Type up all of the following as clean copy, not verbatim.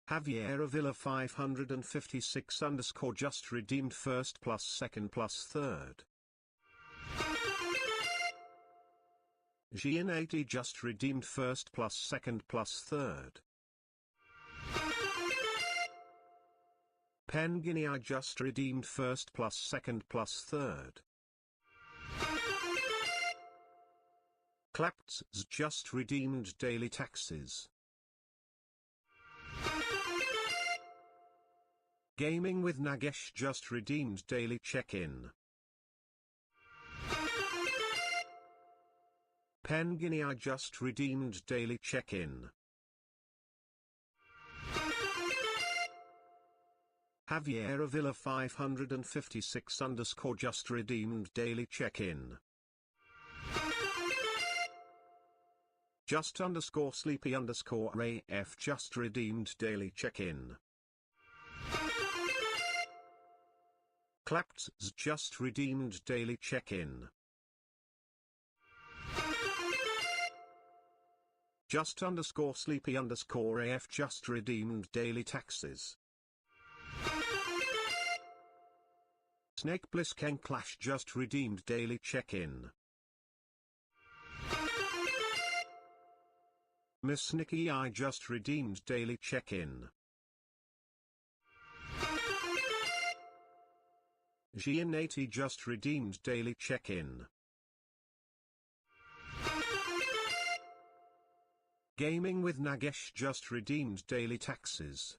Javier Avila 556 underscore just redeemed first plus second plus third. Gian 80 just redeemed first plus second plus third. Penguini I just redeemed first plus second plus third. Clapts just redeemed daily taxes. Gaming with Nagesh just redeemed daily check-in. Penguini I just redeemed daily check-in. Javier Avila 556 underscore just redeemed daily check-in. Just underscore sleepy underscore AF just redeemed daily check-in. Clapts just redeemed daily check-in. Just underscore sleepy underscore AF just redeemed daily taxes. Snake Bliss Ken Clash just redeemed daily check-in. Miss Nikki I just redeemed daily check-in. Gian 80 just redeemed daily check-in. Gaming with Nagesh just redeemed daily taxes.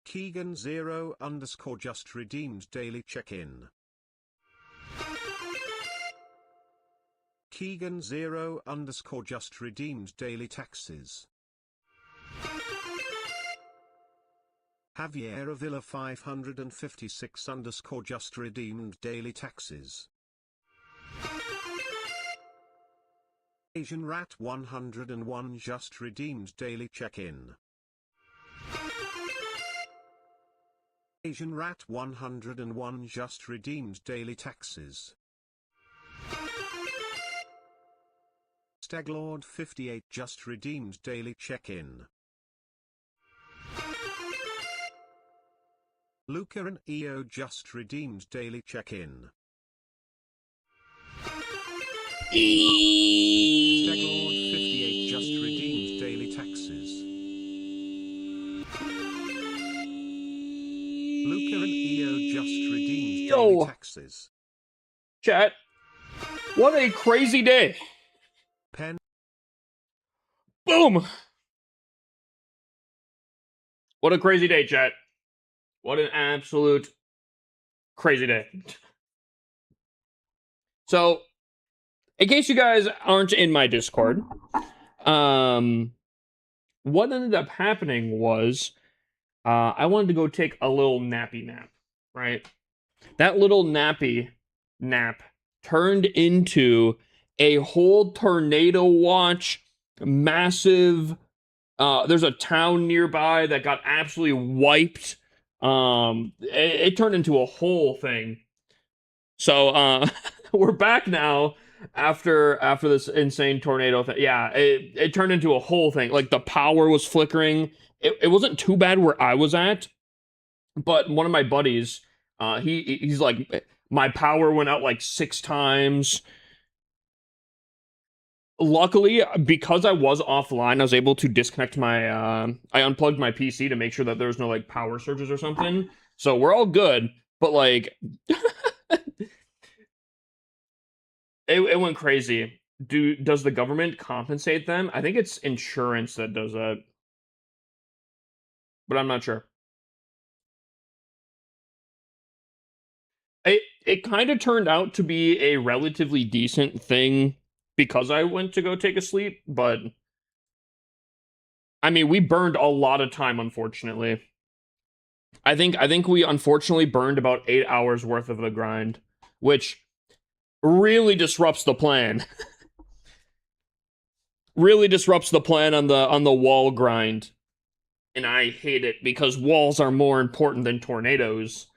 Keegan 0 underscore just redeemed daily check-in. Keegan 0 underscore just redeemed daily taxes. Javier Avila 556 underscore just redeemed daily taxes. Asian Rat 101 just redeemed daily check-in. Asian Rat 101 just redeemed daily taxes. Staglord 58 just redeemed daily check-in. Luca and EO just redeemed daily check-in. Staglord 58 just redeemed daily taxes. Luca and EO just redeemed daily taxes. Chat, what a crazy day. Pen. Boom. What a crazy day, chat. What an absolute crazy day. So, in case you guys aren't in my Discord, what ended up happening was I wanted to go take a little nappy nap, right? That little nappy nap turned into a whole tornado watch, massive. There's a town nearby that got absolutely wiped. It turned into a whole thing. So we're back now after this insane tornado thing. Yeah, it turned into a whole thing. Like the power was flickering. It wasn't too bad where I was at, but one of my buddies, he's like, my power went out like 6 times. Luckily, because I was offline, I was able to disconnect my. I unplugged my PC to make sure that there was no like power surges or something. So we're all good. But like, it went crazy. Does the government compensate them? I think it's insurance that does that, but I'm not sure. It kind of turned out to be a relatively decent thing because I went to go take a sleep, but I mean, we burned a lot of time, unfortunately. I think we unfortunately burned about 8 hours worth of the grind, which really disrupts the plan. Really disrupts the plan on the wall grind. And I hate it because walls are more important than tornadoes.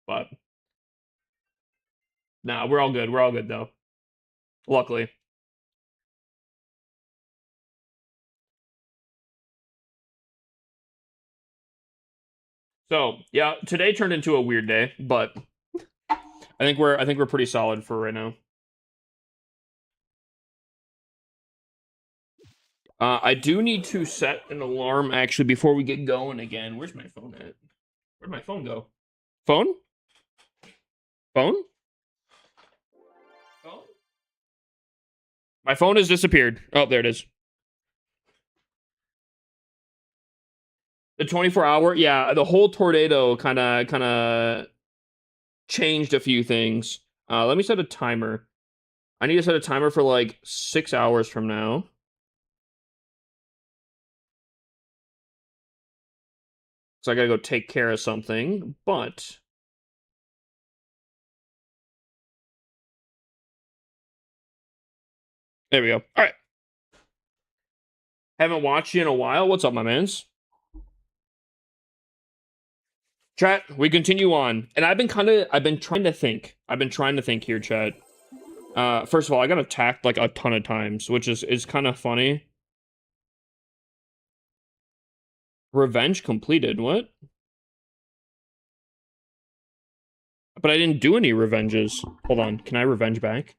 But nah, we're all good. We're all good though. Luckily. So yeah, today turned into a weird day, but I think we're pretty solid for right now. I do need to set an alarm actually before we get going again. Where's my phone at? Where'd my phone go? Phone? Phone? Phone? My phone has disappeared. Oh, there it is. The 24-hour, yeah, the whole tornado kind of changed a few things. Let me set a timer. I need to set a timer for like 6 hours from now. So I gotta go take care of something, but there we go. All right. Haven't watched you in a while. What's up, my mans? Chat, we continue on. And I've been trying to think. I've been trying to think here, chat. First of all, I got attacked like a ton of times, which is kind of funny. Revenge completed. What? But I didn't do any revenges. Hold on. Can I revenge back?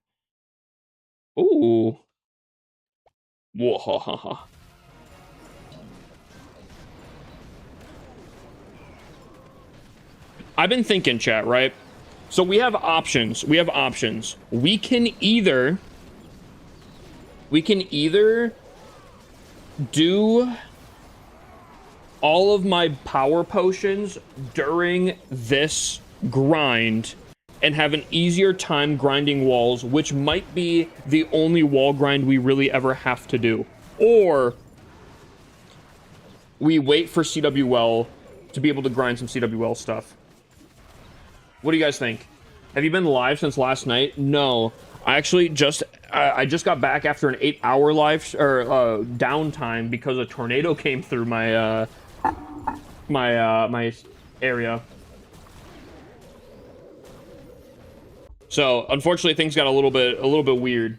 Ooh. Whoa. I've been thinking, chat, right? So we have options. We can either do all of my power potions during this grind and have an easier time grinding walls, which might be the only wall grind we really ever have to do. Or we wait for CWL to be able to grind some CWL stuff. What do you guys think? Have you been live since last night? No. I actually I just got back after an 8-hour live or downtime because a tornado came through my my area. So unfortunately, things got a little bit weird.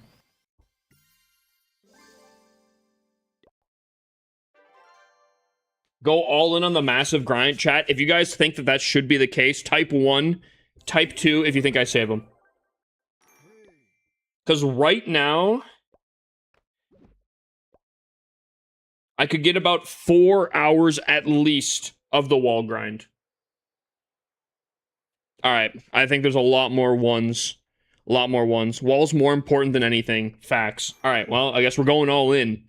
Go all in on the massive grind, chat. If you guys think that should be the case, type 1, type 2 if you think I save them. Because right now, I could get about 4 hours at least of the wall grind. Alright, I think there's a lot more ones. A lot more ones. Wall's more important than anything. Facts. Alright, well, I guess we're going all in.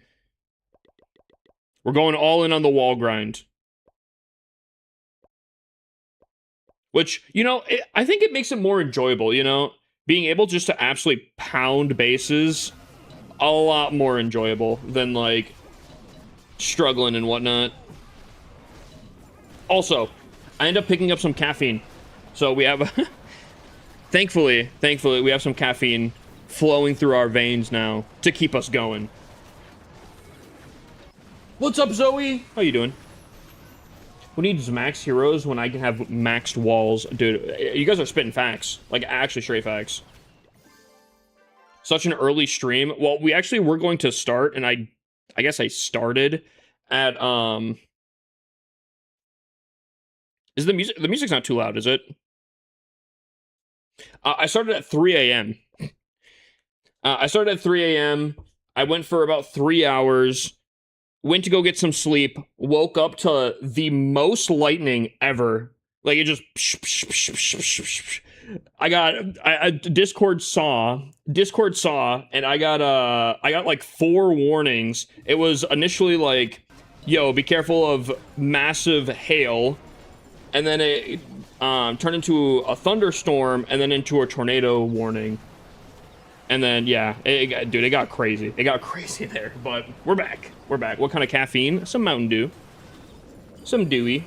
We're going all in on the wall grind. Which, you know, I think it makes it more enjoyable, you know? Being able just to absolutely pound bases, a lot more enjoyable than, like, struggling and whatnot. Also, I end up picking up some caffeine. So we have... thankfully, we have some caffeine flowing through our veins now to keep us going. What's up, Zoe? How you doing? Who needs max heroes when I can have maxed walls? Dude, you guys are spitting facts. Like, actually straight facts. Such an early stream. Well, we actually were going to start, and I guess I started at, Is the music's not too loud, is it? I started at 3 a.m. I started at 3 a.m. I went for about 3 hours. Went to go get some sleep, woke up to the most lightning ever. Like, it just... I Discord saw, and I got like 4 warnings. It was initially like, yo, be careful of massive hail, and then it turned into a thunderstorm, and then into a tornado warning. And then, yeah, dude, it got crazy. It got crazy there, but we're back. We're back. What kind of caffeine? Some Mountain Dew. Some Dewy.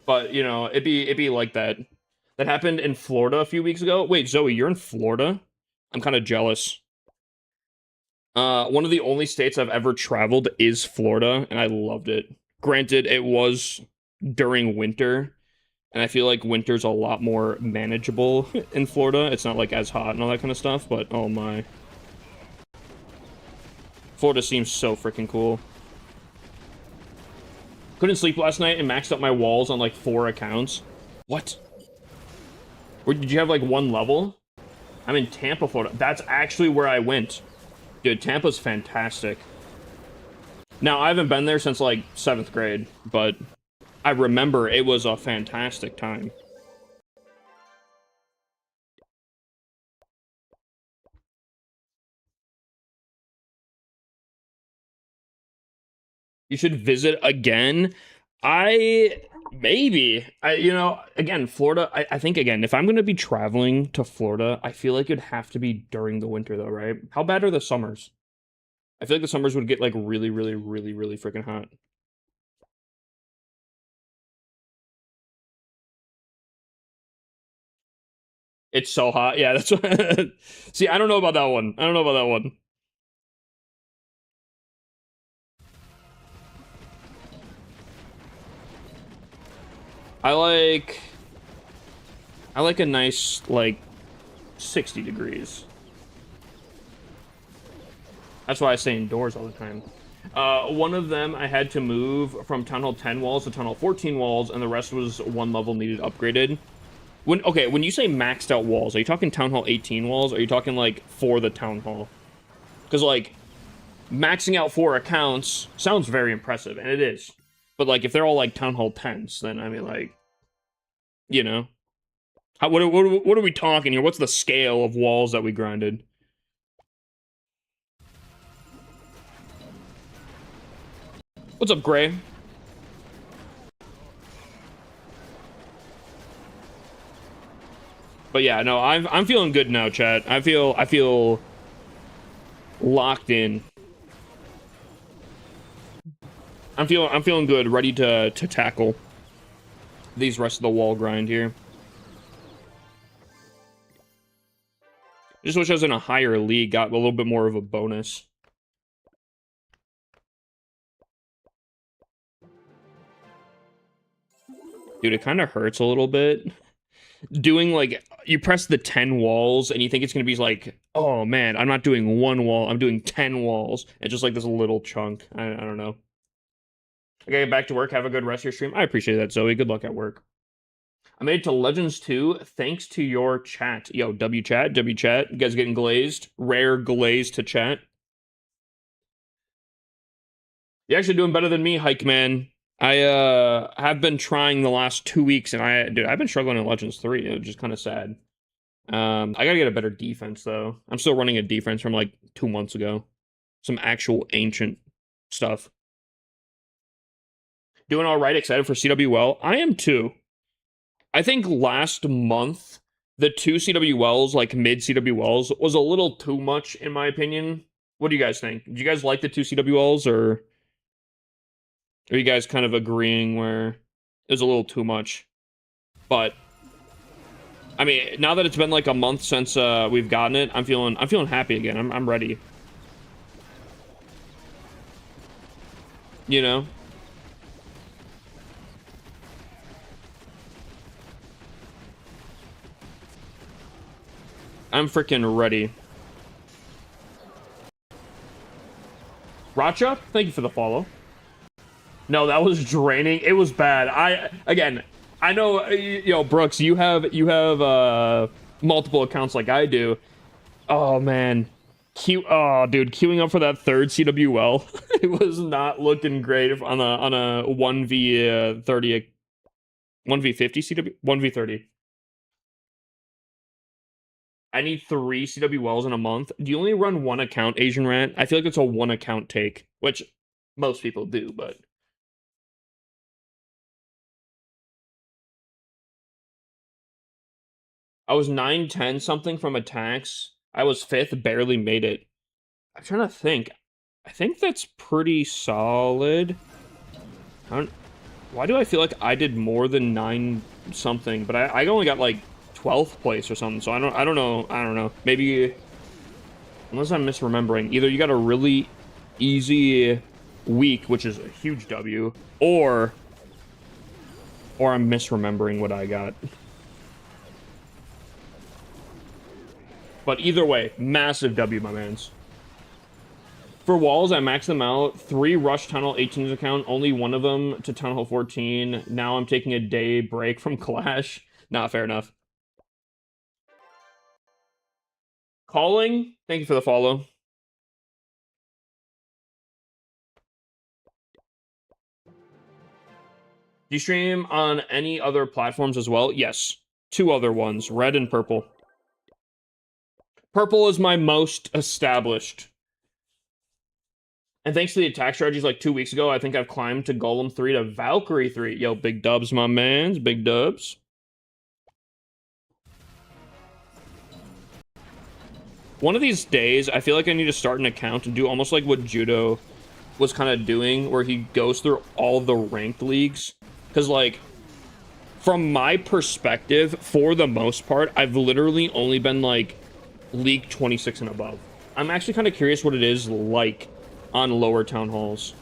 But, you know, it'd be like that. That happened in Florida a few weeks ago. Wait, Zoe, you're in Florida? I'm kind of jealous. One of the only states I've ever traveled is Florida, and I loved it. Granted, it was during winter, and I feel like winter's a lot more manageable in Florida. It's not, like, as hot and all that kind of stuff, but oh my. Florida seems so freaking cool. Couldn't sleep last night and maxed up my walls on like 4 accounts. What? Or did you have like 1 level? I'm in Tampa, Florida. That's actually where I went. Dude, Tampa's fantastic. Now, I haven't been there since like 7th grade, but I remember it was a fantastic time. You should visit again. Maybe. Again, Florida, I think, again, if I'm going to be traveling to Florida, I feel like it'd have to be during the winter, though, right? How bad are the summers? I feel like the summers would get, like, really, really, really, really freaking hot. It's so hot. Yeah, that's what... See, I don't know about that one. I don't know about that one. I like a nice, like, 60 degrees. That's why I stay indoors all the time. One of them, I had to move from Town Hall 10 walls to Town Hall 14 walls, and the rest was 1 level needed upgraded. When you say maxed out walls, are you talking Town Hall 18 walls, or are you talking, like, for the Town Hall? Because, like, maxing out 4 accounts sounds very impressive, and it is. But, like, if they're all, like, Town Hall 10s, then, I mean, like, you know. What are we talking here? What's the scale of walls that we grinded? What's up, Gray? But yeah, no, I'm feeling good now, chat. I feel locked in. I'm feeling good, ready to tackle these rest of the wall grind here. I just wish I was in a higher league, got a little bit more of a bonus. Dude, it kind of hurts a little bit. Doing, like, you press the 10 walls, and you think it's going to be like, oh, man, I'm not doing 1 wall, I'm doing 10 walls. It's just like this little chunk. I don't know. Okay, back to work. Have a good rest of your stream. I appreciate that, Zoe. Good luck at work. I made it to Legends 2 thanks to your chat. Yo, W chat. You guys getting glazed? Rare glaze to chat. You're actually doing better than me, Hike Man. I have been trying the last 2 weeks, and I've been struggling in Legends 3. It's just kind of sad. I gotta get a better defense, though. I'm still running a defense from, like, 2 months ago. Some actual ancient stuff. Doing all right, excited for CWL. I am too. I think last month, the 2 CWLs, like mid CWLs, was a little too much, in my opinion. What do you guys think? Do you guys like the 2 CWLs, or are you guys kind of agreeing where it was a little too much? But I mean, now that it's been like a month since we've gotten it, I'm feeling happy again. I'm ready. You know? I'm freaking ready. Racha, thank you for the follow. No, that was draining. It was bad. I know, yo, Brooks, you have multiple accounts like I do. Oh man, oh dude, queuing up for that 3rd CWL, it was not looking great on a 1v30, 1v50 CW, 1v30. I need 3 CWLs in a month. Do you only run 1 account, Asian Rant? I feel like it's a 1 account take, which most people do, but I was 9-10 something from attacks. I was 5th, barely made it. I'm trying to think. I think that's pretty solid. Why do I feel like I did more than 9 something? But I only got like 12th place or something. So I don't know. Maybe, unless I'm misremembering, either you got a really easy week, which is a huge W, or I'm misremembering what I got. But either way, massive W, my mans. For walls, I maxed them out. 3 rush Town Hall 18's account, only one of them to Town Hall 14. Now I'm taking a day break from Clash. Not fair enough. Calling, thank you for the follow. Do you stream on any other platforms as well? Yes. 2 other ones, red and purple. Purple is my most established. And thanks to the attack strategies like 2 weeks ago, I think I've climbed to Golem 3 to Valkyrie 3. Yo, big dubs, my mans. Big dubs. One of these days, I feel like I need to start an account and do almost like what Judo was kind of doing, where he goes through all the ranked leagues. Because, like, from my perspective, for the most part, I've literally only been, like, League 26 and above. I'm actually kind of curious what it is like on lower town halls.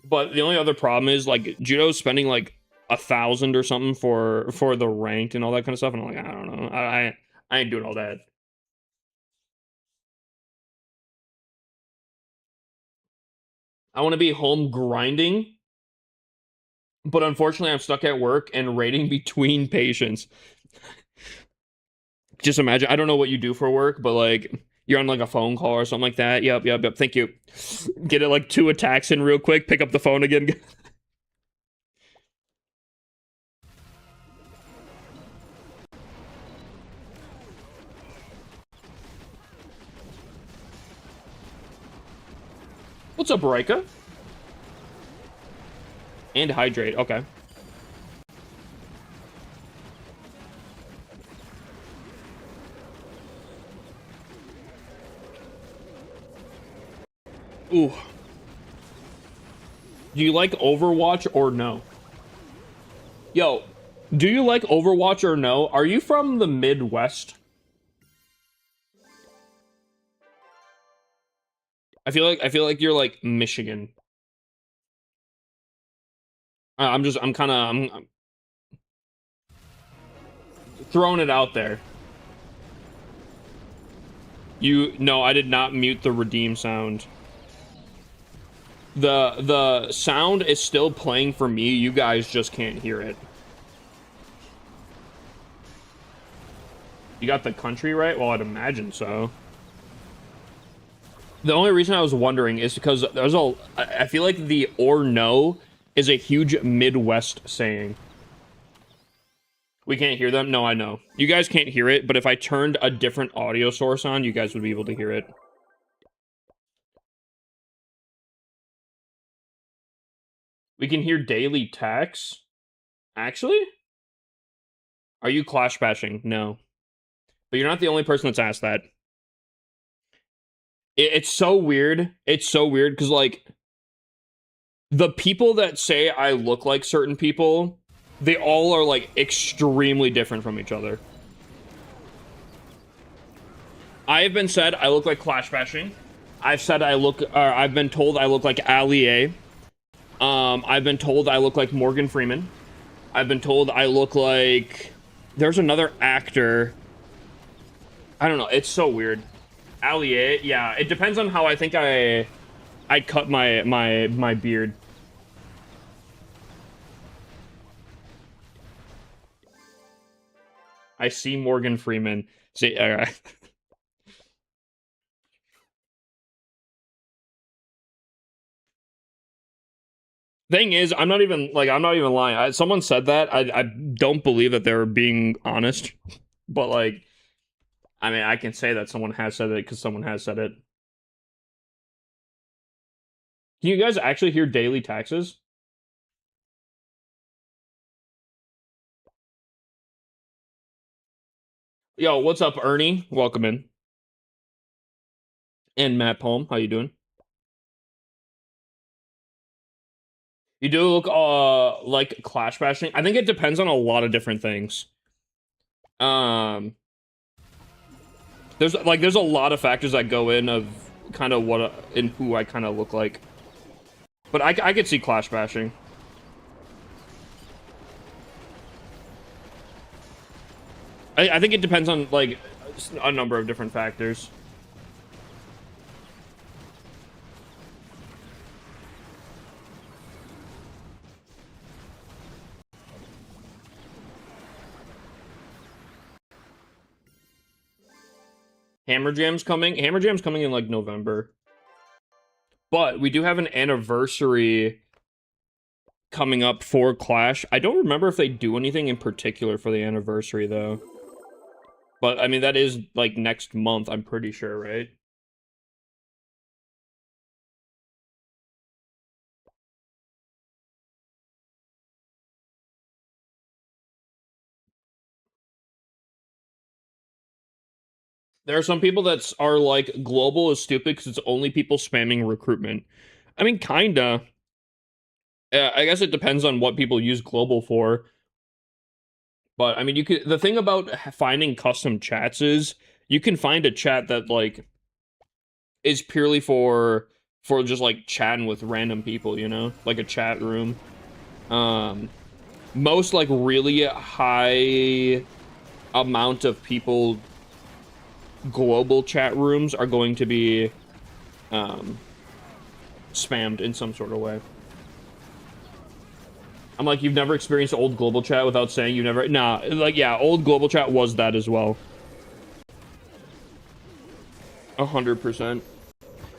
But the only other problem is, like, Judo's spending, like, 1,000 or something for the ranked and all that kind of stuff, and I'm like, I don't know. I ain't doing all that. I want to be home grinding, but unfortunately I'm stuck at work and raiding between patients. Just imagine, I don't know what you do for work, but like you're on like a phone call or something like that. Yep, thank you. Get it like 2 attacks in real quick, pick up the phone again. What's up, Rika? And hydrate, okay. Ooh. Do you like Overwatch or no? Yo, do you like Overwatch or no? Are you from the Midwest? I feel like you're like Michigan. I'm throwing it out there. No, I did not mute the redeem sound. The sound is still playing for me. You guys just can't hear it. You got the country right? Well, I'd imagine so. The only reason I was wondering is because I feel like the or no is a huge Midwest saying. We can't hear them? No, I know. You guys can't hear it, but if I turned a different audio source on, you guys would be able to hear it. We can hear daily tax. Actually? Are you clash bashing? No. But you're not the only person that's asked that. It's so weird. It's so weird because, like, the people that say I look like certain people, they all are, like, extremely different from each other. I have been said I look like Clash Bashing. I've been told I look like Ali A. I've been told I look like Morgan Freeman. I've been told I look like... There's another actor. I don't know. It's so weird. Ali A. Yeah, it depends on how I think I cut my beard. I see Morgan Freeman. See, all right. Thing is, I'm not even lying. Someone said that. I don't believe that they were being honest. But, like, I mean, I can say that someone has said it because someone has said it. Can you guys actually hear daily taxes? Yo, what's up, Ernie? Welcome in. And Matt Palm, how you doing? You do look like Clash Bashing. I think it depends on a lot of different things. There's a lot of factors that go in of kind of what and who I kind of look like. But I could see Clash Bashing. I think it depends on, like, a number of different factors. Hammer Jam's coming in like November. But we do have an anniversary coming up for Clash. I don't remember if they do anything in particular for the anniversary though. But I mean that is like next month, I'm pretty sure, right? There are some people that are like, global is stupid because it's only people spamming recruitment. I mean, kinda. I guess it depends on what people use global for. But I mean, you could. The thing about finding custom chats is you can find a chat that like is purely for just like chatting with random people, you know, like a chat room. Most like really high amount of people global chat rooms are going to be spammed in some sort of way. I'm like, you've never experienced old global chat without saying you never. Nah, like, yeah, old global chat was that as well. 100%.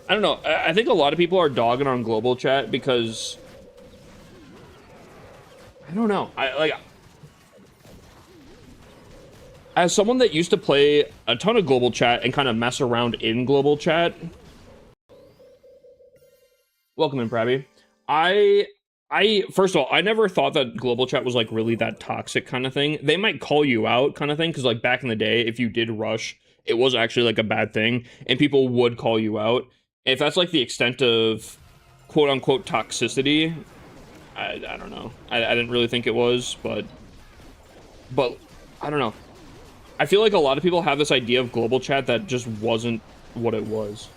I don't know. I think a lot of people are dogging on global chat because I don't know. I like, as someone that used to play a ton of global chat and kind of mess around in global chat. Welcome in, Prabby. First of all, I never thought that global chat was like really that toxic kind of thing. They might call you out kind of thing, because like back in the day, if you did rush, it was actually like a bad thing, and people would call you out. If that's like the extent of quote unquote toxicity, I don't know. I didn't really think it was, but I don't know. I feel like a lot of people have this idea of global chat that just wasn't what it was.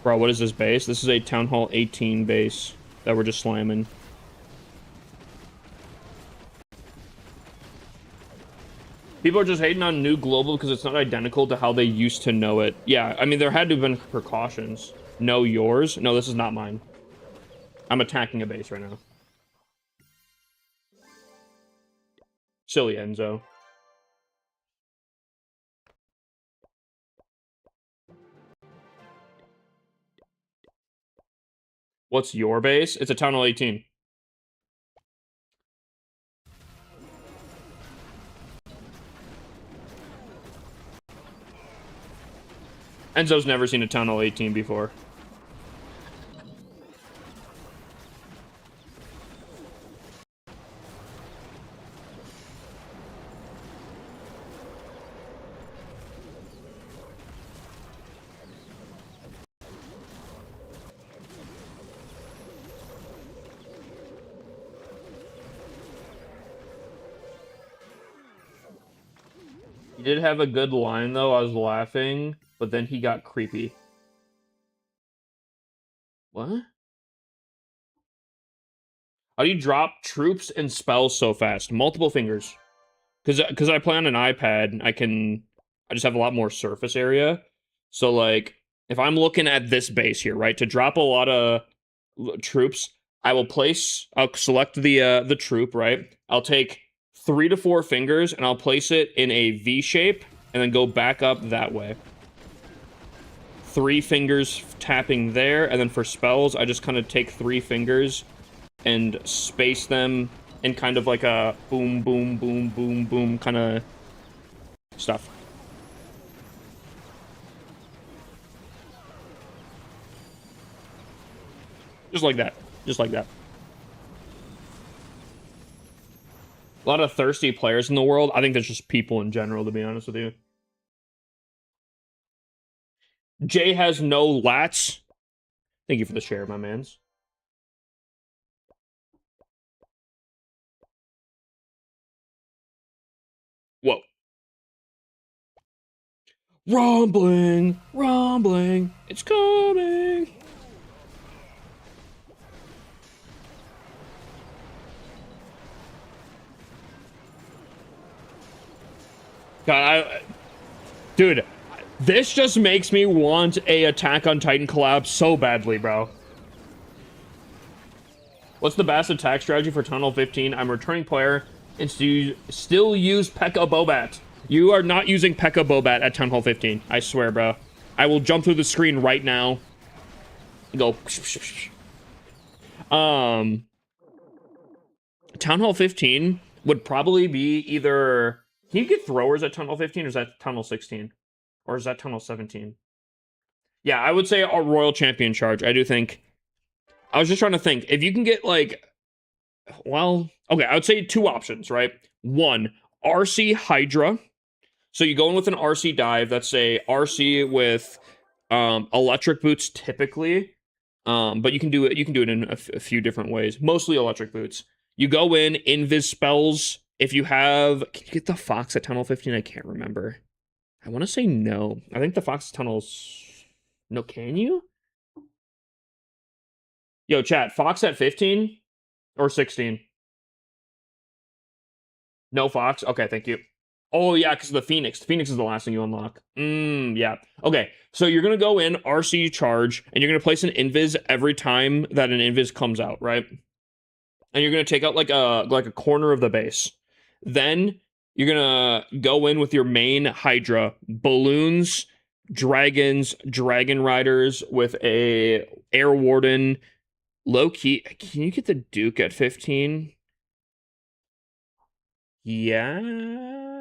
Bro, what is this base? This is a Town Hall 18 base that we're just slamming. People are just hating on new global because it's not identical to how they used to know it. Yeah, I mean, there had to have been precautions. Know yours? No, this is not mine. I'm attacking a base right now. Silly Enzo. What's your base? It's a Town Hall 18. Enzo's never seen a Town Hall 18 before. He did have a good line, though. I was laughing, but then he got creepy. What? How do you drop troops and spells so fast? Multiple fingers. Because I play on an iPad, I just have a lot more surface area. So, like, if I'm looking at this base here, right, to drop a lot of troops, I'll select the troop, right? I'll take 3 to 4 fingers, and I'll place it in a V shape, and then go back up that way. 3 fingers tapping there, and then for spells, I just kind of take 3 fingers and space them in kind of like a boom, boom, boom, boom, boom kind of stuff. Just like that. Just like that. A lot of thirsty players in the world. I think there's just people in general, to be honest with you. Jay has no lats. Thank you for the share, my mans. Whoa. Rumbling, rumbling, it's coming. God, Dude, this just makes me want a Attack on Titan collab so badly, bro. What's the best attack strategy for Tunnel 15? I'm a returning player and still use P.E.K.K.A. Bobat. You are not using P.E.K.K.A. Bobat at Town Hall 15. I swear, bro. I will jump through the screen right now. Go. Town Hall 15 would probably be either... Can you get throwers at Town Hall 15, or is that Town Hall 16? Or is that Town Hall 17? Yeah, I would say a Royal Champion charge. I do think... I was just trying to think. If you can get, like... Well, okay, I would say two options, right? One, RC Hydra. So you go in with an RC dive. That's a RC with electric boots typically. But you can do it in a few different ways. Mostly electric boots. You go in, invis spells. If you have... Can you get the Fox at Tunnel 15? I can't remember. I want to say no. I think the Fox Tunnel's... No, can you? Yo, chat, Fox at 15 or 16? No Fox? Okay, thank you. Oh, yeah, because of the Phoenix. The Phoenix is the last thing you unlock. Yeah. Okay, so you're going to go in, RC charge, and you're going to place an invis every time that an invis comes out, right? And you're going to take out like a corner of the base. Then you're going to go in with your main Hydra. Balloons, dragons, dragon riders with a air warden. Low key, can you get the Duke at 15? Yeah.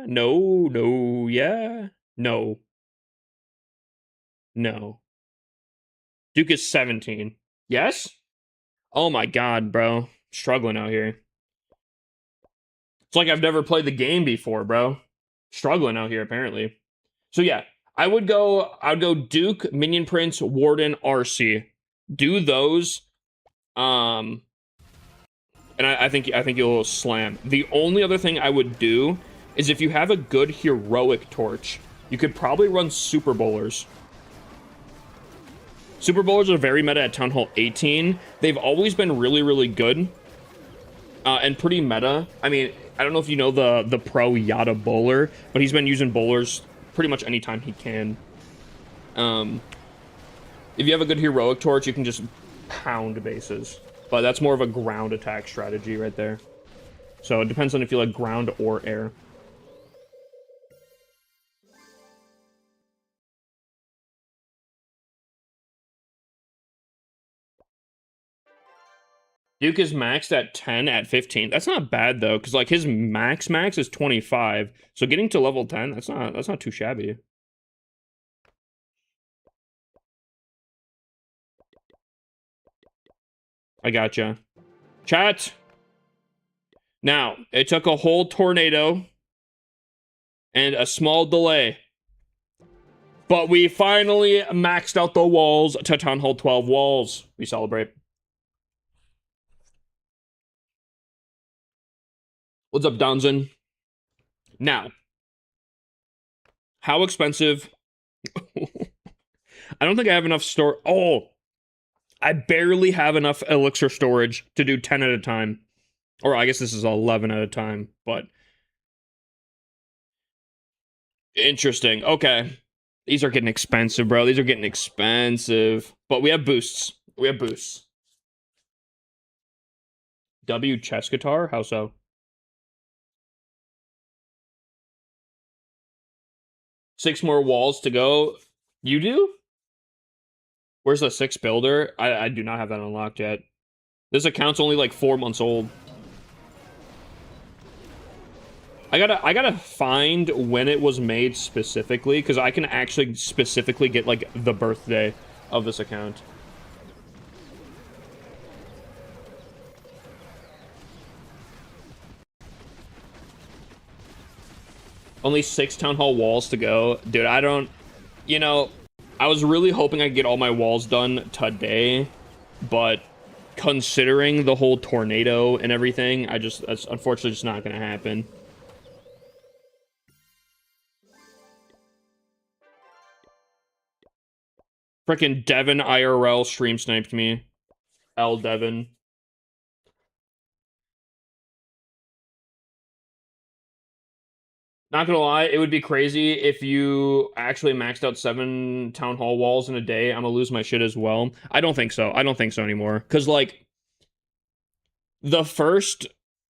No, yeah. No. Duke is 17. Yes? Oh my god, bro. Struggling out here. It's like I've never played the game before, bro. Struggling out here, apparently. So yeah, I would go Duke, Minion Prince, Warden, RC. Do those. And I think you'll slam. The only other thing I would do is if you have a good heroic torch, you could probably run Super Bowlers. Super Bowlers are very meta at Town Hall 18. They've always been really, really good. And pretty meta. I mean, I don't know if you know the pro Yada Bowler, but he's been using bowlers pretty much anytime he can. If you have a good heroic torch, you can just pound bases. But that's more of a ground attack strategy right there. So it depends on if you like ground or air. Duke is maxed at 10 at 15. That's not bad though, because like his max is 25. So getting to level 10, that's not too shabby. I gotcha. Chat. Now, it took a whole tornado and a small delay, but we finally maxed out the walls to Town Hall 12 walls. We celebrate. What's up, Donzin? Now, how expensive? I don't think I have enough store. Oh, I barely have enough elixir storage to do 10 at a time. Or I guess this is 11 at a time, but... Interesting. Okay. These are getting expensive, bro. These are getting expensive. But we have boosts. We have boosts. W chess guitar? How so? Six more walls to go. You do? Where's the 6 builder? I do not have that unlocked yet. This account's only like 4 months old. I gotta find when it was made specifically, because I can actually specifically get like the birthday of this account. Only 6 Town Hall walls to go. Dude, I don't... You know, I was really hoping I could get all my walls done today, but considering the whole tornado and everything, that's unfortunately just not gonna happen. Frickin' Devin IRL stream sniped me. L Devin. Not gonna lie, it would be crazy if you actually maxed out 7 town hall walls in a day. I'm gonna lose my shit as well. I don't think so. I don't think so anymore. Because, like, the first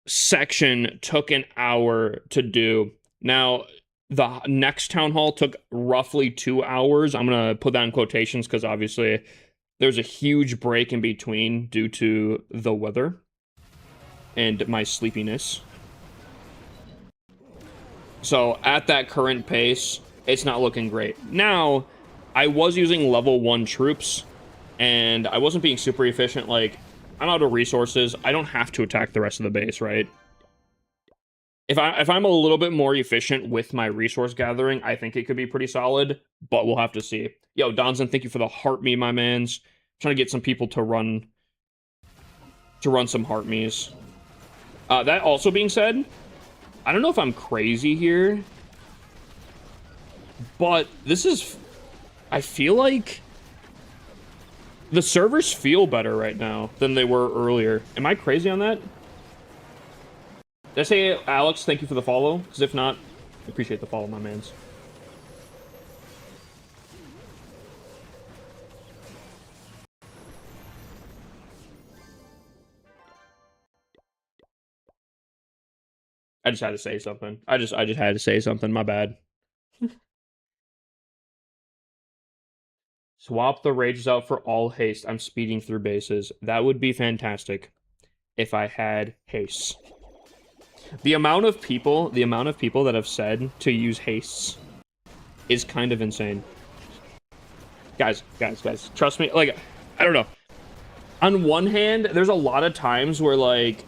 section took an hour to do. Now, the next town hall took roughly 2 hours. I'm gonna put that in quotations because obviously there's a huge break in between due to the weather and my sleepiness. So at that current pace, it's not looking great. Now, I was using level 1 troops, and I wasn't being super efficient. Like, I'm out of resources. I don't have to attack the rest of the base, right? If I'm a little bit more efficient with my resource gathering, I think it could be pretty solid, but we'll have to see. Yo, Donson, thank you for the heart me, my mans. I'm trying to get some people to run some heart me's. That also being said, I don't know if I'm crazy here, but this is... I feel like the servers feel better right now than they were earlier. Am I crazy on that? Did I say, Alex, thank you for the follow? Because if not, I appreciate the follow, my mans. I just had to say something. I just had to say something. My bad. Swap the rages out for all haste. I'm speeding through bases. That would be fantastic if I had haste. The amount of people that have said to use hastes is kind of insane. Guys, trust me. Like, I don't know. On one hand, there's a lot of times where, like,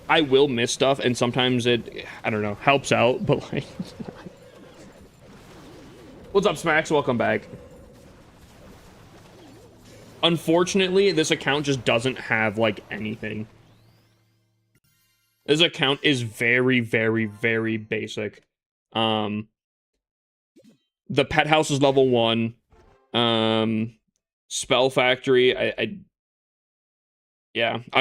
I will miss stuff, and sometimes it, I don't know, helps out, but, like... What's up, Smacks? Welcome back. Unfortunately, this account just doesn't have, like, anything. This account is very, very, very basic. The pet house is level 1. Spell factory, yeah, I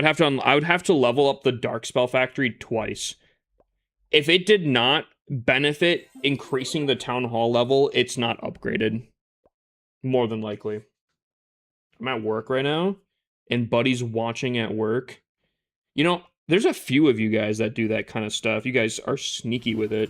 would have to level up the dark spell factory twice. If it did not benefit increasing the town hall level, it's not upgraded. More than likely. I'm at work right now, and Buddy's watching at work. You know, there's a few of you guys that do that kind of stuff. You guys are sneaky with it.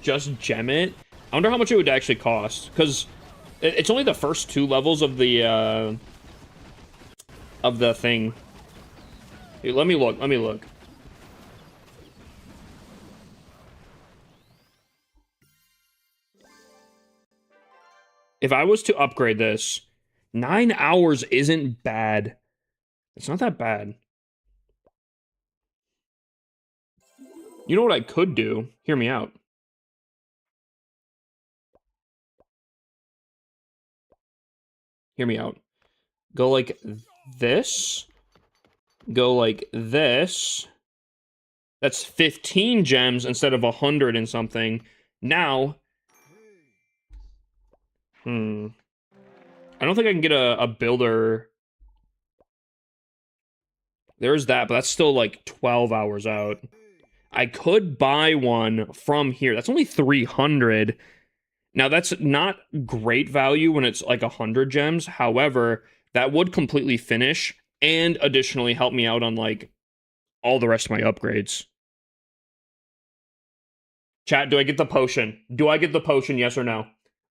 Just gem it. I wonder how much it would actually cost, because it's only the first 2 levels of the thing. Hey, let me look. If I was to upgrade this, 9 hours isn't bad. It's not that bad. You know what I could do? Hear me out. Hear me out. Go like this. Go like this. That's 15 gems instead of 100 and something. Now... I don't think I can get a builder. There's that, but that's still like 12 hours out. I could buy one from here. That's only 300. Now, that's not great value when it's like 100 gems. However, that would completely finish and additionally help me out on like all the rest of my upgrades. Chat, do I get the potion? Do I get the potion, yes or no?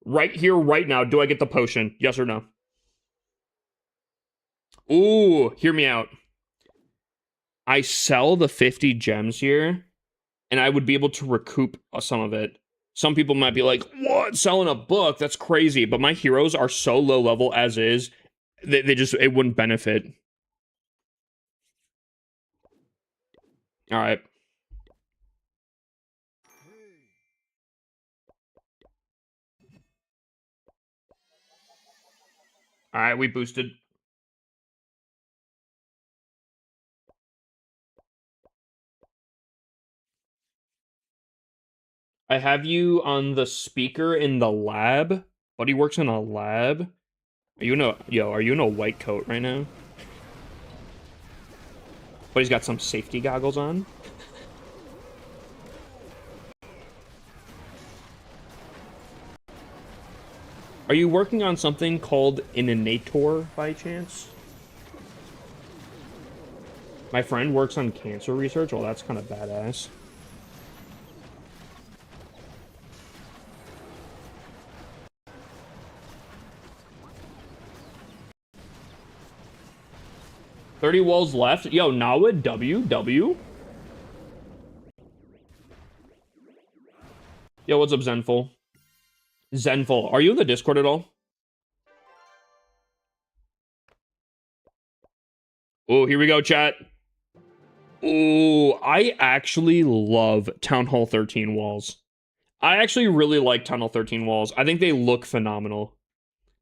Right here, right now, do I get the potion? Yes or no? Ooh, hear me out. I sell the 50 gems here, and I would be able to recoup some of it. Some people might be like, what? Selling a book? That's crazy. But my heroes are so low level as is, they just, it wouldn't benefit. All right. All right, we boosted. I have you on the speaker in the lab. Buddy works in a lab. Are you in a white coat right now? But he's got some safety goggles on. Are you working on something called an innator by chance? My friend works on cancer research. Well, that's kind of badass. $30 walls left. Yo, Nawid, W. Yo, what's up, Zenful? Zenful, are you in the Discord at all? Oh, here we go, chat. Oh, I actually love Town Hall 13 walls. I actually really like Town Hall 13 walls. I think they look phenomenal.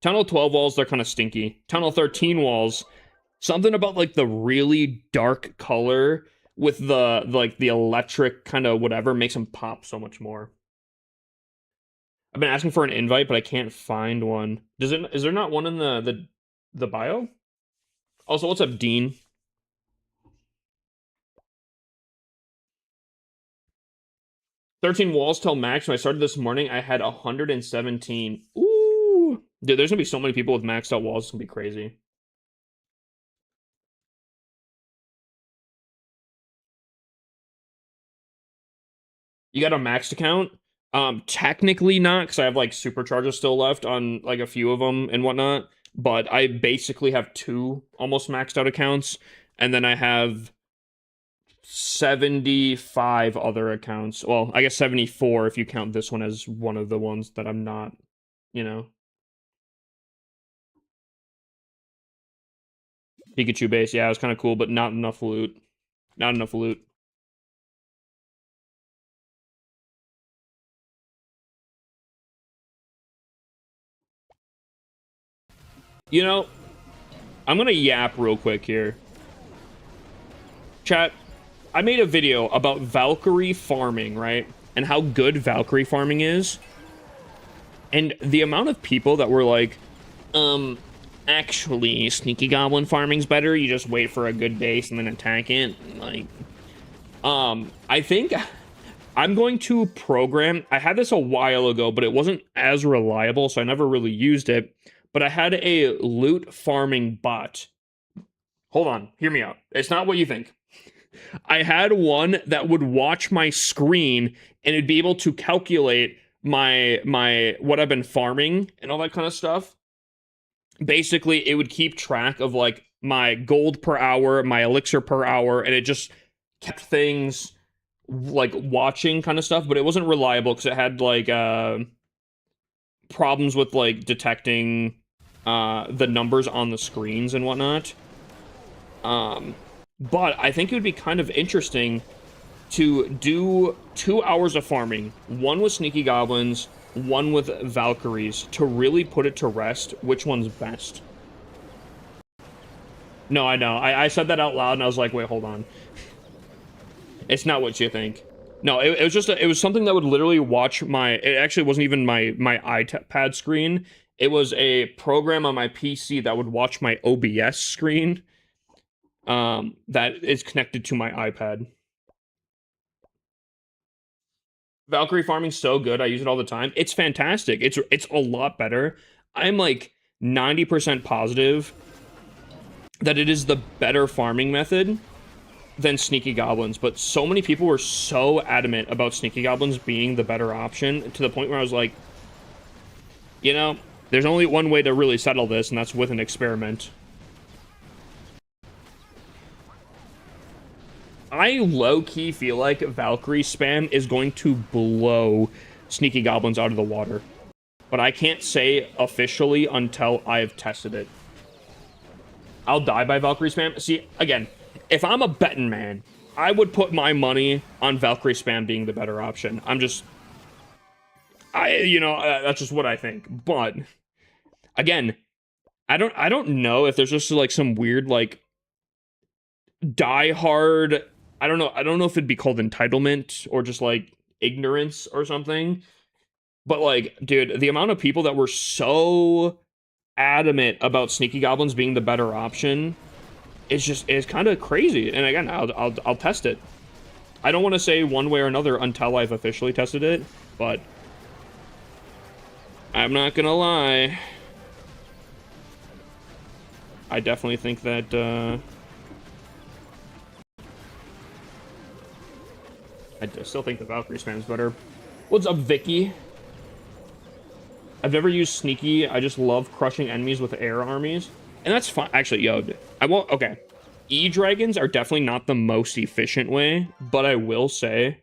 Town Hall 12 walls, they're kind of stinky. Town Hall 13 walls, something about like the really dark color with the like the electric kind of whatever makes them pop so much more. I've been asking for an invite, but I can't find one. Is there not one in the bio? Also, what's up, Dean? $13 walls till max. When I started this morning, I had 117. Ooh. Dude, there's gonna be so many people with maxed out walls. It's gonna be crazy. You got a maxed account? Technically not, because I have like supercharges still left on like a few of them and whatnot. But I basically have 2 almost maxed out accounts, and then I have 75 other accounts. Well, I guess 74 if you count this one as one of the ones that I'm not, you know. Pikachu base, yeah, it was kind of cool, but not enough loot. Not enough loot. You know, I'm gonna yap real quick here. Chat, I made a video about Valkyrie farming, right? And how good Valkyrie farming is. And the amount of people that were like, actually, Sneaky Goblin farming's better. You just wait for a good base and then attack it. Like, I think I'm going to program. I had this a while ago, but it wasn't as reliable, so I never really used it. But I had a loot farming bot. Hold on, hear me out. It's not what you think. I had one that would watch my screen and it'd be able to calculate my what I've been farming and all that kind of stuff. Basically, it would keep track of like my gold per hour, my elixir per hour, and it just kept things like watching kind of stuff, but it wasn't reliable because it had like problems with like detecting the numbers on the screens and whatnot. But I think it would be kind of interesting to do 2 hours of farming, one with Sneaky Goblins, one with Valkyries, to really put it to rest which one's best. No, I know. I said that out loud and I was like, wait, hold on. It's not what you think. No, it was just it was something that would literally watch my. It actually wasn't even my iPad screen. It was a program on my PC that would watch my OBS screen. That is connected to my iPad. Valkyrie farming's so good. I use it all the time. It's fantastic. It's a lot better. I'm like 90% positive that it is the better farming method than Sneaky Goblins, but so many people were so adamant about Sneaky Goblins being the better option to the point where I was like, you know, there's only one way to really settle this, and that's with an experiment. I low-key feel like Valkyrie spam is going to blow Sneaky Goblins out of the water, but I can't say officially until I have tested it. I'll die by Valkyrie spam. See, again, if I'm a betting man, I would put my money on Valkyrie spam being the better option. That's just what I think. But again, I don't know if there's just like some weird like die hard. I don't know if it'd be called entitlement or just like ignorance or something. But like, dude, the amount of people that were so adamant about Sneaky Goblins being the better option is kind of crazy. And again, I'll test it. I don't want to say one way or another until I've officially tested it, but I'm not gonna lie. I definitely think that I still think the Valkyrie spam is better. What's up, Vicky? I've never used Sneaky. I just love crushing enemies with air armies. And that's fine. Actually, yo, I won't... Okay. E-Dragons are definitely not the most efficient way, but I will say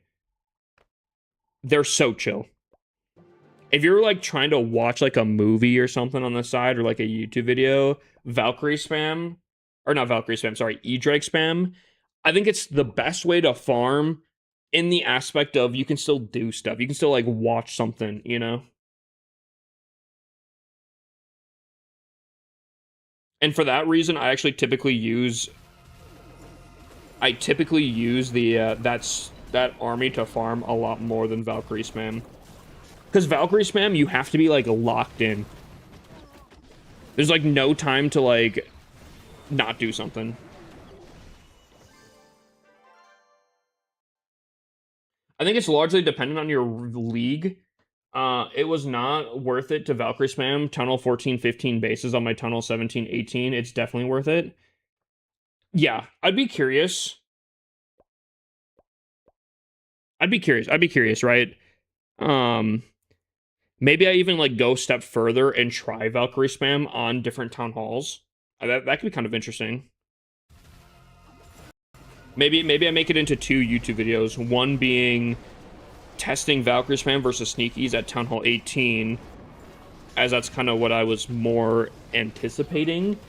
they're so chill. If you're, like, trying to watch, like, a movie or something on the side or, like, a YouTube video, Valkyrie spam... Or not Valkyrie spam, sorry. E-Drag spam. I think it's the best way to farm in the aspect of you can still do stuff. You can still, like, watch something, you know? And for that reason, I actually typically use the that army to farm a lot more than Valkyrie spam. Because Valkyrie spam, you have to be like locked in. There's like no time to like not do something. I think it's largely dependent on your league. It was not worth it to Valkyrie spam Tunnel 14, 15 bases on my Tunnel 17, 18. It's definitely worth it. Yeah, I'd be curious. I'd be curious, right? Maybe I even like go a step further and try Valkyrie spam on different town halls. That could be kind of interesting. Maybe I make it into 2 YouTube videos. One being testing Valkyrie spam versus Sneakies at Town Hall 18, as that's kind of what I was more anticipating.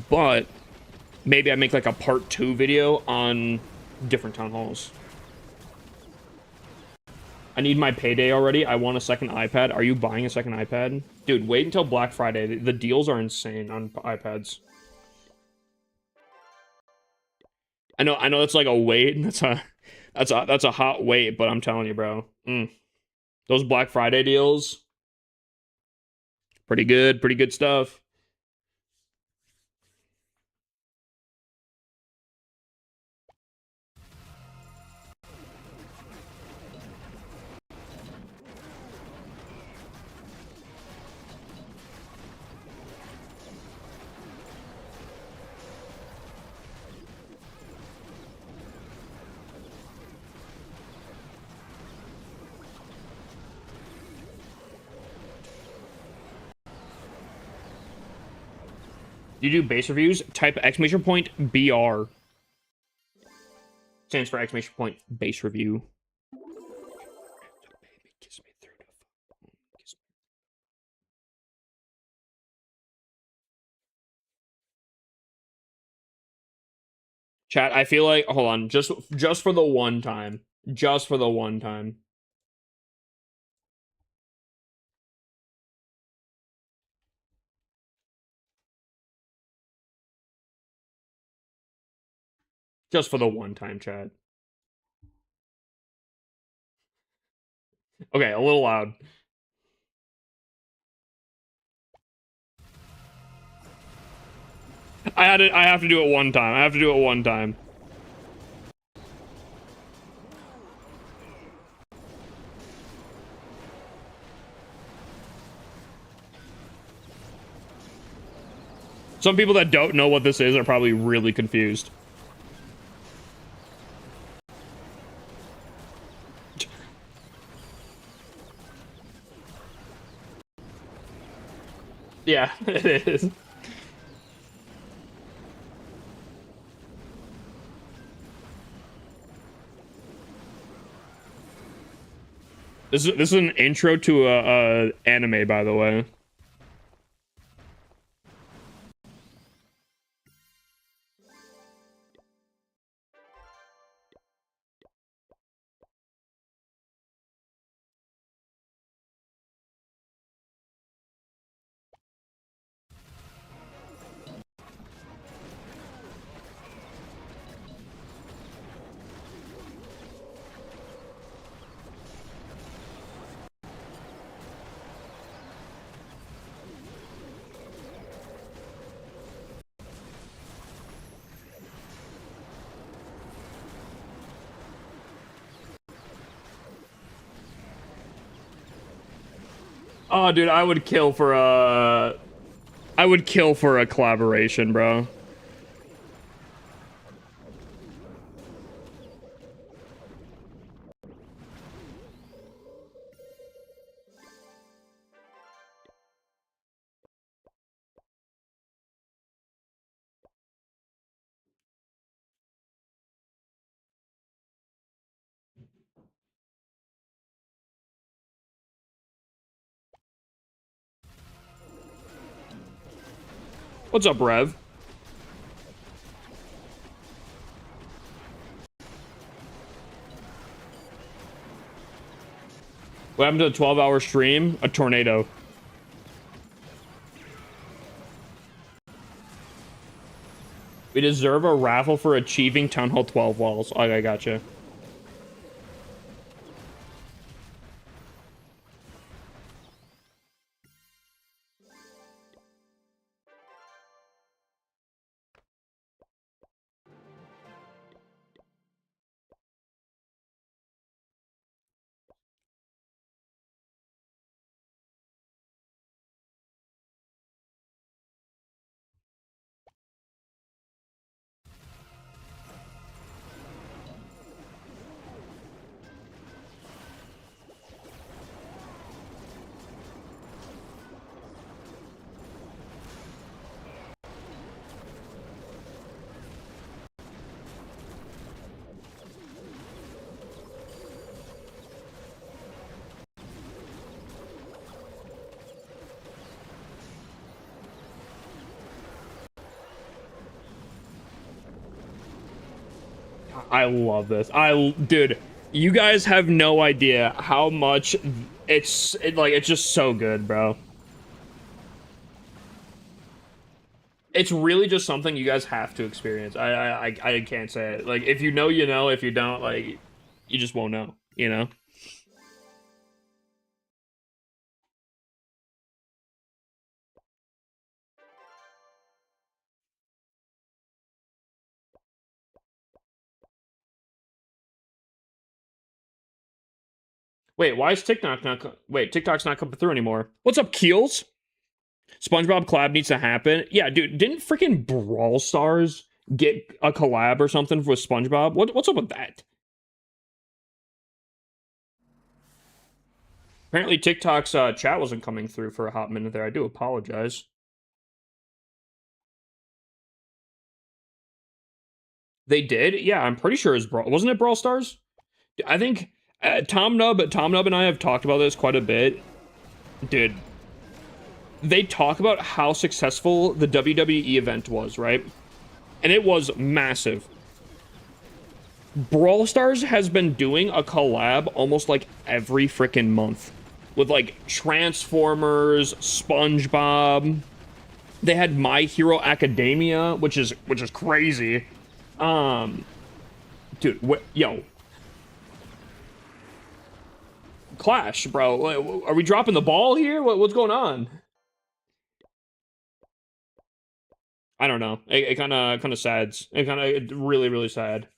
But maybe I make like a part 2 video on different town halls. I need my payday already. I want a second iPad. Are you buying a second iPad? Dude, wait until Black Friday. The deals are insane on iPads. I know it's like a wait. That's a hot wait, but I'm telling you, bro. Those Black Friday deals, pretty good stuff. You do base reviews? Type exclamation point BR. Stands for exclamation point base review. Chat, I feel like, hold on, just for the one time. Just for the one time. Just for the one time, chat. Okay, a little loud. I have to do it one time. I have to do it one time. Some people that don't know what this is are probably really confused. Yeah, it is. This is an intro to a anime, by the way. Oh, dude, I would kill for a... I would kill for a collaboration, bro. What's up, Rev? What happened to a 12-hour stream? A tornado. We deserve a raffle for achieving Town Hall 12 walls. Okay, I gotcha. I love this. Dude, you guys have no idea how much it's just so good, bro. It's really just something you guys have to experience. I can't say it. Like, if you know, you know. If you don't, like, you just won't know, you know? Wait, why is TikTok not... Wait, TikTok's not coming through anymore. What's up, Keels? SpongeBob collab needs to happen. Yeah, dude, didn't freaking Brawl Stars get a collab or something with SpongeBob? What's up with that? Apparently TikTok's chat wasn't coming through for a hot minute there. I do apologize. They did? Yeah, I'm pretty sure it's wasn't it Brawl Stars? I think Tom Nub and I have talked about this quite a bit. Dude, they talk about how successful the WWE event was, right? And it was massive. Brawl Stars has been doing a collab almost like every freaking month with like Transformers, SpongeBob. They had My Hero Academia, which is crazy. Dude, yo, Clash, bro. Are we dropping the ball here? What's going on? I don't know. It kind of sad. It really sad.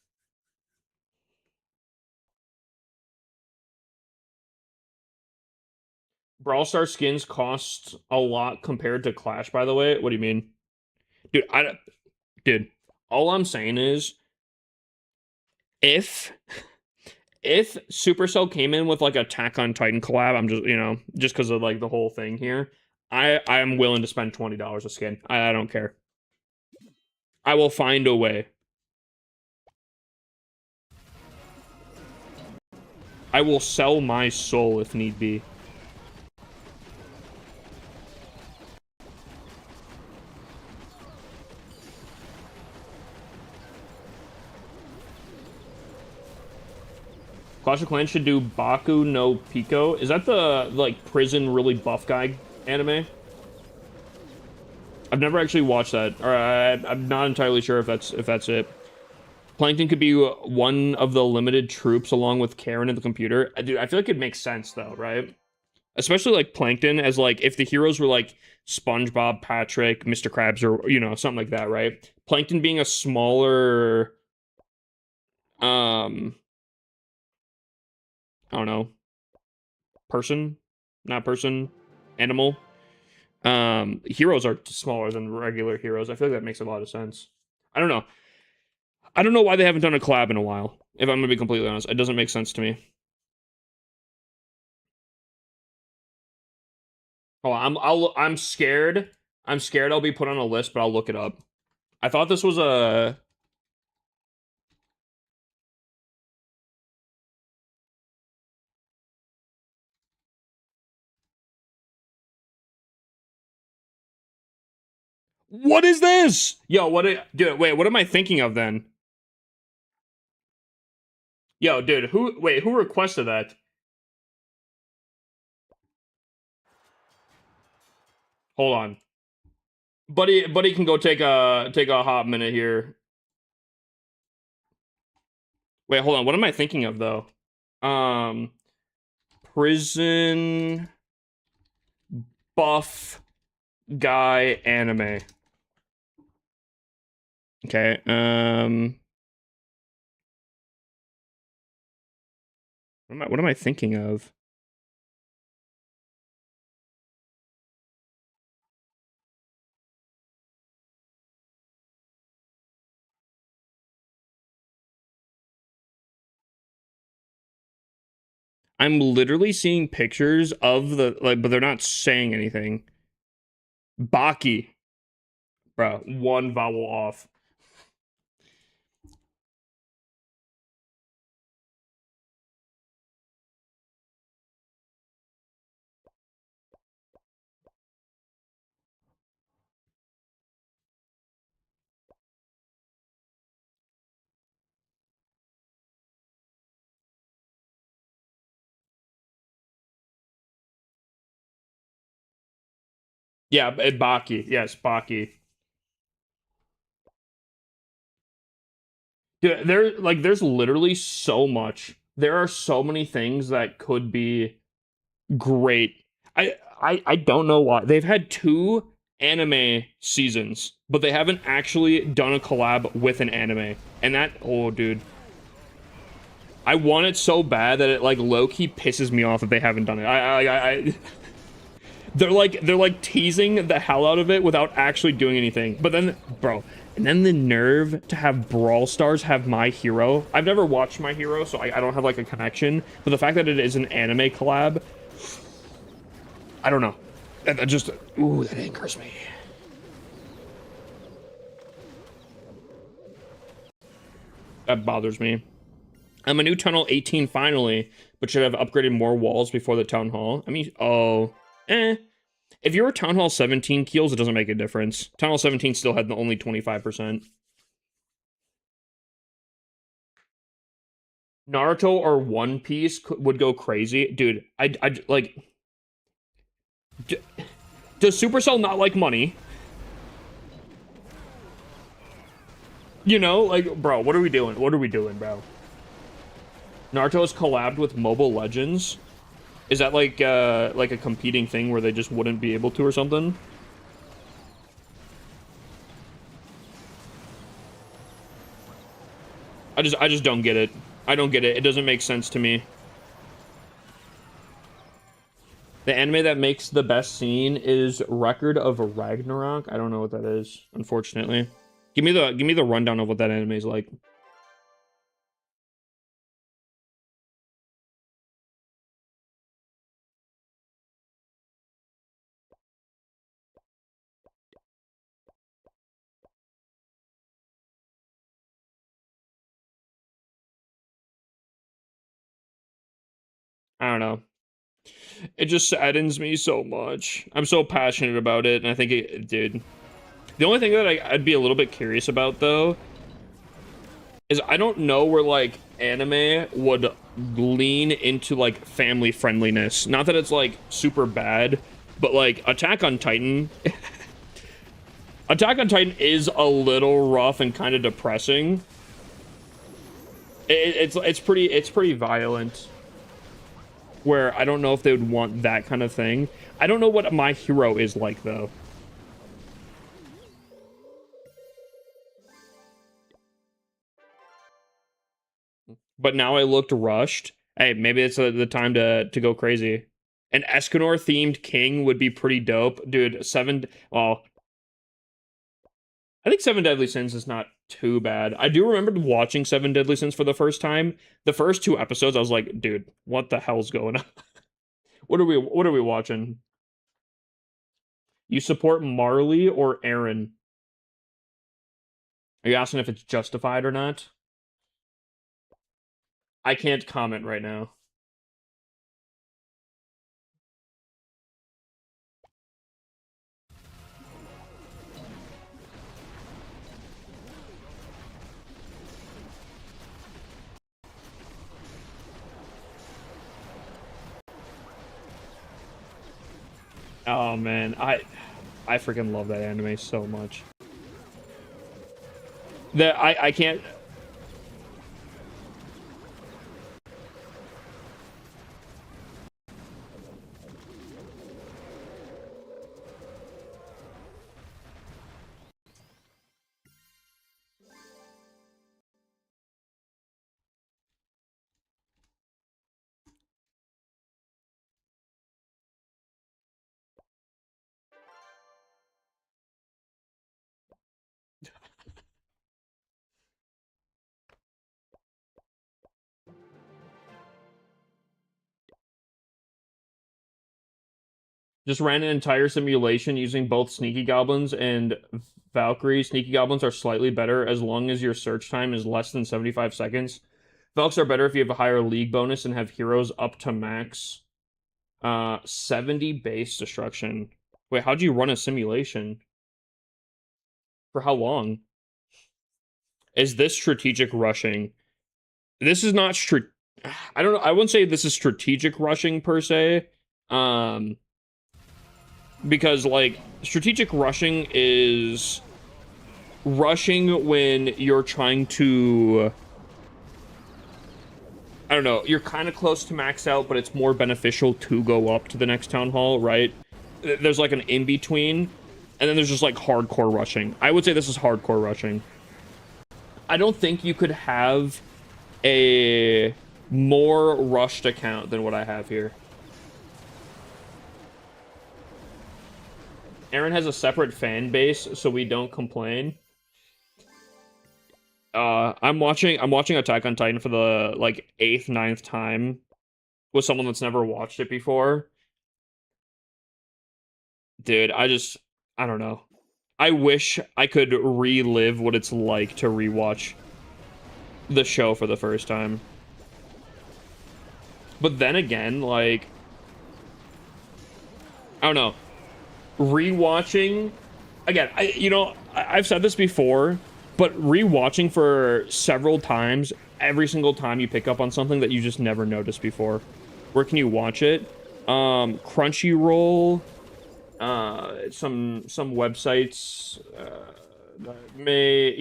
Brawl Star skins cost a lot compared to Clash, by the way. What do you mean? Dude, dude, all I'm saying is if if Supercell came in with like Attack on Titan collab, I'm just, just because of like the whole thing here, I am willing to spend $20 a skin. I don't care. I will find a way. I will sell my soul if need be. Clash of Clans should do Baku no Pico. Is that the like prison really buff guy anime? I've never actually watched that, or I'm not entirely sure if that's it. Plankton could be one of the limited troops along with Karen in the computer. Dude, I feel like it makes sense though, right? Especially like Plankton as like if the heroes were like SpongeBob, Patrick, Mr. Krabs, or something like that, right? Plankton being a smaller, I don't know, person, not person. animal. Heroes are smaller than regular heroes. I feel like that makes a lot of sense. I don't know. I don't know why they haven't done a collab in a while. If I'm gonna be completely honest, it doesn't make sense to me. Oh, I'm scared. I'm scared I'll be put on a list, but I'll look it up. I thought this was a. What is this? Yo, dude, wait, what am I thinking of then? Yo, dude, who requested that? Hold on. Buddy can go take a hot minute here. Wait, hold on. What am I thinking of though? Um Prison buff guy anime. Okay. What am I thinking of? I'm literally seeing pictures of the like, but they're not saying anything. Baki. Bro, one vowel off. Yeah, Baki. Yes, Baki. Dude, there's literally so much. There are so many things that could be great. I don't know why. They've had two anime seasons, but they haven't actually done a collab with an anime. And that, oh dude. I want it so bad that it like low-key pisses me off that they haven't done it. They're like teasing the hell out of it without actually doing anything. But then, bro, and then the nerve to have Brawl Stars have My Hero. I've never watched My Hero, so I don't have like a connection. But the fact that it is an anime collab, I don't know. That just, ooh, that angers me. That bothers me. I'm a new Tunnel 18 finally, but should have upgraded more walls before the Town Hall. I mean, oh, eh. If you're a Town Hall 17 kills, it doesn't make a difference. Town Hall 17 still had the only 25%. Naruto or One Piece would go crazy. Dude, I like... Does Supercell not like money? You know, like, bro, what are we doing? What are we doing, bro? Naruto has collabed with Mobile Legends. Is that like a competing thing where they just wouldn't be able to or something? I just don't get it. I don't get it. It doesn't make sense to me. The anime that makes the best scene is Record of Ragnarok. I don't know what that is, unfortunately. Give me the rundown of what that anime is like. I don't know. It just saddens me so much. I'm so passionate about it, and I think it did. The only thing that I'd be a little bit curious about, though, is I don't know where, like, anime would lean into, like, family friendliness. Not that it's, like, super bad, but, like, Attack on Titan... Attack on Titan is a little rough and kind of depressing. It's pretty violent. Where I don't know if they would want that kind of thing. I don't know what My Hero is like, though. But now I looked rushed. Hey, maybe it's the time to go crazy. An Escanor themed king would be pretty dope, dude. Well, I think Seven Deadly Sins is not too bad. I do remember watching Seven Deadly Sins for the first time. The first 2 episodes, I was like, dude, what the hell's going on? What are we watching? You support Marley or Aaron? Are you asking if it's justified or not? I can't comment right now. Oh man, I freaking love that anime so much. That I can't. Just ran an entire simulation using both Sneaky Goblins and Valkyrie. Sneaky Goblins are slightly better as long as your search time is less than 75 seconds. Valks are better if you have a higher league bonus and have heroes up to max. 70 base destruction. Wait, how'd you run a simulation? For how long? Is this strategic rushing? This is not I don't know. I wouldn't say this is strategic rushing per se. Because like strategic rushing is rushing when you're trying to, I don't know, you're kind of close to max out, but it's more beneficial to go up to the next town hall, right? There's like an in-between, and then there's just like hardcore rushing. I would say this is hardcore rushing. I don't think you could have a more rushed account than what I have here. Aaron has a separate fan base, so we don't complain. I'm watching Attack on Titan for the like 8th, 9th time with someone that's never watched it before. Dude, I don't know. I wish I could relive what it's like to rewatch the show for the first time. But then again, like, I don't know. Rewatching again, I've said this before, but rewatching for several times, every single time you pick up on something that you just never noticed before. Where can you watch it? Crunchyroll, some websites that may,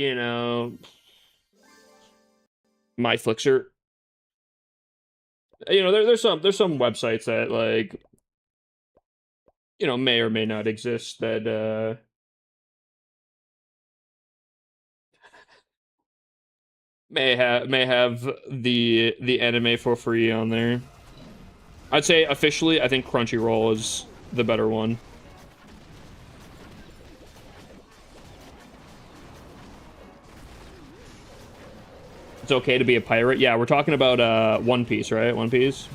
MyFlixer. There's some websites that like may or may not exist that may have the anime for free on there. I'd say officially, I think Crunchyroll is the better one. It's okay to be a pirate. Yeah, we're talking about One Piece, right? One Piece.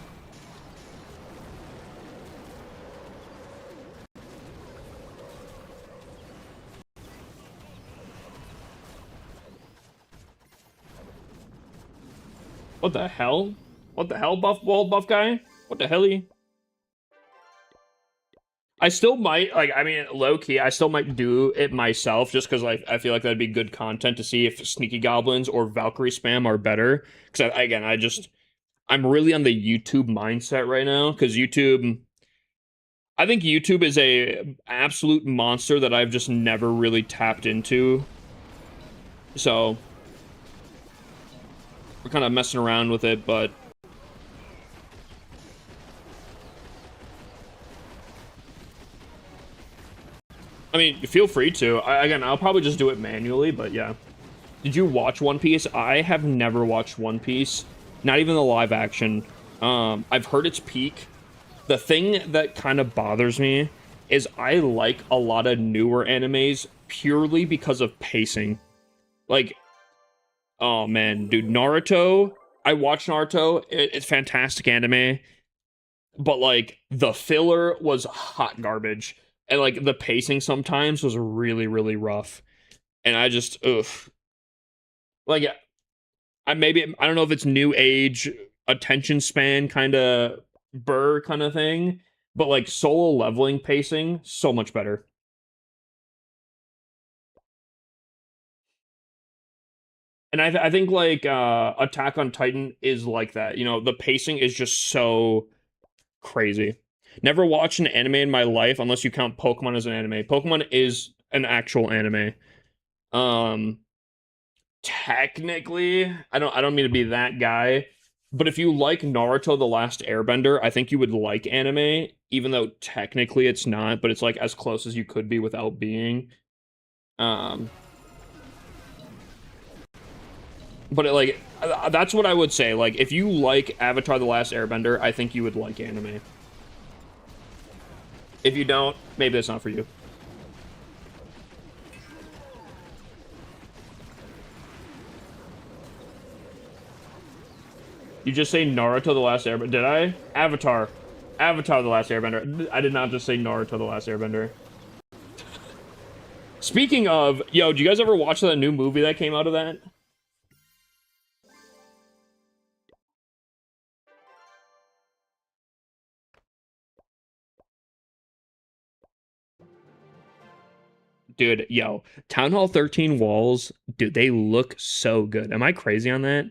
What the hell? What the hell, bald buff guy? What the helly? I still might, like, I mean, low-key, I still might do it myself, just because, like, I feel like that'd be good content to see if Sneaky Goblins or Valkyrie spam are better. Because, again, I'm really on the YouTube mindset right now, because I think YouTube is a absolute monster that I've just never really tapped into. So we're kind of messing around with it, but I mean, feel free to. Again, I'll probably just do it manually, but yeah. Did you watch One Piece? I have never watched One Piece, not even the live action. I've heard it's peak. The thing that kind of bothers me is I like a lot of newer animes purely because of pacing. Like, oh man, dude, Naruto. I watched Naruto. It's fantastic anime, but like the filler was hot garbage, and like the pacing sometimes was really, really rough. And I just, ugh. Like, I don't know if it's new age attention span kind of burr kind of thing, but like solo leveling pacing so much better. And I think like Attack on Titan is like that. You know, the pacing is just so crazy. Never watched an anime in my life unless you count Pokemon as an anime. Pokemon is an actual anime. Um Technically, I don't mean to be that guy, but if you like Naruto the Last Airbender, I think you would like anime, even though technically it's not, but it's like as close as you could be without being. Um but like that's what I would say. Like if you like Avatar the Last Airbender, I think you would like anime. If you don't, maybe that's not for you. You just say Naruto the Last Airbender. Did I? Avatar. Avatar the Last Airbender. I did not just say Naruto the Last Airbender. Speaking of, yo, do you guys ever watch that new movie that came out of that? Dude, yo, Town Hall 13 walls, dude, they look so good. Am I crazy on that?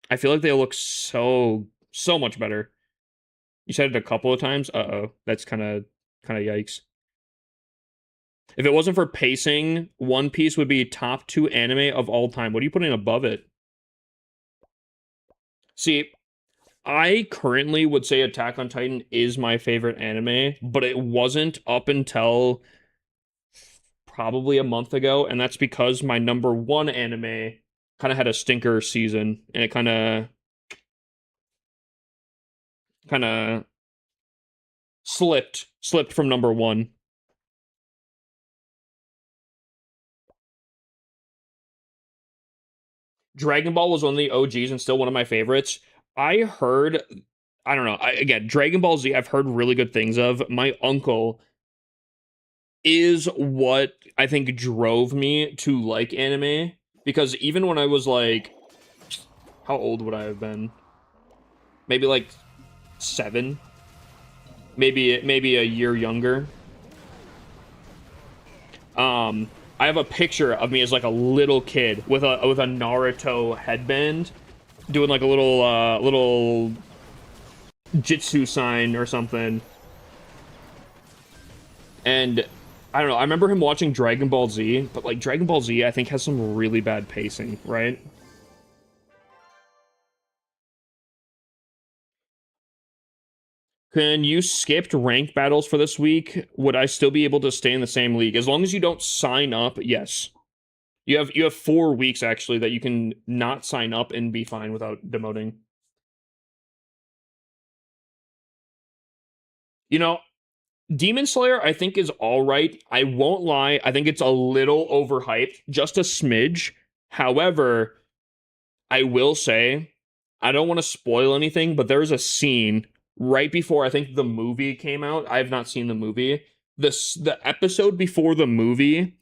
I feel like they look so much better. You said it a couple of times. Uh-oh. That's kind of yikes. If it wasn't for pacing, One Piece would be top 2 anime of all time. What are you putting above it? See, I currently would say Attack on Titan is my favorite anime, but it wasn't up until probably a month ago, and that's because my number 1 anime kind of had a stinker season, and it kind of slipped from number 1. Dragon Ball was one of the OGs and still one of my favorites. I heard, I don't know, again, Dragon Ball Z, I've heard really good things of. My uncle is what I think drove me to like anime, because even when I was like, how old would I have been? Maybe like 7, maybe a year younger. I have a picture of me as like a little kid with a Naruto headband, doing like a little jitsu sign or something. And I don't know, I remember him watching Dragon Ball Z, but like Dragon Ball Z I think has some really bad pacing, right? Can you skipped ranked battles for this week? Would I still be able to stay in the same league? As long as you don't sign up, yes. You have 4 weeks actually that you can not sign up and be fine without demoting. You know, Demon Slayer I think is all right. I won't lie, I think it's a little overhyped, just a smidge. However, I will say, I don't want to spoil anything, but there's a scene right before I think the movie came out. I have not seen the movie. The episode before the movie,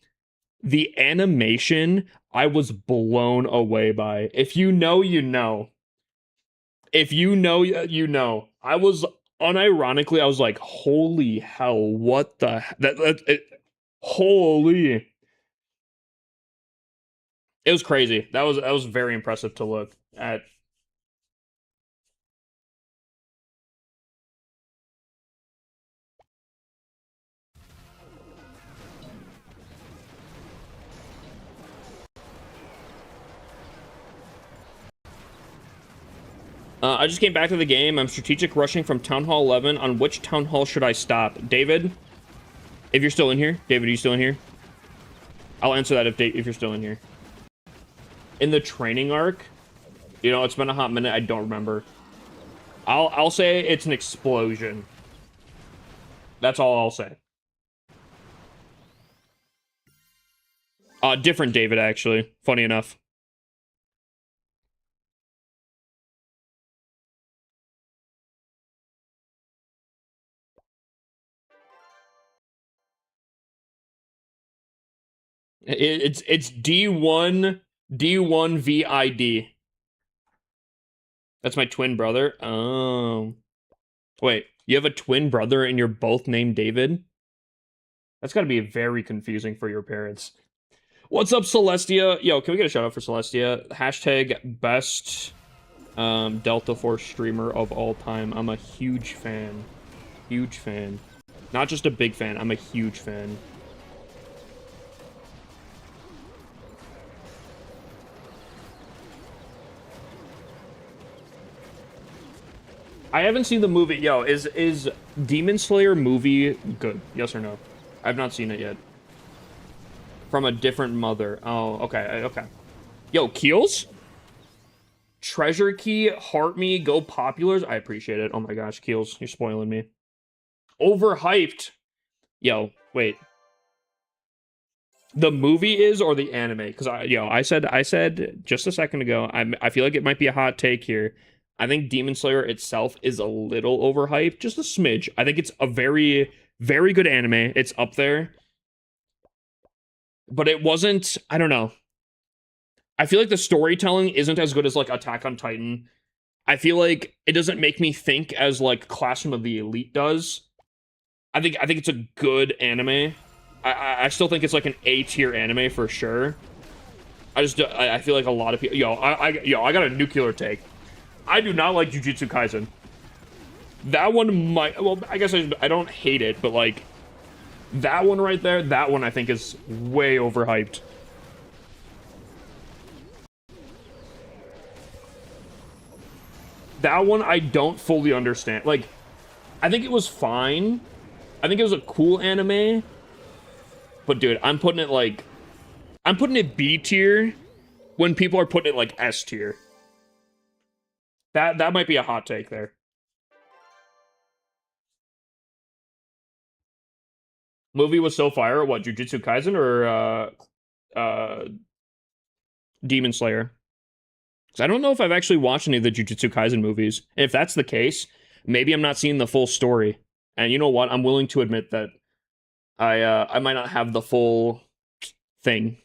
the animation, I was blown away by. If you know, you know. If you know, you know. I was unironically, I was like, holy hell, what the holy. It was crazy. That was very impressive to look at. I just came back to the game. I'm strategic rushing from Town Hall 11. On which Town Hall should I stop? David, if you're still in here. David, are you still in here? I'll answer that if you're still in here. In the training arc, you know, it's been a hot minute. I don't remember. I'll say it's an explosion. That's all I'll say. Different David, actually. Funny enough. It's D1 VID. That's my twin brother. Oh. Wait, you have a twin brother and you're both named David? That's got to be very confusing for your parents. What's up, Celestia? Yo, can we get a shout out for Celestia? Hashtag best Delta Force streamer of all time. I'm a huge fan. Huge fan. Not just a big fan, I'm a huge fan. I haven't seen the movie. Yo, is Demon Slayer movie good? Yes or no? I've not seen it yet. From a different mother. Oh, okay, okay. Yo, Keels? Treasure Key, Heart Me, Go Populars. I appreciate it. Oh my gosh, Keels, you're spoiling me. Overhyped. Yo, wait. The movie is or the anime? Because I said just a second ago. I feel like it might be a hot take here. I think Demon Slayer itself is a little overhyped, just a smidge. I think it's a very, very good anime. It's up there. But it wasn't, I don't know. I feel like the storytelling isn't as good as like Attack on Titan. I feel like it doesn't make me think as like Classroom of the Elite does. I think it's a good anime. I still think it's like an A-tier anime for sure. I feel like a lot of people, I got a nuclear take. I do not like Jujutsu Kaisen. That one might, well, I guess I don't hate it, but like, that one right there, that one I think is way overhyped. That one I don't fully understand. Like, I think it was fine. I think it was a cool anime. But dude, I'm putting it B tier when people are putting it like S tier. That might be a hot take there. Movie was so fire. What, Jujutsu Kaisen or Demon Slayer? Because I don't know if I've actually watched any of the Jujutsu Kaisen movies. And if that's the case, maybe I'm not seeing the full story. And you know what? I'm willing to admit that I might not have the full thing.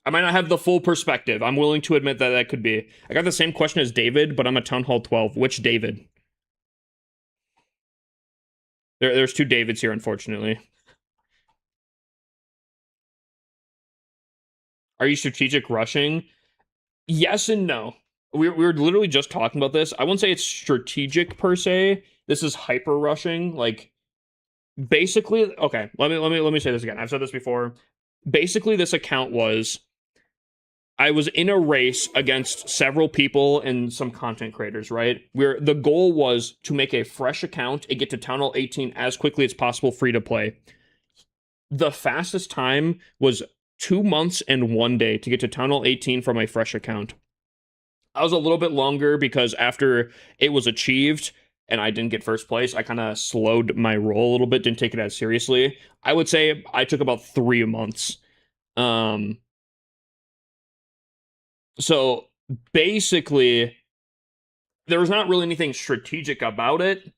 I might not have the full perspective. I'm willing to admit that that could be. I got the same question as David, but I'm a Town Hall 12. Which David? There's two Davids here, unfortunately. Are you strategic rushing? Yes and no. We were literally just talking about this. I wouldn't say it's strategic per se. This is hyper rushing. Like, basically, okay. Let me say this again. I've said this before. Basically, this account was, I was in a race against several people and some content creators, right? Where the goal was to make a fresh account and get to Town Hall 18 as quickly as possible, free to play. The fastest time was 2 months and 1 day to get to Town Hall 18 from a fresh account. I was a little bit longer because after it was achieved and I didn't get first place, I kind of slowed my roll a little bit, didn't take it as seriously. I would say I took about 3 months. So basically, there was not really anything strategic about it,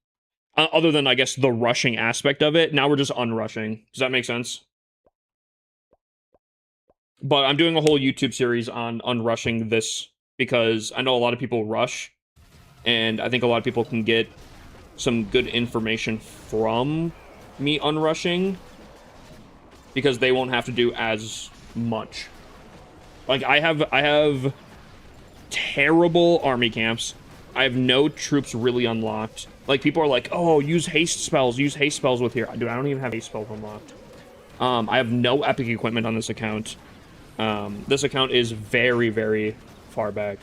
other than, I guess, the rushing aspect of it. Now we're just unrushing. Does that make sense? But I'm doing a whole YouTube series on unrushing this because I know a lot of people rush, and I think a lot of people can get some good information from me unrushing because they won't have to do as much. Like, I have terrible army camps. I have no troops really unlocked. Like, people are like, oh, use haste spells with here. Dude, I don't even have haste spells unlocked. I have no epic equipment on this account. This account is very, very far back.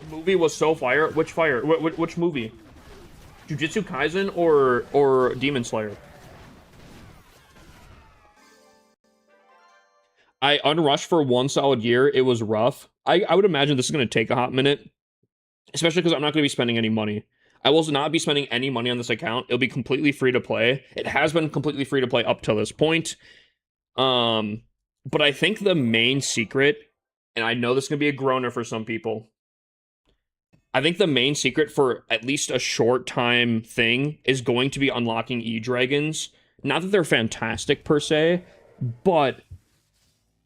The movie was so fire. Which fire? Which movie? Jujutsu Kaisen or Demon Slayer? I unrushed for one solid year. It was rough. I would imagine this is going to take a hot minute, especially because I'm not going to be spending any money. I will not be spending any money on this account. It'll be completely free to play. It has been completely free to play up till this point. But I think the main secret, and I know this is going to be a groaner for some people, I think the main secret for at least a short time thing is going to be unlocking E-Dragons. Not that they're fantastic per se, but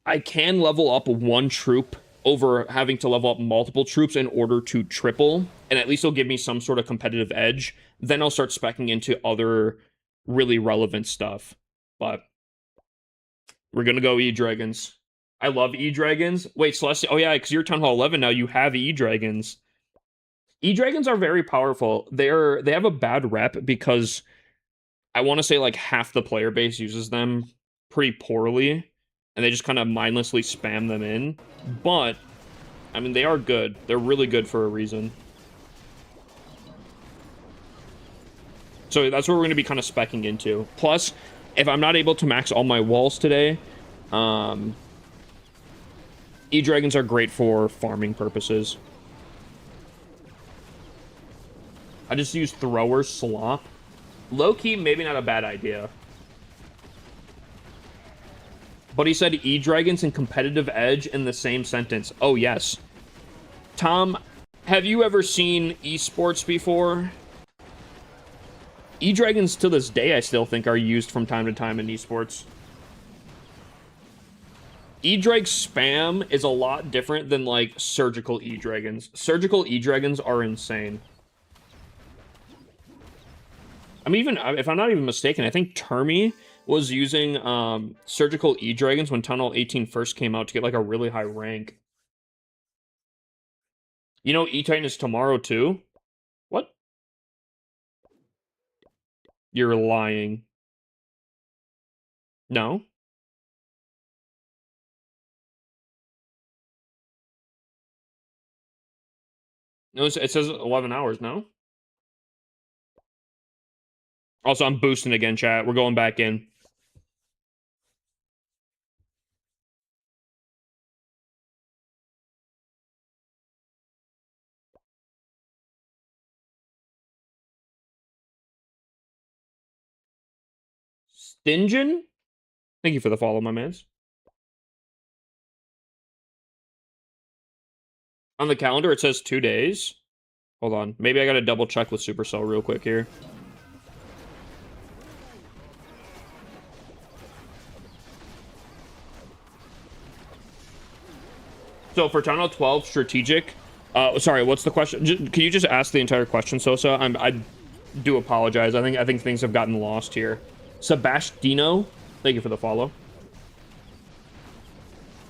I can level up one troop over having to level up multiple troops in order to triple, and at least it'll give me some sort of competitive edge. Then I'll start speccing into other really relevant stuff. But we're gonna go E-Dragons. I love E-Dragons. Wait, Celestia. Oh yeah, because you're Town Hall 11 now. You have E-Dragons. E-Dragons are very powerful. They have a bad rep because I want to say like half the player base uses them pretty poorly, and they just kind of mindlessly spam them in. But I mean, they are good. They're really good for a reason. So that's what we're going to be kind of speccing into. Plus, if I'm not able to max all my walls today, E-Dragons are great for farming purposes. I just use Thrower Slop. Low-key, maybe not a bad idea. But he said E-Dragons and competitive edge in the same sentence. Oh, yes. Tom, have you ever seen esports before? E-Dragons to this day, I still think, are used from time to time in esports. E-Drag spam is a lot different than, like, surgical E-Dragons. Surgical E-Dragons are insane. I mean, even if I'm not even mistaken, I think Termi was using surgical E-Dragons when Tunnel 18 first came out to get like a really high rank. You know, E-Titan is tomorrow too? What? You're lying. No? No, it says 11 hours, no? Also, I'm boosting again, chat. We're going back in. Stingeon? Thank you for the follow, my mans. On the calendar, it says 2 days. Hold on. Maybe I gotta double check with Supercell real quick here. So for Tunnel 12 strategic, sorry, what's the question? Can you just ask the entire question, Sosa? I do apologize. I think things have gotten lost here. Sebastino, thank you for the follow.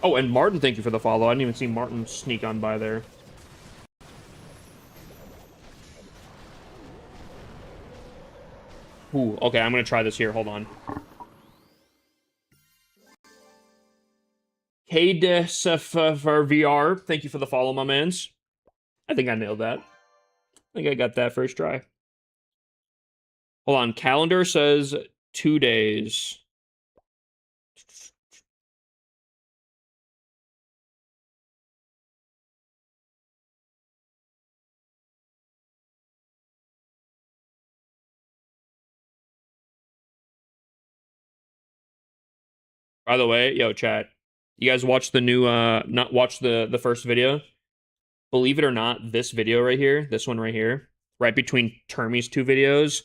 Oh, and Martin, thank you for the follow. I didn't even see Martin sneak on by there. Ooh, okay, I'm gonna try this here. Hold on. KDSFR VR, thank you for the follow, my mans. I think I nailed that. I think I got that first try. Hold on, calendar says 2 days. By the way, yo, chat, you guys watch the new, not watch the first video? Believe it or not, this video right here, this one right here, right between Termi's 2 videos,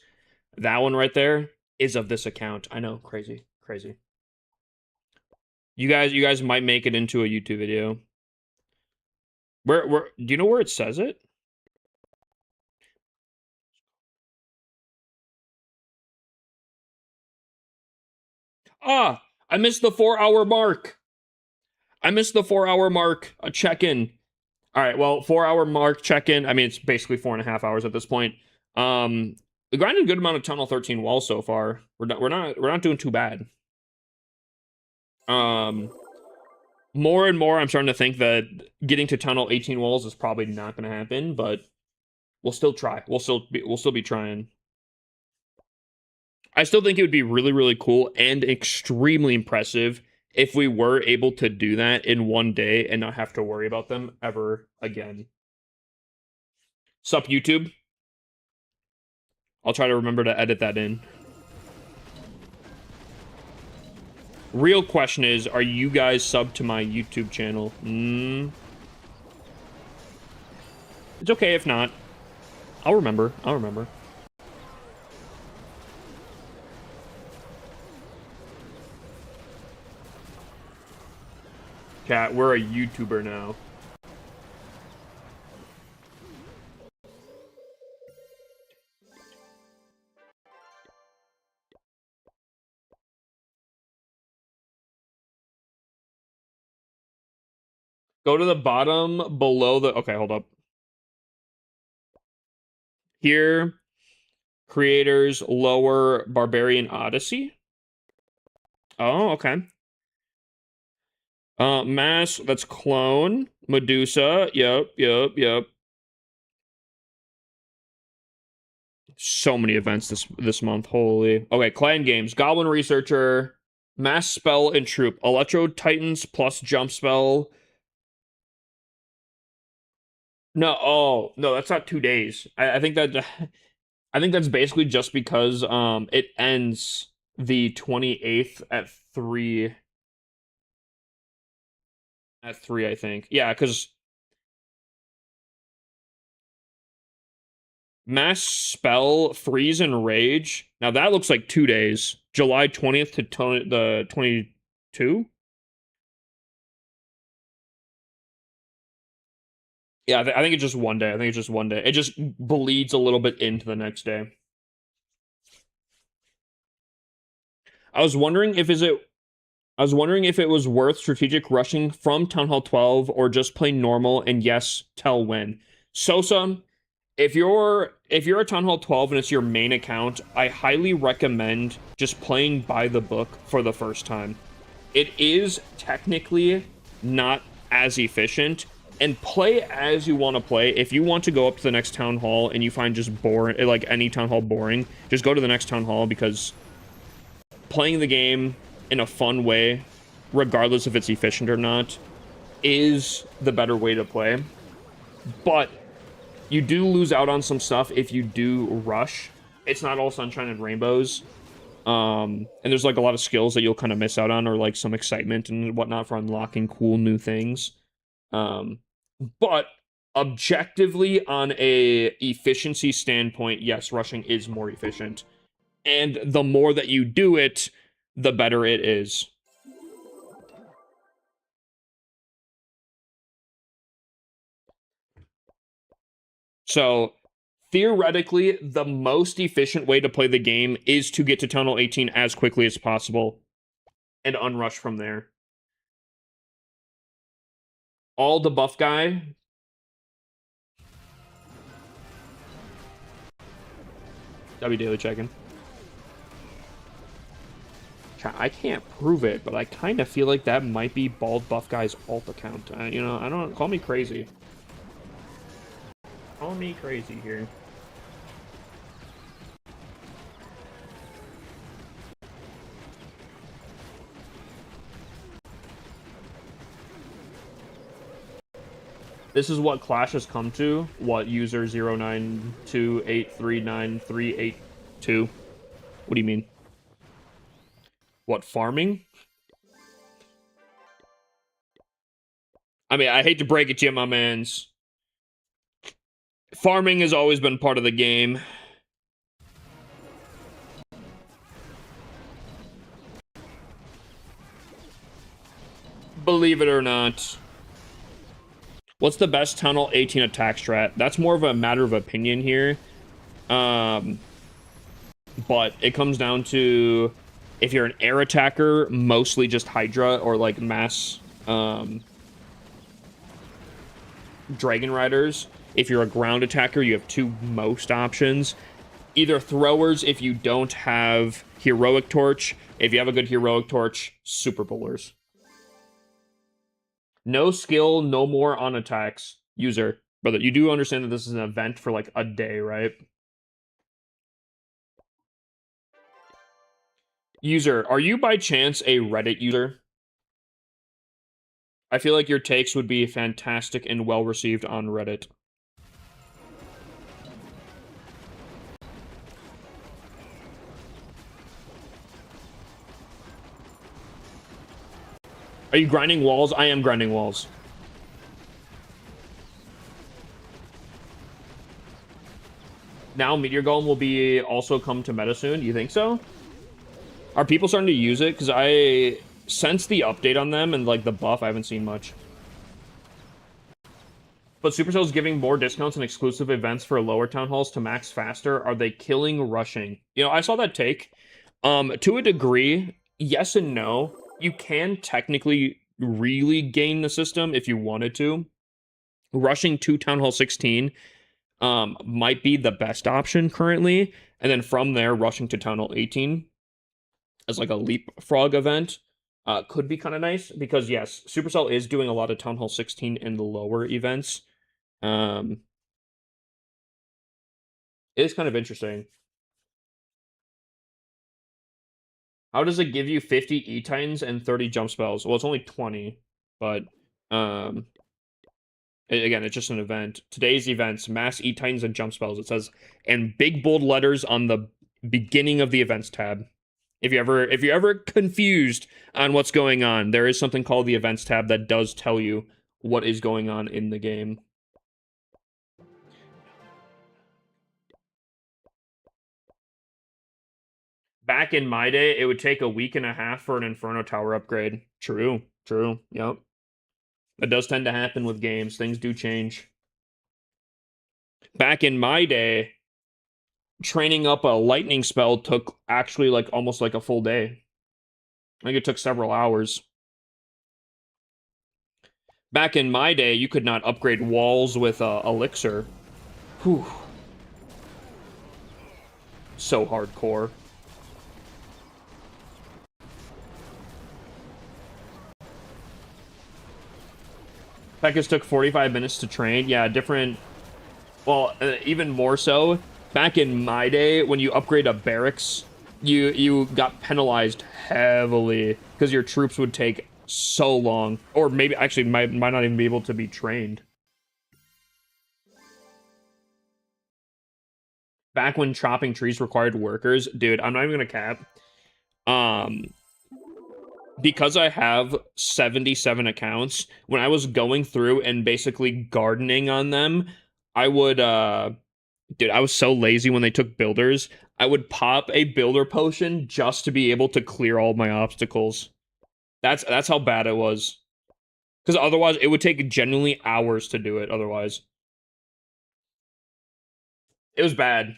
that one right there is of this account. I know, crazy, crazy. You guys might make it into a YouTube video. Where, do you know where it says it? Ah, I missed the 4-hour mark. I missed the 4-hour mark. A check-in. All right, well, 4-hour mark check-in. I mean, it's basically 4.5 hours at this point. We grinded a good amount of Tunnel 13 walls so far. We're not doing too bad. More and more, I'm starting to think that getting to Tunnel 18 walls is probably not going to happen, but we'll still try. We'll still be trying. I still think it would be really, really cool and extremely impressive if we were able to do that in one day and not have to worry about them ever again. Sup, YouTube? I'll try to remember to edit that in. Real question is, are you guys subbed to my YouTube channel? It's okay if not. I'll remember. I'll remember. Cat, we're a YouTuber now. Go to the bottom below the... Okay, hold up. Here, creators, lower Barbarian Odyssey. Oh, okay. Mass, that's clone. Medusa, yep. So many events this month, holy. Okay, clan games, Goblin Researcher, Mass Spell and Troop, Electro Titans plus Jump Spell. No, that's not 2 days. I think that I think that's basically just because it ends the 28th at 3 I think. Yeah, because Mass Spell, Freeze, and Rage. Now that looks like 2 days. July 20th to the 22? Yeah, I think it's just 1 day. I think it's just 1 day. It just bleeds a little bit into the next day. I was wondering if it was worth strategic rushing from Town Hall 12 or just play normal and yes, tell when. Sosa, if you're a Town Hall 12 and it's your main account, I highly recommend just playing by the book for the first time. It is technically not as efficient, and play as you want to play. If you want to go up to the next Town Hall and you find just boring, like any Town Hall boring, just go to the next Town Hall, because playing the game in a fun way, regardless if it's efficient or not, is the better way to play. But you do lose out on some stuff if you do rush. It's not all sunshine and rainbows. And there's like a lot of skills that you'll kind of miss out on, or like some excitement and whatnot for unlocking cool new things. But objectively, on a efficiency standpoint, yes, rushing is more efficient. And the more that you do it, the better it is. So, theoretically, the most efficient way to play the game is to get to Tunnel 18 as quickly as possible and unrush from there. All the buff guy. W daily checking. I can't prove it, but I kind of feel like that might be Bald Buff Guy's alt account. You know, I don't... Call me crazy. Call me crazy here. This is what Clash has come to. What, user 0928393382? What do you mean? What, farming? I mean, I hate to break it to you, my mans. Farming has always been part of the game. Believe it or not. What's the best Tunnel 18 attack strat? That's more of a matter of opinion here. But it comes down to, if you're an air attacker, mostly just Hydra or like mass Dragon Riders. If you're a ground attacker, you have two most options. Either throwers if you don't have Heroic Torch. If you have a good Heroic Torch, Super Bowlers. No skill, no more on attacks. User. Brother, you do understand that this is an event for like a day, right? User, are you by chance a Reddit user? I feel like your takes would be fantastic and well received on Reddit. Are you grinding walls? I am grinding walls. Now Meteor Golem will be also come to meta soon. Do you think so? Are people starting to use it? Because I since the update on them and like the buff, I haven't seen much. But Supercell's giving more discounts and exclusive events for lower town halls to max faster. Are they killing rushing? You know, I saw that take. To a degree, yes and no. You can technically really game the system if you wanted to. Rushing to Town Hall 16 might be the best option currently, and then from there, rushing to Town Hall 18 as like a leapfrog event could be kind of nice because yes, Supercell is doing a lot of Town Hall 16 in the lower events. It is kind of interesting. How does it give you 50 E-Titans and 30 jump spells? Well, it's only 20, but again, it's just an event. Today's events, mass E-Titans and jump spells. It says in big bold letters on the beginning of the events tab. If you're ever confused on what's going on, there is something called the events tab that does tell you what is going on in the game. Back in my day, it would take a week and a half for an Inferno Tower upgrade. True, yep. That does tend to happen with games. Things do change. Back in my day, training up a lightning spell took actually like almost like a full day. I think it took several hours. Back in my day, you could not upgrade walls with elixir. Whew. So hardcore. Pekkas took 45 minutes to train. Yeah, different. Well, even more so. Back in my day, when you upgrade a barracks, you got penalized heavily because your troops would take so long, or maybe actually might not even be able to be trained. Back when chopping trees required workers, dude, I'm not even gonna cap. Because I have 77 accounts, when I was going through and basically gardening on them, I would dude, I was so lazy when they took builders. I would pop a builder potion just to be able to clear all my obstacles. That's how bad it was. Because otherwise, it would take genuinely hours to do it, otherwise. It was bad.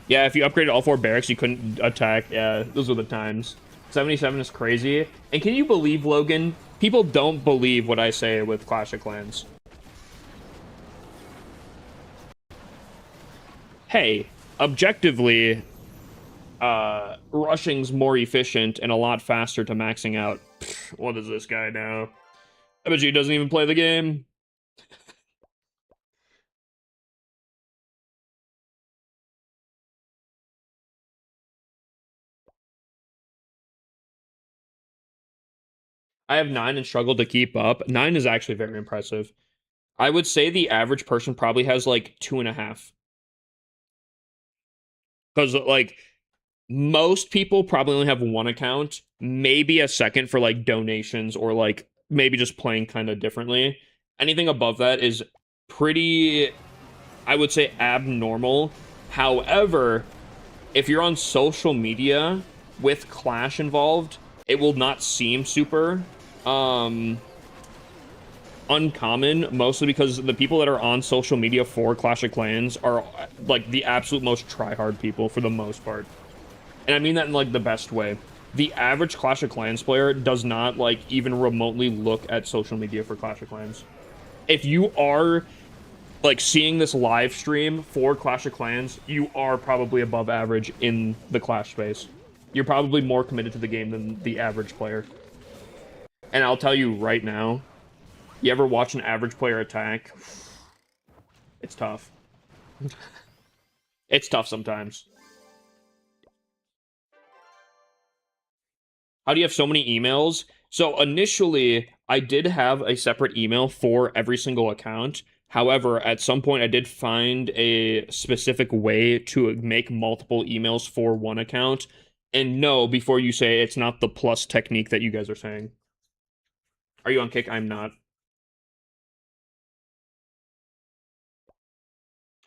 Yeah, if you upgraded all 4 barracks, you couldn't attack. Yeah, those were the times. 77 is crazy. And can you believe, Logan? People don't believe what I say with Clash of Clans. Hey, objectively, rushing's more efficient and a lot faster to maxing out. Pfft, what is this guy now? I bet you he doesn't even play the game. I have 9 and struggled to keep up. 9 is actually very impressive. I would say the average person probably has like 2.5. Because like most people probably only have 1 account, maybe a second for like donations or like maybe just playing kind of differently. Anything above that is pretty, I would say, abnormal. However, if you're on social media with Clash involved, it will not seem super uncommon, mostly because the people that are on social media for Clash of Clans are like the absolute most try-hard people for the most part. And I mean that in like the best way. The average Clash of Clans player does not like even remotely look at social media for Clash of Clans. If you are like seeing this live stream for Clash of Clans, you are probably above average in the Clash space. You're probably more committed to the game than the average player. And I'll tell you right now, You ever watch an average player attack? It's tough. It's tough sometimes. How do you have so many emails? So initially, I did have a separate email for every single account. However, at some point, I did find a specific way to make multiple emails for one account. And no, before you say it's not the plus technique that you guys are saying. Are you on kick? I'm not.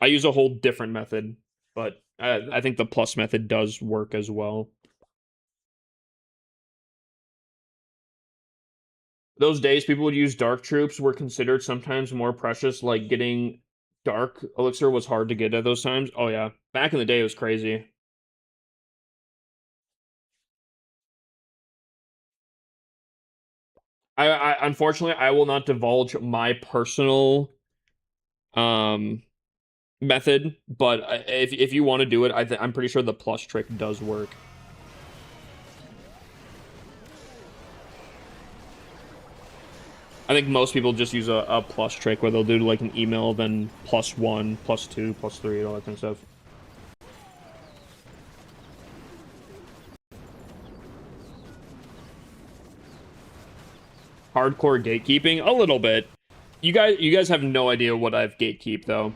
I use a whole different method, but I think the plus method does work as well. Those days, people would use dark troops were considered sometimes more precious, like getting dark elixir was hard to get at those times. Oh yeah, back in the day it was crazy. I unfortunately I will not divulge my personal um method, but if you want to do it, I'm pretty sure the plus trick does work. I think most people just use a plus trick where they'll do like an email, then +1, +2, +3, all that kind of stuff. Hardcore gatekeeping? A little bit. You guys have no idea what I've gatekeep though.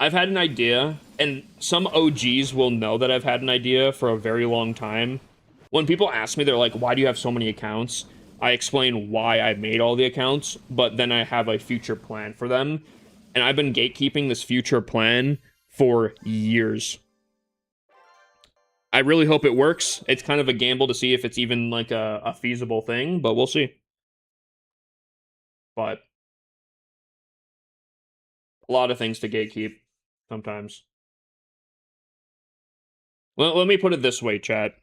I've had an idea, and some OGs will know that I've had an idea for a very long time. When people ask me, they're like, why do you have so many accounts? I explain why I made all the accounts, but then I have a future plan for them. And I've been gatekeeping this future plan for years. I really hope it works. It's kind of a gamble to see if it's even like a feasible thing, but we'll see. But a lot of things to gatekeep sometimes. Well, let me put it this way, chat.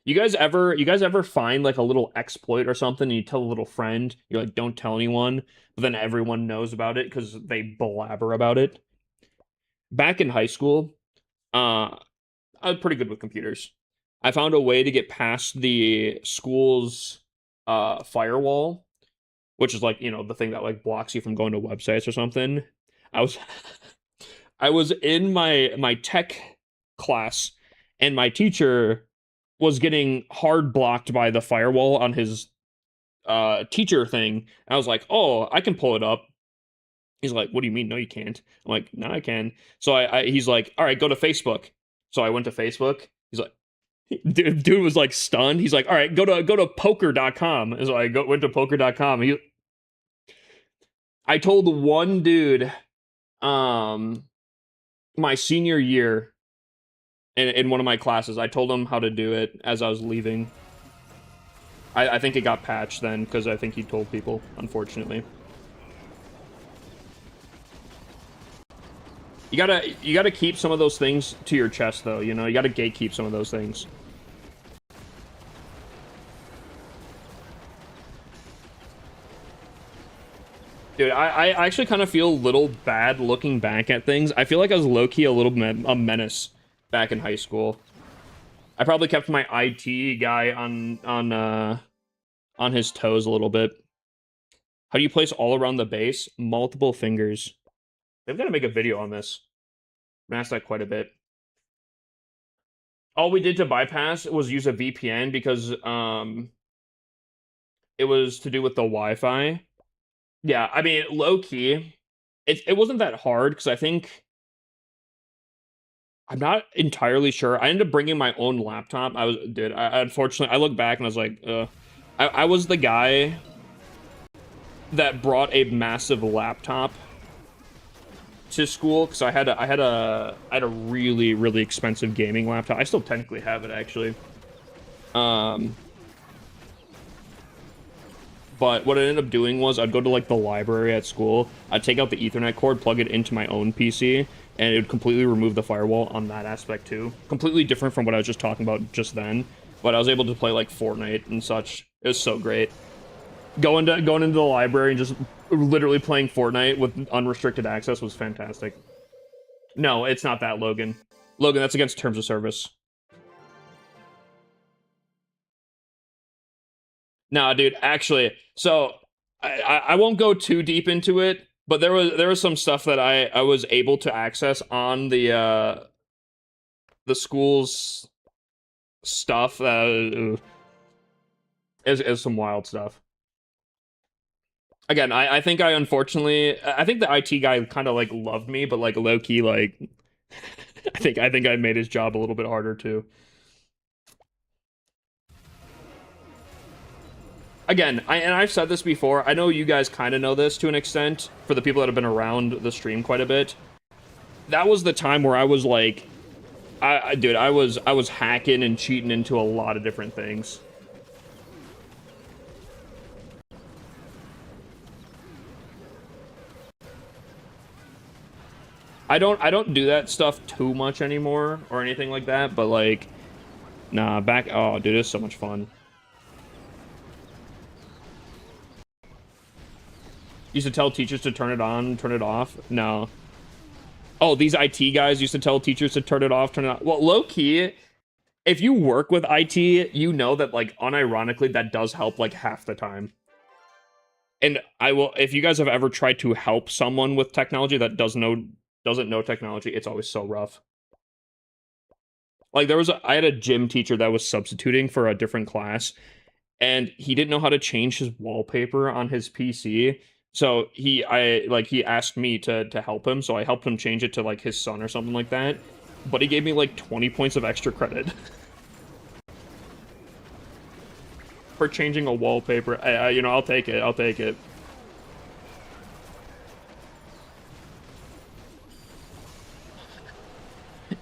You guys ever find like a little exploit or something and you tell a little friend, you're like, don't tell anyone, but then everyone knows about it because they blabber about it? Back in high school, I was pretty good with computers. I found a way to get past the school's firewall, which is like, the thing that like blocks you from going to websites or something. I was I was in my tech class, and my teacher was getting hard blocked by the firewall on his teacher thing. And I was like, oh, I can pull it up. He's like, what do you mean? No, you can't. I'm like, no, I can. So he's like, all right, go to Facebook. So I went to Facebook. He's like, dude was like stunned. He's like, all right, go to poker.com. And so went to poker.com. I told one dude, my senior year in one of my classes, I told him how to do it as I was leaving. I think it got patched then because I think he told people, unfortunately. You gotta keep some of those things to your chest though, you gotta gatekeep some of those things. Dude, I actually kind of feel a little bad looking back at things. I feel like I was low-key a little a menace back in high school. I probably kept my IT guy on his toes a little bit. How do you place all around the base? Multiple fingers. They've got to make a video on this. I'm asked that quite a bit. All we did to bypass was use a VPN because it was to do with the Wi-Fi. Yeah, I mean, low-key, it wasn't that hard because I'm not entirely sure. I ended up bringing my own laptop. Unfortunately, I look back and I was like, I was the guy that brought a massive laptop to school because I had a really, really expensive gaming laptop. I still technically have it actually. But what I ended up doing was I'd go to like the library at school, I'd take out the Ethernet cord, plug it into my own PC, and it would completely remove the firewall on that aspect too. Completely different from what I was just talking about just then. But I was able to play like Fortnite and such. It was so great. Going into the library and just literally playing Fortnite with unrestricted access was fantastic. No, it's not that, Logan. Logan, that's against terms of service. Nah, dude, actually, so I won't go too deep into it, but there was some stuff that I was able to access on the school's stuff that is some wild stuff. Again, I think I think the IT guy kind of like loved me, but like low key like I think I made his job a little bit harder too. Again, I've said this before. I know you guys kind of know this to an extent for the people that have been around the stream quite a bit. That was the time where I was like, dude, I was hacking and cheating into a lot of different things. I don't do that stuff too much anymore or anything like that, but like nah, back oh dude, it's so much fun. Used to tell teachers to turn it on, turn it off. No. Oh, these IT guys used to tell teachers to turn it off, turn it on. Well, low key, if you work with IT, you know that like unironically that does help like half the time. And I will if you guys have ever tried to help someone with technology that doesn't know technology, it's always so rough. Like I had a gym teacher that was substituting for a different class, and he didn't know how to change his wallpaper on his PC. So he asked me to help him, so I helped him change it to like his son or something like that. But he gave me like 20 points of extra credit for changing a wallpaper. I'll take it. I'll take it.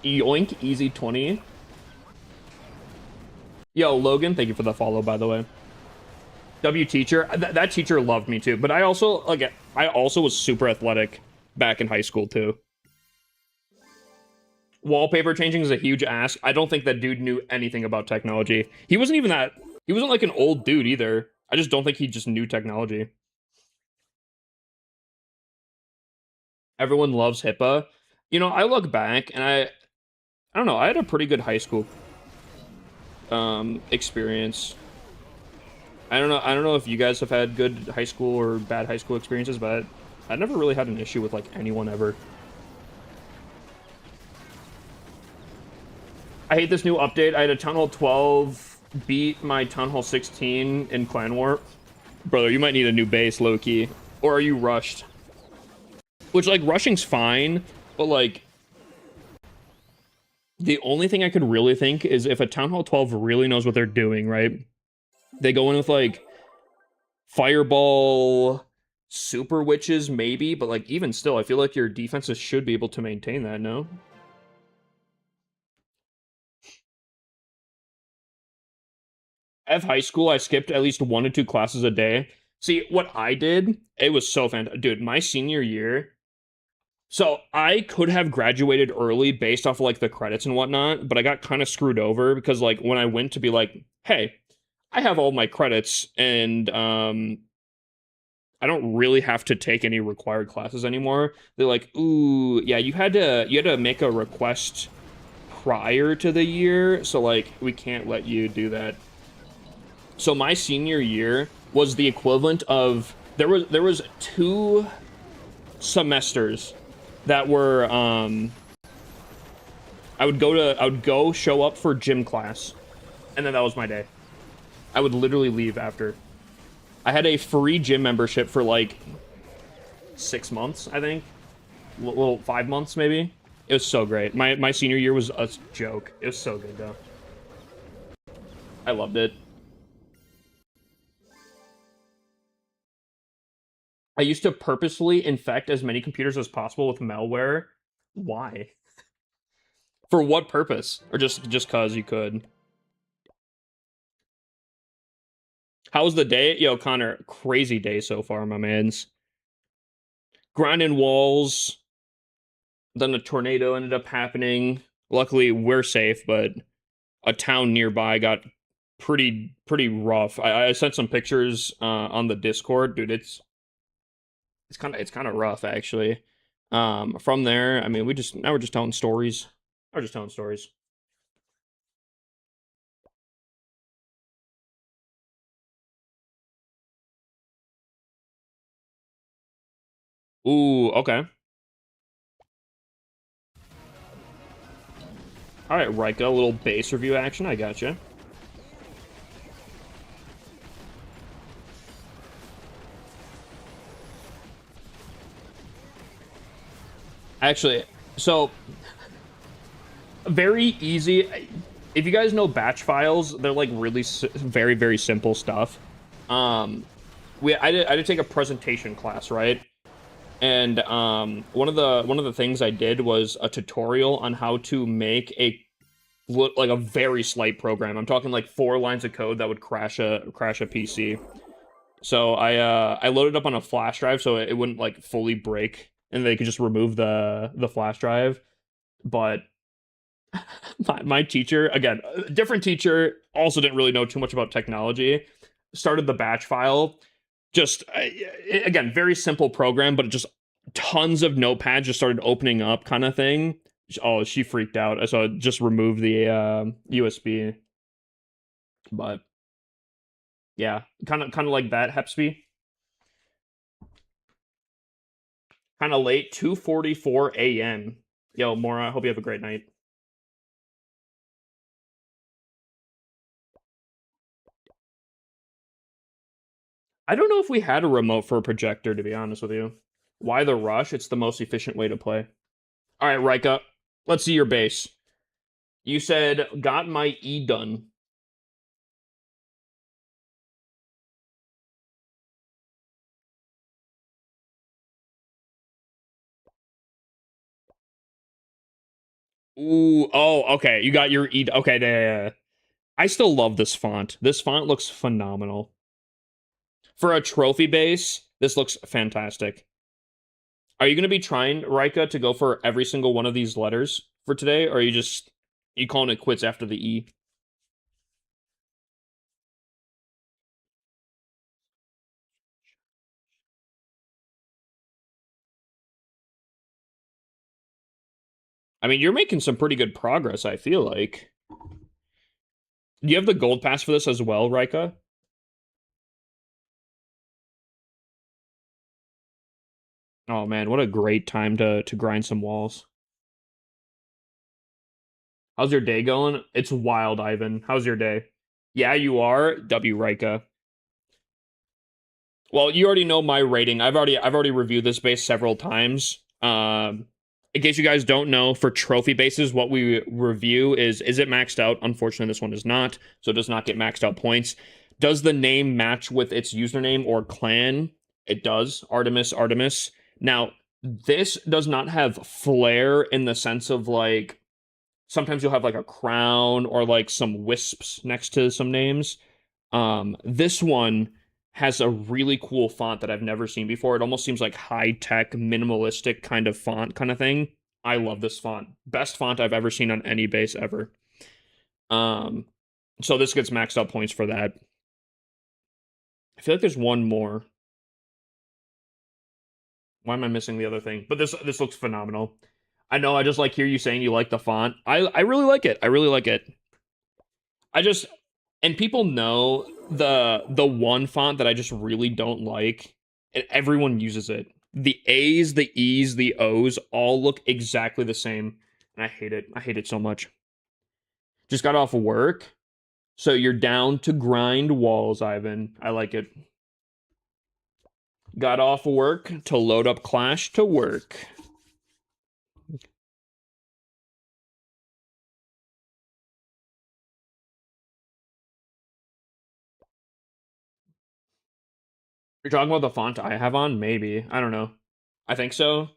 Yoink, easy 20. Yo, Logan, thank you for the follow, by the way. W teacher, that teacher loved me too. But I also was super athletic back in high school too. Wallpaper changing is a huge ask. I don't think that dude knew anything about technology. He wasn't like an old dude either. I just don't think he just knew technology. Everyone loves HIPAA. I look back and I don't know, I had a pretty good high school experience. I don't know if you guys have had good high school or bad high school experiences, but I never really had an issue with like anyone ever. I hate this new update. I had a Town Hall 12 beat my Town Hall 16 in Clan War. Brother, you might need a new base, low-key. Or are you rushed? Which, like, rushing's fine, but, like, the only thing I could really think is if a Town Hall 12 really knows what they're doing, right? They go in with, like, Fireball, Super Witches, maybe, but, like, even still, I feel like your defenses should be able to maintain that, no? At high school, I skipped at least 1 to 2 classes a day. See, what I did, it was so fantastic. Dude, my senior year, so I could have graduated early based off of, like the credits and whatnot, but I got kind of screwed over because like when I went to be like, hey, I have all my credits and I don't really have to take any required classes anymore. They're like, ooh, yeah, you had to make a request prior to the year, so like we can't let you do that. So my senior year was the equivalent of there was 2 semesters that were I would go show up for gym class, and then that was my day. I would literally leave after. I had a free gym membership for like 6 months, I think. Little 5 months maybe. It was so great. My senior year was a joke. It was so good though. I loved it. I used to purposely infect as many computers as possible with malware. Why? For what purpose? Or just cause you could? How was the day? Yo, Connor, crazy day so far, my mans. Grinding walls. Then a tornado ended up happening. Luckily, we're safe, but a town nearby got pretty rough. I sent some pictures on the Discord, dude. It's kind of rough actually. From there, I mean, now we're just telling stories. We're just telling stories. Ooh, okay. All right, Rika, a little base review action. I gotcha. Actually, so very easy. If you guys know batch files, they're like really very, very simple stuff. I did take a presentation class, right? And one of the things I did was a tutorial on how to make like a very slight program. I'm talking like 4 lines of code that would crash a PC. So I loaded up on a flash drive so it wouldn't like fully break, and they could just remove the flash drive. But my teacher, again, a different teacher, also didn't really know too much about technology, started the batch file. Just again, very simple program, but just tons of notepads just started opening up, kind of thing. Oh, she freaked out. So I just removed the USB. But yeah, kind of like that, Hepsby. Kind of late, 2:44 a.m. Yo, Mora, I hope you have a great night. I don't know if we had a remote for a projector, to be honest with you. Why the rush? It's the most efficient way to play. All right, Rika, let's see your base. You said, got my E done. Ooh, oh, okay. You got your E. Okay, yeah. I still love this font. This font looks phenomenal. For a trophy base, this looks fantastic. Are you going to be trying, Rika, to go for every single one of these letters for today, or are you calling it quits after the E? I mean, you're making some pretty good progress, I feel like. Do you have the gold pass for this as well, Rika? Oh man, what a great time to grind some walls. How's your day going? It's wild, Ivan. How's your day? Yeah, you are. W Rika. Well, you already know my rating. I've already reviewed this base several times. In case you guys don't know, for trophy bases, what we review is it maxed out? Unfortunately, this one is not, so it does not get maxed out points. Does the name match with its username or clan? It does. Artemis, Artemis. Now, this does not have flair in the sense of like sometimes you'll have like a crown or like some wisps next to some names. This one has a really cool font that I've never seen before. It almost seems like high-tech, minimalistic kind of font kind of thing. I love this font. Best font I've ever seen on any base ever. Um, so this gets maxed out points for that. I feel like there's one more. Why am I missing the other thing? But this looks phenomenal. I know I just like hear you saying you like the font. I really like it. I really like it. I just and people know the one font that I just really don't like, and everyone uses it. The A's, the E's, the O's all look exactly the same, and I hate it. I hate it so much. Just got off of work, so you're down to grind walls, Ivan. I like it. Got off of work to load up Clash to work. You're talking about the font I have on? Maybe. I don't know. I think so.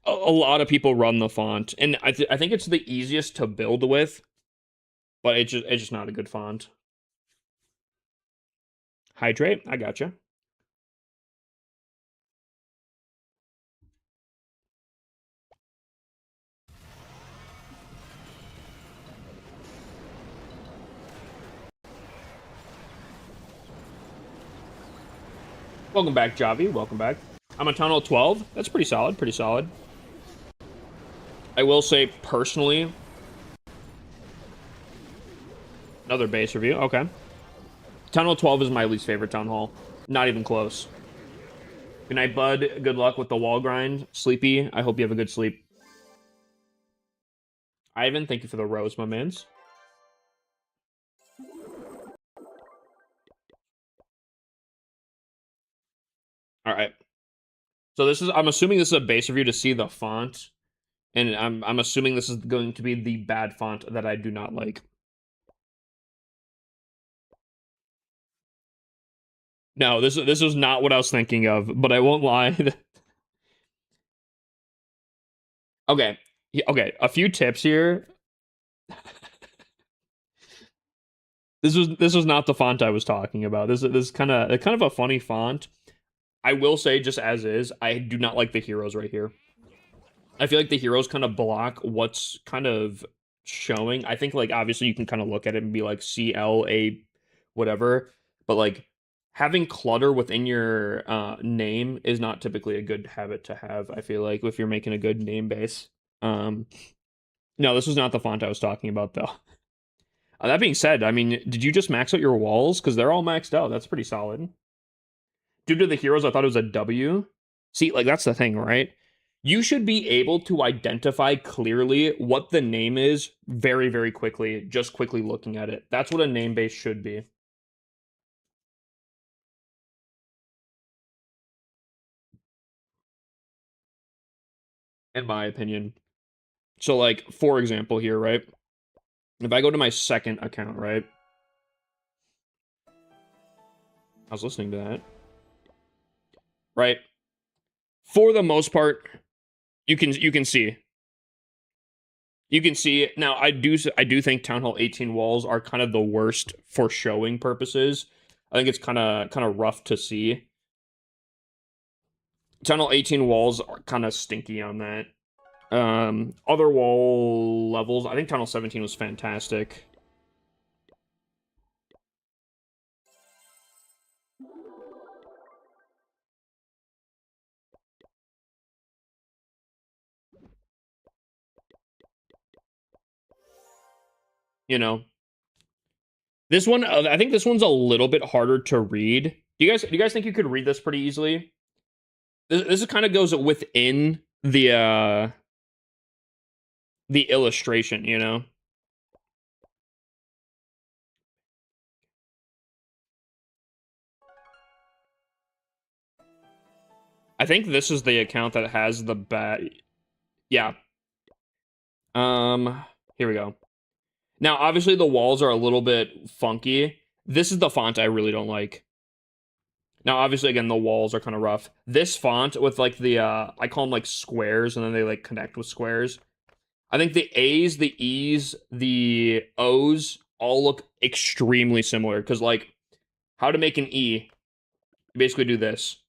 A lot of people run the font, and I think it's the easiest to build with, but it's just not a good font. Hydrate, I gotcha. Welcome back, Javi. Welcome back. I'm a Tunnel 12. That's pretty solid. Pretty solid. I will say, personally, another base review. Okay. Tunnel 12 is my least favorite town hall. Not even close. Good night, bud. Good luck with the wall grind. Sleepy, I hope you have a good sleep. Ivan, thank you for the rose, my mans. All right. So this is, I'm assuming this is a base review to see the font, and I'm assuming this is going to be the bad font that I do not like. No, this is not what I was thinking of, but I won't lie. Okay. Okay, a few tips here. This was not the font I was talking about. This is kind of a funny font. I will say, just as is, I do not like the heroes right here. I feel like the heroes kind of block what's kind of showing. I think, like, obviously you can kind of look at it and be like CLA whatever, but like having clutter within your name is not typically a good habit to have. I feel like if you're making a good name base. Um, no, this was not the font I was talking about though. That being said, I mean, did you just max out your walls? Because they're all maxed out. That's pretty solid. Due to the heroes, I thought it was a W. See, like, that's the thing, right? You should be able to identify clearly what the name is very, very quickly, just quickly looking at it. That's what a name base should be. In my opinion. So, like, for example, here, right? If I go to my second account, right? I was listening to that. Right? For the most part, you can see. You can see now. I do think Town Hall 18 walls are kind of the worst for showing purposes. I think it's kind of rough to see. Town Hall 18 walls are kind of stinky on that. Other wall levels, I think Tunnel 17 was fantastic. You know, this one, I think this one's a little bit harder to read. Do you guys think you could read this pretty easily? This kind of goes within the illustration, you know. I think this is the account that has the bad. Yeah. Here we go. Now, obviously, the walls are a little bit funky. This is the font I really don't like. Now, obviously, again, the walls are kind of rough. This font with like the I call them like squares, and then they like connect with squares. I think the A's, the E's, the O's all look extremely similar because like how to make an E, you basically do this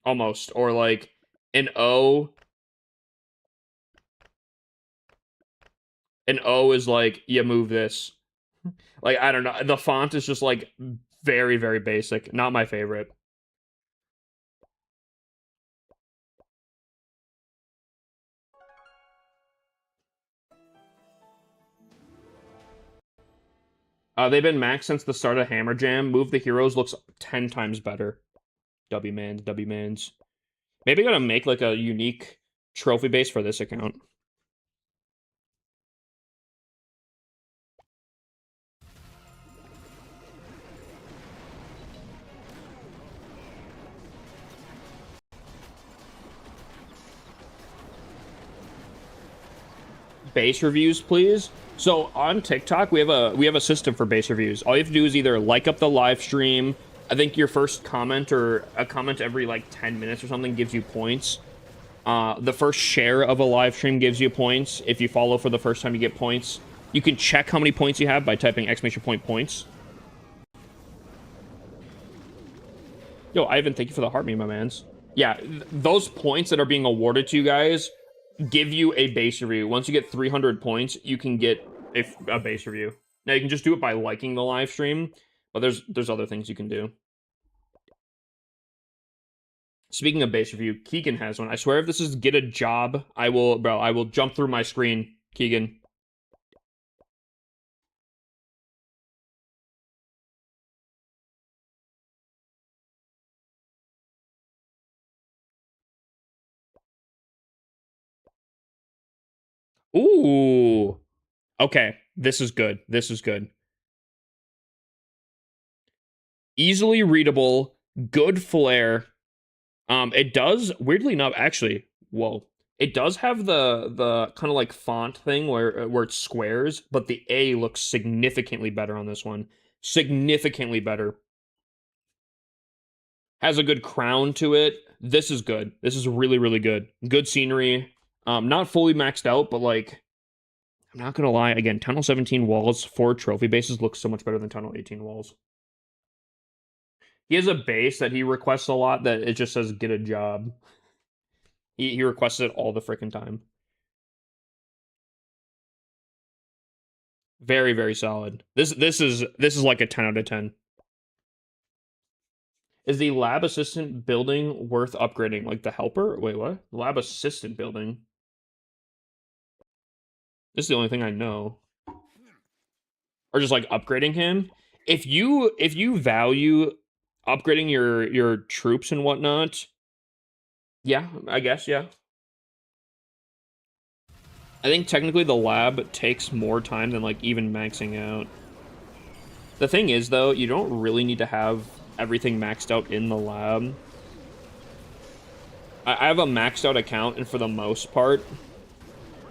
almost, or like an O. An O is like you move this. Like I don't know. The font is just like very very basic. Not my favorite. They've been maxed since the start of Hammer Jam. Move the Heroes looks 10 times better. W-mans, W-mans. Maybe I gotta make like a unique trophy base for this account. Base reviews, please. So on TikTok, we have a system for base reviews. All you have to do is either like up the live stream. I think your first comment or a comment every like 10 minutes or something gives you points. The first share of a live stream gives you points. If you follow for the first time, you get points. You can check how many points you have by typing exclamation point points. Yo, Ivan, thank you for the heart, me, my mans. Yeah, those points that are being awarded to you guys give you a base review. Once you get 300 points, you can get a base review. Now you can just do it by liking the live stream, but there's other things you can do. Speaking of base review, Keegan has one. I swear if this is get a job, I will jump through my screen, Keegan. Ooh. Okay, this is good. This is good. Easily readable, good flare. It does weirdly enough, actually. Whoa, it does have the kind of like font thing where it's squares, but the A looks significantly better on this one. Significantly better. Has a good crown to it. This is good. This is really really good. Good scenery. Not fully maxed out, but like I'm not gonna lie. Again, Tunnel 17 walls for trophy bases looks so much better than Tunnel 18 walls. He has a base that he requests a lot that it just says "get a job." He requests it all the freaking time. Very very solid. This is like a 10 out of 10. Is the lab assistant building worth upgrading? Like the helper? Wait, what? Lab assistant building. This is the only thing I know. Or just like upgrading him. If you value upgrading your troops and whatnot, yeah, I guess, yeah. I think technically the lab takes more time than like even maxing out. The thing is though, you don't really need to have everything maxed out in the lab. I have a maxed out account, and for the most part,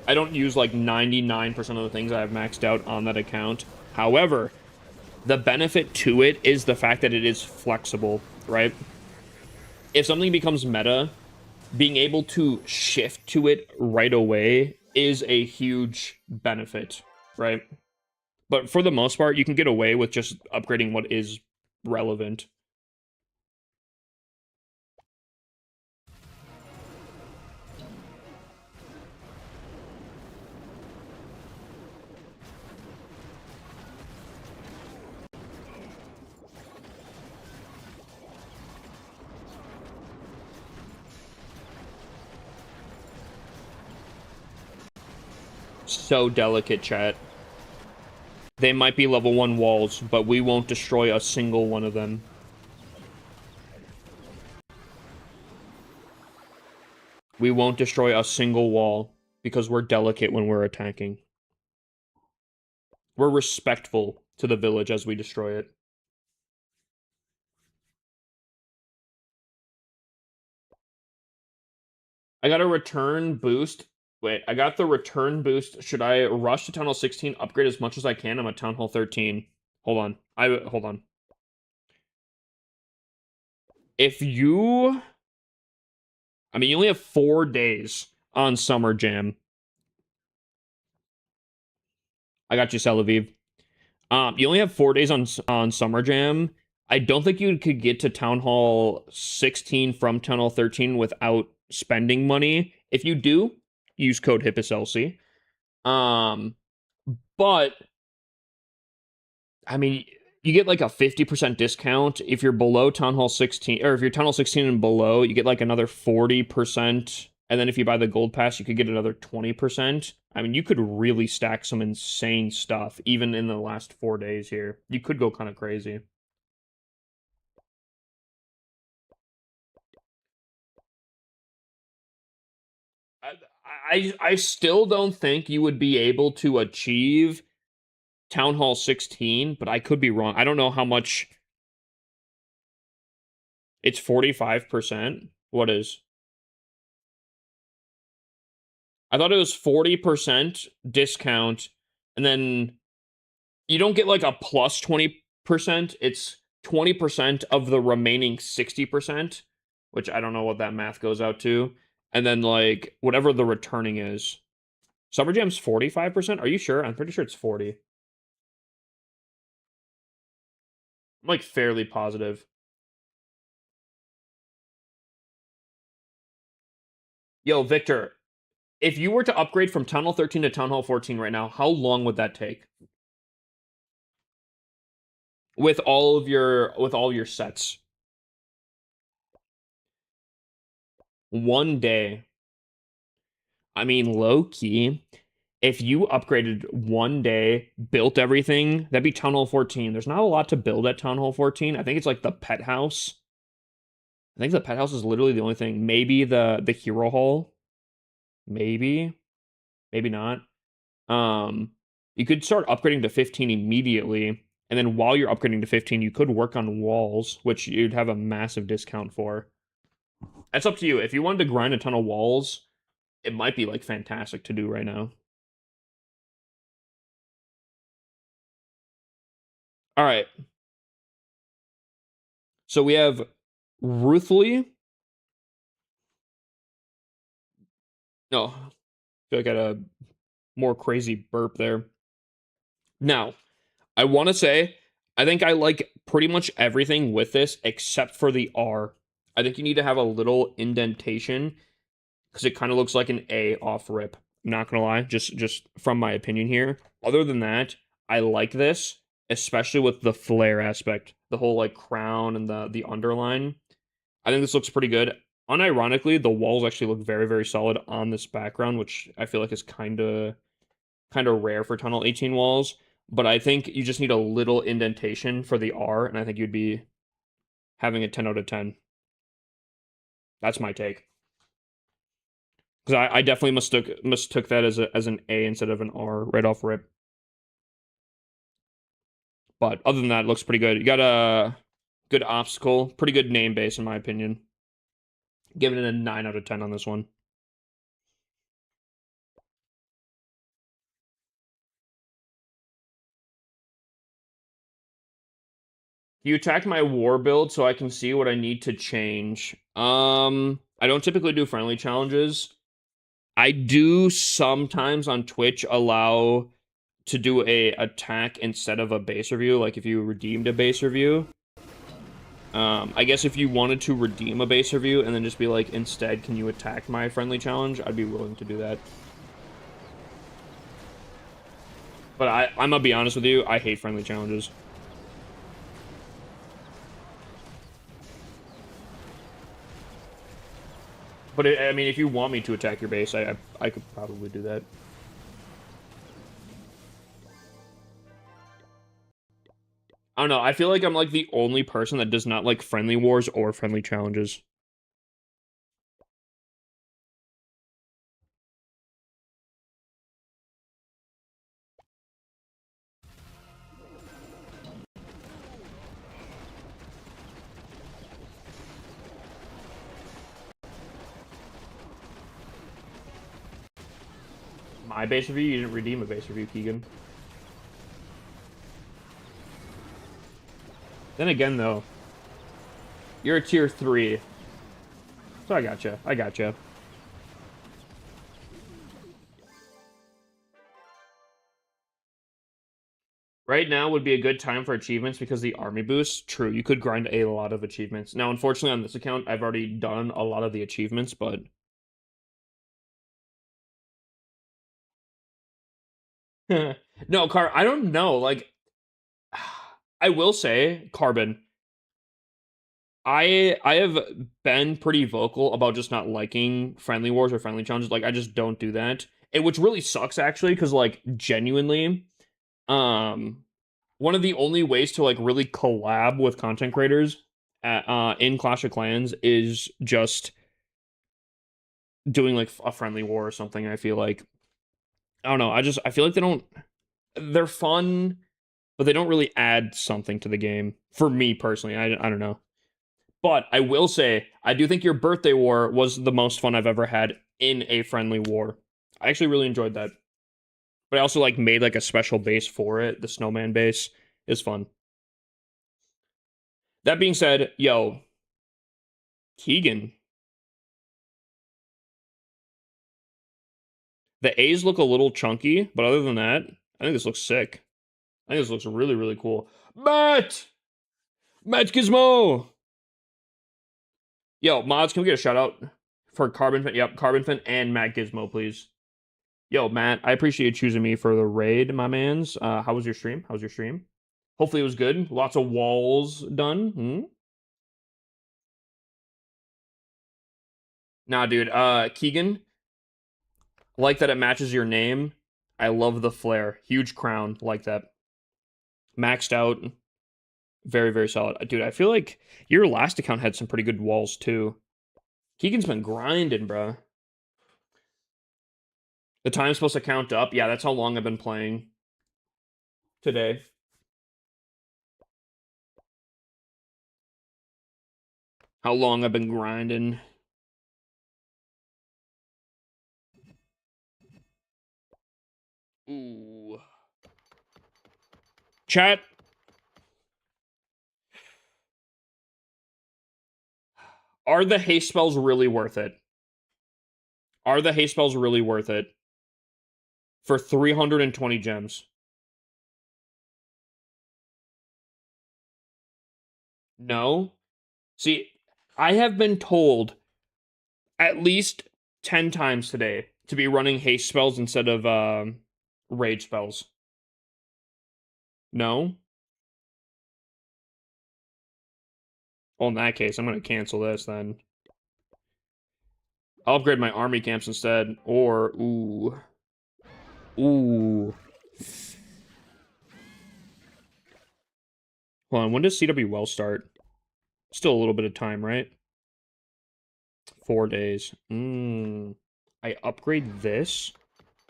I don't use like 99% of the things I have maxed out on that account. However, the benefit to it is the fact that it is flexible, right? If something becomes meta, being able to shift to it right away is a huge benefit, right? But for the most part, you can get away with just upgrading what is relevant. So delicate, chat. They might be level 1 walls, but we won't destroy a single one of them. We won't destroy a single wall because we're delicate when we're attacking. We're respectful to the village as we destroy it. I got a return boost. Wait, I got the return boost. Should I rush to Town Hall 16, upgrade as much as I can? I'm at Town Hall 13. Hold on. Hold on. If you... I mean, you only have 4 days on Summer Jam. I got you, Salaviv. You only have 4 days on Summer Jam. I don't think you could get to Town Hall 16 from Town Hall 13 without spending money. If you do, use code HIPPSLC. But I mean, you get like a 50% discount if you're below Town Hall 16, or if you're Town Hall 16 and below, you get like another 40%. And then if you buy the gold pass, you could get another 20%. I mean, you could really stack some insane stuff even in the last 4 days here. You could go kind of crazy. I still don't think you would be able to achieve Town Hall 16, but I could be wrong. I don't know how much. It's 45%. What is? I thought it was 40% discount, and then you don't get like a plus 20%. It's 20% of the remaining 60%, which I don't know what that math goes out to. And then like whatever the returning is. Summer Jam's 45%? Are you sure? I'm pretty sure it's 40. I'm like fairly positive. Yo, Victor, if you were to upgrade from Tunnel 13 to Town Hall 14 right now, how long would that take? With all your sets. 1 day. I mean, low key, if you upgraded 1 day, built everything, that'd be Town Hall 14. There's not a lot to build at Town Hall 14. I think it's like the pet house. I think the pet house is literally the only thing. Maybe the hero hall. Maybe. Maybe not. You could start upgrading to 15 immediately, and then while you're upgrading to 15, you could work on walls, which you'd have a massive discount for. That's up to you. If you wanted to grind a ton of walls, it might be like fantastic to do right now. All right. So we have Ruthly. No, I feel like I got a more crazy burp there. Now, I want to say, I think I like pretty much everything with this except for the R. I think you need to have a little indentation because it kind of looks like an A off rip. I'm not gonna lie, just from my opinion here. Other than that, I like this, especially with the flare aspect, the whole like crown and the underline. I think this looks pretty good. Unironically, the walls actually look very, very solid on this background, which I feel like is kind of rare for Tunnel 18 walls. But I think you just need a little indentation for the R, and I think you'd be having a 10 out of 10. That's my take. Because I definitely mistook that as an A instead of an R right off rip. But other than that, it looks pretty good. You got a good obstacle, pretty good name base in my opinion. Giving it a 9 out of 10 on this one. You attacked my war build so I can see what I need to change. I don't typically do friendly challenges. I do sometimes on Twitch allow to do a attack instead of a base review, like if you redeemed a base review. I guess if you wanted to redeem a base review and then just be like, instead, can you attack my friendly challenge? I'd be willing to do that. But I'm gonna be honest with you, I hate friendly challenges. But I mean, if you want me to attack your base, I could probably do that. I don't know. I feel like I'm like the only person that does not like friendly wars or friendly challenges. My base review? You didn't redeem a base review, Keegan. Then again, though, you're a tier 3. So I gotcha. I gotcha. Right now would be a good time for achievements because the army boost. True, you could grind a lot of achievements. Now, unfortunately, on this account, I've already done a lot of the achievements, but... No, I don't know. Like, I will say, Carbon, I have been pretty vocal about just not liking friendly wars or friendly challenges. Like, I just don't do that. Which really sucks, actually, because, like, genuinely, one of the only ways to, like, really collab with content creators in Clash of Clans is just doing, like, a friendly war or something, I feel like. I don't know. I feel like they're fun, but they don't really add something to the game. For me, personally, I don't know. But I will say, I do think your birthday war was the most fun I've ever had in a friendly war. I actually really enjoyed that. But I also like made like a special base for it. The snowman base is fun. That being said, yo, Keegan, the A's look a little chunky, but other than that, I think this looks sick. I think this looks really, really cool. Matt Gizmo. Yo, mods, can we get a shout out for Carbon? Yep, Carbon and Matt Gizmo, please. Yo, Matt, I appreciate you choosing me for the raid, my mans. How was your stream? How was your stream? Hopefully it was good. Lots of walls done. Nah, dude. Keegan, like that it matches your name. I love the flare. Huge crown, like that. Maxed out. Very, very solid. Dude, I feel like your last account had some pretty good walls, too. Keegan's been grinding, bro. The time's supposed to count up. Yeah, that's how long I've been playing today. How long I've been grinding. Ooh. Chat. Are the haste spells really worth it? Are the haste spells really worth it? For 320 gems. No? See, I have been told at least 10 times today to be running haste spells instead of rage spells. No? Well, in that case, I'm going to cancel this then. I'll upgrade my army camps instead. Or, ooh. Ooh. Hold on, when does CW Well start? Still a little bit of time, right? 4 days. I upgrade this,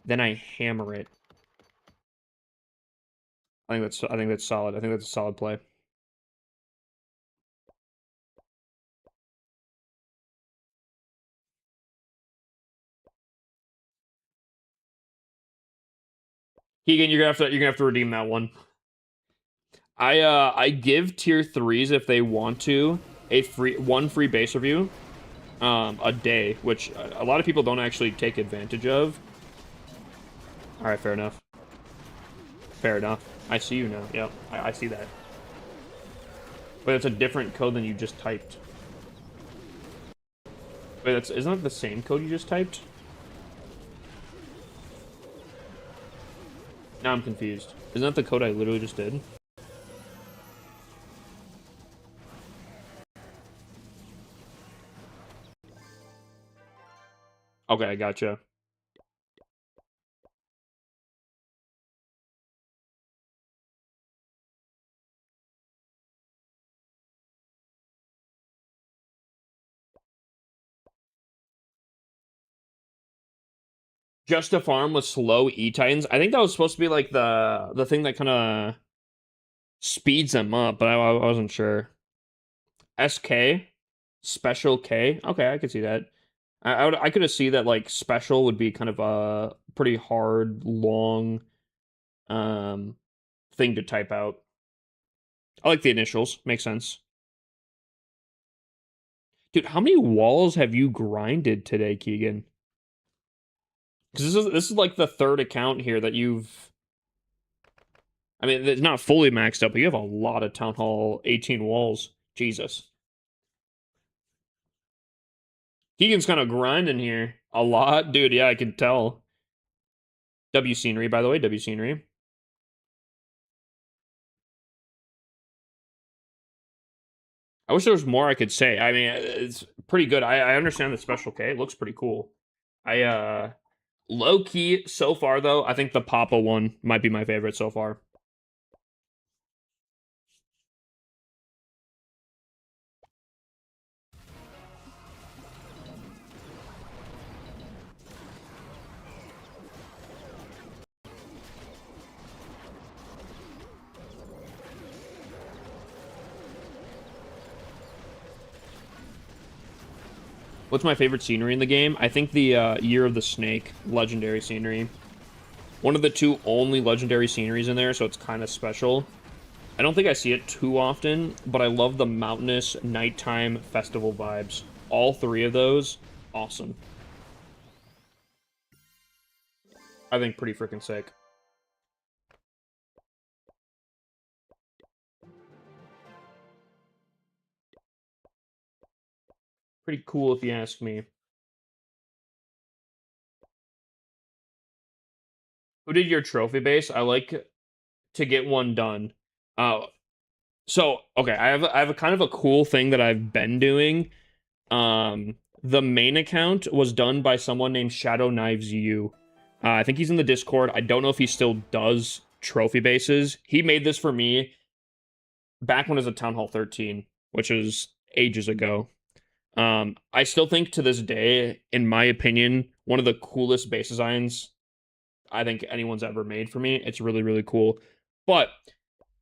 then I hammer it. I think that's solid. I think that's a solid play. Keegan, you're gonna have to redeem that one. I give tier 3s if they want to one free base review a day, which a lot of people don't actually take advantage of. All right, fair enough. Fair enough. I see you now. Yep, I see that. But it's a different code than you just typed. Wait, isn't that the same code you just typed? Now I'm confused. Isn't that the code I literally just did? Okay, I gotcha. Just a farm with slow E-Titans. I think that was supposed to be like the thing that kind of speeds them up, but I wasn't sure. SK? Special K? Okay, I could see that. I could have seen that like special would be kind of a pretty hard, long um thing to type out. I like the initials. Makes sense. Dude, how many walls have you grinded today, Keegan? Because this is like the third account here that you've. I mean, it's not fully maxed up, but you have a lot of Town Hall 18 walls. Jesus. Keegan's kind of grinding here. A lot? Dude, yeah, I can tell. W scenery, by the way. W scenery. I wish there was more I could say. I mean, it's pretty good. I understand the special K. It looks pretty cool. Low key so far though, I think the Papa one might be my favorite so far. What's my favorite scenery in the game? I think the Year of the Snake legendary scenery. One of the two only legendary sceneries in there, so it's kind of special. I don't think I see it too often, but I love the mountainous nighttime festival vibes. All three of those, awesome. I think pretty freaking sick. Pretty cool if you ask me. Who did your trophy base? I like to get one done. So okay, I have a kind of a cool thing that I've been doing. The main account was done by someone named Shadow Knives U. I think he's in the Discord. I don't know if he still does trophy bases. He made this for me back when it was at Town Hall 13, which was ages ago. I still think to this day, in my opinion, one of the coolest base designs I think anyone's ever made for me. It's really, really cool. But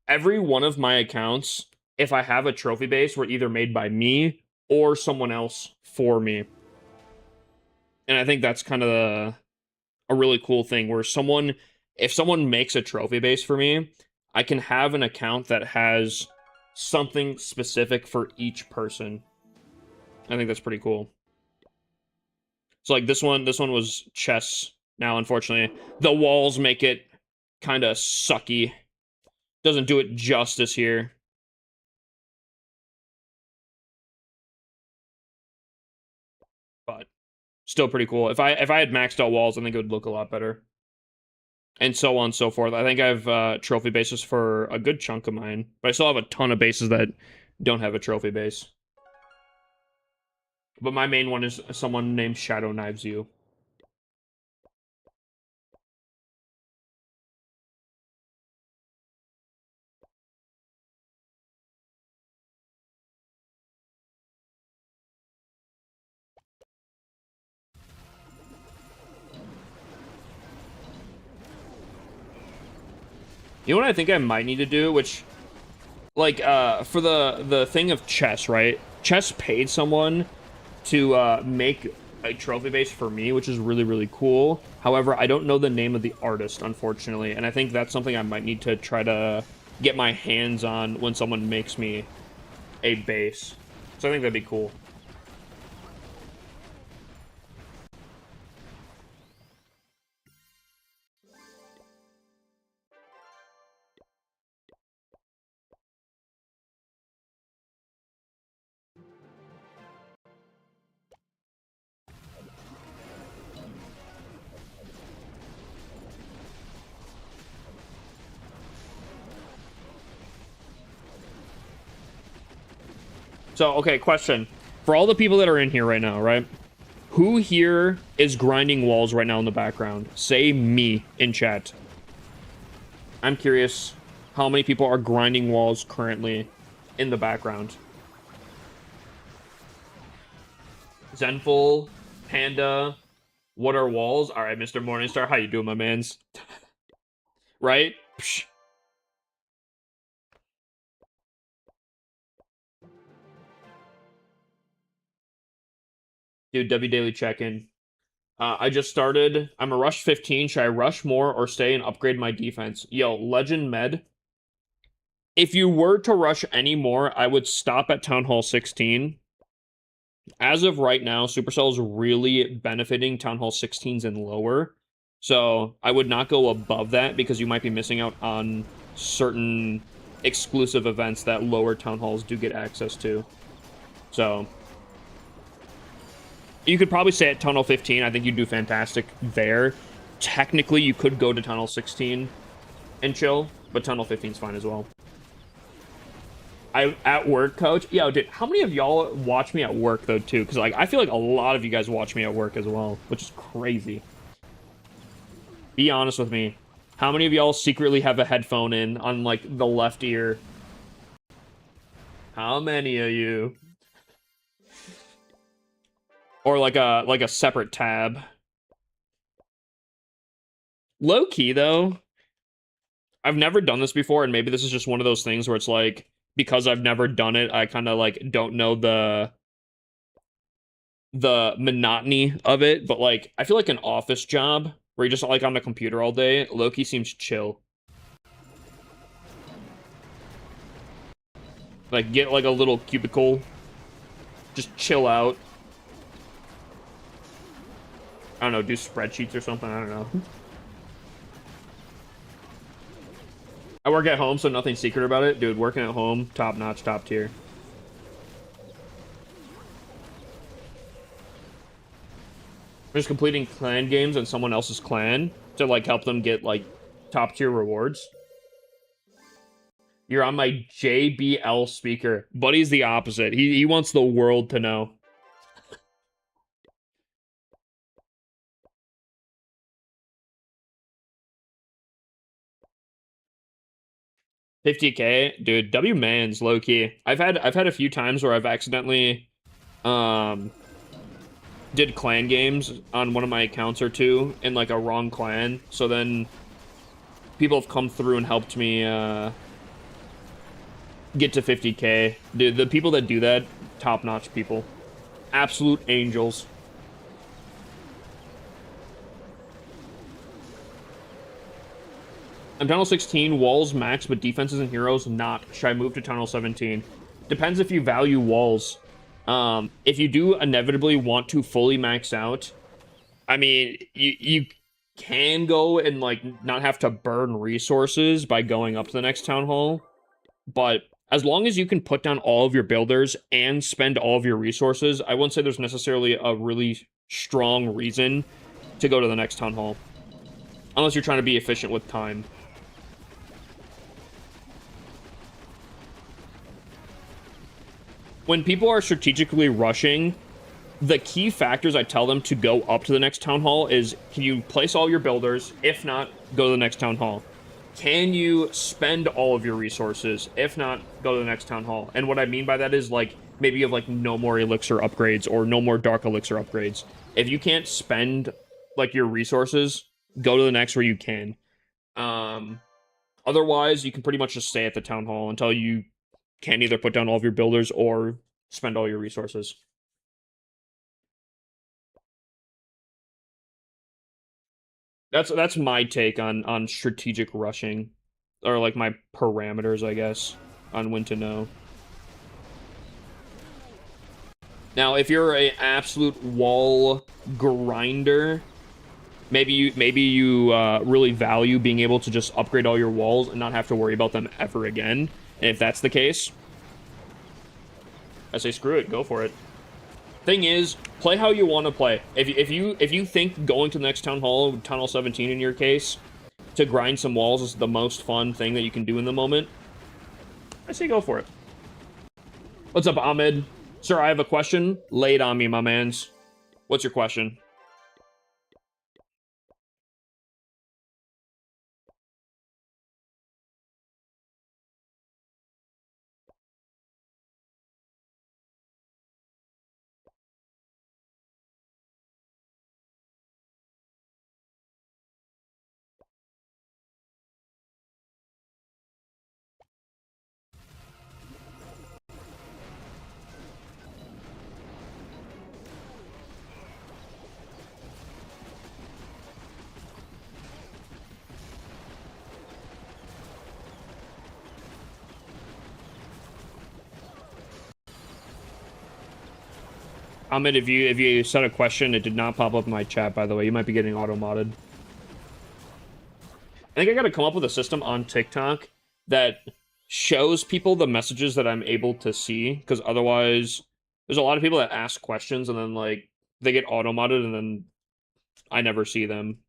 every one of my accounts, if I have a trophy base, were either made by me or someone else for me. And I think that's kind of a really cool thing where if someone makes a trophy base for me, I can have an account that has something specific for each person. I think that's pretty cool. So like this one was chess. Now, unfortunately, the walls make it kind of sucky. Doesn't do it justice here. But still pretty cool. If I had maxed out walls, I think it would look a lot better. And so on and so forth. I think I have trophy bases for a good chunk of mine, but I still have a ton of bases that don't have a trophy base. But my main one is someone named Shadow Knives You. You know what I think I might need to do, which, like, for the thing of chess, right? Chess paid someone to make a trophy base for me, which is really, really cool. However, I don't know the name of the artist, unfortunately, and I think that's something I might need to try to get my hands on when someone makes me a base. So I think that'd be cool. So, okay, question. For all the people that are in here right now, right? Who here is grinding walls right now in the background? Say me in chat. I'm curious how many people are grinding walls currently in the background. Zenful, Panda, what are walls? All right, Mr. Morningstar, how you doing, my mans? Right? Psh. Dude, W Daily check-in. I just started. I'm a rush 15. Should I rush more or stay and upgrade my defense? Yo, Legend Med. If you were to rush any more, I would stop at Town Hall 16. As of right now, Supercell is really benefiting Town Hall 16s and lower. So I would not go above that because you might be missing out on certain exclusive events that lower Town Halls do get access to. So you could probably stay at Tunnel 15. I think you'd do fantastic there. Technically, you could go to Tunnel 16 and chill, but Tunnel 15 is fine as well. I at work, coach. Yo, dude, how many of y'all watch me at work though too? Because like I feel like a lot of you guys watch me at work as well, which is crazy. Be honest with me. How many of y'all secretly have a headphone in on like the left ear? How many of you? Or like a separate tab. Low key though, I've never done this before, and maybe this is just one of those things where it's like because I've never done it, I kind of like don't know the monotony of it. But like, I feel like an office job where you're just like on the computer all day, low-key seems chill. Like get like a little cubicle, just chill out. I don't know, do spreadsheets or something. I don't know. I work at home, so nothing secret about it. Dude, working at home, top notch, top tier. Just completing clan games in someone else's clan to like help them get like top tier rewards. You're on my JBL speaker. Buddy's the opposite. He wants the world to know. $50K, dude. W man's low key. I've had a few times where I've accidentally did clan games on one of my accounts or two in like a wrong clan. So then people have come through and helped me get to 50k. The people that do that, top-notch people. Absolute angels. On Tunnel 16, walls max, but defenses and heroes not. Should I move to Tunnel 17? Depends if you value walls. If you do inevitably want to fully max out, I mean, you can go and, like, not have to burn resources by going up to the next town hall, but as long as you can put down all of your builders and spend all of your resources, I wouldn't say there's necessarily a really strong reason to go to the next town hall. Unless you're trying to be efficient with time. When people are strategically rushing, the key factors I tell them to go up to the next town hall is, can you place all your builders? If not, go to the next town hall. Can you spend all of your resources? If not, go to the next town hall. And what I mean by that is, like, maybe you have, like, no more elixir upgrades or no more dark elixir upgrades. If you can't spend, like, your resources, go to the next where you can. Otherwise, you can pretty much just stay at the town hall until you can either put down all of your builders or spend all your resources. That's my take on strategic rushing, or like my parameters, I guess, on when to know. Now, if you're an absolute wall grinder, maybe you really value being able to just upgrade all your walls and not have to worry about them ever again. And if that's the case, I say screw it, go for it. Thing is, play how you want to play. If you think going to the next town hall, Tunnel 17 in your case, to grind some walls is the most fun thing that you can do in the moment, I say go for it. What's up, Ahmed? Sir, I have a question. Lay it on me, my mans. What's your question? Ahmed, if you said a question, it did not pop up in my chat, by the way. You might be getting auto-modded. I think I gotta come up with a system on TikTok that shows people the messages that I'm able to see, because otherwise, there's a lot of people that ask questions and then, like, they get auto-modded and then I never see them.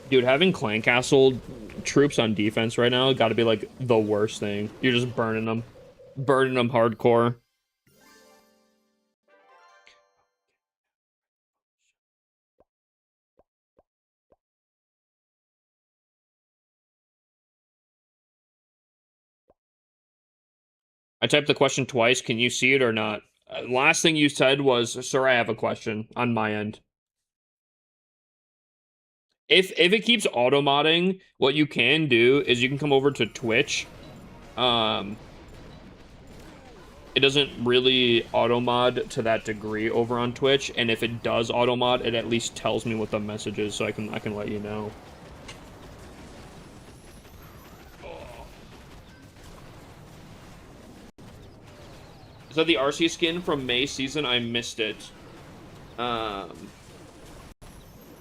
Dude, having Clan Castle troops on defense right now gotta be, like, the worst thing. You're just burning them. Burning them hardcore. I typed the question twice. Can you see it or not? Last thing you said was, sir, I have a question on my end. If it keeps auto-modding, what you can do is you can come over to Twitch. It doesn't really auto-mod to that degree over on Twitch, and if it does auto-mod, it at least tells me what the message is, so I can let you know. Is that the RC skin from May season? I missed it.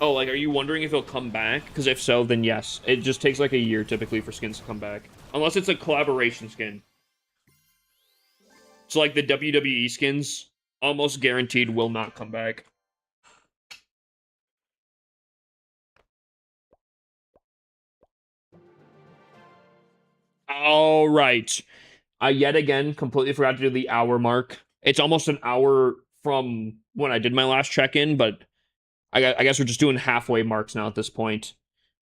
Oh, like, are you wondering if it'll come back? Because if so, then yes. It just takes like a year typically for skins to come back. Unless it's a collaboration skin. So, like, the WWE skins, almost guaranteed will not come back. All right. I yet again completely forgot to do the hour mark. It's almost an hour from when I did my last check-in, but I guess we're just doing halfway marks now at this point.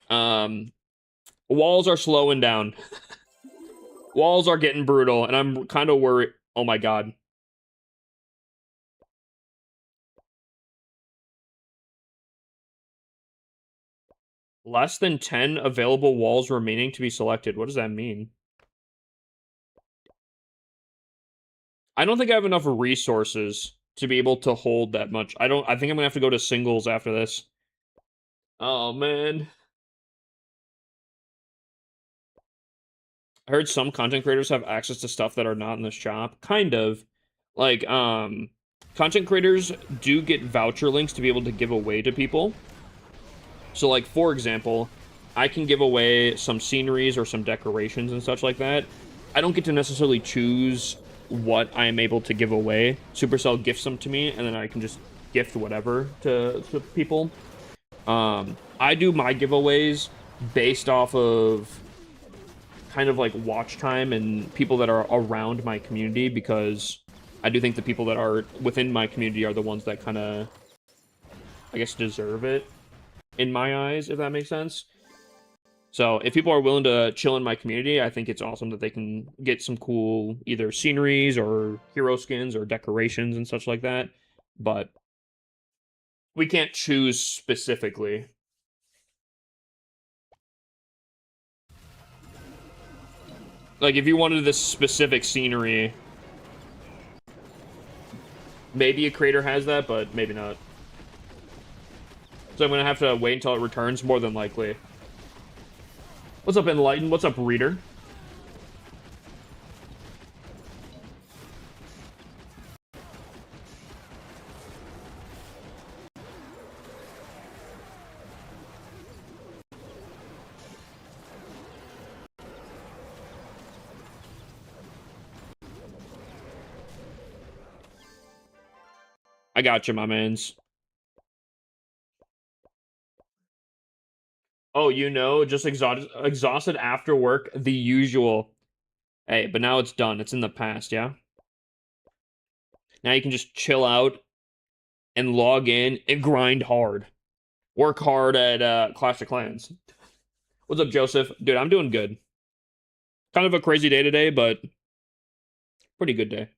Walls are slowing down. Walls are getting brutal, and I'm kind of worried. Oh my god. Less than 10 available walls remaining to be selected. What does that mean? I don't think I have enough resources to be able to hold that much. I think I'm gonna have to go to singles after this. Oh man. I heard some content creators have access to stuff that are not in the shop. Kind of. Like, content creators do get voucher links to be able to give away to people. So, like, for example, I can give away some sceneries or some decorations and such like that. I don't get to necessarily choose what I am able to give away. Supercell gifts them to me, and then I can just gift whatever to people. I do my giveaways based off of kind of like watch time and people that are around my community, because I do think the people that are within my community are the ones that kind of, I guess, deserve it in my eyes, if that makes sense. So if people are willing to chill in my community, I think it's awesome that they can get some cool either sceneries or hero skins or decorations and such like that. But we can't choose specifically. Like, if you wanted this specific scenery, maybe a creator has that, but maybe not. So I'm gonna have to wait until it returns, more than likely. What's up, Enlighten? What's up, Reader? I got you, my mans. Oh, you know, just exhausted after work, the usual. Hey, but now it's done. It's in the past, yeah? Now you can just chill out and log in and grind hard. Work hard at Clash of Clans. What's up, Joseph? Dude, I'm doing good. Kind of a crazy day today, but pretty good day.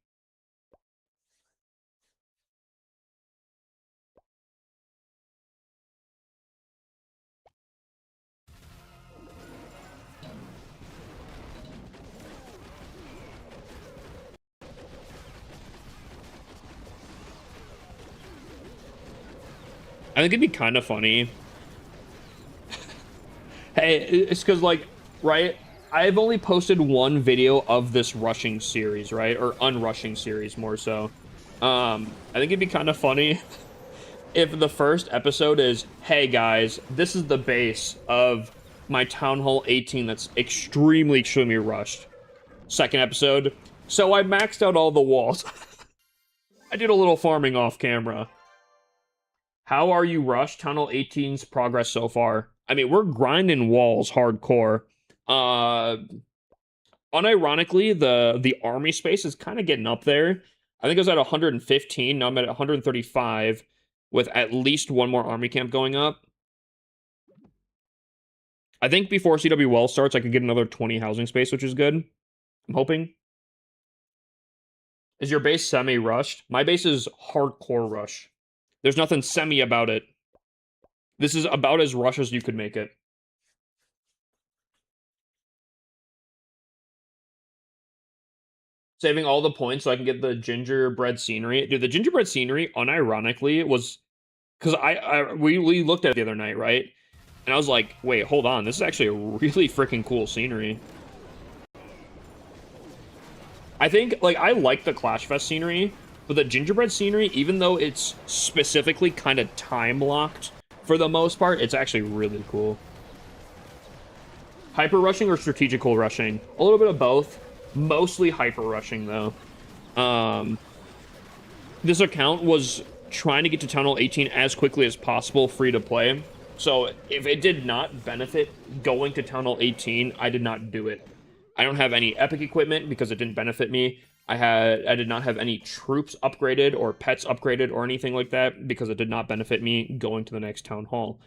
I think it'd be kind of funny. Hey, it's because, like, right? I've only posted one video of this rushing series, right? Or unrushing series, more so. I think it'd be kind of funny if the first episode is, hey guys, this is the base of my Town Hall 18 that's extremely, extremely rushed. Second episode, so I maxed out all the walls. I did a little farming off camera. How are you rushed? Town Hall 18's progress so far. I mean, we're grinding walls hardcore. Unironically, the army space is kind of getting up there. I think I was at 115. Now I'm at 135 with at least one more army camp going up. I think before CW Well starts, I could get another 20 housing space, which is good. I'm hoping. Is your base semi-rushed? My base is hardcore rush. There's nothing semi about it. This is about as rush as you could make it. Saving all the points so I can get the gingerbread scenery. Dude, the gingerbread scenery, unironically, was... Because we looked at it the other night, right? And I was like, wait, hold on. This is actually a really freaking cool scenery. I think, like, I like the Clash Fest scenery, but the gingerbread scenery, even though it's specifically kind of time-locked for the most part, it's actually really cool. Hyper rushing or strategical rushing? A little bit of both. Mostly hyper rushing, though. This account was trying to get to Town Hall 18 as quickly as possible, free to play. So if it did not benefit going to Town Hall 18, I did not do it. I don't have any epic equipment because it didn't benefit me. I did not have any troops upgraded or pets upgraded or anything like that because it did not benefit me going to the next town hall.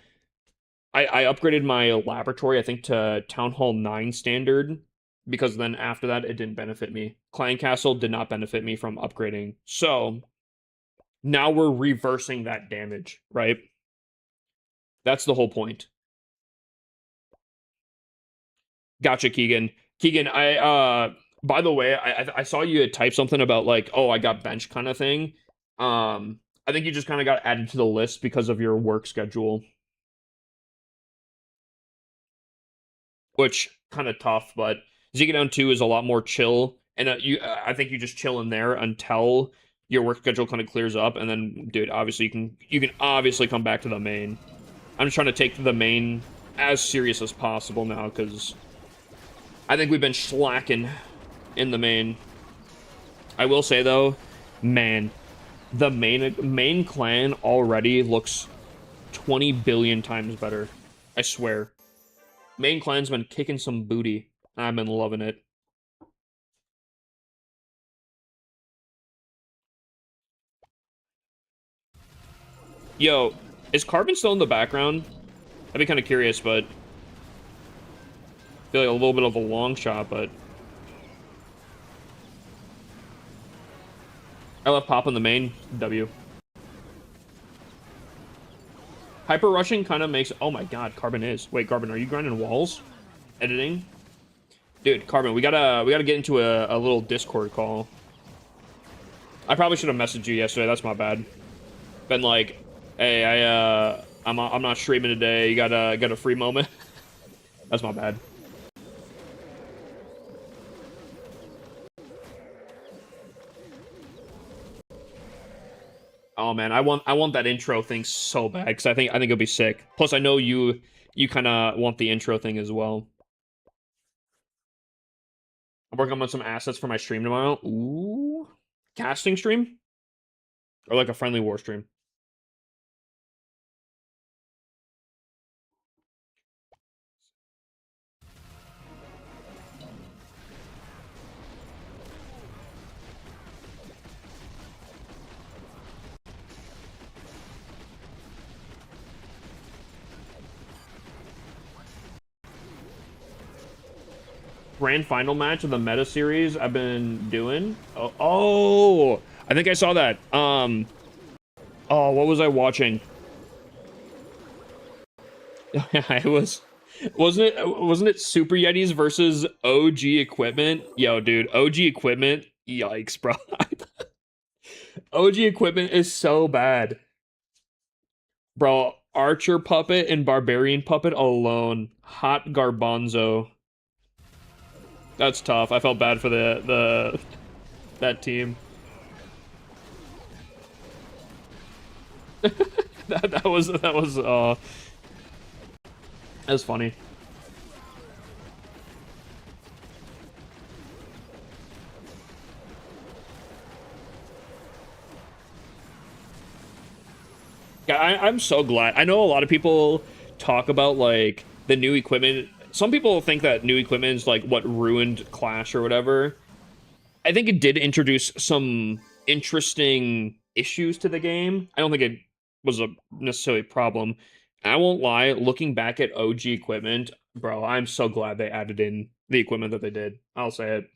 I upgraded my laboratory, I think, to Town Hall 9 standard, because then after that, it didn't benefit me. Clan Castle did not benefit me from upgrading. So, now we're reversing that damage, right? That's the whole point. Gotcha, Keegan. Keegan, by the way, I saw you had typed something about, like, oh, I got bench kind of thing. I think you just kind of got added to the list because of your work schedule. Which kind of tough, but Down 2 is a lot more chill, and I think you just chill in there until your work schedule kind of clears up, and then, dude, obviously you can obviously come back to the main. I'm just trying to take the main as serious as possible now, because I think we've been slacking in the main. I will say though, man, the main clan already looks 20 billion times better. I swear. Main clan's been kicking some booty. I've been loving it. Yo, is Carbon still in the background? I'd be kind of curious, but I feel like a little bit of a long shot, but I left Pop in the main. W. Hyper rushing kind of makes. Oh my god, Carbon is. Wait, Carbon, are you grinding walls? Editing? Dude, Carbon, we gotta get into a little Discord call. I probably should have messaged you yesterday. That's my bad. Been like, hey, I'm not streaming today. You got a free moment? That's my bad. Oh man, I want that intro thing so bad because I think it'll be sick. Plus, I know you kind of want the intro thing as well. I'm working on some assets for my stream tomorrow. Ooh, casting stream or like a friendly war stream. Grand final match of the meta series I've been doing. Oh, I think I saw that. Oh, what was I watching? it wasn't it Super Yetis versus OG Equipment? Yo, dude, OG Equipment. Yikes, bro. OG Equipment is so bad. Bro, Archer Puppet and Barbarian Puppet alone. Hot Garbanzo. That's tough. I felt bad for that team. that was funny. Yeah, I'm so glad. I know a lot of people talk about like the new equipment. Some people think that new equipment is like what ruined Clash or whatever. I think it did introduce some interesting issues to the game. I don't think it was a necessarily problem. I won't lie, looking back at OG equipment, bro, I'm so glad they added in the equipment that they did. I'll say it.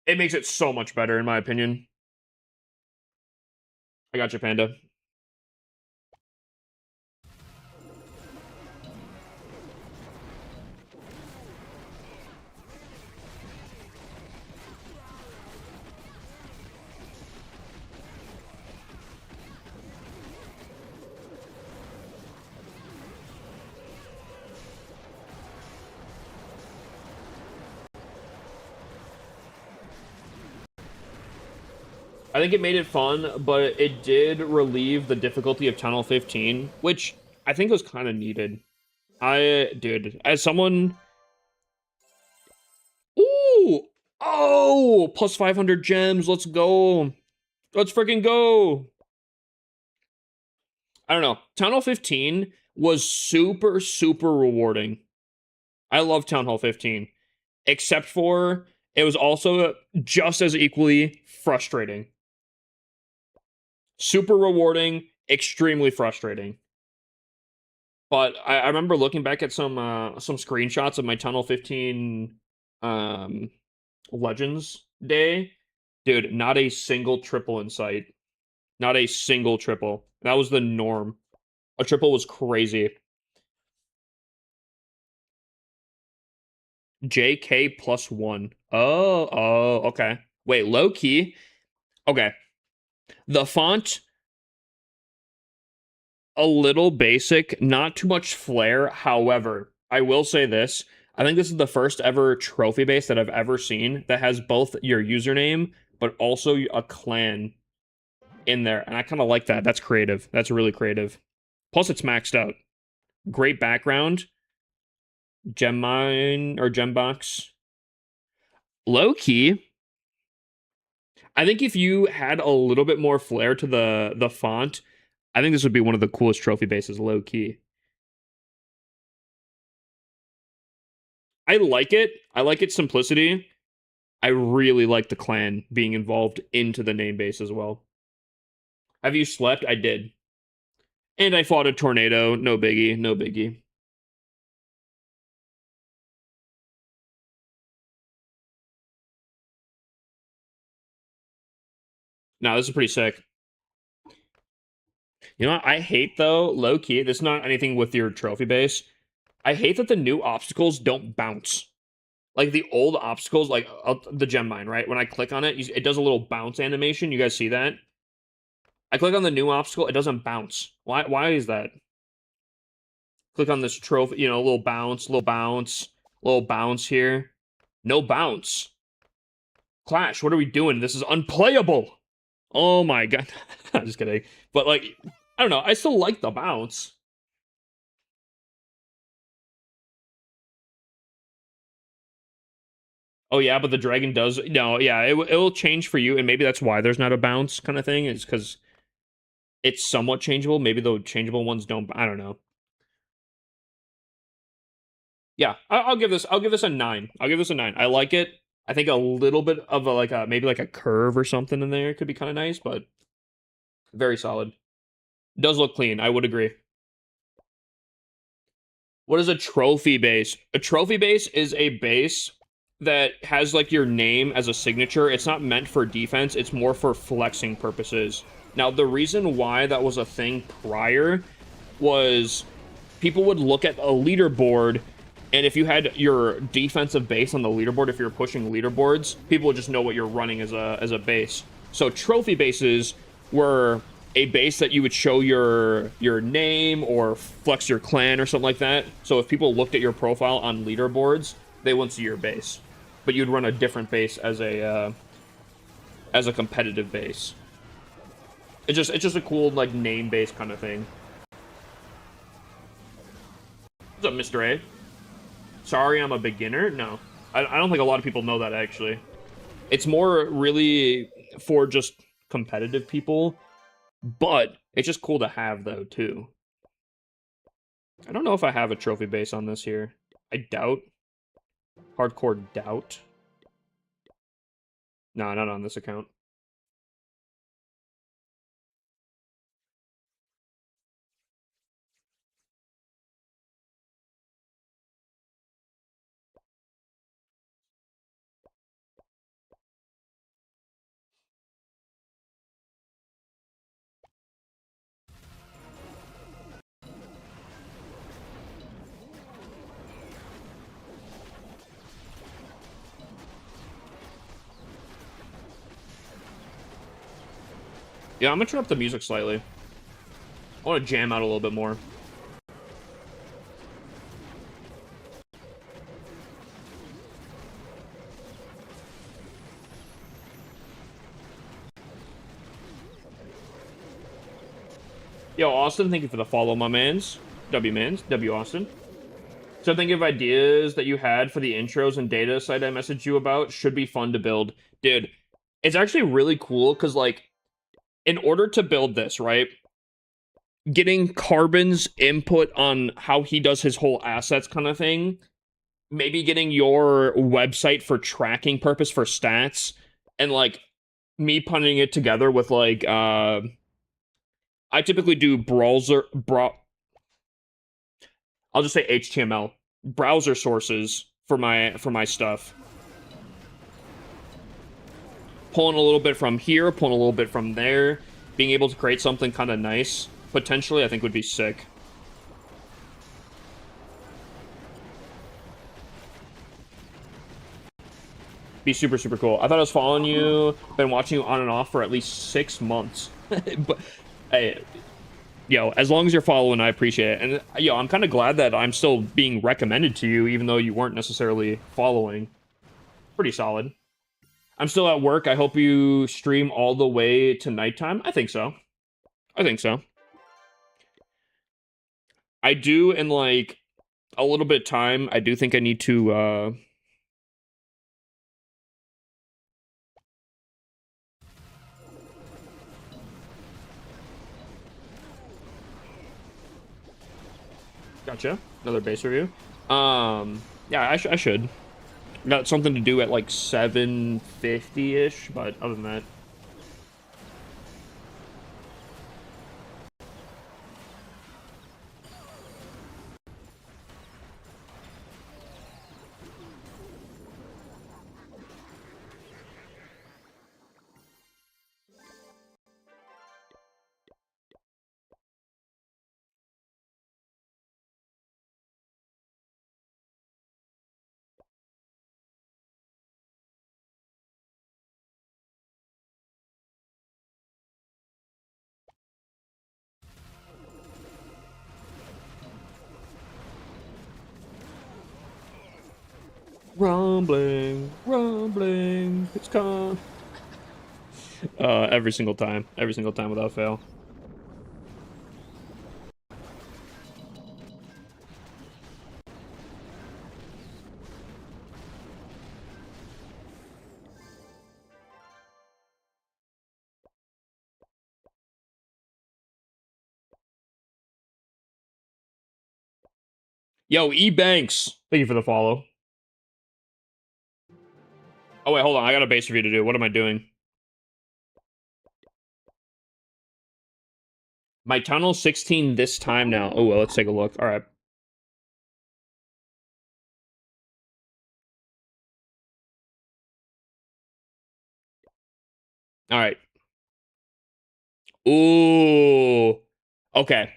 It makes it so much better, in my opinion. I got you, Panda. I think it made it fun, but it did relieve the difficulty of Tunnel 15, which I think was kind of needed. Dude, as someone... Ooh! Oh! Plus 500 gems, let's go! Let's freaking go! I don't know. Tunnel 15 was super, super rewarding. I love Town Hall 15, except for it was also just as equally frustrating. Super rewarding, extremely frustrating. But I remember looking back at some screenshots of my Tunnel 15 Legends day. Dude, not a single triple in sight. Not a single triple. That was the norm. A triple was crazy. JK +1. Oh, okay. Wait, low key. Okay. The font, a little basic, not too much flair. However, I will say this. I think this is the first ever trophy base that I've ever seen that has both your username, but also a clan in there. And I kind of like that. That's creative. That's really creative. Plus, it's maxed out. Great background. Gem mine or gem box. Low key. I think if you had a little bit more flair to the font, I think this would be one of the coolest trophy bases, low key. I like it. I like its simplicity. I really like the clan being involved into the name base as well. Have you slept? I did. And I fought a tornado. No biggie. No biggie. No, this is pretty sick. You know what I hate though, low key, this is not anything with your trophy base. I hate that the new obstacles don't bounce. Like the old obstacles, like the gem mine, right? When I click on it, it does a little bounce animation. You guys see that? I click on the new obstacle, it doesn't bounce. Why is that? Click on this trophy, you know, a little bounce, little bounce, little bounce here. No bounce. Clash, what are we doing? This is unplayable. Oh my god. I'm just kidding. But like, I don't know. I still like the bounce. Oh yeah, but the dragon does. No, yeah, it will change for you, and maybe that's why there's not a bounce kind of thing. It's because it's somewhat changeable. Maybe the changeable ones don't. I don't know. Yeah, I'll give this. I'll give this a 9. I'll give this a 9. I like it. I think a little bit of a like a maybe like a curve or something in there could be kind of nice, but very solid. Does look clean. I would agree. What is a trophy base? A trophy base is a base that has like your name as a signature. It's not meant for defense, it's more for flexing purposes. Now, the reason why that was a thing prior was people would look at a leaderboard, and if you had your defensive base on the leaderboard, if you're pushing leaderboards, people would just know what you're running as a base. So trophy bases were a base that you would show your name or flex your clan or something like that. So if people looked at your profile on leaderboards, they wouldn't see your base, but you'd run a different base as a competitive base. It's just a cool like name base kind of thing. What's up, Mr. A? Sorry, I'm a beginner. No, I don't think a lot of people know that actually. It's more really for just competitive people. But it's just cool to have, though, too. I don't know if I have a trophy base on this here. I doubt. Hardcore doubt. No, not on this account. Yeah, I'm gonna turn up the music slightly. I want to jam out a little bit more. Yo, Austin, thank you for the follow, my mans. W-mans. W Austin. So think of ideas that you had for the intros and data site I messaged you about. Should be fun to build. Dude, it's actually really cool because, like, in order to build this, right? getting Carbon's input on how he does his whole assets kind of thing. Maybe getting your website for tracking purpose for stats, and like me putting it together with like I typically do I'll just say HTML browser sources for my stuff. Pulling a little bit from here, pulling a little bit from there, being able to create something kind of nice, potentially, I think would be sick. Be super, super cool. I thought I was following you, been watching you on and off for at least 6 months. But, hey, yo, as long as you're following, I appreciate it. And, yo, I'm kind of glad that I'm still being recommended to you, even though you weren't necessarily following. Pretty solid. I'm still at work. I hope you stream all the way to nighttime. I think so. I think so. I do in like a little bit of time. I do think I need to gotcha. Another base review. Yeah, I should. Got something to do at like 7:50-ish, but other than that. Rumbling, rumbling, it's come. Every single time without fail. Yo, E Banks, thank you for the follow. Oh wait, hold on, I got a base review to do. What am I doing? My tunnel 16 this time now. Oh well, let's take a look. All right. All right. Ooh. Okay.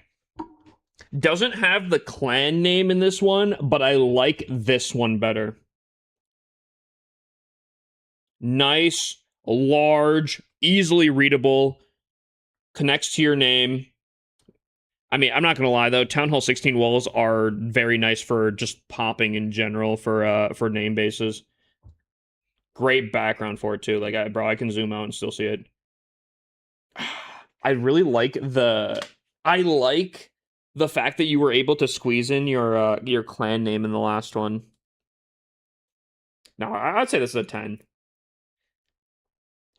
Doesn't have the clan name in this one, but I like this one better. Nice, large, easily readable, connects to your name. I mean, I'm not gonna lie though, Town Hall 16 walls are very nice for just popping in general for name bases. Great background for it too. Like, I can zoom out and still see it. I really like the fact that you were able to squeeze in your clan name in the last one. No, I'd say this is a 10.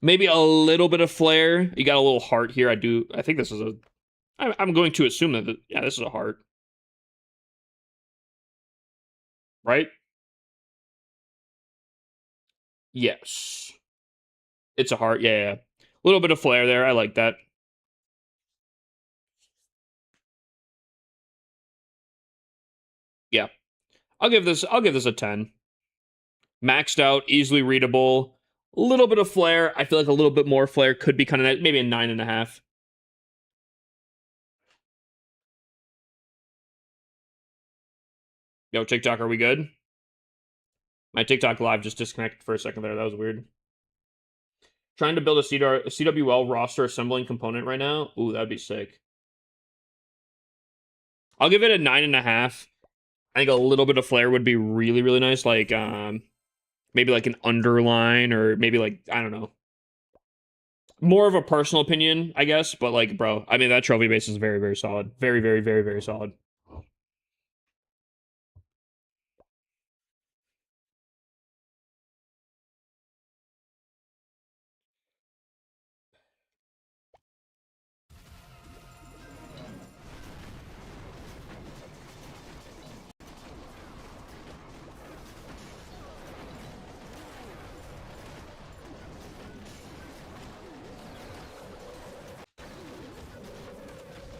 Maybe a little bit of flair. You got a little heart here. I think this is a. I'm going to assume that. Yeah, this is a heart. Right? Yes. It's a heart. Yeah, yeah. A little bit of flair there. I like that. Yeah. I'll give this a 10. Maxed out, easily readable. A little bit of flair. I feel like a little bit more flair could be kind of nice. Maybe a 9.5. Yo, TikTok, are we good? My TikTok live just disconnected for a second there. That was weird. Trying to build a CWL roster assembling component right now. Ooh, that'd be sick. I'll give it a 9.5. I think a little bit of flair would be really, really nice. Like, maybe like an underline, or maybe like, I don't know. More of a personal opinion, I guess. But like, bro, I mean, that trophy base is very, very solid. Very, very, very, very solid.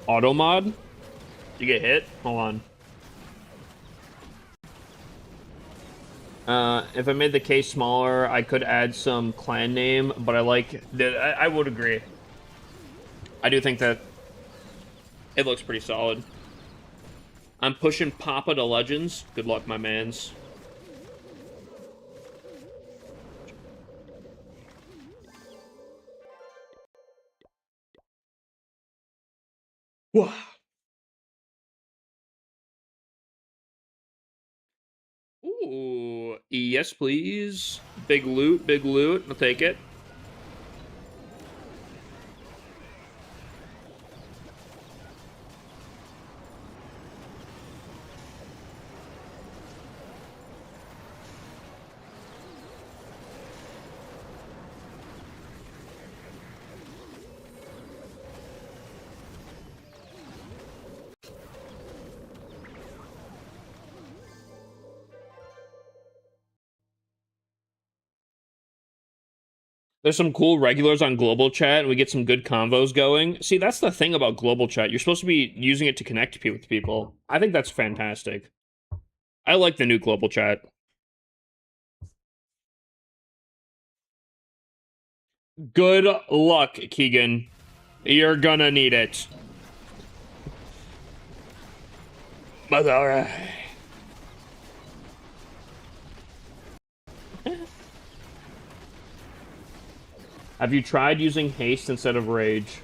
Auto mod? You get hit? Hold on. If I made the case smaller, I could add some clan name, but I like that. I would agree. I do think that it looks pretty solid. I'm pushing Papa to Legends. Good luck, my mans. Wow. Ooh, yes, please. Big loot, big loot. I'll take it. There's some cool regulars on global chat, and we get some good convos going. See, that's the thing about global chat. You're supposed to be using it to connect with people. I think that's fantastic. I like the new global chat. Good luck, Keegan. You're gonna need it. But alright. Have you tried using haste instead of rage?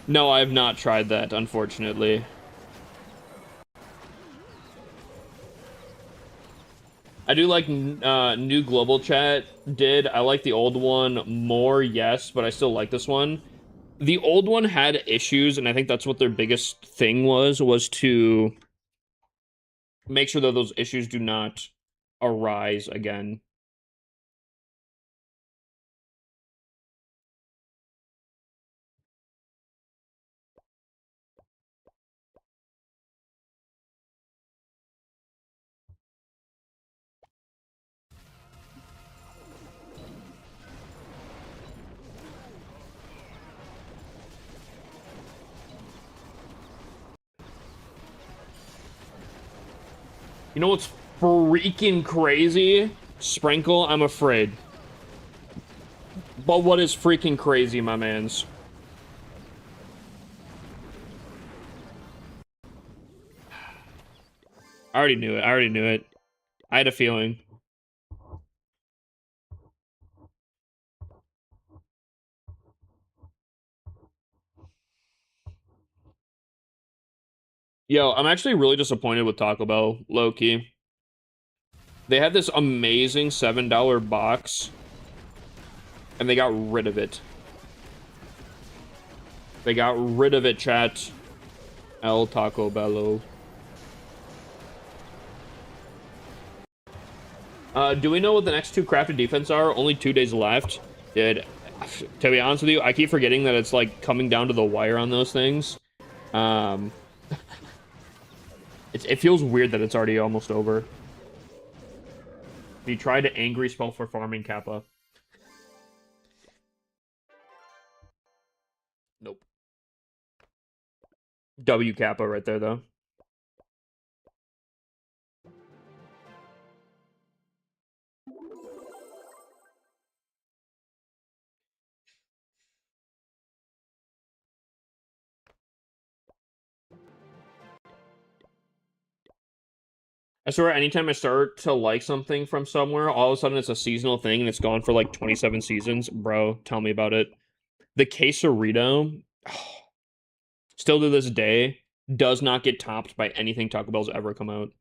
No, I have not tried that, unfortunately. I do like new global chat did. I like the old one more, yes, but I still like this one. The old one had issues, and I think that's what their biggest thing was to make sure that those issues do not arise again. You know what's freaking crazy? Sprinkle, I'm afraid. But what is freaking crazy, my mans? I already knew it. I already knew it. I had a feeling. Yo, I'm actually really disappointed with Taco Bell, low-key. They had this amazing $7 box, and they got rid of it. They got rid of it, chat. El Taco Bello. Do we know what the next two crafted defense are? Only 2 days left. Dude, to be honest with you, I keep forgetting that it's like coming down to the wire on those things. It feels weird that it's already almost over. You tried to angry spell for farming Kappa. Nope. W Kappa right there, though. I swear, anytime I start to like something from somewhere, all of a sudden it's a seasonal thing and it's gone for like 27 seasons. Bro, tell me about it. The quesarito, still to this day, does not get topped by anything Taco Bell's ever come out.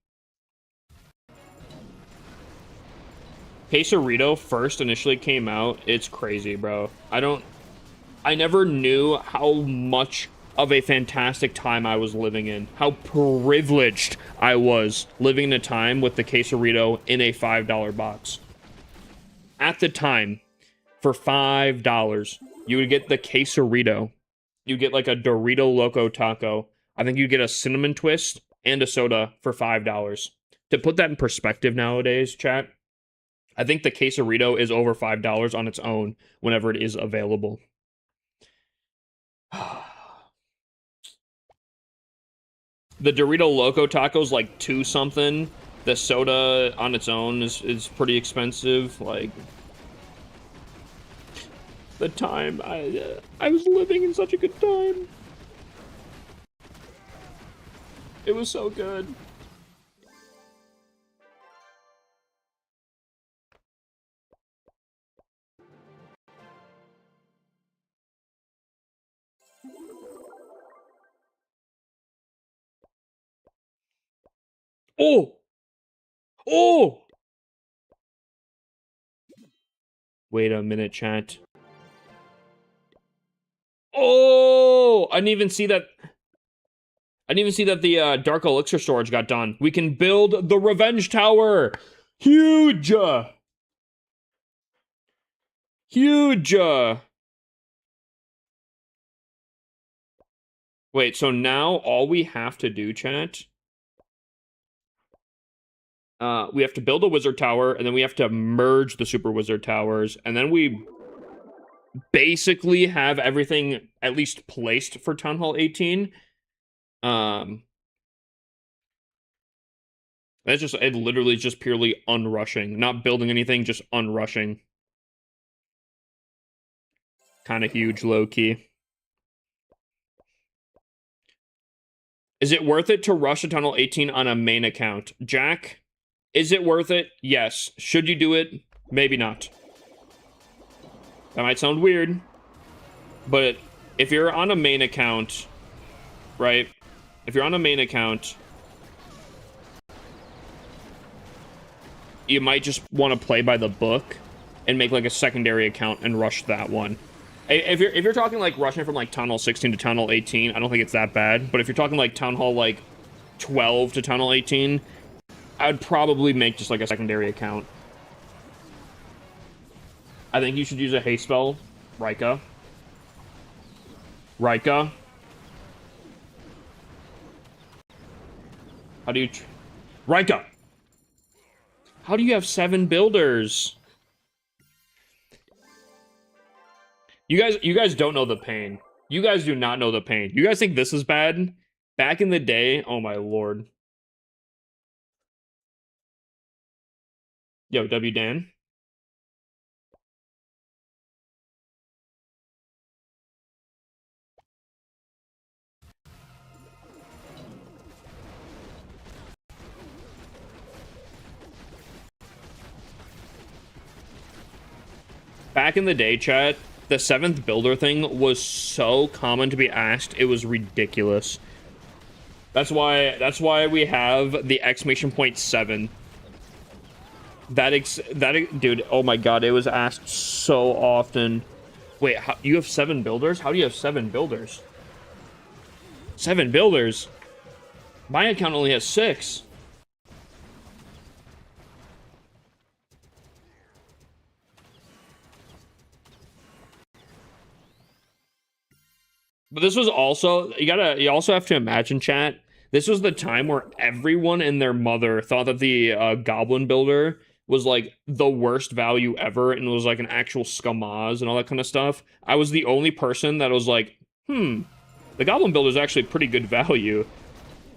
Quesarito first initially came out, it's crazy, bro. I never knew how much of a fantastic time I was living in. How privileged I was living in a time with the quesarito in a $5 box. At the time, for $5, you would get the quesarito. You get like a Dorito Loco Taco. I think you get a cinnamon twist and a soda for $5. To put that in perspective nowadays, chat, I think the quesarito is over $5 on its own whenever it is available. The Dorito Loco Taco's like 2 something. The soda on its own is pretty expensive. Like, the time I was living in such a good time. It was so good. Oh! Oh! Wait a minute, chat. Oh! I didn't even see that. I didn't even see that the Dark Elixir storage got done. We can build the Revenge Tower! Huge! Huge! Wait, so now all we have to do, chat, we have to build a Wizard Tower, and then we have to merge the Super Wizard Towers, and then we basically have everything at least placed for Town Hall 18. That's just, it literally is just purely unrushing. Not building anything, just unrushing. Kind of huge, low-key. Is it worth it to rush a Tunnel 18 on a main account? Jack, is it worth it? Yes. Should you do it? Maybe not. That might sound weird, but if you're on a main account, right? If you're on a main account, you might just want to play by the book and make like a secondary account and rush that one. If you're talking like rushing from like Town Hall 16 to Town Hall 18, I don't think it's that bad. But if you're talking like Town Hall like 12 to Town Hall 18, I would probably make just like a secondary account. I think you should use a haste spell, Rika. Rika. How do you... Rika! How do you have 7 builders? You guys don't know the pain. You guys do not know the pain. You guys think this is bad? Back in the day, oh my lord. Yo, W Dan. Back in the day, chat, the 7th builder thing was so common to be asked, it was ridiculous. That's why we have the exclamation point 7. Dude, oh my god, it was asked so often. Wait, you have 7 builders? How do you have 7 builders? 7 builders? My account only has 6. But this was also, you also have to imagine, chat, this was the time where everyone and their mother thought that the Goblin Builder was like the worst value ever and was like an actual scamaz and all that kind of stuff. I was the only person that was like, the Goblin Builder is actually pretty good value.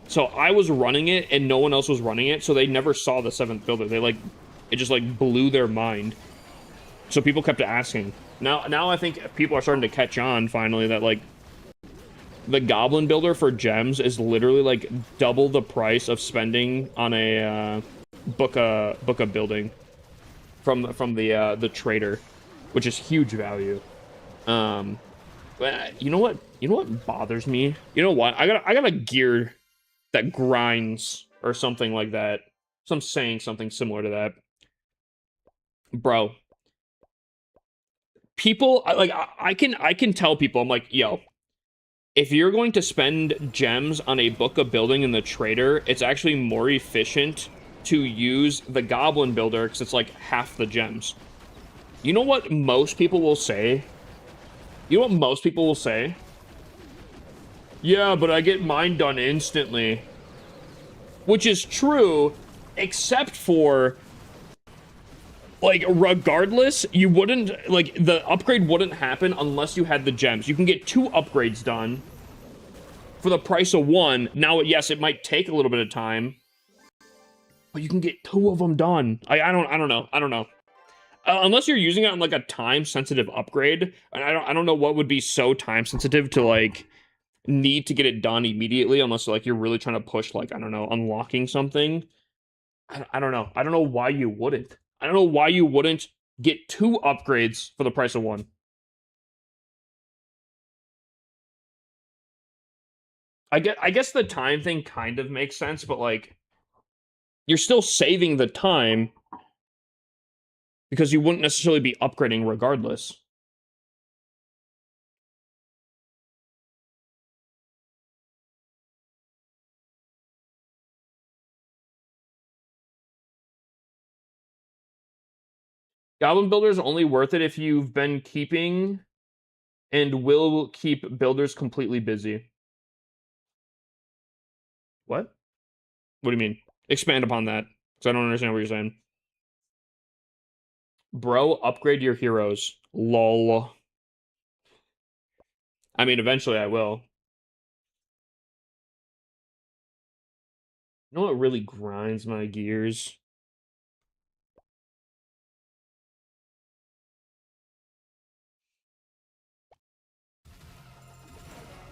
So I was running it and no one else was running it, so they never saw the 7th builder. They like, it just like blew their mind. So people kept asking. Now I think people are starting to catch on finally that like, the Goblin Builder for gems is literally like double the price of spending on a book a building from the trader, which is huge value. But you know what bothers me? You know what? I got a gear that grinds or something like that. So I'm saying something similar to that, bro. People like I can tell people, I'm like, yo, if you're going to spend gems on a book of building in the trader, it's actually more efficient to use the Goblin Builder because it's like half the gems. You know what most people will say? You know what most people will say? Yeah, but I get mine done instantly. Which is true, except for like, regardless, you wouldn't, like, the upgrade wouldn't happen unless you had the gems. You can get 2 upgrades done for the price of 1. Now, yes, it might take a little bit of time, but you can get 2 of them done. I don't know. Unless you're using it on, like, a time-sensitive upgrade, and I don't know what would be so time-sensitive to, like, need to get it done immediately, unless, like, you're really trying to push, like, I don't know, unlocking something. I don't know. I don't know why you wouldn't. I don't know why you wouldn't get 2 upgrades for the price of 1. I guess the time thing kind of makes sense, but, like, you're still saving the time because you wouldn't necessarily be upgrading regardless. Goblin Builder is only worth it if you've been keeping and will keep builders completely busy. What? What do you mean? Expand upon that, because I don't understand what you're saying. Bro, upgrade your heroes. Lol. I mean, eventually I will. You know what really grinds my gears?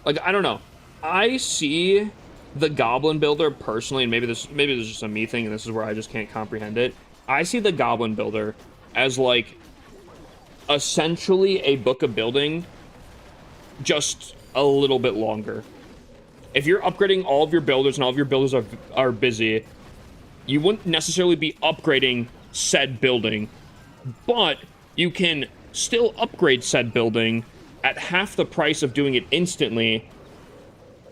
Like, I don't know. I see the Goblin Builder personally, and maybe this is just a me thing, and this is where I just can't comprehend it. I see the Goblin Builder as, like, essentially a book of building, just a little bit longer. If you're upgrading all of your builders and all of your builders are busy, you wouldn't necessarily be upgrading said building, but you can still upgrade said building at half the price of doing it instantly,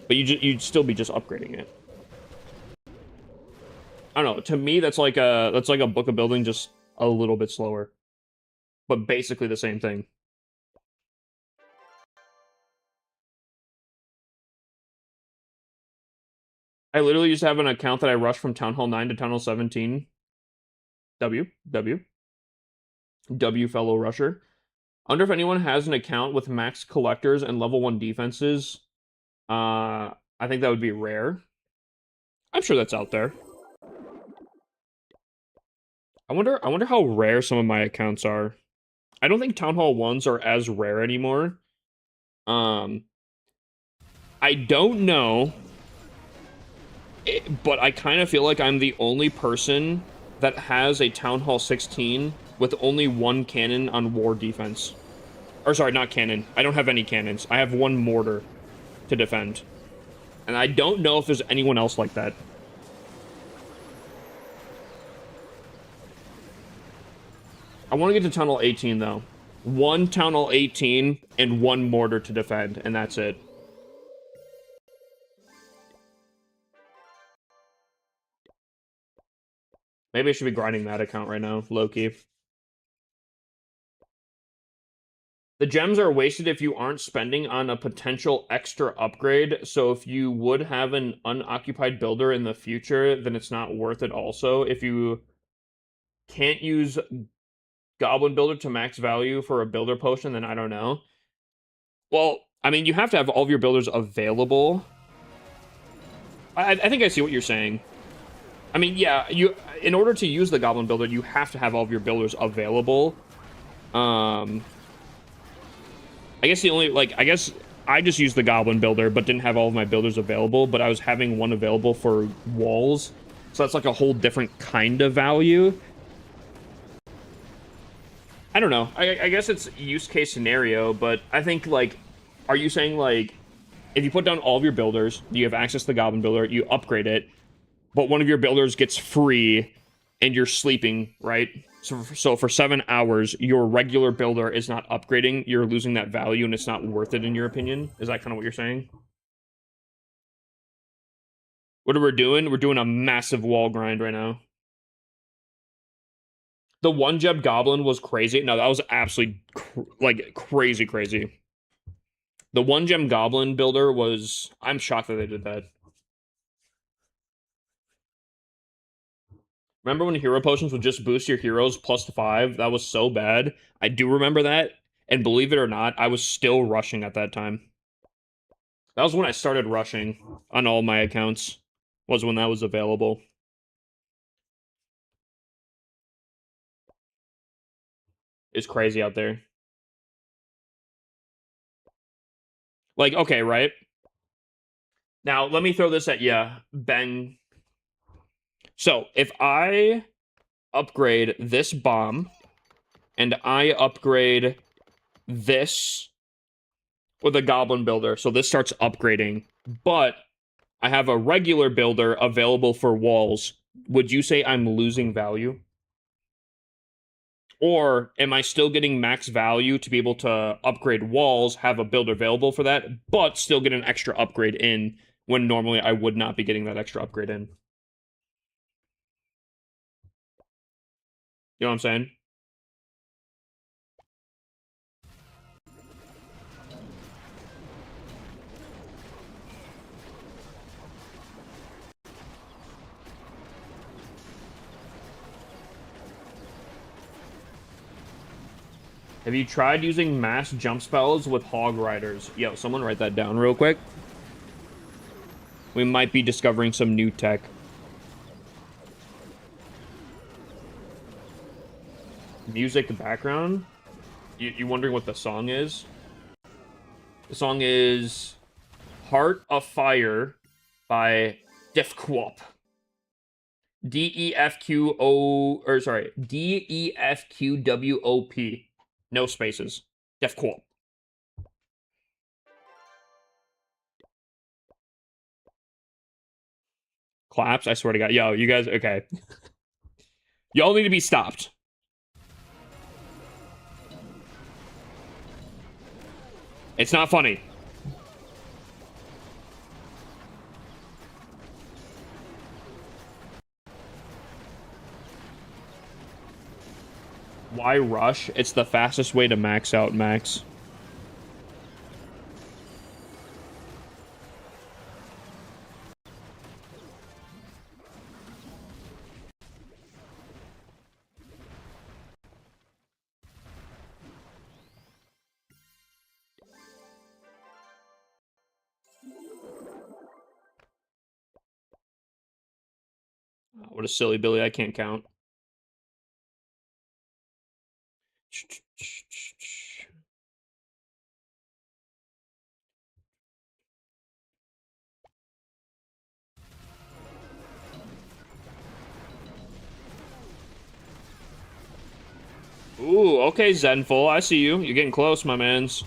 but you'd still be just upgrading it. I don't know. To me, that's like a book of building, just a little bit slower, but basically the same thing. I literally used to have an account that I rushed from Town Hall 9 to Town Hall 17. W fellow rusher. I wonder if anyone has an account with max collectors and level 1 defenses. I think that would be rare. I'm sure that's out there. I wonder how rare some of my accounts are. I don't think Town Hall 1s are as rare anymore. I don't know, but I kind of feel like I'm the only person that has a Town Hall 16 with only 1 cannon on war defense. Or sorry, not cannon. I don't have any cannons. I have 1 mortar to defend. And I don't know if there's anyone else like that. I want to get to Town Hall 18, though. 1 Town Hall 18 and 1 mortar to defend, and that's it. Maybe I should be grinding that account right now, low-key. The gems are wasted if you aren't spending on a potential extra upgrade, so if you would have an unoccupied builder in the future, then it's not worth it also. If you can't use Goblin Builder to max value for a builder potion, then I don't know. Well, I mean, you have to have all of your builders available. I think I see what you're saying. I mean, yeah, in order to use the Goblin Builder, you have to have all of your builders available. I guess I guess I just used the Goblin Builder, but didn't have all of my builders available, but I was having one available for walls. So that's like a whole different kind of value. I don't know. I guess it's use case scenario, but I think, like, are you saying, like, if you put down all of your builders, you have access to the Goblin Builder, you upgrade it, but one of your builders gets free and you're sleeping, right? So for 7 hours, your regular builder is not upgrading, you're losing that value, and it's not worth it in your opinion? Is that kind of what you're saying? What are we doing? We're doing a massive wall grind right now. The 1-gem goblin was crazy. No, that was absolutely, crazy. The 1-gem goblin builder was... I'm shocked that they did that. Remember when hero potions would just boost your heroes +5? That was so bad. I do remember that. And believe it or not, I was still rushing at that time. That was when I started rushing on all my accounts. Was when that was available. It's crazy out there. Like, okay, right? Now, let me throw this at you, Ben. So, if I upgrade this bomb, and I upgrade this with a goblin builder, so this starts upgrading, but I have a regular builder available for walls, would you say I'm losing value? Or am I still getting max value to be able to upgrade walls, have a builder available for that, but still get an extra upgrade in when normally I would not be getting that extra upgrade in? You know what I'm saying? Have you tried using mass jump spells with hog riders? Yo, someone write that down real quick. We might be discovering some new tech. Music background? You wondering what the song is? The song is Heart of Fire by Defquop. Defqwop. No spaces. Defquop. Claps, I swear to God. Yo, you guys, okay. Y'all need to be stopped. It's not funny. Why rush? It's the fastest way to max out max. What a silly Billy, I can't count. Ooh, okay, Zenful, I see you. You're getting close, my mans.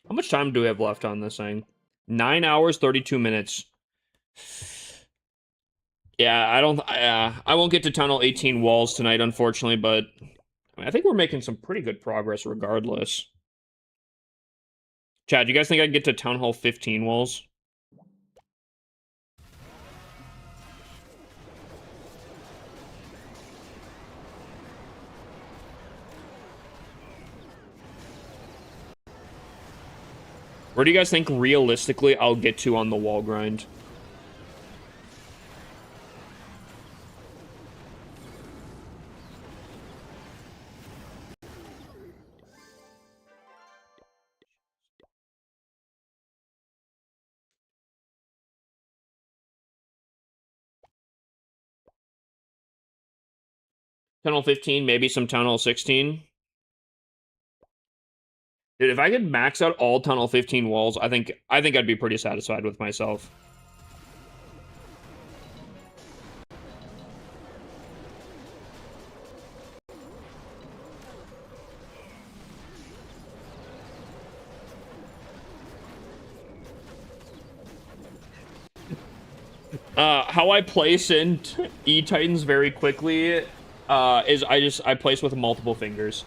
How much time do we have left on this thing? 9 hours, 32 minutes. Yeah, I won't get to tunnel 18 walls tonight, unfortunately, but I think we're making some pretty good progress regardless. Chad, you guys think I can get to Town Hall 15 walls? Where do you guys think realistically I'll get to on the wall grind? Tunnel 15, maybe some Tunnel 16. Dude, if I could max out all Tunnel 15 walls, I think I'd be pretty satisfied with myself. How I place in E-Titans very quickly is I place with multiple fingers.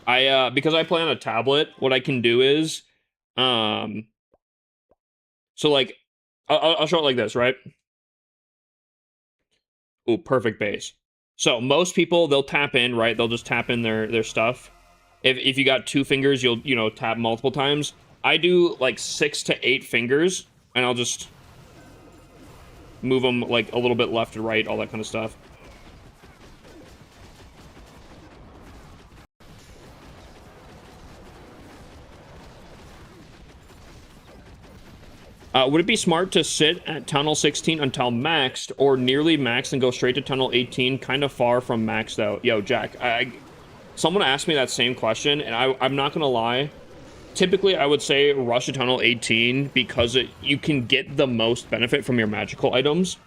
Because I play on a tablet, what I can do is, um, so like, I'll show it like this, right? Ooh, perfect base. So most people they'll tap in, right? They'll just tap in their stuff. If you got 2 fingers, you'll tap multiple times. I do like 6 to 8 fingers, and I'll just move them like a little bit left to right, all that kind of stuff. Would it be smart to sit at tunnel 16 until maxed or nearly maxed and go straight to tunnel 18? Kind of far from maxed out. Yo, Jack, someone asked me that same question, and I'm not gonna lie. Typically, I would say rush to tunnel 18 because you can get the most benefit from your magical items.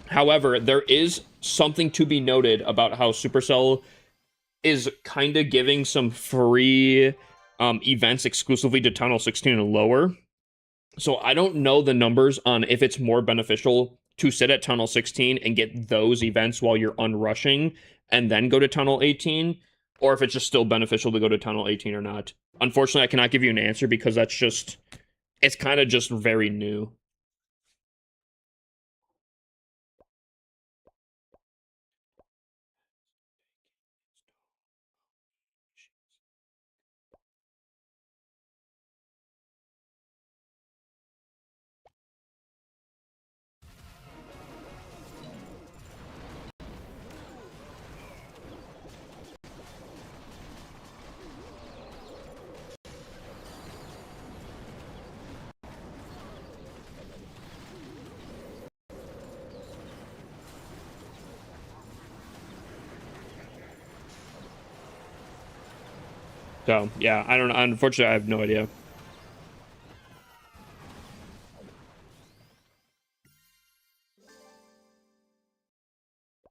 However, there is something to be noted about how Supercell is kind of giving some free events exclusively to tunnel 16 and lower. So I don't know the numbers on if it's more beneficial to sit at tunnel 16 and get those events while you're unrushing and then go to tunnel 18, or if it's just still beneficial to go to tunnel 18 or not. Unfortunately, I cannot give you an answer because it's kind of just very new. So, yeah, I don't know. Unfortunately, I have no idea.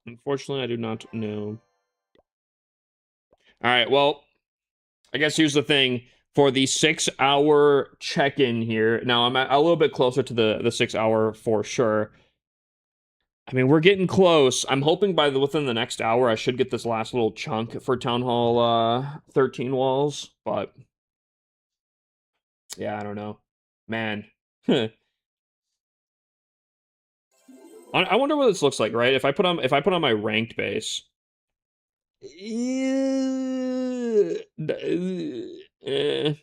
Unfortunately, I do not know. All right, well, I guess here's the thing. For the 6 hour check-in here, now I'm a little bit closer to the 6 hour for sure. I mean, we're getting close. I'm hoping within the next hour, I should get this last little chunk for Town Hall 13 walls. But yeah, I don't know, man. I wonder what this looks like, right? If I put on my ranked base. Eh.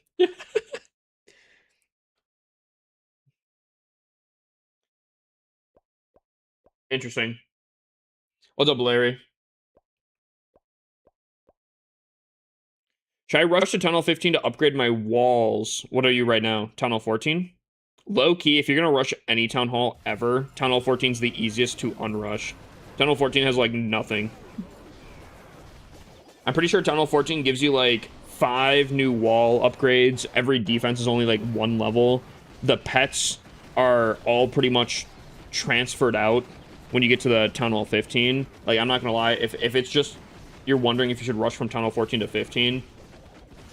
Interesting. What's up, Larry? Should I rush to tunnel 15 to upgrade my walls? What are you right now? Tunnel 14? Low key, if you're gonna rush any town hall ever, tunnel 14 is the easiest to unrush. Tunnel 14 has like nothing. I'm pretty sure tunnel 14 gives you like 5 new wall upgrades. Every defense is only like 1 level. The pets are all pretty much transferred out when you get to the tunnel 15. Like, I'm not gonna lie, if it's just you're wondering if you should rush from tunnel 14 to 15,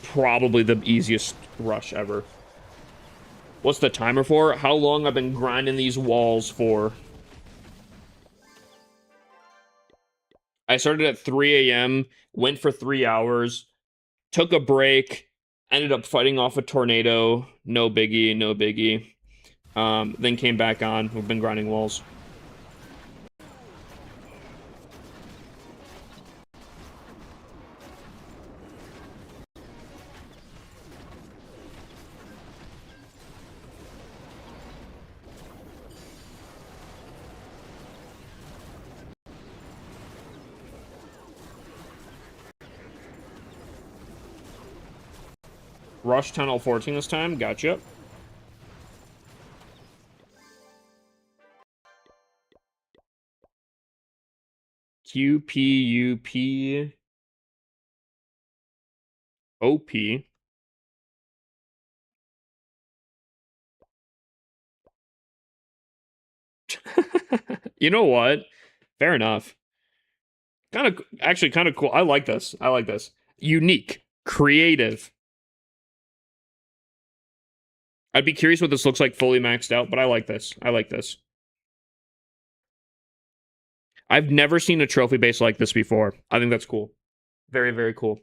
probably the easiest rush ever. What's the timer for? How long I've been grinding these walls for? I started at 3 a.m., went for 3 hours, took a break, ended up fighting off a tornado. No biggie, no biggie. Then came back on. We've been grinding walls. Rush tunnel 14 this time. Gotcha. QPUP OP. You know what? Fair enough. Actually kind of cool. I like this. I like this. Unique, creative. I'd be curious what this looks like fully maxed out, but I like this. I like this. I've never seen a trophy base like this before. I think that's cool. Very, very cool.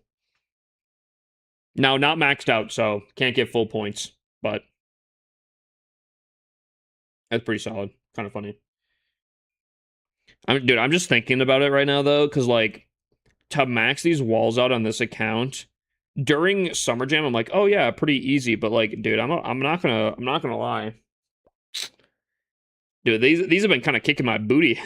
Now, not maxed out, so can't get full points, but that's pretty solid. Kind of funny. Dude, I'm just thinking about it right now, though, because, like, to max these walls out on this account during Summer Jam, I'm like, oh yeah, pretty easy. But like, dude, I'm not gonna lie, dude. These have been kind of kicking my booty.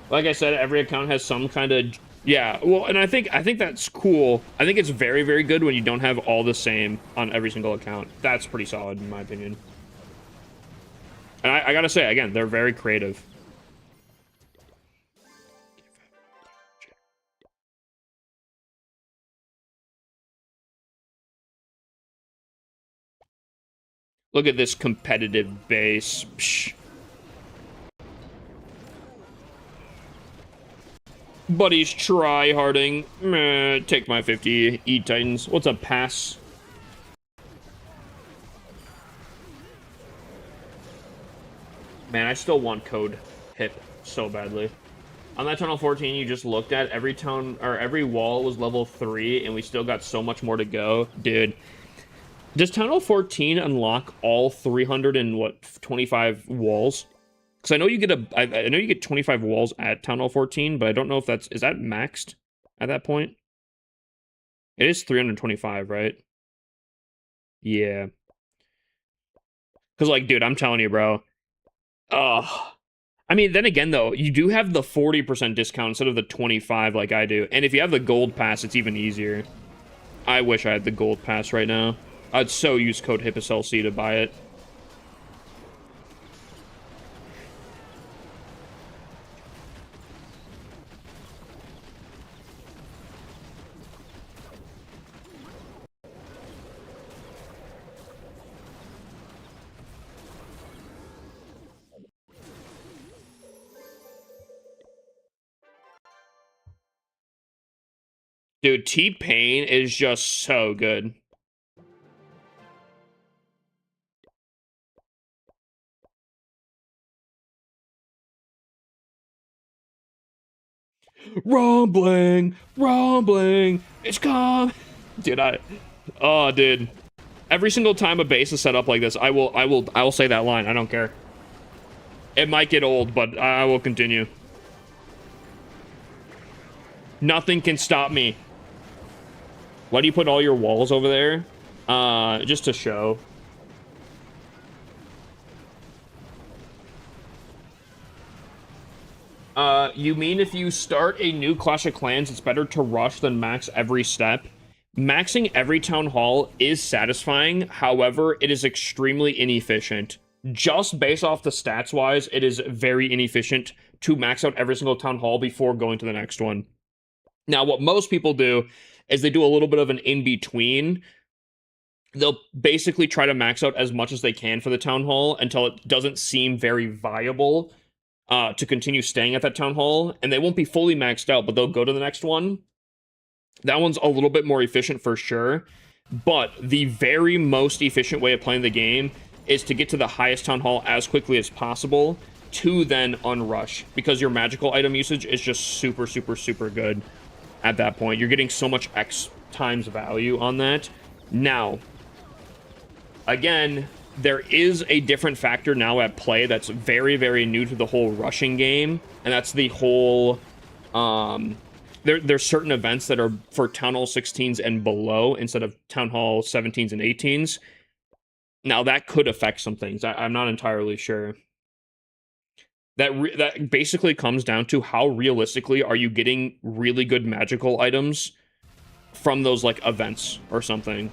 Like I said, every account has some kind of, yeah. Well, and I think that's cool. I think it's very, very good when you don't have all the same on every single account. That's pretty solid in my opinion. And I gotta say, again, they're very creative. Look at this competitive base. Psh. Buddies try-harding. Meh, take my 50. Eat Titans. What's up, pass? Man, I still want code hip so badly. On that tunnel 14 you just looked at, every town or every wall was level 3 and we still got so much more to go. Dude, does tunnel 14 unlock all 325 walls? Because I know you get I know you get 25 walls at tunnel 14, but I don't know if is that maxed at that point? It is 325, right? Yeah. Because, like, dude, I'm telling you, bro. I mean, then again, though, you do have the 40% discount instead of the 25 like I do. And if you have the gold pass, it's even easier. I wish I had the gold pass right now. I'd so use code HIPPSLC to buy it. Dude, T-Pain is just so good. Rumbling, rumbling, it's come. Dude, oh, dude. Every single time a base is set up like this, I will say that line. I don't care. It might get old, but I will continue. Nothing can stop me. Why do you put all your walls over there? Just to show. You mean if you start a new Clash of Clans, it's better to rush than max every step? Maxing every town hall is satisfying, however, it is extremely inefficient. Just based off the stats-wise, it is very inefficient to max out every single town hall before going to the next one. Now, what most people do is they do a little bit of an in-between. They'll basically try to max out as much as they can for the town hall until it doesn't seem very viable to continue staying at that town hall, and they won't be fully maxed out, but they'll go to the next one. That one's a little bit more efficient for sure, but the very most efficient way of playing the game is to get to the highest town hall as quickly as possible to then unrush, because your magical item usage is just super, super, super good at that point. You're getting so much X times value on that. Now, again, there is a different factor now at play that's very, very new to the whole rushing game, and that's the whole, there's certain events that are for Town Hall 16s and below instead of Town Hall 17s and 18s. Now, that could affect some things. I'm not entirely sure. That basically comes down to how realistically are you getting really good magical items from those, like, events or something.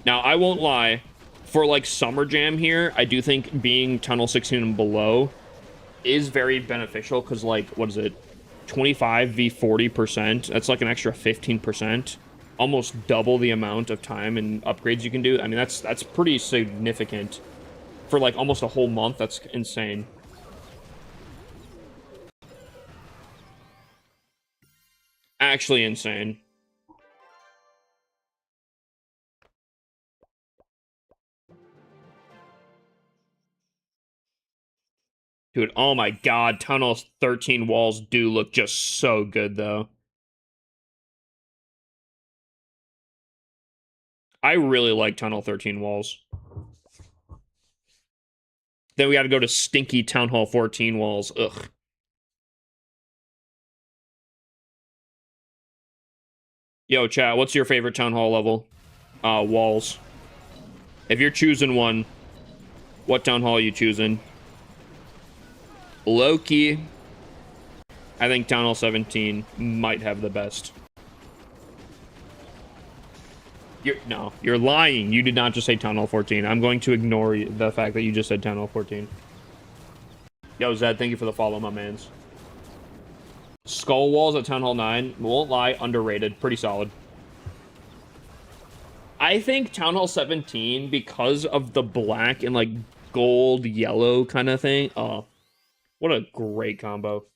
Now, I won't lie, for, like, Summer Jam here, I do think being Tunnel 16 and below is very beneficial, because, like, what is it? 25 v 40%? That's, like, an extra 15%. Almost double the amount of time and upgrades you can do. I mean, that's pretty significant for like almost a whole month. That's insane. Actually insane. Dude, oh my god, Town Hall 13 walls do look just so good, though. I really like Town Hall 13 walls. Then we gotta go to stinky Town Hall 14 walls. Ugh. Yo, chat, what's your favorite Town Hall level? Walls. If you're choosing one, what Town Hall are you choosing? Loki. I think Town Hall 17 might have the best. No, you're lying. You did not just say Town Hall 14. I'm going to ignore the fact that you just said Town Hall 14. Yo, Zed, thank you for the follow, my mans. Skull walls at Town Hall 9, won't lie, underrated. Pretty solid. I think Town Hall 17, because of the black and, like, gold, yellow kind of thing. Oh, what a great combo.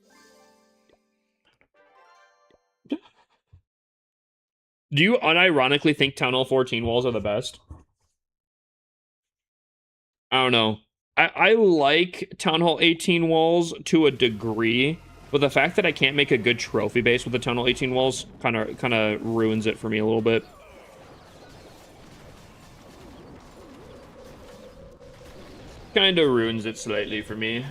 Do you unironically think Town Hall 14 walls are the best? I don't know. I like Town Hall 18 walls to a degree, but the fact that I can't make a good trophy base with the Town Hall 18 walls kind of ruins it for me a little bit. Kind of ruins it slightly for me.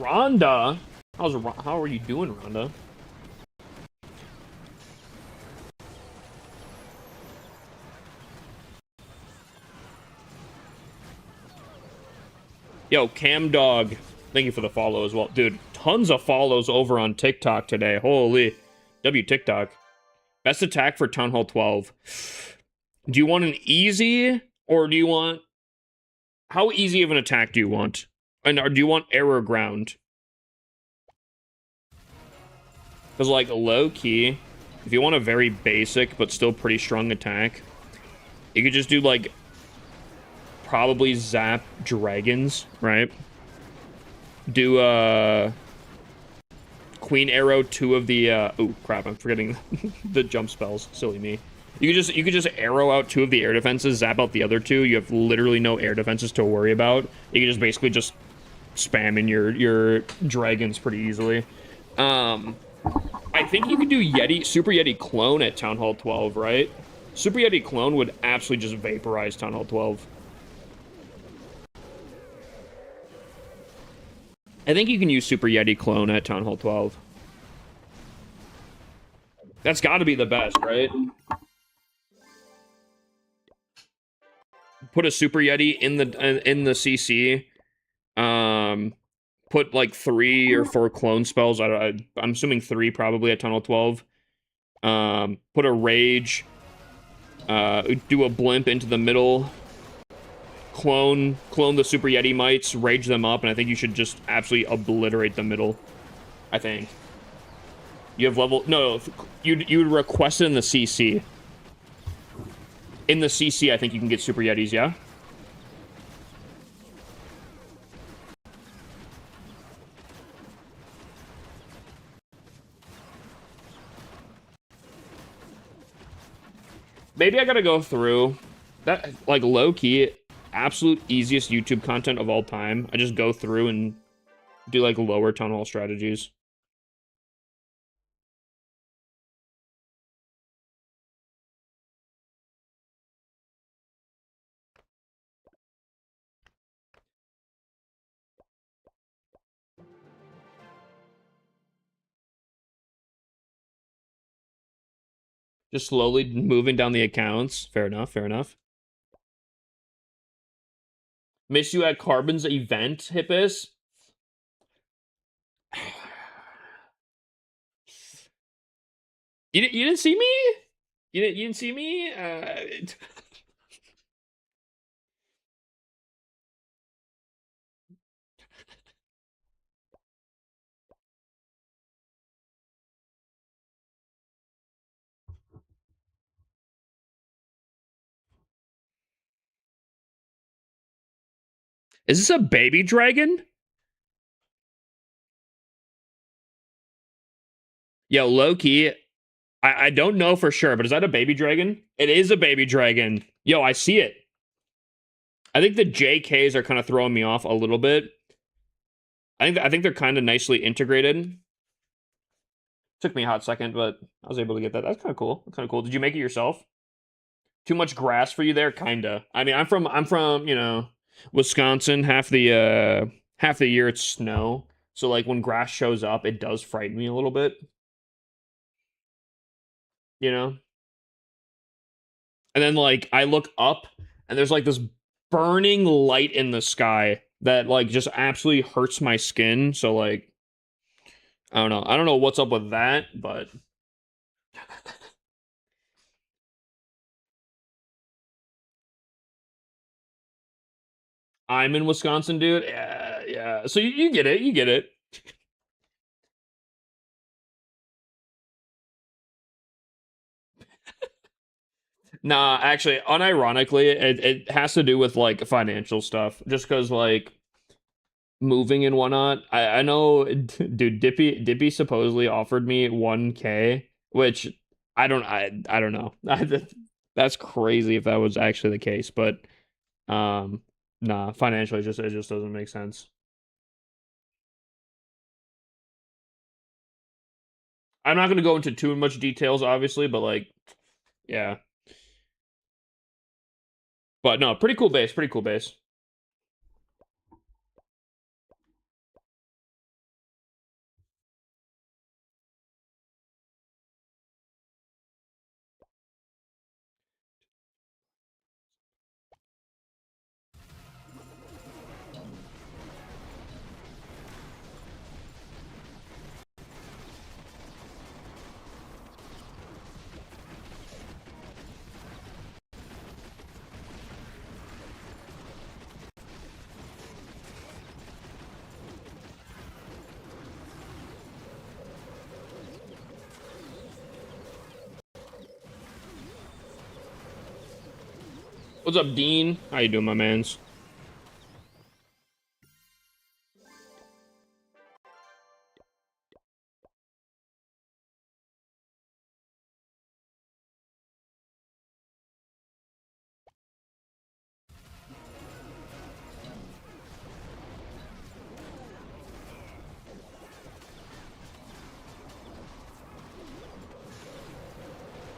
Rhonda? How are you doing, Rhonda? Yo, Cam Dog, thank you for the follow as well. Dude, tons of follows over on TikTok today. Holy. W TikTok. Best attack for Town Hall 12. Do you want an easy, or do you want... How easy of an attack do you want? And or do you want error ground? Because, like, low-key, if you want a very basic but still pretty strong attack, you could just do, like, probably zap dragons, right? Do, Queen Arrow 2 of the, oh, crap, I'm forgetting the jump spells. Silly me. You could just arrow out 2 of the air defenses, zap out the other 2. You have literally no air defenses to worry about. You can just basically just spam in your dragons pretty easily. I think you could do Super Yeti Clone at Town Hall 12, right? Super Yeti Clone would absolutely just vaporize Town Hall 12. I think you can use Super Yeti Clone at Town Hall 12. That's got to be the best, right? Put a Super Yeti in the CC. Put like 3 or 4 clone spells. I'm assuming 3 probably at Town Hall 12. Put a Rage. Do a Blimp into the middle. Clone the Super Yeti Mites, rage them up, and I think you should just absolutely obliterate the middle. I think. You have level... No, you would request it in the CC. In the CC, I think you can get Super Yetis, yeah? Maybe I gotta go through... That, like, low-key, absolute easiest YouTube content of all time. I just go through and do, like, lower Town Hall strategies. Just slowly moving down the accounts. Fair enough, fair enough. Miss you at Carbon's event, Hippus. You didn't see me? You didn't see me? Is this a baby dragon? Yo, Loki. I don't know for sure, but is that a baby dragon? It is a baby dragon. Yo, I see it. I think the JKs are kind of throwing me off a little bit. I think they're kind of nicely integrated. Took me a hot second, but I was able to get that. That's kind of cool. That's kind of cool. Did you make it yourself? Too much grass for you there, kinda. I mean, I'm from Wisconsin. Half the year it's snow, so like when grass shows up, it does frighten me a little bit. You know, and then like I look up and there's like this burning light in the sky that like just absolutely hurts my skin. So like I don't know what's up with that, but I'm in Wisconsin, dude. Yeah, yeah. So you get it, you get it. Nah, actually, unironically, it has to do with like financial stuff. Just because like moving and whatnot. I know, dude. Dippy supposedly offered me 1K, which I don't know. That's crazy if that was actually the case, but um, nah. Financially, it just doesn't make sense. I'm not gonna go into too much details, obviously, but like, yeah. But no, pretty cool base. Pretty cool base. What's up, Dean? How you doing, my mans?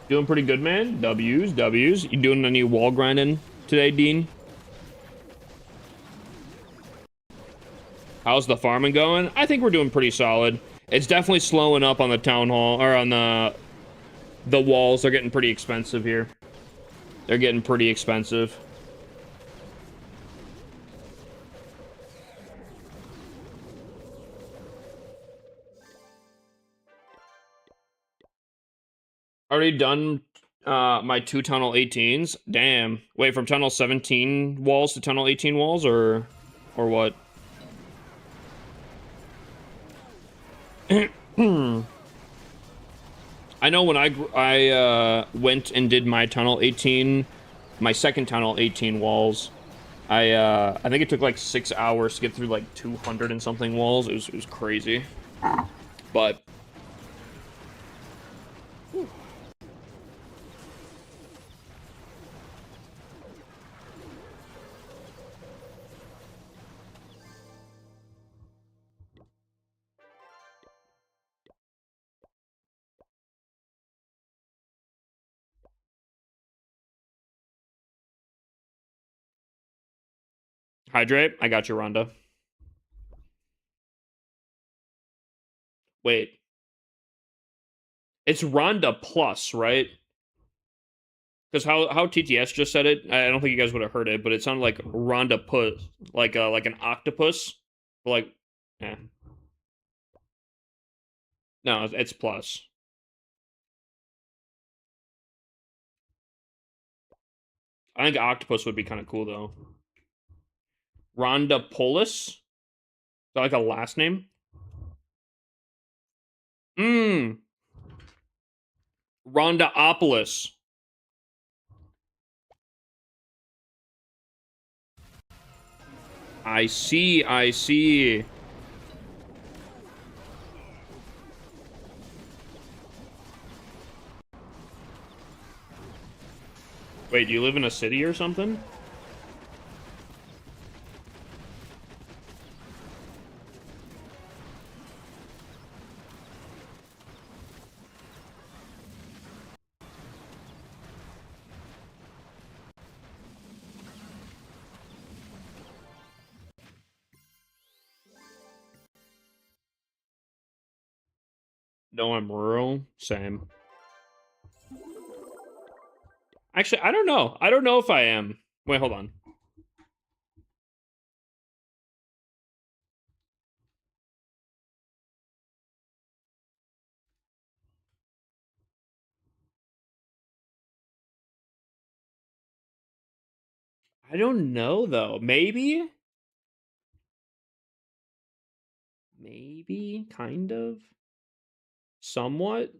Doing pretty good, man. W's, W's. You doing any wall grinding today, Dean? How's the farming going? I think we're doing pretty solid. It's definitely slowing up on the town hall or on the walls. They're getting pretty expensive here. They're getting pretty expensive. Already done my 2 tunnel 18s. Damn. Wait, from tunnel 17 walls to tunnel 18 walls or what? I know when I went and did my tunnel 18, my second tunnel 18 walls, I think it took like 6 hours to get through like 200 and something walls. It was crazy. But hydrate, I got you, Rhonda. Wait. It's Rhonda Plus, right? Because how TTS just said it, I don't think you guys would have heard it, but it sounded like Rhonda put like an octopus, like yeah. No, it's plus. I think octopus would be kind of cool though. Rhonda Polis, is that like a last name? Mmm. Rhondaopolis. I see. I see. Wait, do you live in a city or something? No, I'm rural. Same. Actually, I don't know. I don't know if I am. Wait, hold on. I don't know though. Maybe? Maybe, kind of. Somewhat.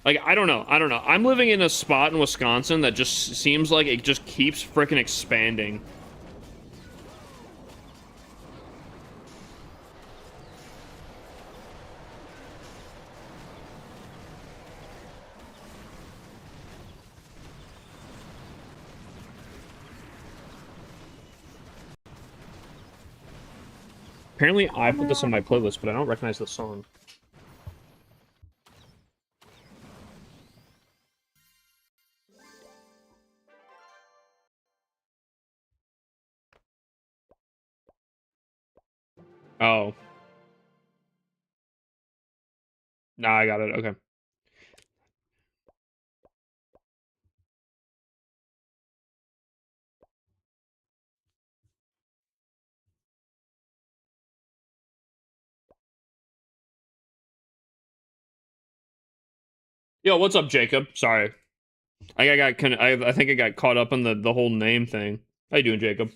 Like, I don't know. I don't know. I'm living in a spot in Wisconsin that just seems like it just keeps freaking expanding. Apparently, I put this on my playlist, but I don't recognize the song. Oh. Nah, I got it. Okay. Yo, what's up, Jacob? Sorry. I got kind of, I think I got caught up on the whole name thing. How you doing, Jacob?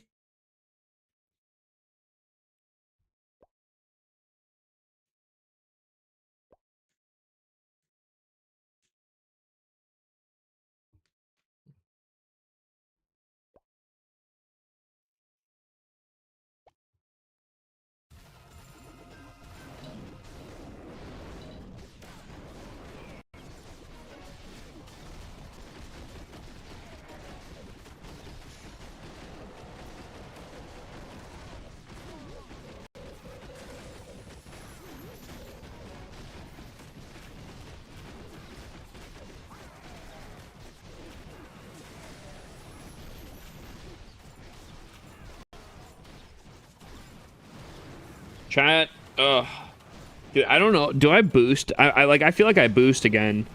Chat. Ugh. Dude, I don't know. Do I boost? I feel like I boost again.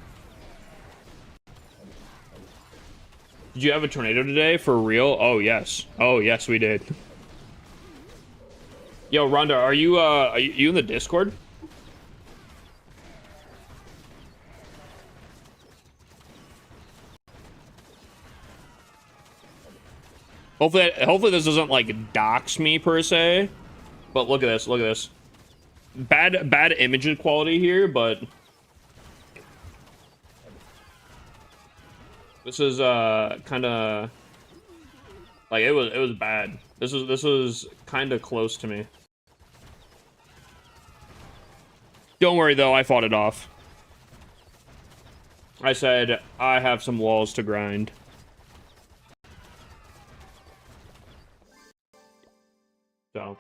Did you have a tornado today? For real? Oh, yes. Oh, yes, we did. Yo, Rhonda, are you in the Discord? Hopefully this doesn't, like, dox me, per se. But look at this, look at this. Bad image quality here, but... This is, kind of... Like, it was bad. This was kind of close to me. Don't worry, though, I fought it off. I said, I have some walls to grind. So...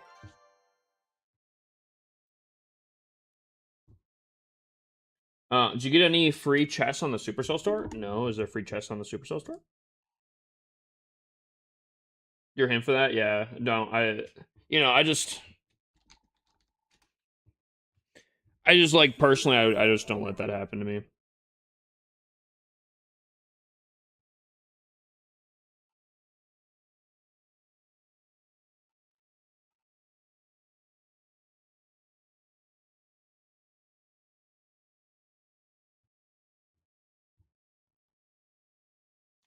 did you get any free chests on the Supercell store? No, is there free chests on the Supercell store? You're him for that? Yeah. No, I just... I just like personally, I just don't let that happen to me.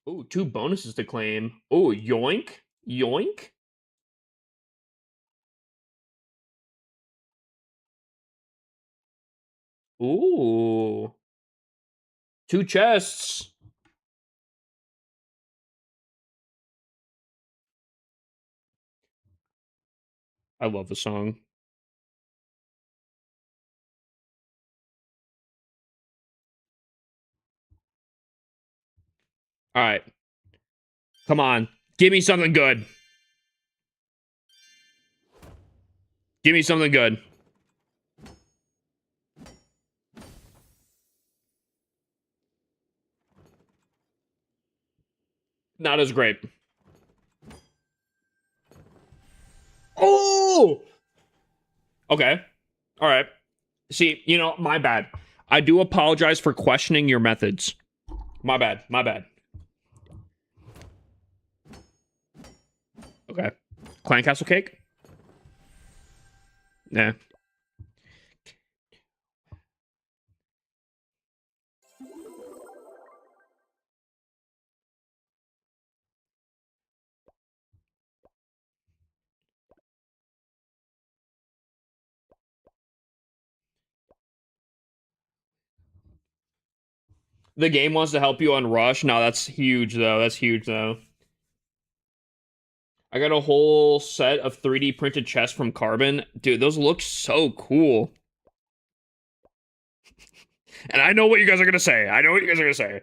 Ooh, 2 bonuses to claim. Ooh, yoink. Yoink. Ooh. 2 chests. I love the song. All right. Come on. Give me something good. Give me something good. Not as great. Oh! Okay. All right. See, you know, my bad. I do apologize for questioning your methods. My bad. My bad. Okay. Clan Castle Cake? Nah. The game wants to help you on Rush. No, that's huge, though. That's huge, though. I got a whole set of 3D printed chests from Carbon. Dude, those look so cool. And I know what you guys are going to say. I know what you guys are going to say.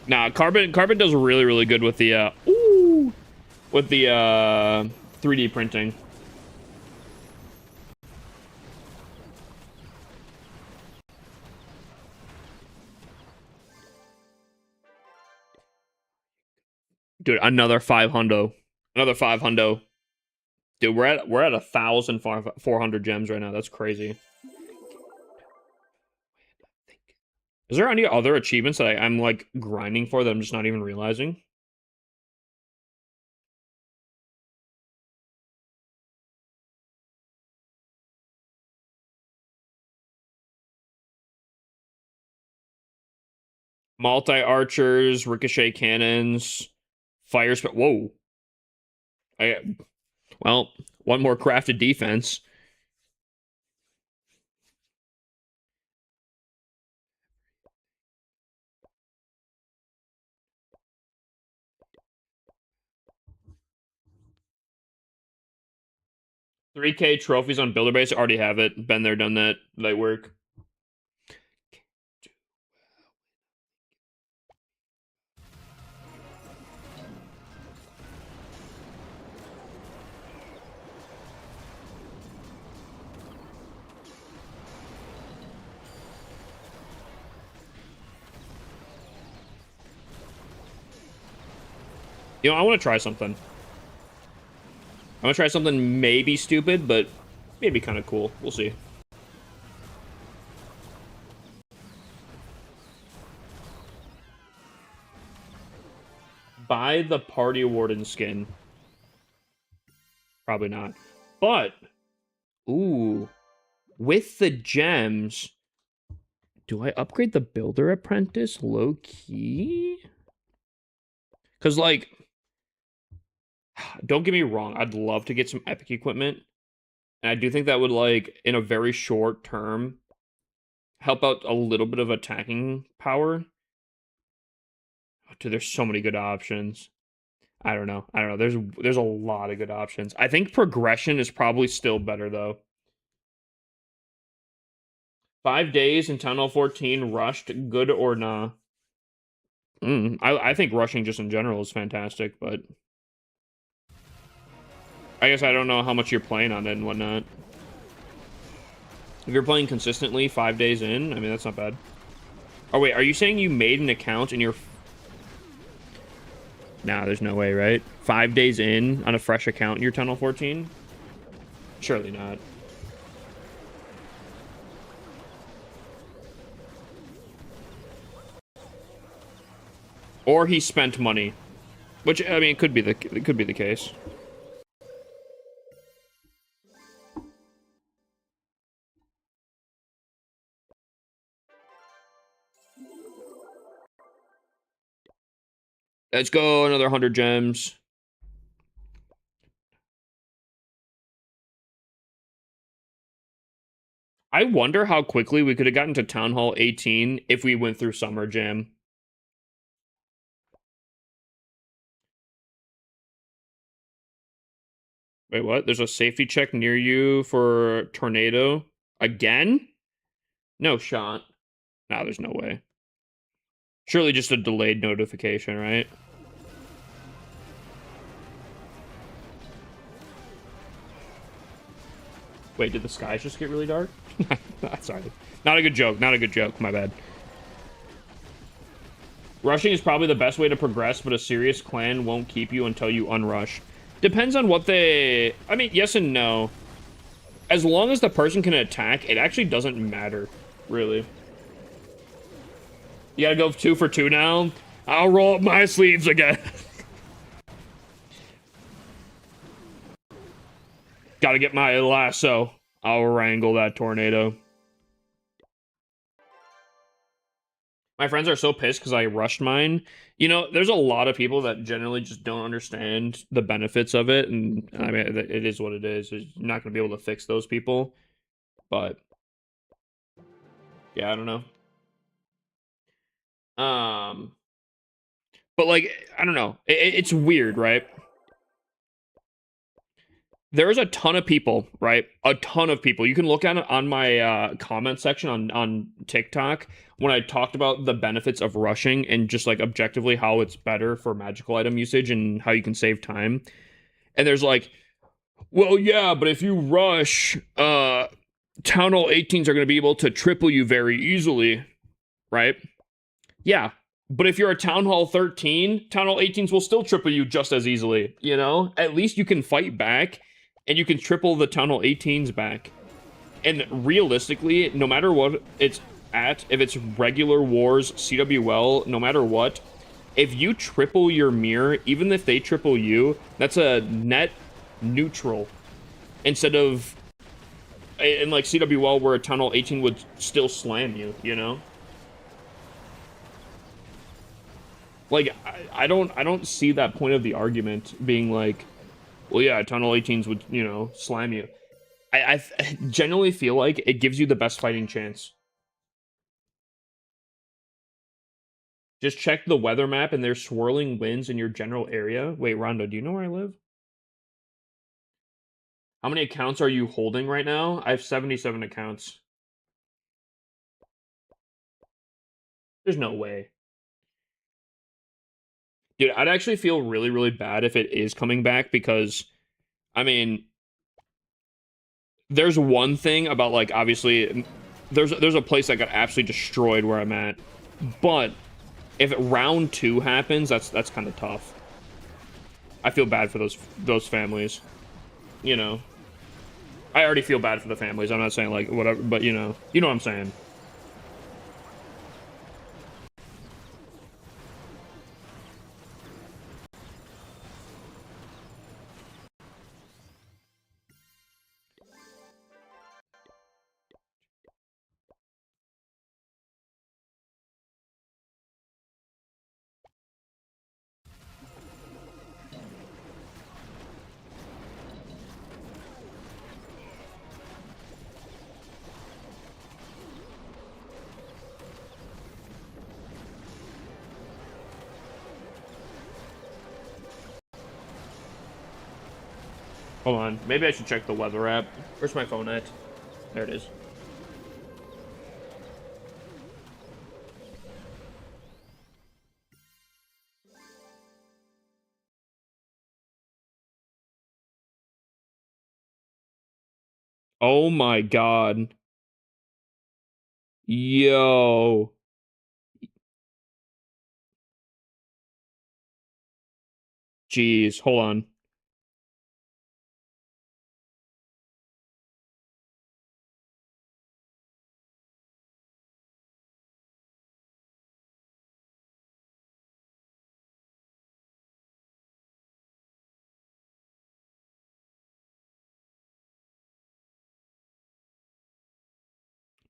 Nah, Carbon does really, really good with the, with the, 3D printing. Dude, another 500. Another 500. Dude, we're at 1,400 gems right now. That's crazy. Is there any other achievements that I'm like grinding for that I'm just not even realizing? Multi archers, ricochet cannons, fire spit. Whoa. Well, one more crafted defense. $3K trophies on builder base. Already have it. Been there, done that. Light work. You know, I want to try something. I'm gonna try something maybe stupid, but maybe kind of cool. We'll see. Buy the party warden skin. Probably not. But, ooh, with the gems, do I upgrade the builder apprentice low key? Because, like, don't get me wrong, I'd love to get some epic equipment. And I do think that would, like, in a very short term, help out a little bit of attacking power. Oh, dude, there's so many good options. I don't know. There's a lot of good options. I think progression is probably still better though. 5 days in Town Hall 14 rushed, good or nah? I think rushing just in general is fantastic, but I guess I don't know how much you're playing on it and whatnot. If you're playing consistently 5 days in, I mean, that's not bad. Oh, wait, are you saying you made an account and you're... Nah, there's no way, right? 5 days in on a fresh account, you're Tunnel 14? Surely not. Or he spent money. Which, I mean, it could be the case. Let's go, another 100 gems. I wonder how quickly we could have gotten to Town Hall 18 if we went through Summer Jam. Wait, what? There's a safety check near you for tornado? Again? No shot. Nah, there's no way. Surely just a delayed notification, right? Wait, did the skies just get really dark? Sorry. Not a good joke. Not a good joke. My bad. Rushing is probably the best way to progress, but a serious clan won't keep you until you unrush. Depends on what they... I mean, yes and no. As long as the person can attack, it actually doesn't matter, really. You gotta go 2 for 2 now? I'll roll up my sleeves again. Gotta get my lasso. I'll wrangle that tornado. My friends are so pissed because I rushed mine. You know, there's a lot of people that generally just don't understand the benefits of it, and I mean, it is what it is. You're not going to be able to fix those people, but yeah, I don't know. But like, I don't know. It's weird, right? There's a ton of people, right? A ton of people. You can look at it on my comment section on TikTok when I talked about the benefits of rushing and just like objectively how it's better for magical item usage and how you can save time. And there's like, well, yeah, but if you rush, Town Hall 18s are going to be able to triple you very easily, right? Yeah, but if you're a Town Hall 13, Town Hall 18s will still triple you just as easily, you know? At least you can fight back, and you can triple the Town Hall 18s back. And realistically, no matter what it's at, if it's regular wars, CWL, no matter what, if you triple your mirror, even if they triple you, that's a net neutral. Instead of, in like CWL, where a Town Hall 18 would still slam you, you know? Like, I don't see that point of the argument being like, well, yeah, Tunnel 18s would, you know, slam you. I genuinely feel like it gives you the best fighting chance. Just check the weather map and there's swirling winds in your general area. Wait, Rondo, do you know where I live? How many accounts are you holding right now? I have 77 accounts. There's no way. Dude, I'd actually feel really, really bad if it is coming back because, I mean, there's one thing about, like, obviously, there's a place that got absolutely destroyed where I'm at, but if round 2 happens, that's kind of tough. I feel bad for those families, you know. I already feel bad for the families. I'm not saying like whatever, but you know what I'm saying. Hold on, maybe I should check the weather app. Where's my phone at? There it is. Oh my god. Yo. Jeez, hold on.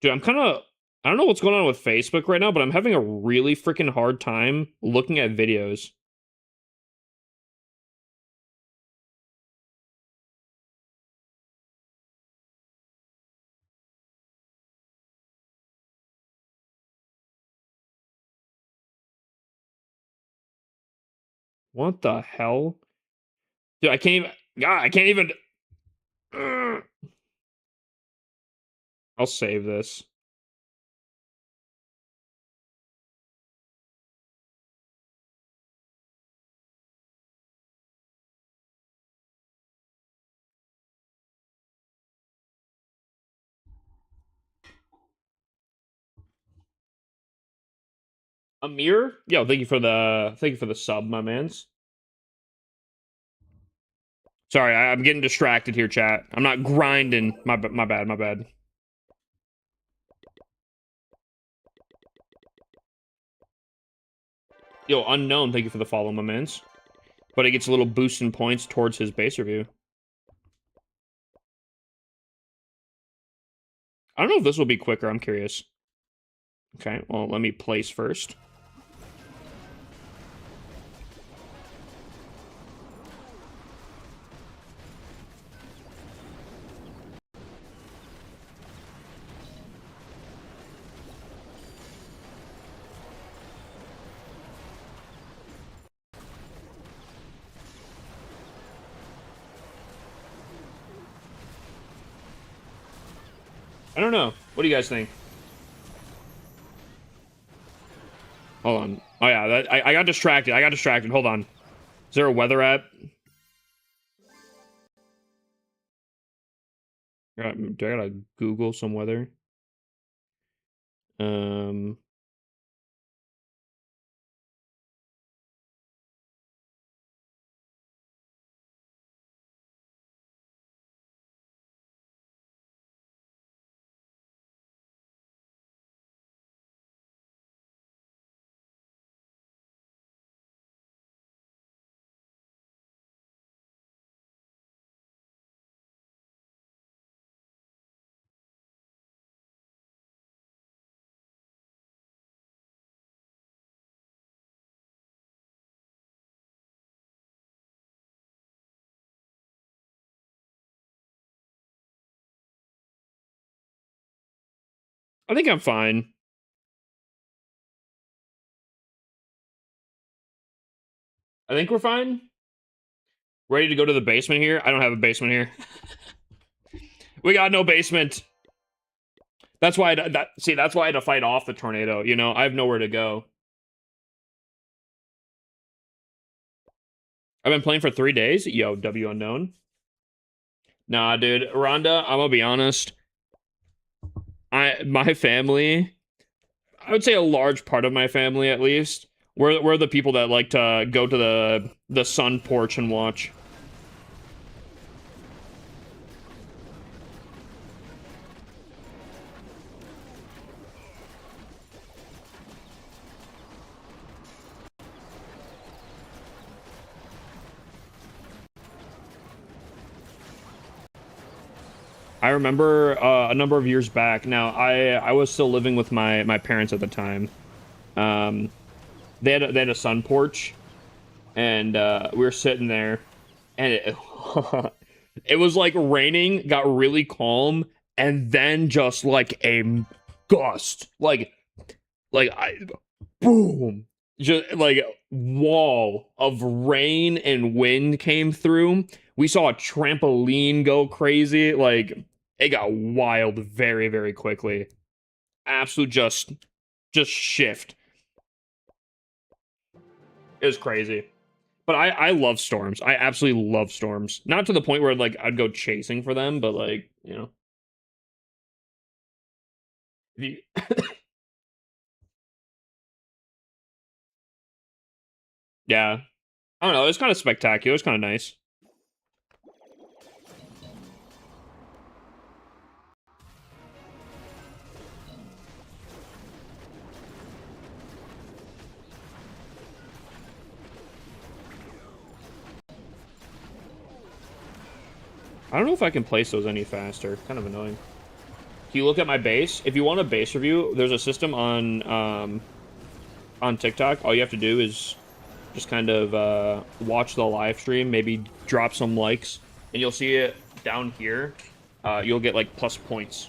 Dude, I don't know what's going on with Facebook right now, but I'm having a really freaking hard time looking at videos. What the hell? Dude, I can't even. God, I can't even. I'll save this. Amir? Yo, thank you for the sub, my mans. Sorry, I'm getting distracted here, chat. I'm not grinding. My bad, my bad. Yo, unknown, thank you for the follow, my mans. But he gets a little boost in points towards his base review. I don't know if this will be quicker. I'm curious. Okay, well, let me place first. I don't know. What do you guys think? Hold on. Oh, yeah, I got distracted. I got distracted. Hold on. Is there a weather app? Do I gotta Google some weather? Um... I think I'm fine. I think we're fine. Ready to go to the basement here? I don't have a basement here. We got no basement. That's why that's why I had to fight off the tornado. You know, I have nowhere to go. I've been playing for 3 days. Yo, W unknown. Nah, dude, Rhonda. I'm gonna be honest. My family. I would say a large part of my family, at least. We're the people that like to go to the sun porch and watch. I remember a number of years back. Now, I was still living with my parents at the time. Um, they had a sun porch, and we were sitting there, and it was like raining, got really calm, and then just like a gust, boom, just like wall of rain and wind came through. We saw a trampoline go crazy. Like it got wild very, very quickly. Absolute just shift. It was crazy. But I love storms. I absolutely love storms. Not to the point where like I'd go chasing for them, but like, you know. You... yeah. I don't know. It's kind of spectacular. It's kind of nice. I don't know if I can place those any faster. Kind of annoying. Can you look at my base? If you want a base review, there's a system on TikTok. All you have to do is just kind of watch the live stream, maybe drop some likes, and you'll see it down here. You'll get like plus points.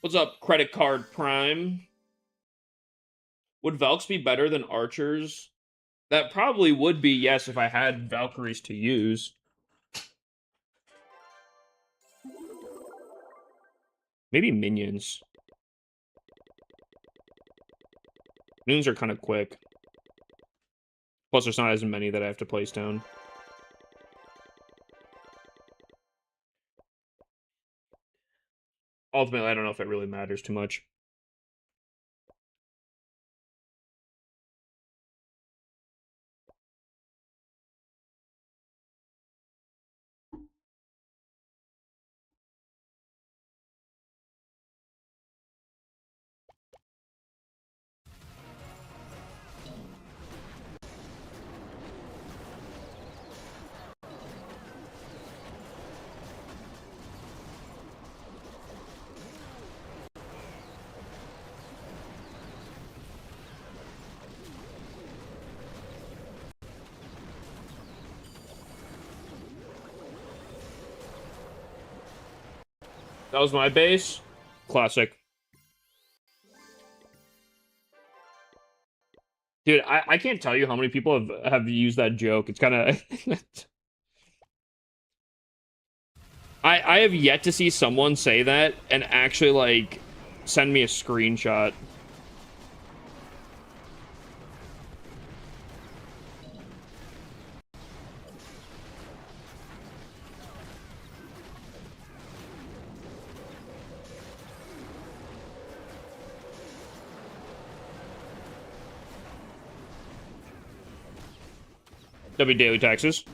What's up, Credit Card Prime? Would Valks be better than archers? That probably would be, yes, if I had Valkyries to use. Maybe minions. Minions are kind of quick. Plus, there's not as many that I have to place down. Ultimately, I don't know if it really matters too much. That was my base. Classic. Dude, I can't tell you how many people have used that joke. It's kind of... I have yet to see someone say that and actually, like, send me a screenshot. W daily taxes.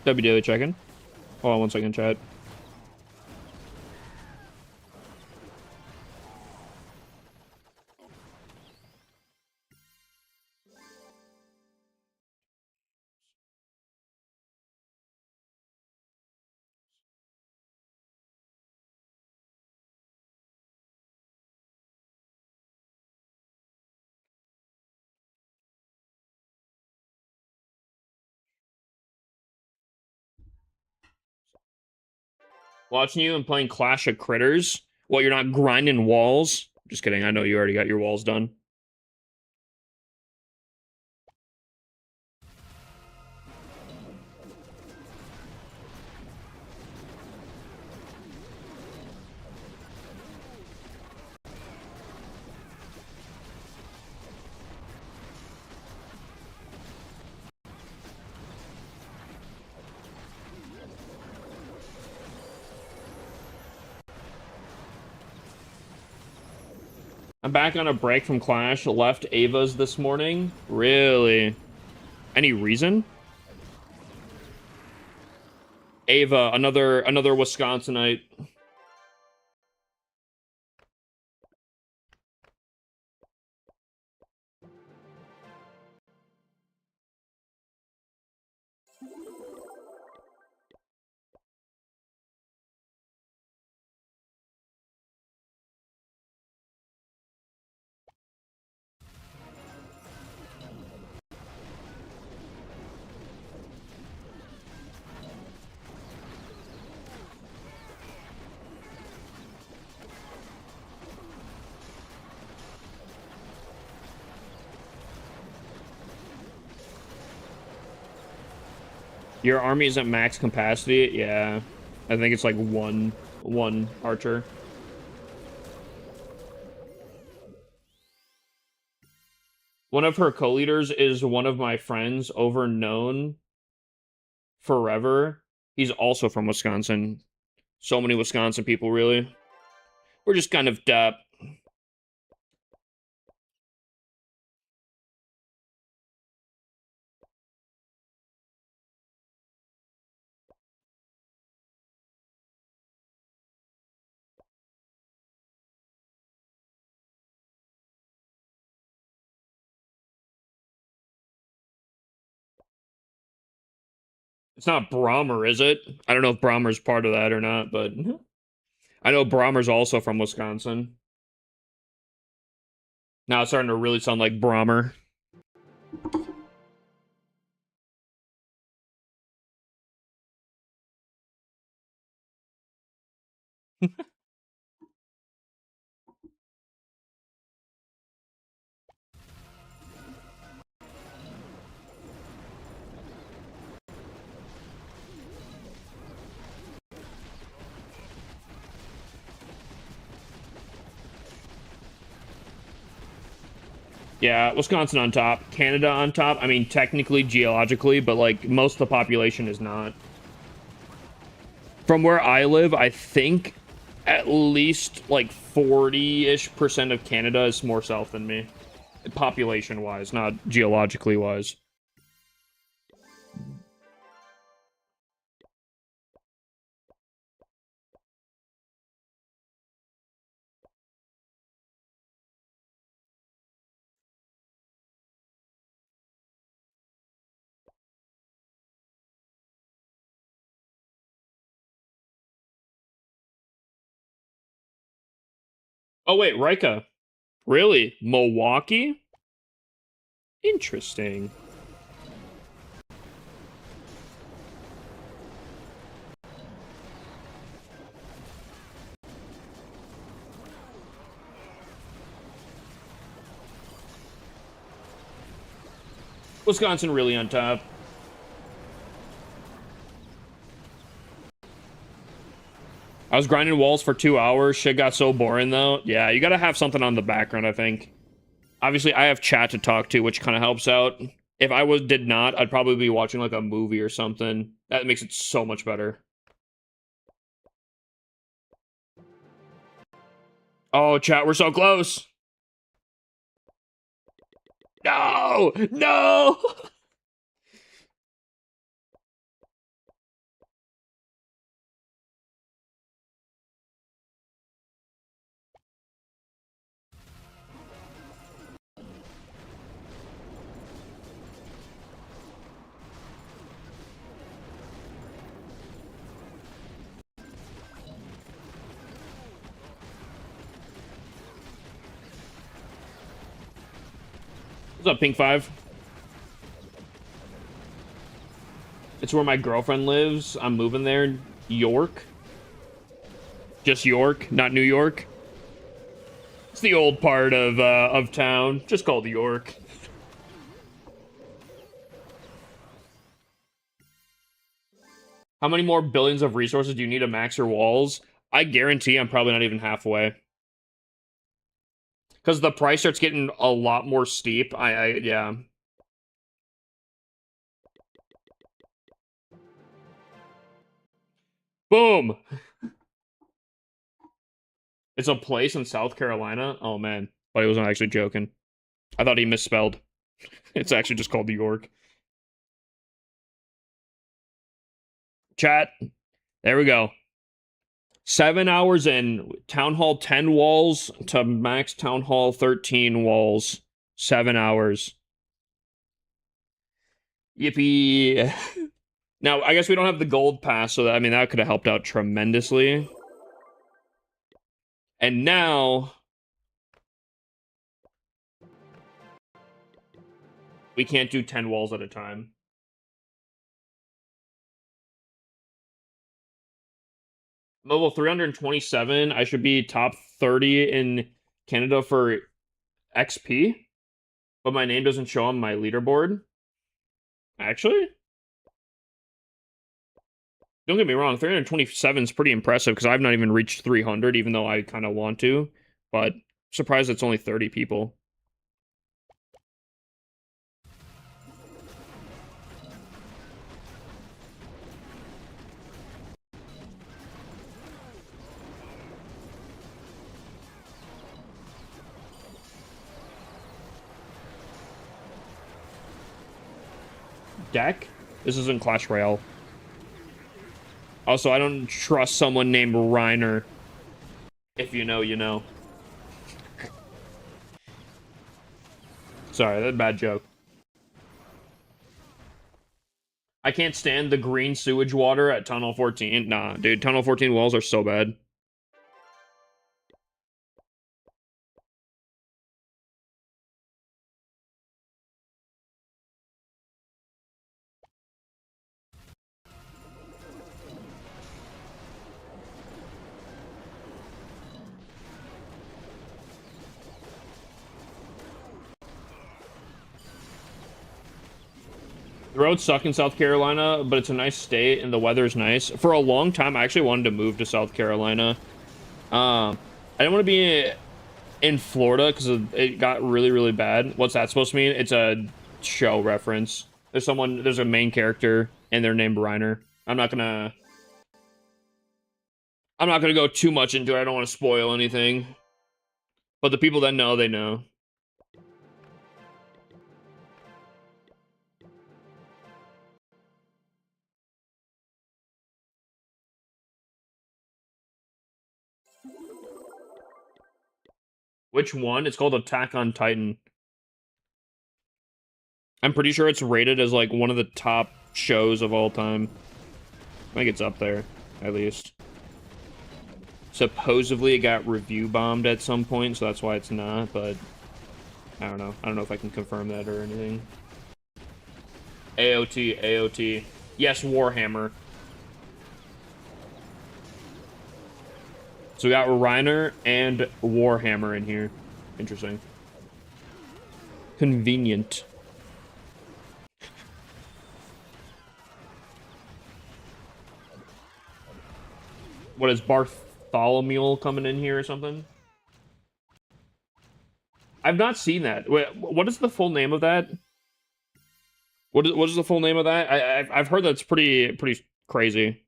W daily check-in. Hold on 1 second, chat. Watching you and playing Clash of Critters while you're not grinding walls. Just kidding. I know you already got your walls done. I'm back on a break from Clash. Left Ava's this morning. Really? Any reason? Ava, another Wisconsinite. Your army is at max capacity? Yeah. I think it's like one archer. One of her co-leaders is one of my friends over known forever. He's also from Wisconsin. So many Wisconsin people, really. We're just kind of It's not Brahmer, is it? I don't know if Brahmer's part of that or not, but I know Brahmer's also from Wisconsin. Now it's starting to really sound like Brahmer. Yeah, Wisconsin on top, Canada on top. I mean, technically, geologically, but like most of the population is not. From where I live, I think at least like 40-ish% of Canada is more south than me. Population-wise, not geologically-wise. Oh, wait, Rika. Really? Milwaukee? Interesting. Wisconsin really on top. I was grinding walls for 2 hours. Shit got so boring, though. Yeah, you gotta have something on the background, I think. Obviously, I have chat to talk to, which kind of helps out. If I did not, I'd probably be watching, like, a movie or something. That makes it so much better. Oh, chat, we're so close! No! No! What's up, Pink 5? It's where my girlfriend lives. I'm moving there. York. Just York, not New York. It's the old part of town, just called York. How many more billions of resources do you need to max your walls? I guarantee I'm probably not even halfway. Because the price starts getting a lot more steep. Yeah. Boom! It's a place in South Carolina? Oh, man. But he wasn't actually joking. I thought he misspelled. It's actually just called New York. Chat. There we go. 7 hours in. Town Hall 10 walls to max Town Hall 13 walls. 7 hours. Yippee. Now, I guess we don't have the gold pass, so that, I mean, that could have helped out tremendously. And now we can't do 10 walls at a time. Level 327, I should be top 30 in Canada for XP, but my name doesn't show on my leaderboard. Actually? Don't get me wrong, 327 is pretty impressive because I've not even reached 300, even though I kind of want to. But surprised it's only 30 people. Deck? This isn't Clash Royale. Also, I don't trust someone named Reiner. If you know, you know. Sorry, that's a bad joke. I can't stand the green sewage water at Tunnel 14. Nah, dude, Tunnel 14 walls are so bad. The roads suck in South Carolina, but it's a nice state and the weather's nice. For a long time, I actually wanted to move to South Carolina. I didn't want to be in Florida because it got really, really bad. What's that supposed to mean? It's a show reference. There's a main character, and they're named Reiner. I'm not gonna go too much into it. I don't want to spoil anything. But the people that know, they know. Which one? It's called Attack on Titan. I'm pretty sure it's rated as like one of the top shows of all time. I think it's up there, at least. Supposedly it got review bombed at some point, so that's why it's not, but I don't know. I don't know if I can confirm that or anything. AOT, AOT. Yes, Warhammer. So we got Reiner and Warhammer in here. Interesting. Convenient. What is Bartholomew coming in here or something? I've not seen that. Wait, what is the full name of that? What is the full name of that? I've heard that's pretty crazy.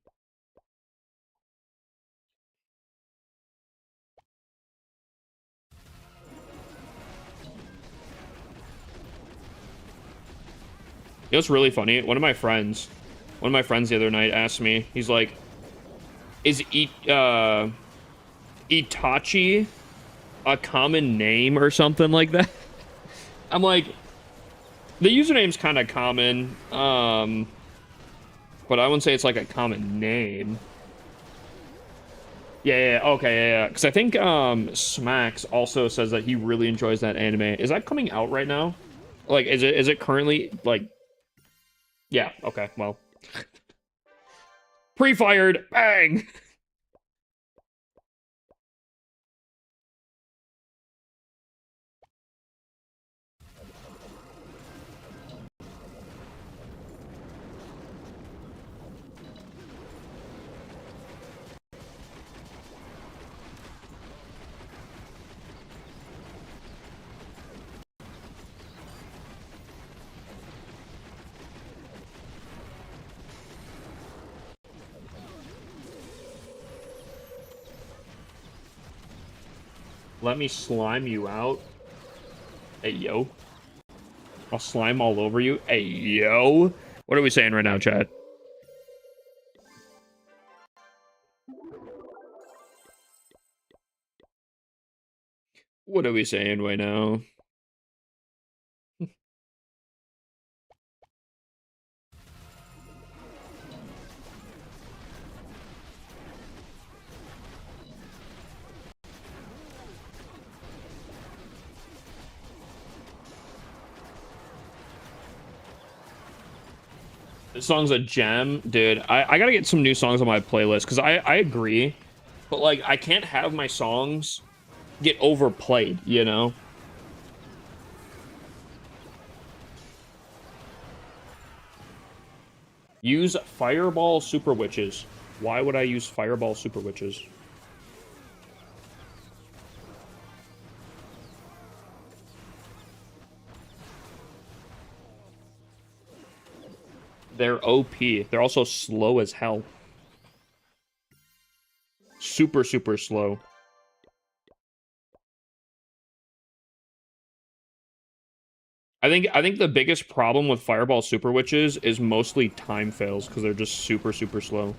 You know what's really funny? One of my friends the other night asked me, he's like, is Itachi a common name or something like that? I'm like, the username's kind of common, but I wouldn't say it's like a common name. Yeah, okay, yeah. Because I think Smacks also says that he really enjoys that anime. Is that coming out right now? Like, is it currently like? Yeah. Okay. Well, pre-fired. Bang. Let me slime you out. Hey, yo. I'll slime all over you. Hey, yo. What are we saying right now, Chad? What are we saying right now? This song's a gem, dude. I gotta get some new songs on my playlist because I agree, but like I can't have my songs get overplayed, you know? Use Fireball Super Witches. Why would I use Fireball Super Witches? They're OP. They're also slow as hell. Super, super slow. I think the biggest problem with Fireball Super Witches is mostly time fails because they're just super, super slow.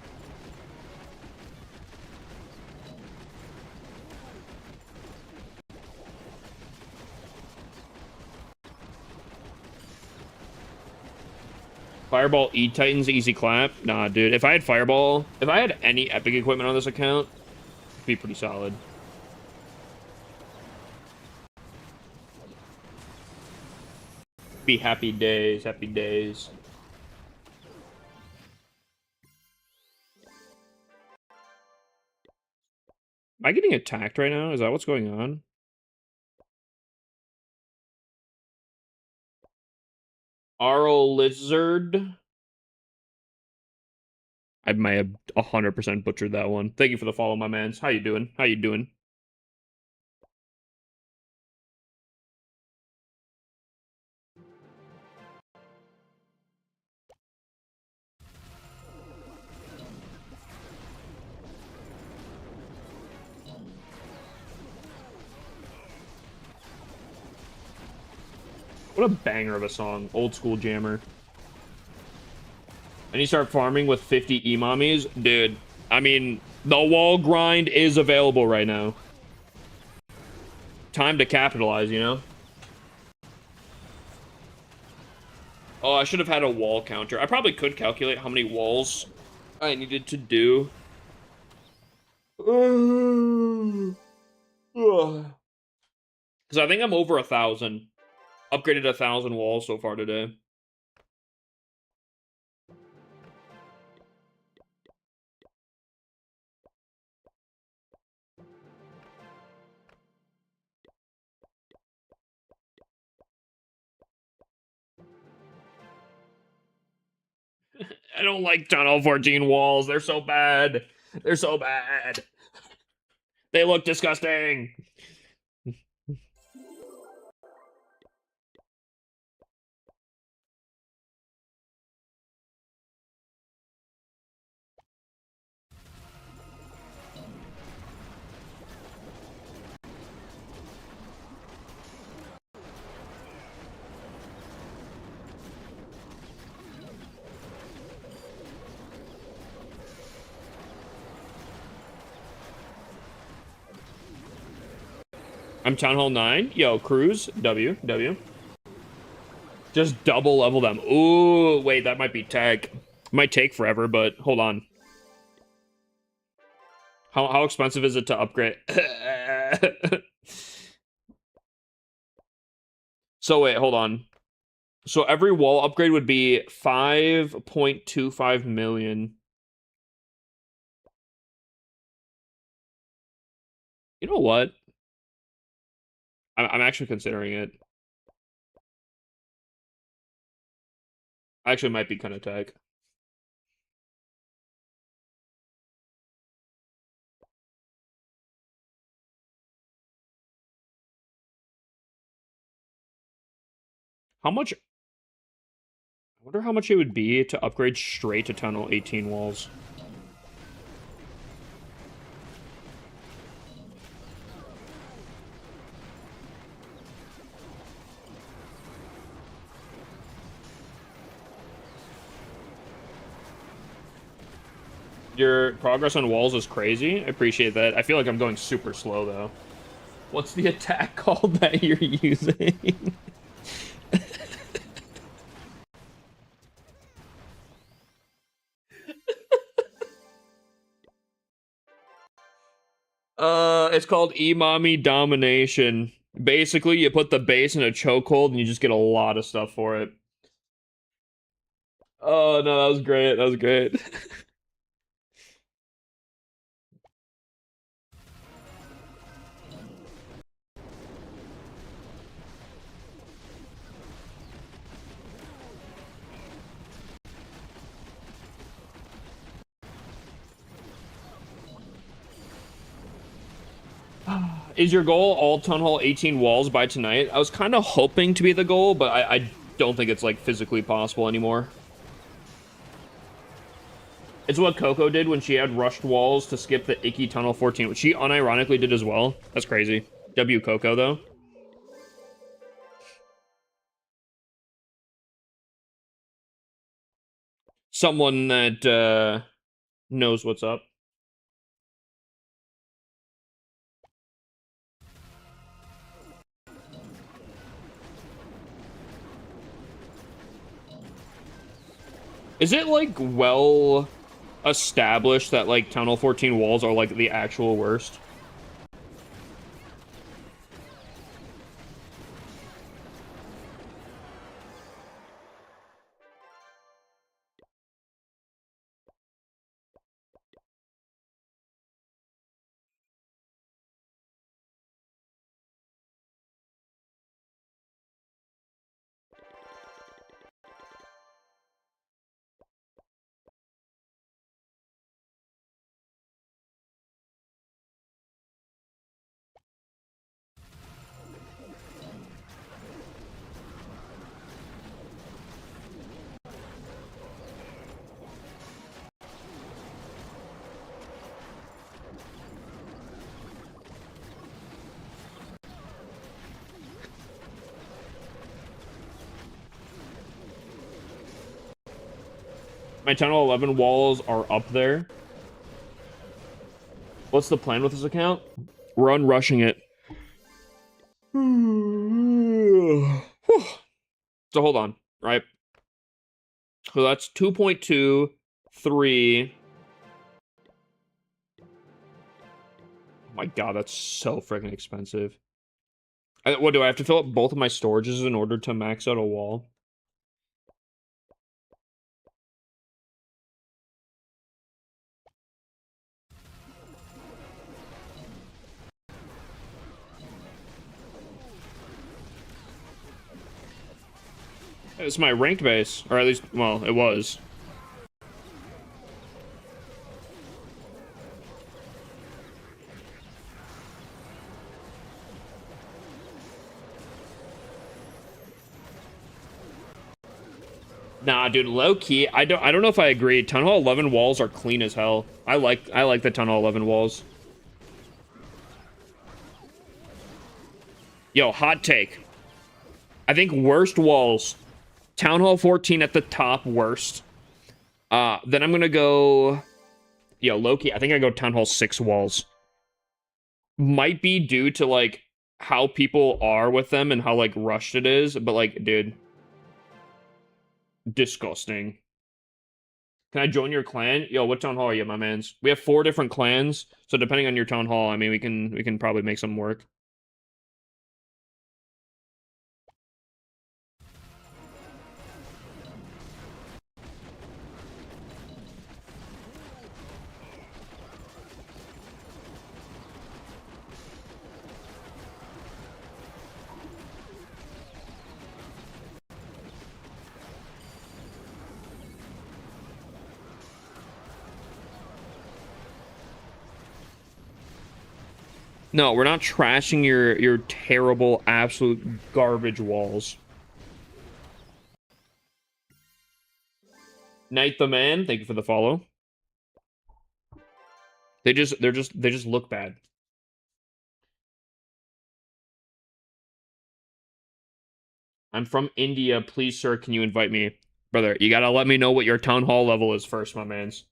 Fireball E-Titans, easy clap. Nah, dude. If I had Fireball, if I had any epic equipment on this account, it'd be pretty solid. Be happy days, happy days. Am I getting attacked right now? Is that what's going on? Arl Lizard. I might have 100% butchered that one. Thank you for the follow, my mans. How you doing? How you doing? What a banger of a song. Old school jammer. And you start farming with 50 Imamis? Dude, I mean, the wall grind is available right now. Time to capitalize, you know? Oh, I should have had a wall counter. I probably could calculate how many walls I needed to do. Because I think I'm over 1,000. Upgraded 1,000 walls so far today. I don't like Tunnel 14 walls. They're so bad. They're so bad. They look disgusting. I'm Town Hall 9. Yo, Cruz. W. Just double level them. Ooh, wait, that might be tech. Might take forever, but hold on. How expensive is it to upgrade? So wait, hold on. So every wall upgrade would be 5.25 million. You know what? I'm actually considering it. Actually, might be kind of tech. How much? I wonder how much it would be to upgrade straight to Tunnel 18 walls. Your progress on walls is crazy. I appreciate that. I feel like I'm going super slow, though. What's the attack called that you're using? It's called Imami Domination. Basically, you put the base in a chokehold and you just get a lot of stuff for it. Oh, no, that was great. That was great. Is your goal all Town Hall 18 walls by tonight? I was kind of hoping to be the goal, but I don't think it's, like, physically possible anymore. It's what Coco did when she had rushed walls to skip the icky Tunnel 14, which she unironically did as well. That's crazy. W Coco, though. Someone that, knows what's up. Is it, like, well established that, like, Tunnel 14 walls are, like, the actual worst? My Tunnel 11 walls are up there. What's the plan with this account? Run rushing it. So hold on, right? So that's 2.2, 3. Oh my god, that's so freaking expensive. What, do I have to fill up both of my storages in order to max out a wall? It's my ranked base, or at least, well, it was. Nah, dude, low key, I don't know if I agree. Town Hall 11 walls are clean as hell. I like the Town Hall 11 walls. Yo, hot take. I think worst walls. Town Hall 14 at the top, worst. Then I'm gonna go... Yo, low-key, I think I go Town Hall 6 walls. Might be due to, like, how people are with them and how, like, rushed it is. But, like, dude. Disgusting. Can I join your clan? Yo, what town hall are you, my mans? We have 4 different clans. So depending on your town hall, I mean, we can probably make some work. No, we're not trashing your terrible, absolute garbage walls. Knight the Man, thank you for the follow. They just look bad. I'm from India. Please, sir, can you invite me? Brother, you gotta let me know what your town hall level is first, my mans.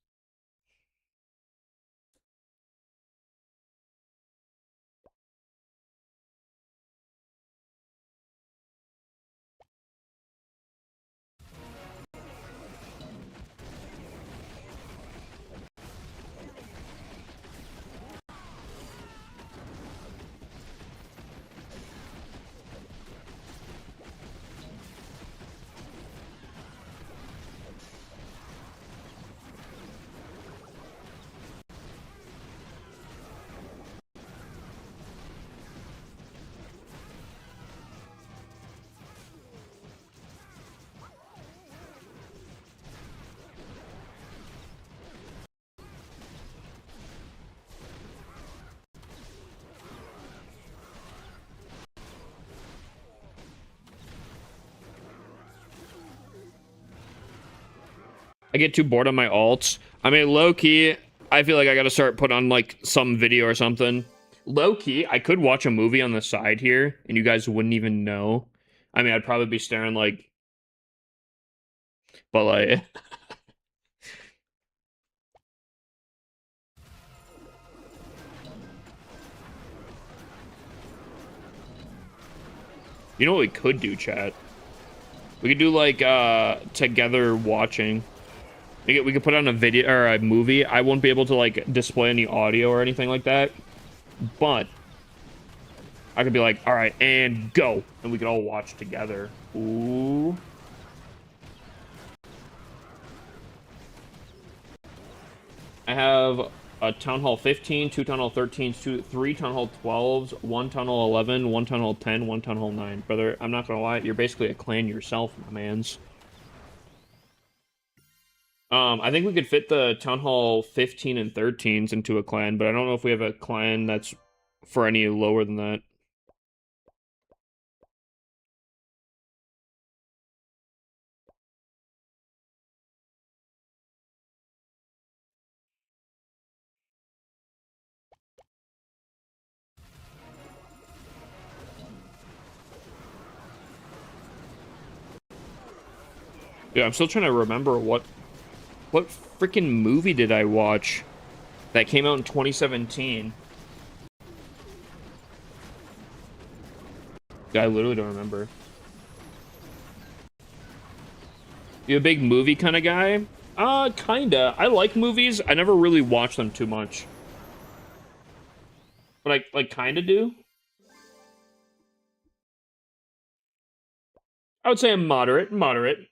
I get too bored on my alts. I mean, low key, I feel like I gotta start putting on like some video or something. Low key, I could watch a movie on the side here, and you guys wouldn't even know. I mean, I'd probably be staring like, but like, you know what we could do, chat? We could do like together watching. We could put on a video or a movie. I won't be able to like display any audio or anything like that, but I could be like, all right, and go, and we could all watch together. Ooh. I have a Town Hall 15, two Town Hall 13s, three Town Hall 12s, one Town Hall 11, one Town Hall 10, one Town Hall 9. Brother, I'm not gonna lie, you're basically a clan yourself, my mans. I think we could fit the Town Hall 15 and 13s into a clan, but I don't know if we have a clan that's for any lower than that. Yeah, I'm still trying to remember what freaking movie did I watch that came out in 2017. Yeah, I literally don't remember. You a big movie kind of guy? Kinda. I like movies. I never really watch them too much. But I like kinda do. I would say I'm moderate. Moderate.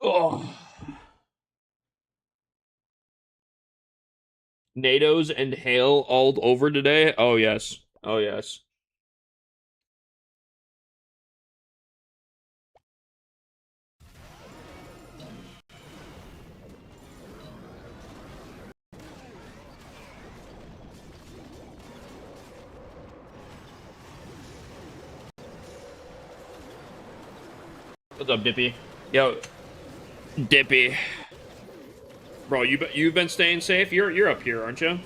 Oh. NATO's and Hale all over today? Oh, yes. Oh, yes. What's up, Dippy? Yo, Dippy. Bro, you've been staying safe? You're up here, aren't you?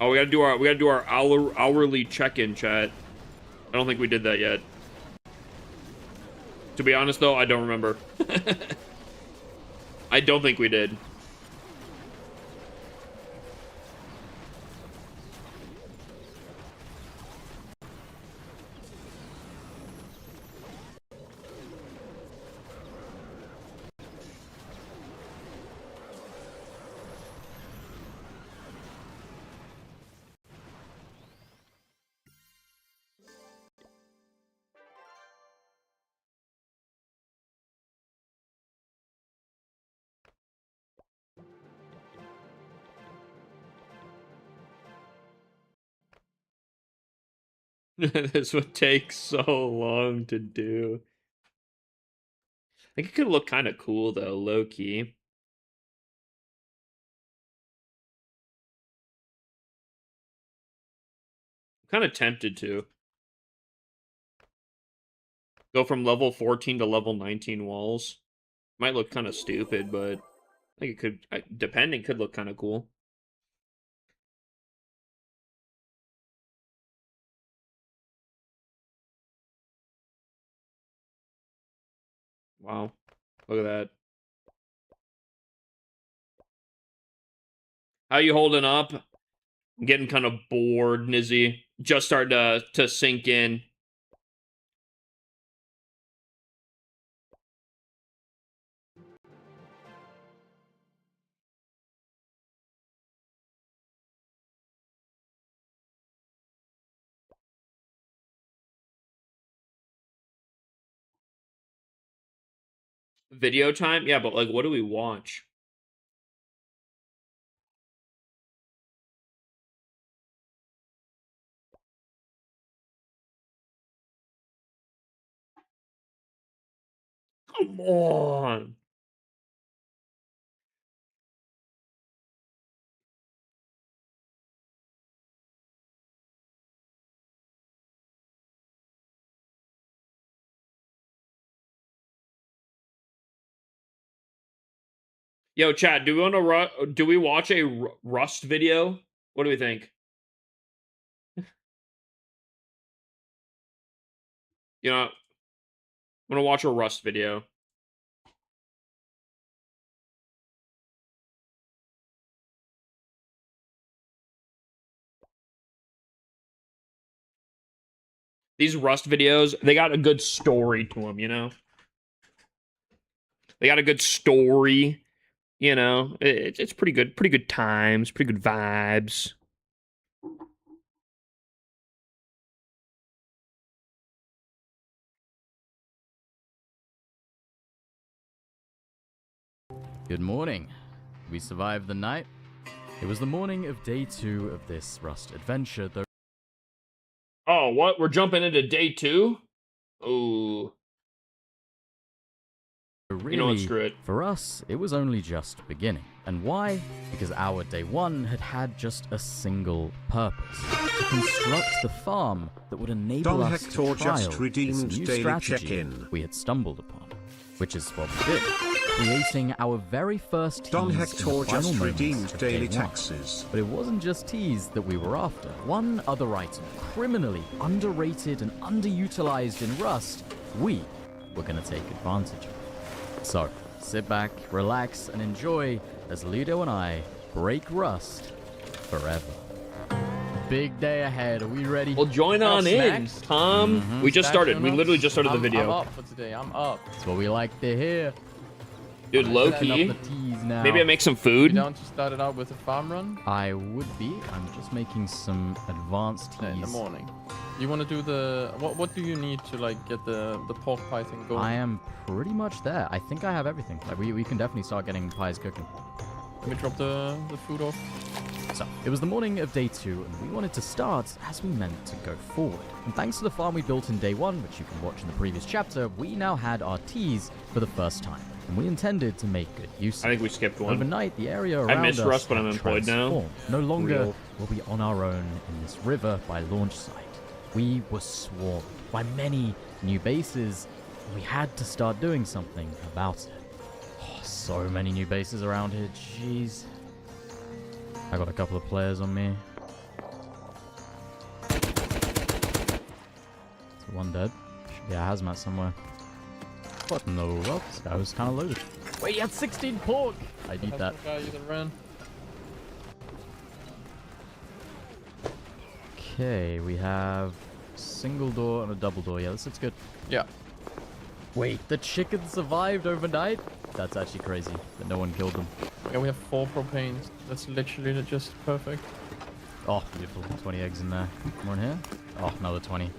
Oh, we gotta do our hourly check-in, chat. I don't think we did that yet. To be honest, though, I don't remember. I don't think we did. This would take so long to do. I think it could look kind of cool, though, low-key. I'm kind of tempted to. Go from level 14 to level 19 walls. Might look kind of stupid, but I think it could, depending, could look kind of cool. Wow. Look at that. How you holding up? I'm getting kind of bored, Nizzy. Just starting to sink in. Video time? Yeah, but like, what do we watch? Come on. Yo, Chad, do we want to do we watch a Rust video? What do we think? You know, I'm gonna watch a Rust video. These Rust videos, they got a good story to them, you know? They got a good story, you know? It's pretty good times, pretty good vibes. Good morning. We survived the night. It was the morning of day 2 of this Rust adventure, though. Oh, what? We're jumping into day 2? Ooh. Really, you know what, screw it. For us, it was only just beginning. And why? Because our day 1 had just a single purpose. To construct the farm that would enable Don us Hector to trial just redeemed this new daily strategy check-in. we had stumbled upon. Which is what we did. Creating our very first teas. Don in the Hector final just moments redeemed of daily day 1. taxes. But it wasn't just teas that we were after. One other item, criminally underrated and underutilized in Rust, we were going to take advantage of. So, sit back, relax, and enjoy as Ludo and I break Rust forever. Big day ahead. Are we ready? Well, join on in, Tom. We just started. We literally just started the video. I'm up for today. I'm up. That's what we like to hear. Dude, low Setting key. up the teas now. Maybe I make some You food. down to start it out with a farm run? I would be. I'm just making some advanced teas. In the morning. You want to do the... What do you need to, like, get the pork pie thing going? I am pretty much there. I think I have everything. Like, we can definitely start getting pies cooking. Let me drop the food off. So, it was the morning of day 2, and we wanted to start as we meant to go forward. And thanks to the farm we built in day 1, which you can watch in the previous chapter, we now had our teas for the first time. And we intended to make good use of I think we skipped one. Overnight, the area around miss us Rust, but had I'm employed now. transformed. No longer Real. were we on our own in this river by launch site. We were swarmed by many new bases, and we had to start doing something about it. Oh, so many new bases around here, jeez. I got a couple of players on me. So one dead. Should be a hazmat somewhere. What in the world? This guy was kind of loaded. Wait, he had 16 pork! I need that. Guy you can run. Okay, we have single door and a double door. Yeah, this looks good. Yeah. Wait, the chicken survived overnight? That's actually crazy that no one killed them. Yeah, we have 4 propanes. That's literally just perfect. Oh, beautiful. 20 eggs in there. More in here? Oh, another 20.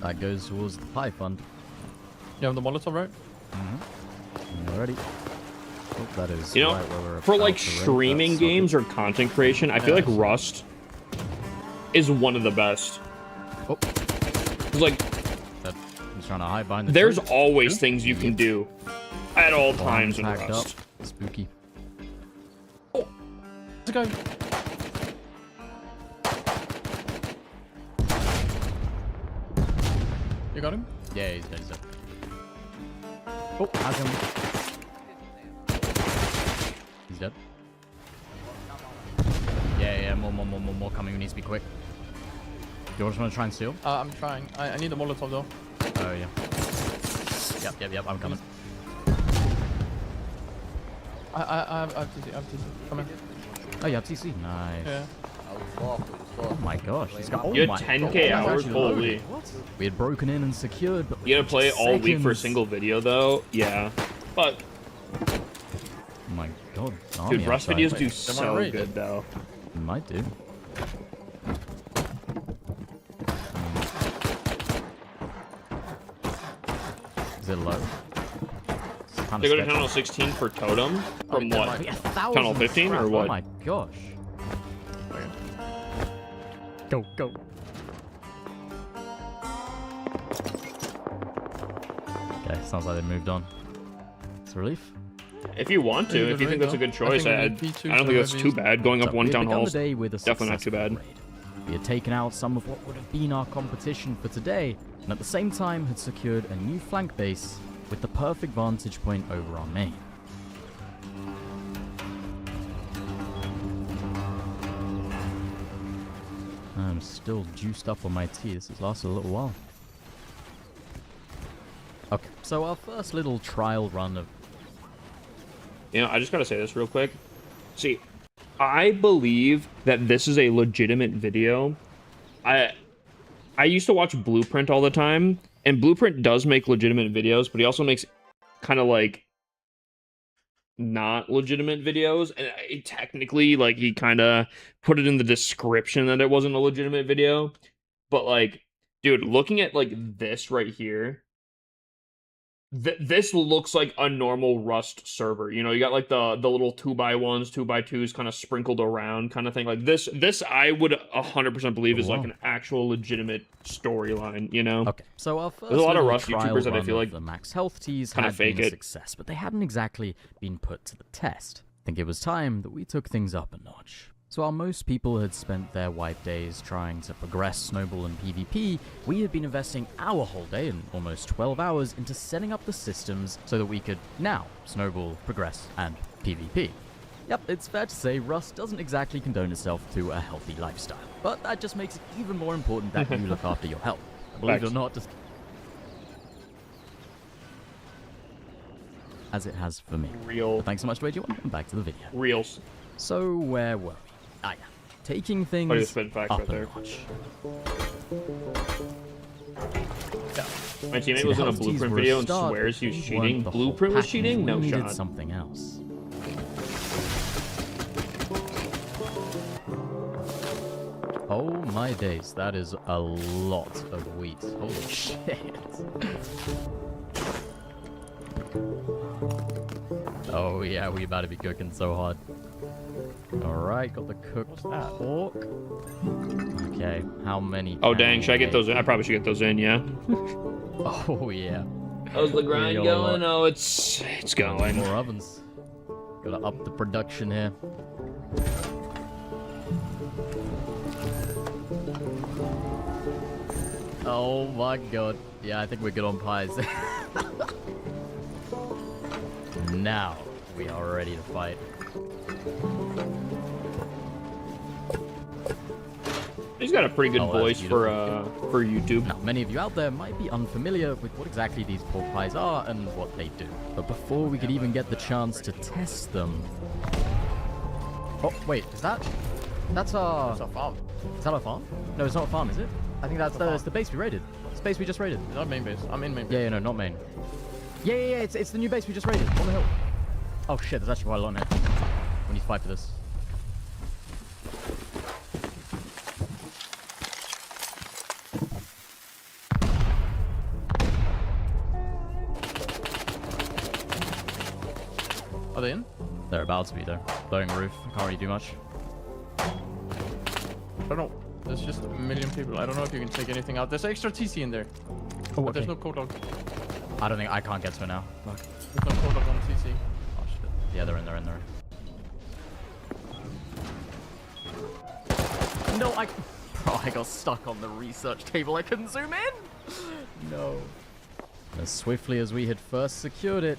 That goes towards the pie fund. You have the Molotov, right? Alrighty. Oh, that is You know, right where we're for about like to raid streaming that games socket. or content creation, I feel like Rust is one of the best. Oh, 'Cause, like, that, I'm trying to hide behind the there's tree. always things you can do at all One times in packed Rust. up. Spooky. There's a guy. You got him? Yeah, he's dead. Oh, how's him? He's dead. Yeah, more coming. We need to be quick. You just want to try and steal? I'm trying. I need a Molotov though. Oh, yeah. Yep, I'm coming. I have TC. Come in. Oh, you have TC. Nice. Yeah. Oh my gosh. He's got, oh You had my 10K God, hours? actually Holy. loaded. What? We had broken in and secured, but You gotta play all week for a seconds. single video, though? Yeah. But, Oh my God. dude, Rust videos do wanna so rate good, it? though. Might do. Is it low? It's kind They of go to channel 16 for Totem? From yeah, what? right. Channel 15 or what? Oh my gosh. Go. Okay, sounds like they moved on. It's a relief. If you want to, if you think that's a good choice, I don't think that's too bad. Going up So, one we had town begun hall's the day with a definitely not too successful bad. raid. We had taken out some of what would have been our competition for today, and at the same time had secured a new flank base with the perfect vantage point over our main. I'm still juiced up on my tea. This has lasted a little while. Okay, so our first little trial run of... You know, I just gotta say this real quick. See, I believe that this is a legitimate video. I used to watch Blueprint all the time, and Blueprint does make legitimate videos, but he also makes kind of like not legitimate videos. And technically, like, he kind of put it in the description that it wasn't a legitimate video. But like, dude, looking at like this right here, this looks like a normal Rust server. You know, you got like the little 2x1s, 2x2s kind of sprinkled around kind of thing. Like this I would 100% believe is like an actual legitimate storyline, you know? Okay, so our first There's a lot of little Rust trial YouTubers that I run feel of like the max health teas kinda had been fake a it. success, but they hadn't exactly been put to the test. I think it was time that we took things up a notch. So while most people had spent their wipe days trying to progress Snowball and PvP, we had been investing our whole day, and almost 12 hours, into setting up the systems so that we could now Snowball, progress, and PvP. Yep, it's fair to say Rust doesn't exactly condone itself to a healthy lifestyle, but that just makes it even more important that you look after your health. Believe it or not, just as it has for me. Real. But thanks so much to AG1, and back to the video. Reals. So where were we? Ah yeah, taking Oh, you things spit facts up right a there. notch. My teammate See, was the in a health teas Blueprint were a video and start, swears he but was they weren't cheating. the whole Blueprint was package. cheating? No We needed shot. something else. Oh my days, that is a lot of wheat. Holy shit. Oh yeah, we about to be cooking so hard. Alright, got the cooked pork. Okay, how many? Oh, can dang. we Should I get make? those in? I probably should get those in, yeah. Oh yeah. How's the grind Here you go. going? Oh, it's going. More ovens. Gotta up the production here. Oh my god. Yeah, I think we're good on pies. Now we are ready to fight. He's got a pretty good Oh, that's voice for YouTube. Now, many of you out there might be unfamiliar with what exactly these pork pies are and what they do. But before we could even get the chance to test them... Oh, wait, is that... That's our... It's a farm. Is that our farm? No, it's not a farm, is it? I think that's it's the base we raided. It's the base we just raided. It's not main base. I'm in main base. Yeah, no, not main. Yeah, it's the new base we just raided on the hill. Oh shit, there's actually quite a lot on here. We need to fight for this. Are they in? They're about to be there. Blowing a roof. Can't really do much. I don't know. There's just a million people. I don't know if you can take anything out. There's extra TC in there. Oh, But there's okay. no code log. I don't think I can't get to it now. Fuck. There's no code log on TC. Oh shit. Yeah, they're in. No, Bro, I got stuck on the research table. I couldn't zoom in. No. As swiftly as we had first secured it,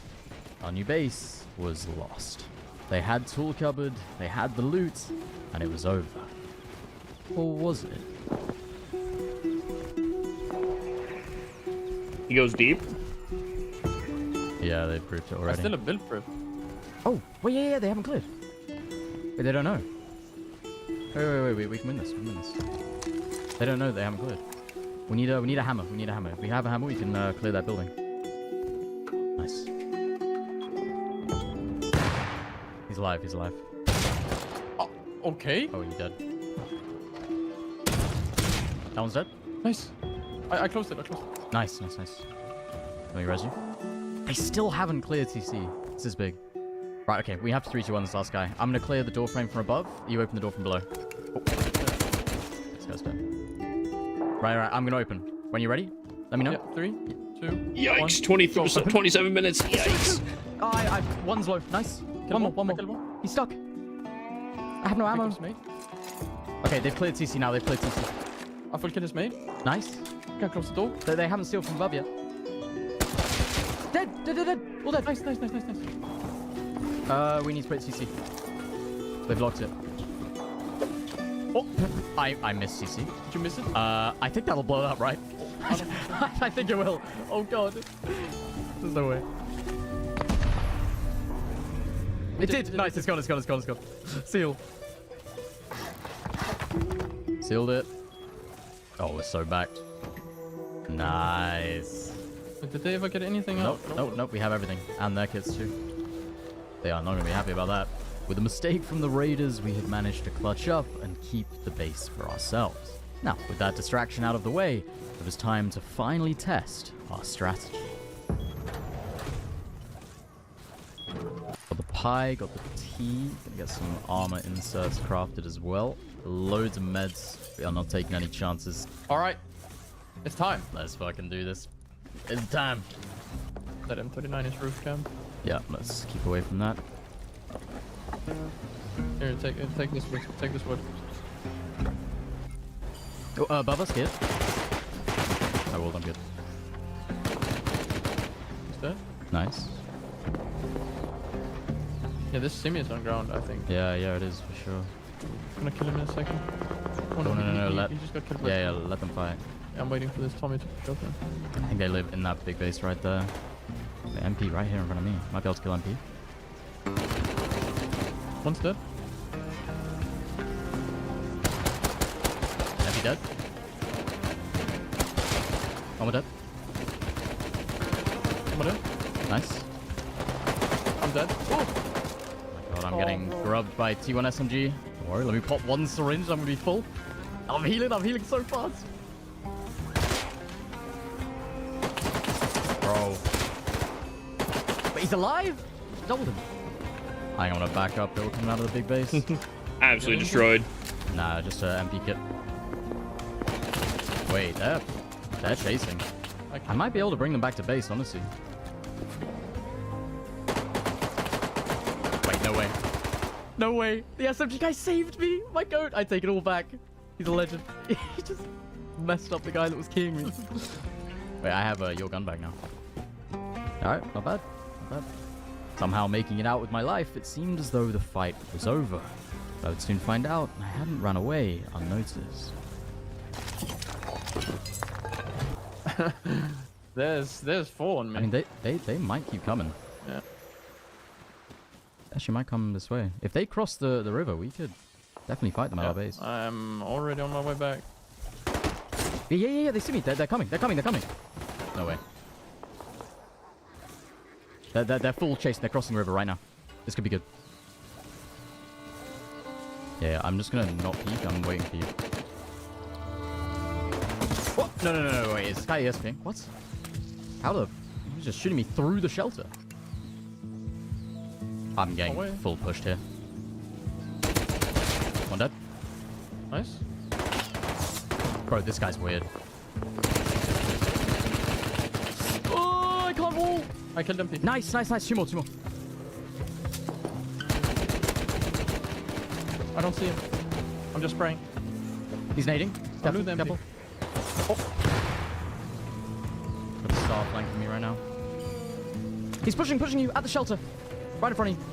our new base was lost. They had tool cupboard, they had the loot, and it was over. Or was it? He goes deep. Yeah, they've proved it It's already. still a build proof. Oh, wait, yeah, they haven't cleared. Wait, they don't know. Wait, we can win this, we can win this. They don't know they haven't cleared. We need a hammer, we need a hammer. If we have a hammer, we can clear that building. Nice. He's alive, he's alive. Oh, okay. Oh, you dead. That one's dead? Nice. I closed it, I closed it. Nice. Let me res you. They still haven't cleared TC. This is big. Right, okay, we have to 3, 2, 1 this last guy. I'm gonna clear the door frame from above. You open the door from below. Oh. This guy's dead. Right, I'm gonna open. When you're ready, let me know. Yeah, 3, 2, Yikes! 1. 27 minutes. Yikes! Oh, one's low. Nice. One more. He's stuck. I have no ammo. Okay, they've cleared TC now. They've cleared TC. I full kill is made. Nice. Can I close the door? They haven't sealed from above yet. Dead. All dead. Nice. We need to break CC. They've locked it. Oh, I missed CC. Did you miss it? I think that'll blow up, right? I think it will. Oh god. There's no way. It did. Nice. It's gone. Seal. Sealed it. Oh, we're so backed. Nice. Did they ever get anything out? Nope. We have everything. And their kits too. They are not going to be happy about that. With a mistake from the raiders, we had managed to clutch up and keep the base for ourselves. Now, with that distraction out of the way, it was time to finally test our strategy. Got the pie, got the tea, gonna get some armor inserts crafted as well. Loads of meds. We are not taking any chances. Alright. It's time. Let's fucking do this. It's time. That M39 is roof camp. Yeah, let's keep away from that. Here, take this wood. Take this wood. Oh, above us, kid. Oh, well, I'm good. Is that? Nice. Yeah, this Simi is on ground, I think. Yeah, it is for sure. I'm gonna kill him in a second. Oh, No, he just got killed by... Yeah, let them fight. I'm waiting for this Tommy to kill him. I think they live in that big base right there. The MP right here in front of me. Might be able to kill MP. One's dead. MP dead. One more dead. One dead. Nice. I'm dead. Oh! Oh my god, I'm getting grubbed by T1 SMG. Don't worry, let me pop one syringe. I'm gonna be full. I'm healing so fast. Bro. But he's alive? Doubled him. I'm gonna back up. They're all coming out of the big base. Absolutely destroyed. Nah, just an MP kit. Wait, they're chasing. I might be able to bring them back to base, honestly. Wait, no way. No way. The SMG guy saved me. My goat. I take it all back. He's a legend. He just messed up the guy that was keying me. Wait, I have your gun back now. Alright, not bad. Somehow making it out with my life, it seemed as though the fight was over. But I would soon find out I hadn't run away unnoticed. There's 4 on me. I mean, they might keep coming. Yeah. Actually, might come this way. If they cross the river, we could definitely fight them at our base. I'm already on my way back. Yeah, they see me. They're coming. No way. They're full chase. They're crossing the river right now. This could be good. Yeah, I'm just gonna not peek. I'm waiting for you. What? No, wait. Is this guy ESPing? What? How the... He's just shooting me through the shelter. I'm getting full pushed here. One dead. Nice. Bro, this guy's weird. Oh, I can't wall. I killed MP. Nice. Two more. I don't see him. I'm just spraying. He's nading. I'll lose the MP. Careful. Oh. star flanking me right now. He's pushing you at the shelter. Right in front of you.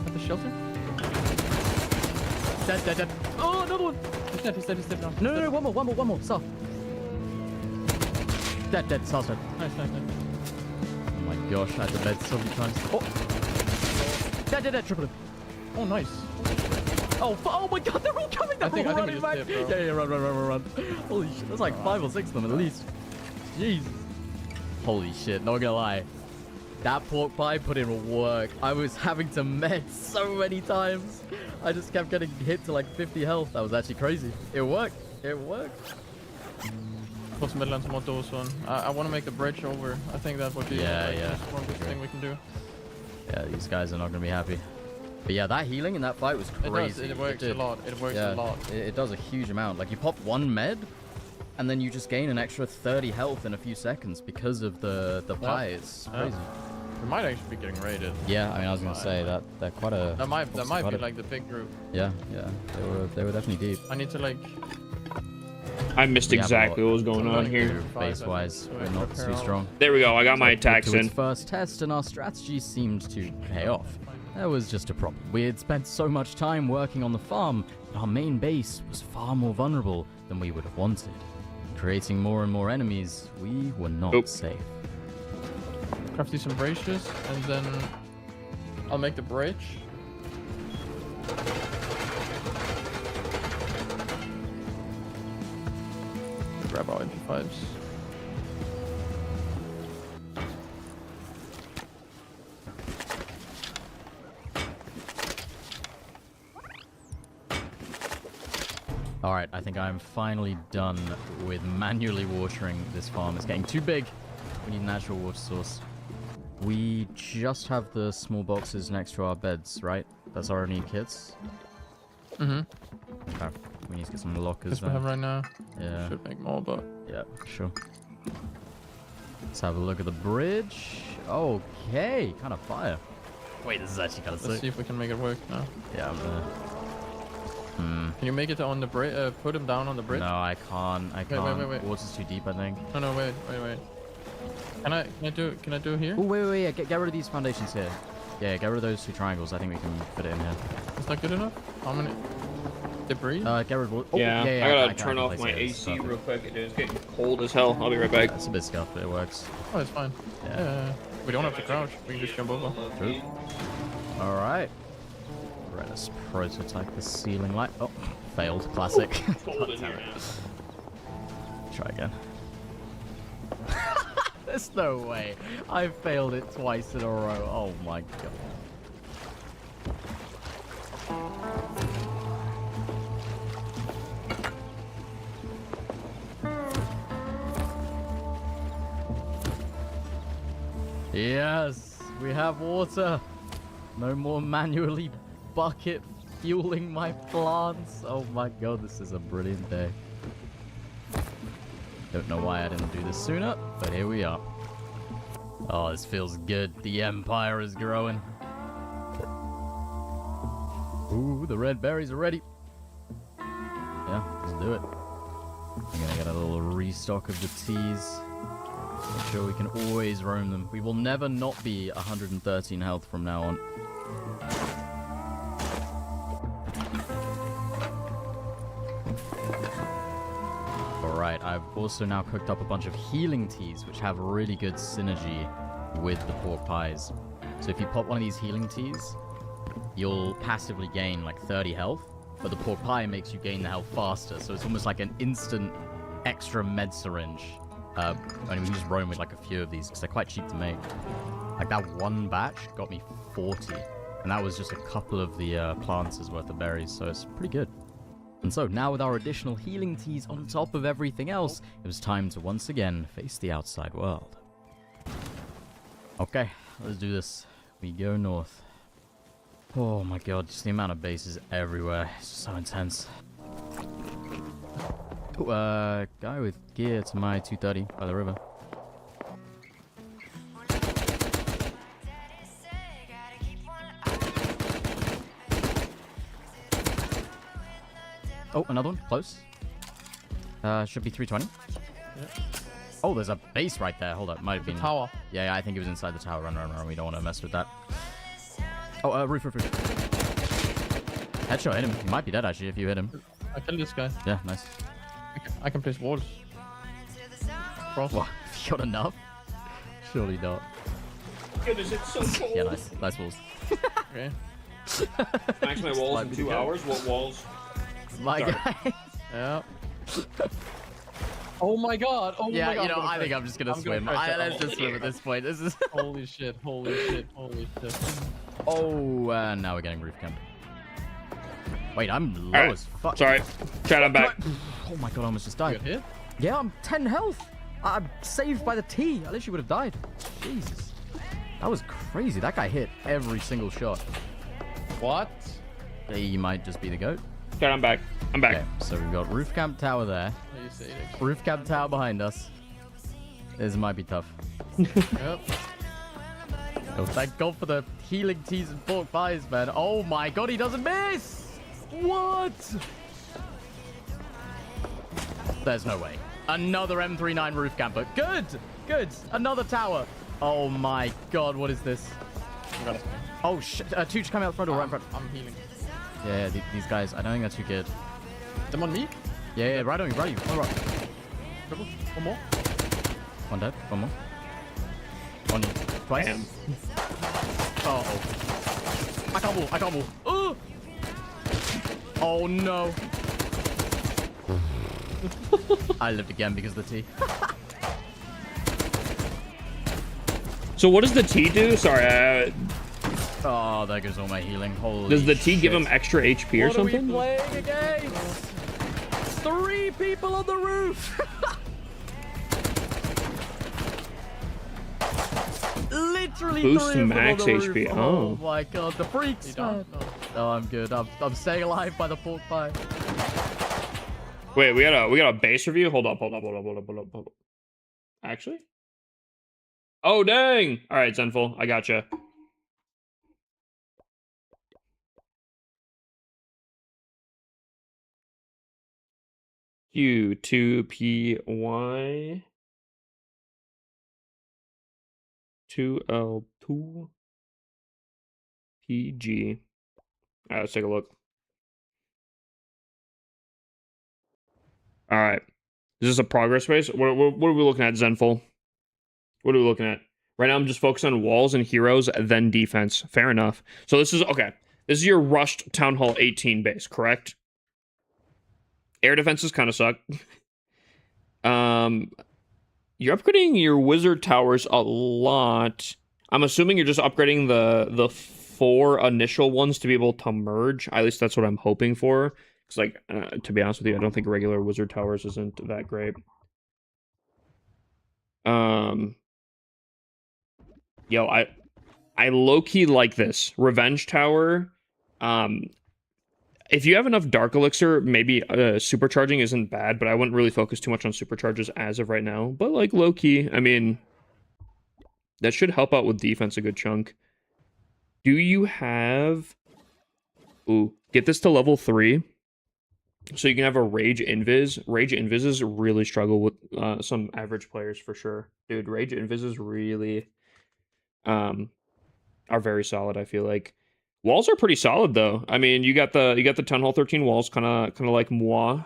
At the shelter? Dead. Oh, another one. He's dead. No, one more. Star. Dead. Star's dead. Nice. Oh my gosh, I had the bed so many times. Oh. Dead. Triple him. Oh, nice. Oh my god, they're all coming. They're all running we back. just did, bro. Yeah, run. Holy shit, there's like 5 or 6 of them at least. Jeez. Holy shit, not gonna lie. That pork pie put in work. I was having to med so many times. I just kept getting hit to like 50 health. That was actually crazy. It worked. Put some Midlands mod also on. I want to make the bridge over. I think that would be the strongest thing we can do. Yeah, these guys are not gonna be happy. But yeah, that healing in that fight was crazy. It works a lot. It does a huge amount. Like you pop 1 med, and then you just gain an extra 30 health in a few seconds because of the pie. It's crazy. We might actually be getting raided. Yeah, I mean, I was gonna say that they're quite a. That might be like the big group. Yeah, they were definitely deep. I need to like. I missed exactly what was going on here. Base wise, we're not too strong. There we go. I got my attacks to in. its first test, and our strategy seemed to pay off. There was just a problem. We had spent so much time working on the farm that our main base was far more vulnerable than we would have wanted. Creating more and more enemies, we were not safe. Craft these some braces, and then I'll make the bridge. Grab our MP5s. Alright, I think I'm finally done with manually watering this farm. It's getting too big. We need an actual water source. We just have the small boxes next to our beds, right? That's our only kits? Mm-hmm. Okay. We need to get some lockers That's what we have right now. Yeah. Should make more, but... Yeah, sure. Let's have a look at the bridge. Okay, kind of fire. Wait, this is actually kind of sick. Let's see if we can make it work now. Yeah, I'm gonna... Can you make it on the bridge? Put him down on the bridge? No, I can't. Wait. Water's too deep, I think. No, wait. Can I do it here? Oh, wait. Yeah, get rid of these foundations here. Yeah, get rid of those 2 triangles. I think we can fit it in here. Is that good enough? How many? Debris? Get rid of... Oh, yeah, I gotta turn off my place it. AC real quick. It is getting cold as hell. I'll be right back. It's a bit scuffed, but it works. Oh, it's fine. Yeah. We don't have to crouch. We can just jump over. True. Alright. Let us prototype the ceiling light. Oh, failed. Classic. Cold in here, man. Try again. There's no way. I failed it twice in a row. Oh my god. Yes, we have water. No more manually bucket fueling my plants. Oh my god, this is a brilliant day. Don't know why I didn't do this sooner, but here we are. Oh, this feels good. The empire is growing. Ooh, the red berries are ready. Yeah, let's do it. I'm gonna get a little restock of the teas. Make sure we can always roam them. We will never not be 113 health from now on. Alright, I've also now cooked up a bunch of healing teas, which have really good synergy with the pork pies. So if you pop one of these healing teas, you'll passively gain like 30 health, but the pork pie makes you gain the health faster, so it's almost like an instant extra med syringe. And we can just roam with like a few of these, because they're quite cheap to make. Like that one batch got me 40, and that was just a couple of the plants' worth of berries, so it's pretty good. And so, now with our additional healing teas on top of everything else, it was time to once again face the outside world. Okay, let's do this. We go north. Oh my god, just the amount of bases everywhere. It's so intense. Ooh, guy with gear to my 230 by the river. Oh, another one. Close. Should be 320. Yeah. Oh, there's a base right there. Hold up, might have been Tower. Yeah, I think he was inside the tower. Run. We don't want to mess with that. Oh, roof. Headshot hit him. He might be dead actually if you hit him. I killed this guy. Yeah, nice. I can place walls. Cross. What? You got enough? Surely not. Goodness, it's so cold. Yeah, nice walls. Okay. Max my walls in 2 hours. What walls? My guy. Yeah. Oh my god. Oh Yeah, my god. you know, I think I'm just gonna swim. Let's just swim at this point. This is. Holy shit. Oh, now we're getting roof camp. Wait, I'm low as fuck. Sorry. Chat, I'm back. Oh my god, I almost just died. You hit? Yeah, I'm 10 health. I'm saved by the T. I literally would have died. Jesus. That was crazy. That guy hit every single shot. What? He might just be the GOAT. Chat, I'm back. I'm back. Okay, so we've got roof camp tower there. You say it. Roof camp tower behind us. This might be tough. Yep. Oh, thank God for the healing teas and pork pies, man. Oh my god, he doesn't miss! What? There's no way. Another M39 roof camper. Good! Good! Another tower. Oh my god, what is this? Oh shit. Two just coming out the front door, right in front. I'm healing. Yeah, these guys, I don't think they're too good. Them on me? Yeah, right on you, right on you. One right. Triple. One more. One dead, one more. On you. Twice. Damn. Uh-oh. I can't move. Oh no. I lived again because of the T. So what does the T do? Sorry. Oh, there goes all my healing. Holy Does the T shit. give him extra HP or something? What are we playing against? 3 people on the roof. Literally Boost 3 of them max on the HP. roof. Oh My god, the freaks, man. Oh, I'm good. I'm staying alive by the pork pie. Wait, we got a base review. Hold up. Actually. Oh dang! All right, Zenful, I gotcha. Q2PY 2L2 PG. All right, let's take a look. All right, is this a progress base? What are we looking at, Zenful? What are we looking at? Right now, I'm just focused on walls and heroes, then defense. Fair enough. So this is, okay. This is your rushed Town Hall 18 base, correct? Air defenses kind of suck. You're upgrading your wizard towers a lot. I'm assuming you're just upgrading the 4 initial ones to be able to merge. At least that's what I'm hoping for. Because, like, to be honest with you, I don't think regular wizard towers isn't that great. Yo, I low-key like this. Revenge Tower. If you have enough Dark Elixir, maybe supercharging isn't bad, but I wouldn't really focus too much on supercharges as of right now. But, like, low-key, I mean, that should help out with defense a good chunk. Do you have... Ooh, get this to level 3. So you can have a Rage Invis. Rage Invises really struggle with some average players for sure. Dude, Rage Invises really... are very solid, I feel like. Walls are pretty solid though. I mean, you got the Town Hall 13 walls, kind of like moi.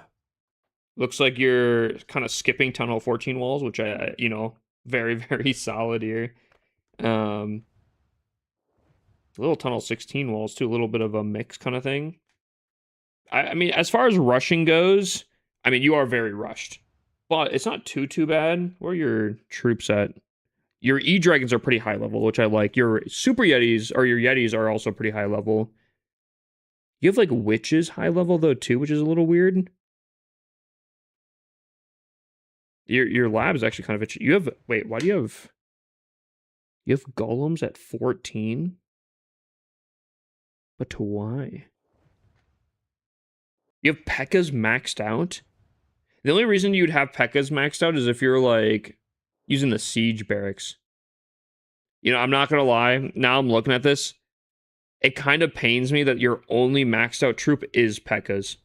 Looks like you're kind of skipping Town Hall 14 walls, which I you know, very very solid here. Little Town Hall 16 walls too, a little bit of a mix kind of thing. I mean, as far as rushing goes, I mean, you are very rushed, but it's not too bad. Where are your troops at? Your E-Dragons are pretty high level, which I like. Your Super Yetis, or your Yetis, are also pretty high level. You have, like, Witches high level, though, too, which is a little weird. Your lab is actually kind of itchy. You have... Wait, why do you have... You have Golems at 14? But to why? You have P.E.K.K.A.s maxed out? The only reason you'd have P.E.K.K.A.s maxed out is if you're, like... using the siege barracks. You know, I'm not gonna lie. Now I'm looking at this. It kind of pains me that your only maxed out troop is P.E.K.K.A.s.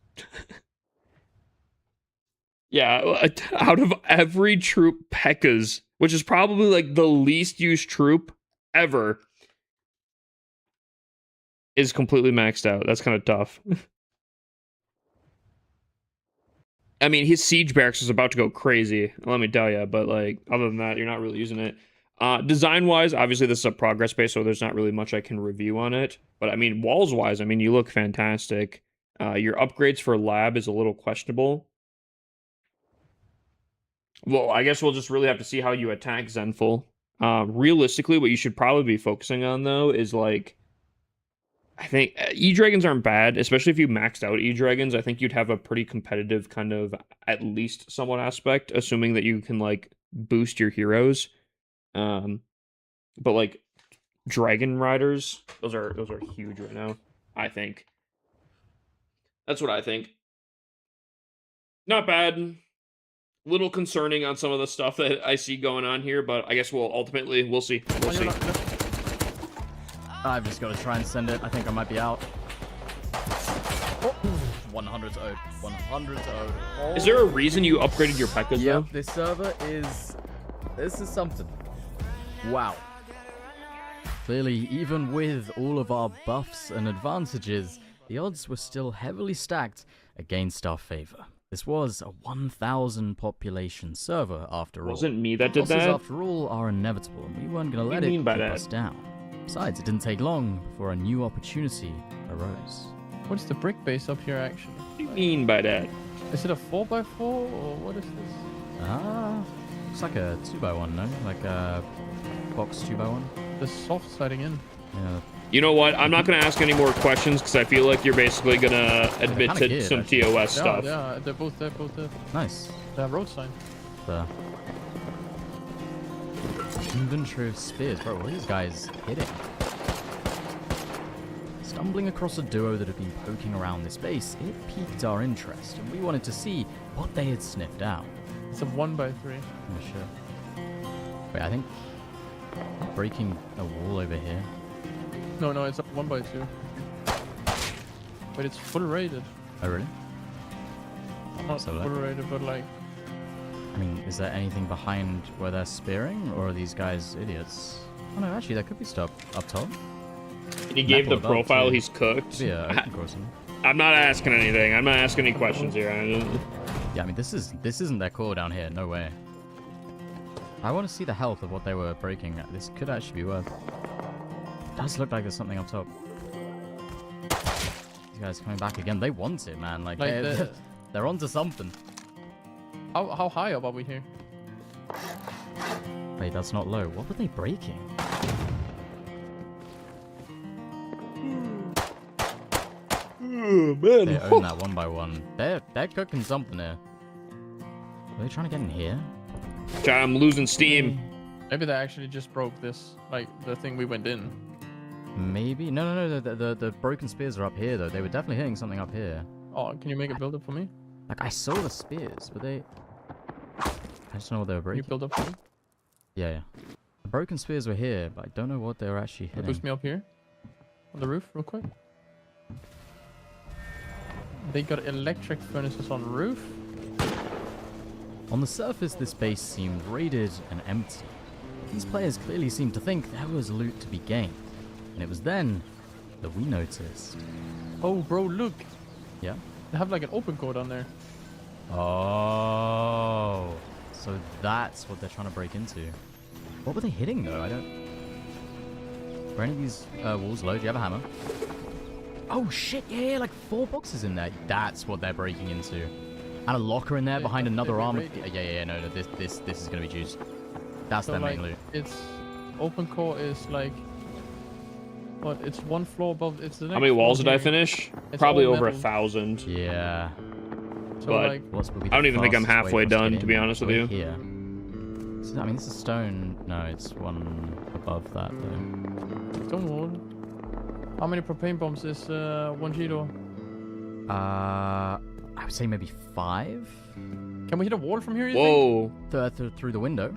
Yeah, out of every troop, P.E.K.K.A.'s, which is probably like the least used troop ever, is completely maxed out. That's kind of tough. I mean, his siege barracks is about to go crazy, let me tell you. But like, other than that, you're not really using it. Design-wise, obviously this is a progress base, so there's not really much I can review on it. But I mean, walls-wise, I mean, you look fantastic. Your upgrades for lab is a little questionable. Well, I guess we'll just really have to see how you attack Zenful. Realistically, what you should probably be focusing on, though, is like, I think E-Dragons aren't bad, especially if you maxed out E-Dragons. I think you'd have a pretty competitive kind of, at least somewhat aspect, assuming that you can like boost your heroes. But like Dragon Riders, those are huge right now, I think. That's what I think. Not bad. Little concerning on some of the stuff that I see going on here, but I guess we'll see. We'll see. I've just got to try and send it. I think I might be out. Oh, 100 to 0. 100 to 0. Oh. Is there a reason you upgraded your P.E.K.K.A.s though? Yep, this server is... This is something. Wow. Clearly, even with all of our buffs and advantages, the odds were still heavily stacked against our favor. This was a 1,000 population server, after all. Wasn't me that did Losses, that? after all, are inevitable, and we weren't going to let it keep us down. Besides, it didn't take long before a new opportunity arose. What's the brick base up here, actually? What do you mean by that? Is it a 4x4, or what is this? Looks like a 2x1, no? Like a box 2x1? The soft siding in. Yeah. You know what? I'm not going to ask any more questions because I feel like you're basically going to admit to good, some actually. TOS stuff. Yeah, they're both there, Nice. They have road sign. The inventory of spears. Bro, what are these guys hitting? Stumbling across a duo that had been poking around this base, it piqued our interest, and we wanted to see what they had sniffed out. It's a 1x3. Oh, shit. Wait, I think breaking a wall over here. No, it's a 1x2. But it's full rated. Oh, really? Not So full rated, but like... I mean, is there anything behind where they're spearing, or are these guys idiots? Oh no, actually, there could be stuff up top. And he gave the profile he's cooked. Yeah, I'm not asking anything. I'm not asking any questions here. Yeah, I mean, this isn't their core down here. No way. I want to see the health of what they were breaking. This could actually be worth. It does look like there's something up top. These guys coming back again. They want it, man. Like they're onto something. How high up are we here? Wait, that's not low. What were they breaking? Oh, man. They own that 1x1. They're cooking something here. Are they trying to get in here? John, I'm losing steam. Maybe they actually just broke this, like the thing we went in. Maybe. No. The broken spears are up here, though. They were definitely hitting something up here. Oh, can you make a build up for me? Like, I saw the spears, but they... I just don't know what they were Can you breaking. build up for me? Yeah. The broken spears were here, but I don't know what they were actually Can you hitting. boost me up here? On the roof, real quick. They got electric furnaces on roof. On the surface, this base seemed raided and empty. These players clearly seemed to think there was loot to be gained. And it was then that we noticed. Oh, bro, look. Yeah? They have like an open core down there. Oh. So that's what they're trying to break into. What were they hitting, though? I don't... Were any of these walls low? Do you have a hammer? Oh, shit. Yeah, like 4 boxes in there. That's what they're breaking into. And a locker in there behind another armor. Yeah, no, this is going to be juice. That's their main loot. It's... Open core is like... What? It's 1 floor above... It's the next How many walls did I here. finish? It's Probably all over metal. 1,000. Yeah. So But like... I don't even think I'm halfway done, to be honest with you. Here. So, I mean, this is stone. No, it's one above that, though. Stone wall. How many propane bombs is 1 Gito? I would say maybe 5? Can we hit a wall from here, you think? Whoa. Through the window.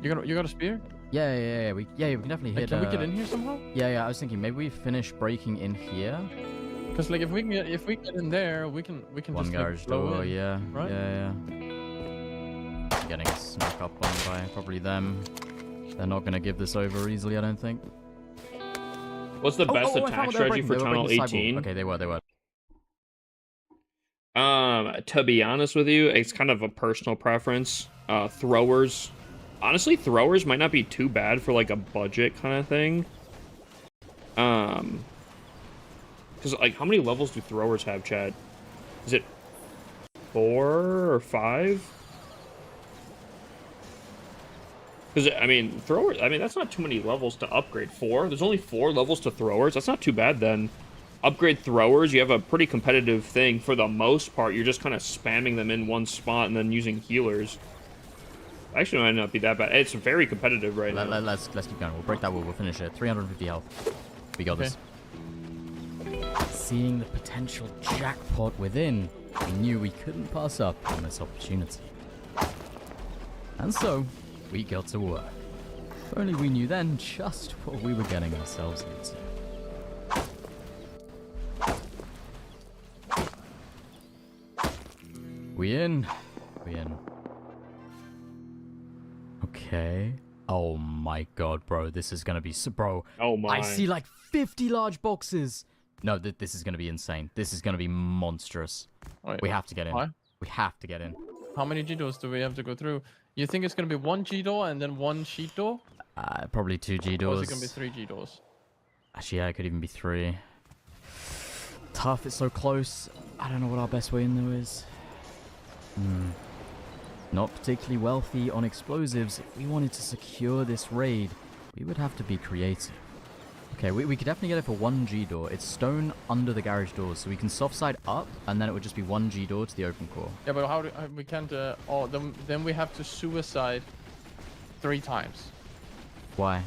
You got a spear? Yeah. We can definitely hit. Can we get in here somehow? Yeah. I was thinking maybe we finish breaking in here. Because like if we get in there, we can One just garage like, blow door. in. Yeah. right? Yeah. getting snuck up on by probably them. They're not gonna give this over easily, I don't think. What's the best I found attack what they were strategy breaking. for They were Tunnel breaking sidewall. 18? Okay, they were. To be honest with you, it's kind of a personal preference. Throwers, honestly, throwers might not be too bad for like a budget kind of thing. Because like, how many levels do throwers have, Chad? Is it 4 or 5? Because I mean, throwers. I mean, that's not too many levels to upgrade. 4. There's only 4 levels to throwers. That's not too bad then. Upgrade throwers, you have a pretty competitive thing. For the most part, you're just kind of spamming them in one spot and then using healers. Actually, it might not be that bad. It's very competitive right now. Let's keep going. We'll break that wall. We'll finish it. 350 health. We got this. Seeing the potential jackpot within, we knew we couldn't pass up on this opportunity. And so, we got to work. If only we knew then just what we were getting ourselves into. We in. Okay. Oh my god, bro. This is gonna be... Bro, Oh my. I see like 50 large boxes. No, this is gonna be insane. This is gonna be monstrous. Wait, We have to get in. why? We have to get in. How many G-doors do we have to go through? You think it's gonna be 1 G-door and then 1 sheet door? Probably 2 Or G-doors. is it gonna be 3 G-doors? Actually, yeah, it could even be 3. Tough, it's so close. I don't know what our best way in though is. Not particularly wealthy on explosives. If we wanted to secure this raid, we would have to be creative. Okay, we could definitely get it for 1 G door. It's stone under the garage doors, so we can soft side up, and then it would just be 1 G door to the open core. Yeah, but how do we can't? Then we have to suicide 3 times. Why?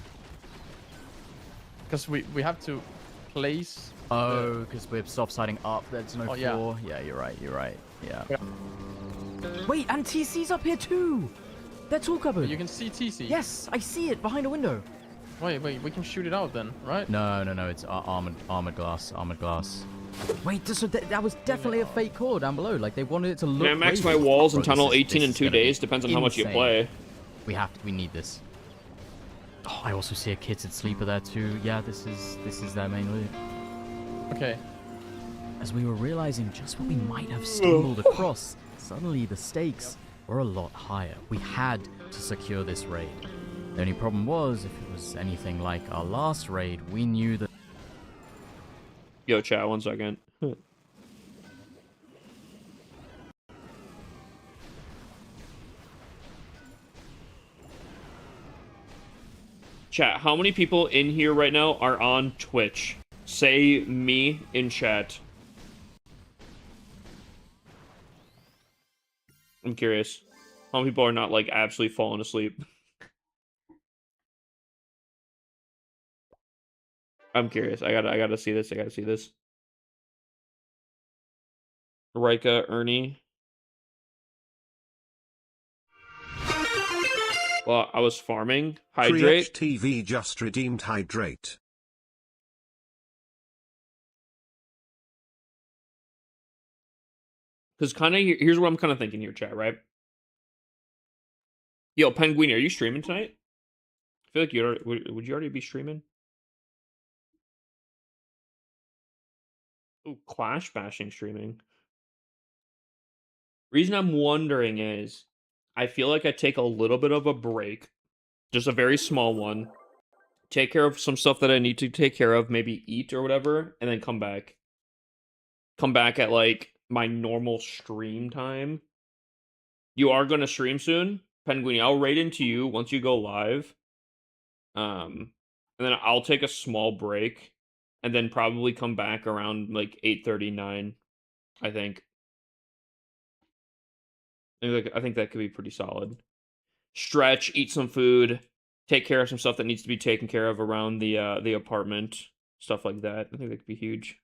Because we have to place. Oh, because we're soft siding up. There's no yeah. floor. Yeah, you're right. Yeah. Wait, and TC's up here too. They're tool cupboard. You can see TC. Yes, I see it behind a window. Wait, we can shoot it out then, right? No, it's armored glass. Wait, so that was definitely a fake core down below. Like they wanted it to look. Can I max my crazy. walls in Bro, Tunnel this 18 in is 2 gonna be days? Depends on how much you insane. play. We need this. Oh, I also see a kitted sleeper there too. Yeah, this is their main loot. Okay. As we were realizing just what we might have stumbled across, suddenly the stakes were a lot higher. We had to secure this raid. The only problem was, if it was anything like our last raid, we knew that... Yo, chat, 1 second. Chat, how many people in here right now are on Twitch? Say me in chat. I'm curious. How many people are not, like, absolutely falling asleep? I'm curious. I gotta see this. Rika, Ernie. Well, I was farming. Hydrate. TV just redeemed hydrate. Because kind of, here's what I'm kind of thinking here, chat, right? Yo, Penguin, are you streaming tonight? I feel like you would you already be streaming? Ooh, Clash bashing streaming. Reason I'm wondering is, I feel like I take a little bit of a break, just a very small one, take care of some stuff that I need to take care of, maybe eat or whatever, and then come back. Come back at like my normal stream time. You are going to stream soon, Penguin. I'll raid into you once you go live. And then I'll take a small break, and then probably come back around like 8:39, I think. I think that could be pretty solid. Stretch, eat some food, take care of some stuff that needs to be taken care of around the apartment, stuff like that. I think that could be huge.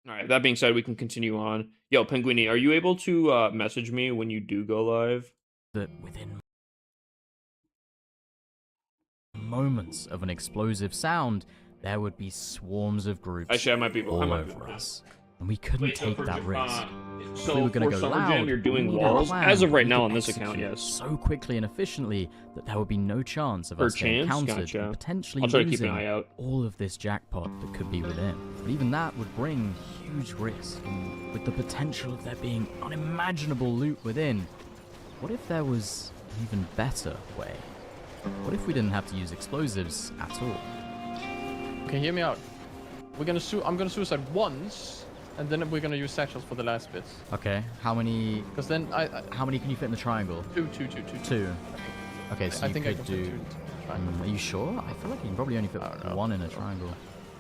All right. That being said, we can continue on. Yo, Penguini, are you able to message me when you do go live? That within moments of an explosive sound, there would be swarms of groups Actually, I might be all able over to. us. and we couldn't take that risk. So we were going for to go Summer loud, Jam, you're doing we needed a walls? plan As of right we now could on this account, execute yes. So quickly and efficiently that there would be no chance of Or us getting chance? countered Gotcha. and potentially I'll try to keep an losing eye out. all of this jackpot that could be within. But even that would bring huge risk, and with the potential of there being unimaginable loot within. What if there was an even better way? What if we didn't have to use explosives at all? Okay, hear me out. I'm gonna suicide once, and then we're gonna use satchels for the last bits. Okay, how many? Because then How many can you fit in the triangle? two. Two. Okay, so I you think I could can do. fit two. Fine. Are you sure? I feel like you can probably only fit I don't know. one in a triangle.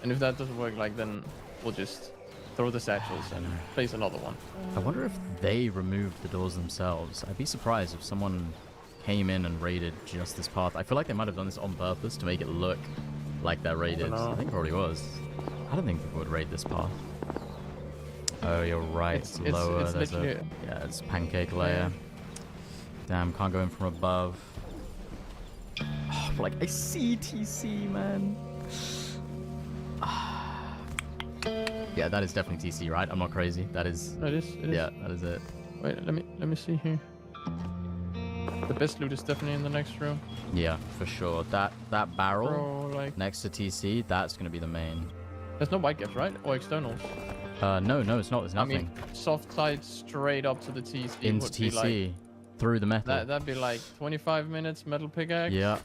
And if that doesn't work, like then we'll just throw the satchels and place another one. I wonder if they removed the doors themselves. I'd be surprised if someone came in and raided just this path. I feel like they might have done this on purpose to make it look like they're raided. I think it probably was. I don't think people would raid this path. Oh, you're right. It's lower. It's There's literally yeah, it's pancake layer. Damn, can't go in from above. Oh, like I see TC, man. Yeah, that is definitely TC, right? I'm not crazy. That is. It is. Yeah, that is it. Wait, let me see here. The best loot is definitely in the next room. Yeah, for sure. That barrel Bro, like next to TC, that's gonna be the main. there's no white gaps, right? Or externals. No, it's not. There's nothing. I mean, soft side straight up to the TC. Into would be TC, through the metal. That'd be like 25 minutes metal pickaxe. Yeah.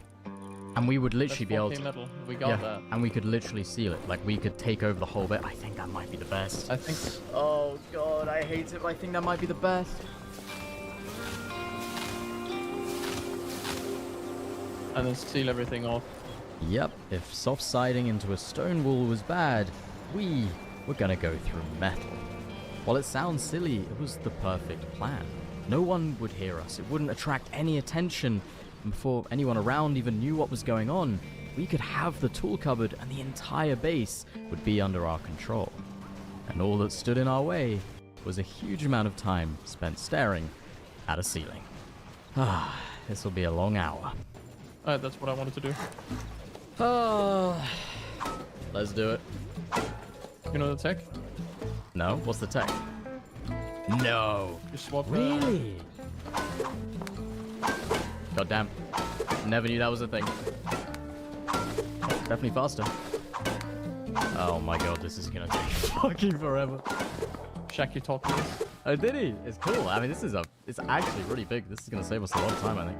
And we would That's literally be able 4K to. metal. We got that. And we could literally seal it. Like we could take over the whole bit. I think that might be the best. I think. Oh god, I hate it, but I think that might be the best. And then seal everything off. Yep, if soft siding into a stone wall was bad, we were gonna go through metal. While it sounds silly, it was the perfect plan. No one would hear us, it wouldn't attract any attention, and before anyone around even knew what was going on, we could have the tool cupboard and the entire base would be under our control. And all that stood in our way was a huge amount of time spent staring at a ceiling. Ah, this will be a long hour. That's what I wanted to do. Let's do it. You know the tech? No? What's the tech? No. You swap. Really? God damn. Never knew that was a thing. Definitely faster. Oh my god, this is gonna take fucking forever. Shaki taught me this. Oh, did he? It's cool. I mean, it's actually really big. This is gonna save us a lot of time, I think.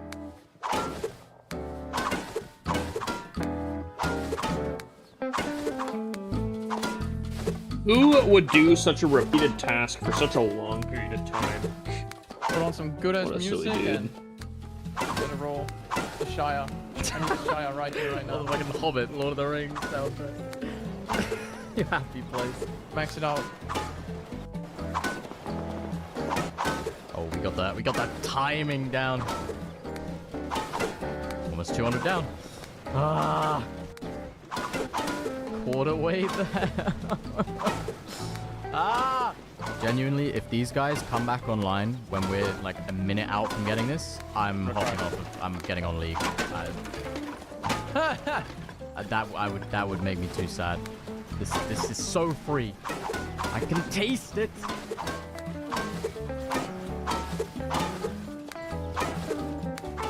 Who would do such a repeated task for such a long period of time? Put on some good ass What a silly music dude. and get a roll. The Shire. I need the Shire right here, right Oh, now. the fucking Hobbit, Lord of the Rings soundtrack. You happy place. Max it out. Oh, we got that. We got that timing down. Almost 200 down. Ah. Quarter way there. Ah. Genuinely, if these guys come back online when we're like a minute out from getting this, I'm hopping off. I'm getting on League. That would make me too sad. This is so free. I can taste it.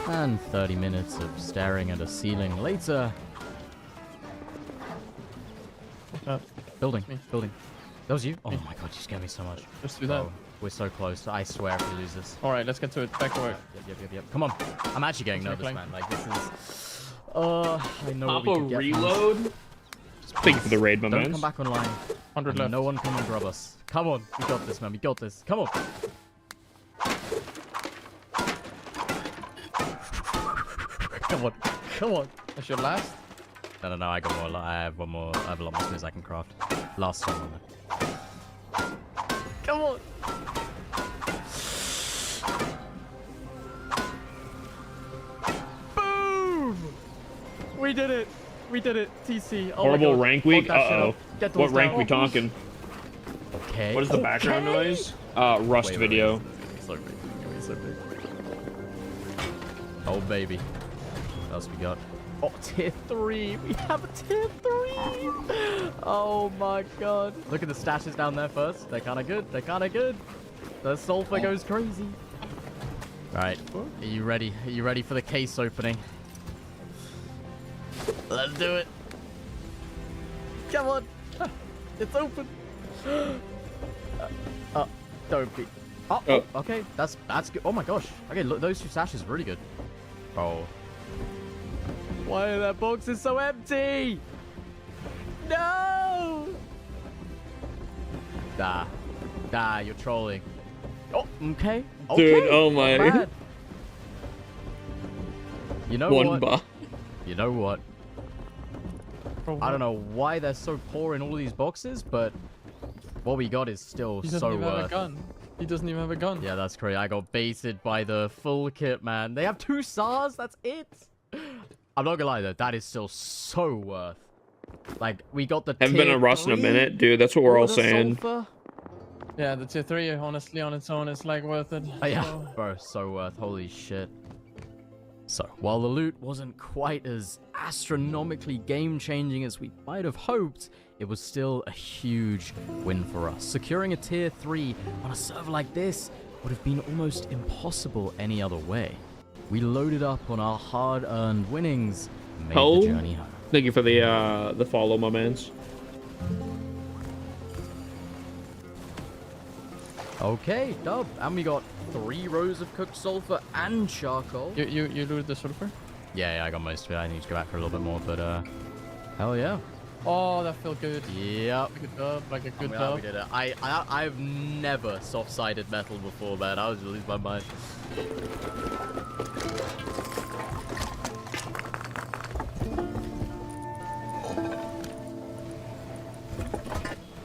And 30 minutes of staring at a ceiling later. Building. Me. Building. That was you? Oh my god, you scared me so much. Let's do that. Bro, we're so close. I swear if we lose this. Alright, let's get to it. Back to work. Yep. Come on. I'm actually getting Let's nervous, make man. Like, this is... I know Pop what a we could get from this. reload? Thank you for the raid, my Don't man. come back online. 100 And left. no one come and grab us. Come on. We got this, man. We got this. Come on. Come on. Come on. That's your last? No. I got more. I have one more. I have a lot more skills I can craft. Last one on it. Come on. Boom! We did it. We did it. TC. Oh my Horrible God. rank week? Lock that shit Uh-oh. up. Get What those rank down. we talking? Okay. What is the background noise? Rust Wait, video. It's so big. It's so big. Oh baby. What else we got? Oh, tier 3. We have a tier 3. Oh my god. Look at the stashes down there first. They're kind of good. They're kind of good. The sulfur goes crazy. All right. Are you ready? Are you ready for the case opening? Let's do it. Come on. It's open. Don't be. Oh, okay. That's good. Oh my gosh. Okay, look, those 2 stashes are really good. Oh. Why are that boxes so empty? No! Nah, you're trolling. Oh, okay. Dude, Okay, oh not my. bad. You know One what? bar. You know what? I don't know why they're so poor in all of these boxes, but what we got is still He doesn't so even have a worth. gun. He doesn't even have a gun. Yeah, that's crazy. I got baited by the full kit, man. They have 2 stars. That's it. I'm not gonna lie though, that is still so worth. Like, we got the Haven't been tier a Rust in a 3, minute, dude. That's what we're all the saying. sulfur. Yeah, the tier 3, honestly, on its own, is like worth it. Oh, yeah, So- bro, so worth. Holy shit. So, while the loot wasn't quite as astronomically game-changing as we might have hoped, it was still a huge win for us. Securing a tier 3 on a server like this would have been almost impossible any other way. We loaded up on our hard-earned winnings and made the journey home. Thank you for the follow, my mans. Okay, dub. And we got 3 rows of cooked sulfur and charcoal. You looted the sulfur? Yeah, I got most of it. I need to go back for a little bit more, but hell yeah. Oh, that felt good. Yep. Like a dub, like a good We dub. did it. I've never soft-sided metal before, man. I was losing my mind.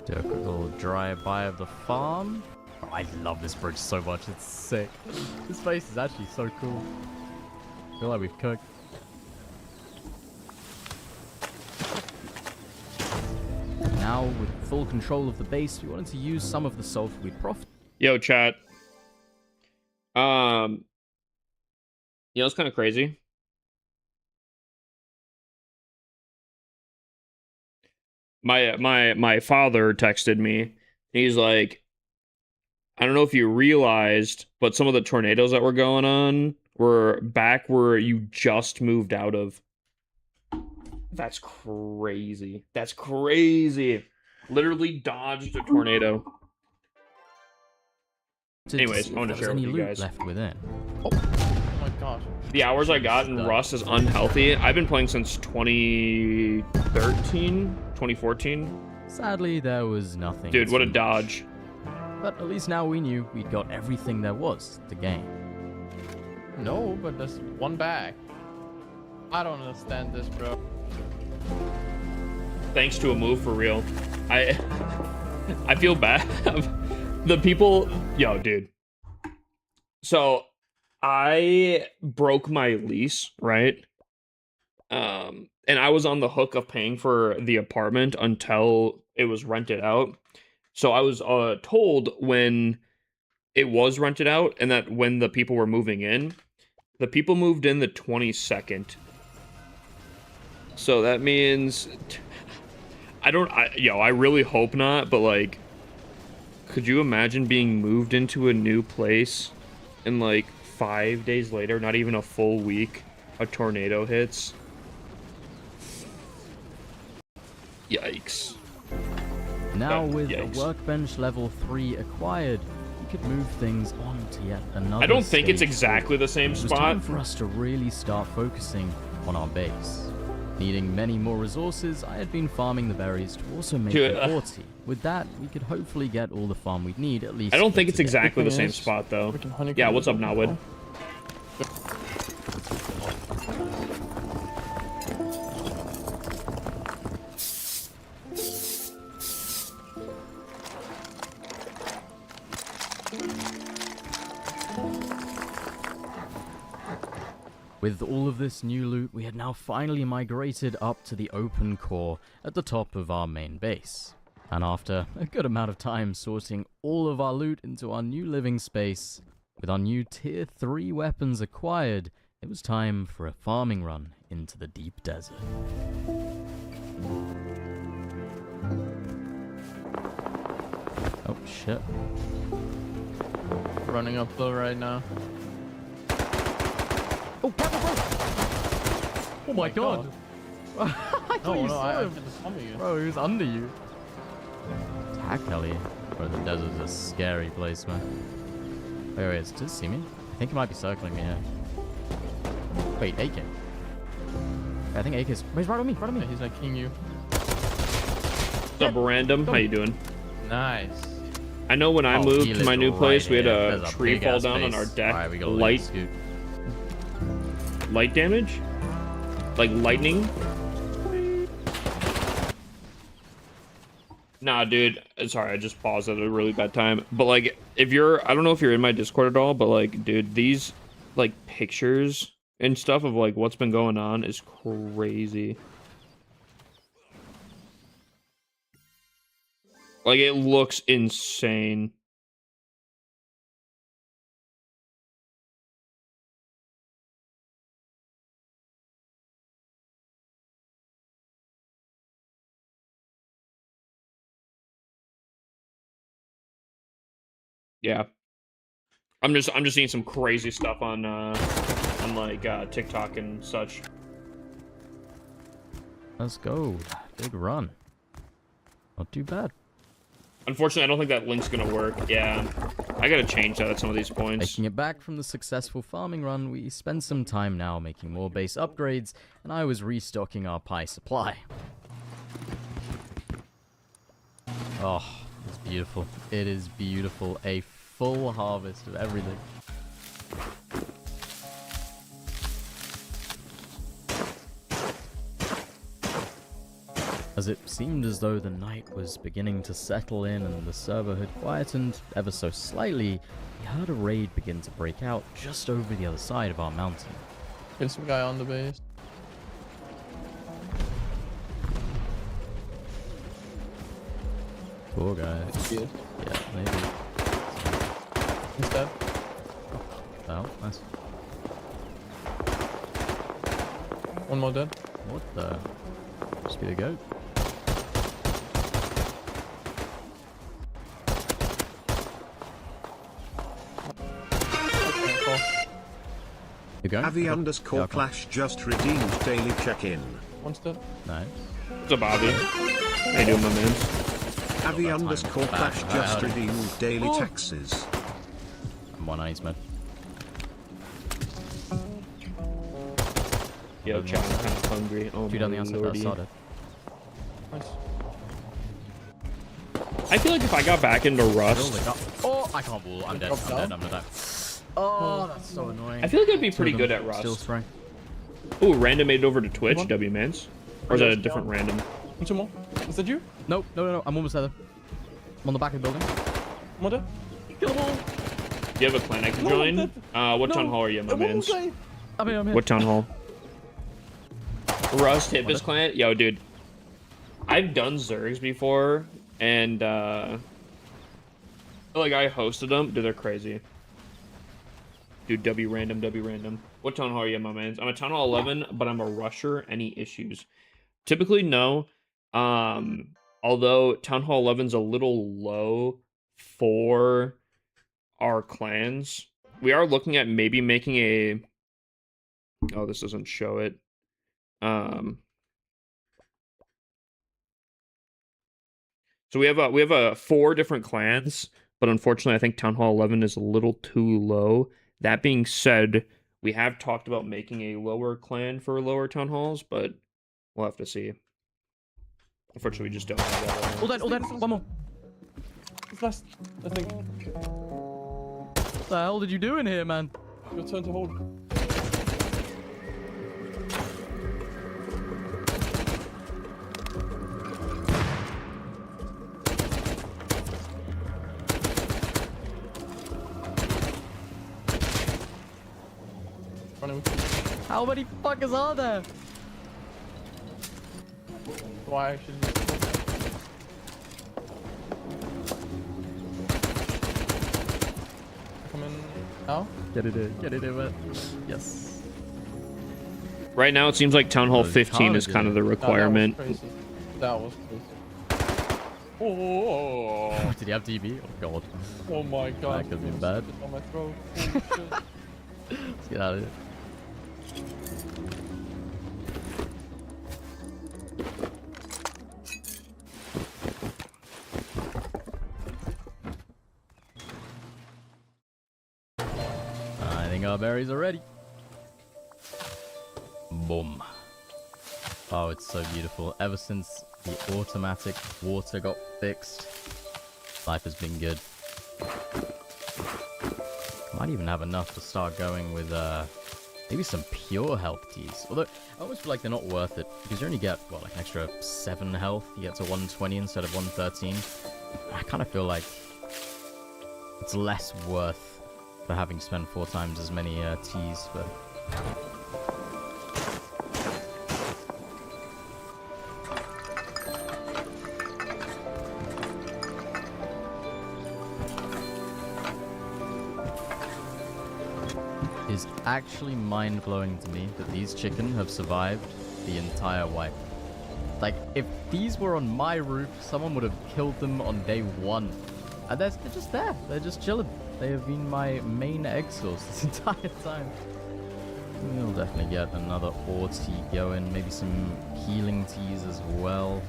Do a quick little drive-by of the farm. Oh, I love this bridge so much. It's sick. This place is actually so cool. I feel like we've cooked. Now, with full control of the base, we wanted to use some of the sulfur we profited. Yo, chat. You know, it's kind of crazy. My father texted me. He's like, I don't know if you realized, but some of the tornadoes that were going on were back where you just moved out of. That's crazy. That's crazy. Literally dodged a tornado. Anyways, I want to share it with you guys. Left within. Oh my god. The hours I got in Rust is unhealthy. I've been playing since 2013, 2014. Sadly, there was nothing. Dude, what a too much. dodge. But at least now we knew we'd got everything there was to gain. No, but there's 1 bag. I don't understand this, bro. Thanks to a move for real. I feel bad. The people, yo, dude. So I broke my lease, right? And I was on the hook of paying for the apartment until it was rented out. So I was told when it was rented out and that when the people were moving in, the people moved in the 22nd. So that means I really hope not, but like, could you imagine being moved into a new place and like 5 days later, not even a full week, a tornado hits? Yikes. Now with Yikes. a workbench level 3 acquired, we could move things on to yet another I don't think it's stage exactly the same forward. It was time spot. for us to really start focusing on our base. Needing many more resources, I had been farming the berries to also make Dude, the tea. With that, we could hopefully get all the farm we'd need, at least. I don't for think it's today. exactly the same Yes. spot though. We can honeycomb Yeah, what's up, it. Nawid? With all of this new loot, we had now finally migrated up to the open core at the top of our main base. And after a good amount of time sorting all of our loot into our new living space, with our new tier 3 weapons acquired, it was time for a farming run into the deep desert. Oh, shit. Running uphill right now. Oh, careful, bro! Oh my god! I thought you saw him. Bro, he was under you. Attack heli. Bro, the desert's a scary place, man. Wait, does it see me? I think he might be circling me here. Wait, AK. I think AK's... He's right on me, right on me. Yeah, he's like king you. What's up, random? How you doing? Nice. I know when I moved to my new place, we had a There's tree fall down on our deck. Alright, we got Light damage? Like lightning? Nah, dude. Sorry, I just paused at a really bad time. But like, if you're, I don't know if you're in my Discord at all, but like, dude, these like pictures and stuff of like what's been going on is crazy. Like, it looks insane. Yeah. I'm just seeing some crazy stuff on like TikTok and such. Let's go. Big run. Not too bad. Unfortunately, I don't think that link's gonna work. Yeah, I gotta change that at some of these points. Making it back from the successful farming run, we spent some time now making more base upgrades, and I was restocking our pie supply. Oh, it's beautiful. It is beautiful. A full harvest of everything. As it seemed as though the night was beginning to settle in and the server had quietened ever so slightly, we heard a raid begin to break out just over the other side of our mountain. There's some guy on the base. Poor guy. Yeah. Yeah, maybe. He's dead. Oh, nice. One more dead. What the? Just be the goat. You going? Avi underscore Clash just redeemed daily check-in. One's dead. Nice. What's up, Bobby? How you doing, my man? Avi underscore Clash just redeemed daily taxes. I'm one eyes, man. Yo, chat, I'm kind of hungry. Oh, Dude on the outside, lordy. that's Nice. I feel like if I got back into Rust, Oh, I can't wall. I'm dead. I'm dead. I'm gonna die. Oh, that's so annoying. I feel like I'd be pretty good at Still Rust. spray. Ooh, random made it over to Twitch, What? W-Mans? Or is that a different random? Two more. Is that you? No, no, no, no. I'm almost there. I'm on the back of the building. One dead. Kill them all. Do you have a clan I can No, join? that- What town hall are you, my One more mans? guy. I'm here. What town hall? Rust hit this clan? Yo, dude. I've done Zergs before, and like I hosted them. Dude, they're crazy. Dude, W random. What town hall are you, my mans? I'm a town hall 11, but I'm a rusher. Any issues? Typically, no. Although town hall 11's a little low for our clans. We are looking at maybe making a... Oh, this doesn't show it. So we have 4 different clans, but unfortunately I think Town Hall 11 is a little too low. That being said, we have talked about making a lower clan for lower town halls, but we'll have to see. Unfortunately, we just don't have that. All dead. One more. It's last. I think. What the hell did you do in here, man? Your turn to hold. How many fuckers are there? Why actually? Come in now. Get it in, man. Yes. Right now, it seems like Town Hall Well, 15 is kind of the requirement. That was crazy. Oh, Did he have DB? Oh god. oh my god. That could be bad. On my throat. Holy shit. Let's get out of here. I think our berries are ready. Boom. Oh, it's so beautiful. Ever since the automatic water got fixed, life has been good. Might even have enough to start going with maybe some pure health teas. Although I always feel like they're not worth it because you only get what, like an extra 7 health. You get to 120 instead of 113. I kind of feel like it's less worth for having spent 4 times as many teas. But is actually mind-blowing to me that these chicken have survived the entire wipe. Like, if these were on my roof, someone would have killed them on day 1. And they're just there. They're just chilling. They have been my main egg source this entire time. We'll definitely get another ore tea going. Maybe some healing teas as well.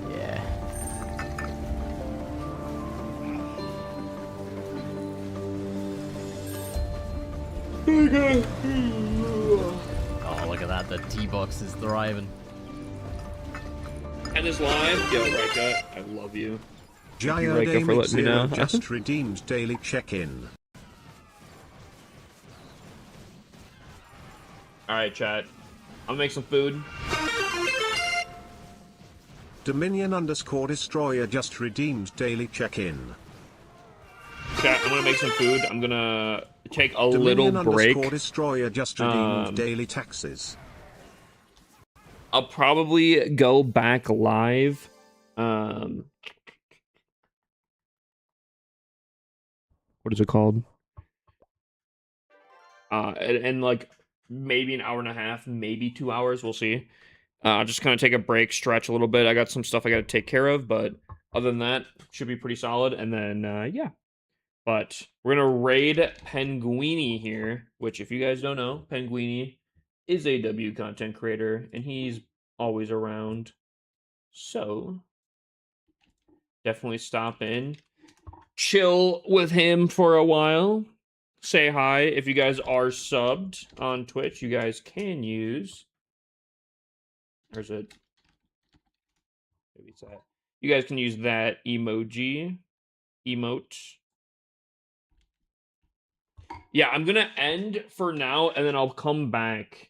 Yeah. Oh, look at that. The tea box is thriving. And this live, yo, Rika, I love you. Giant Rika for letting me know. just redeemed daily check-in. Alright, chat. I'll make some food. Dominion_Destroyer just redeemed daily check-in. Chat, I'm gonna make some food. I'm gonna take a little break. Dominion_Destroyer just redeemed daily taxes. I'll probably go back live. What is it called? And like maybe an hour and a half, maybe 2 hours. We'll see. I'll just kind of take a break, stretch a little bit. I got some stuff I got to take care of, but other than that, should be pretty solid. And then, yeah. But we're going to raid Penguini here, which if you guys don't know, Penguini is a W content creator, and he's always around. So, definitely stop in. Chill with him for a while. Say hi. If you guys are subbed on Twitch, you guys can use... Where's it? Maybe it's that. You guys can use that emote. Yeah, I'm gonna end for now, and then I'll come back.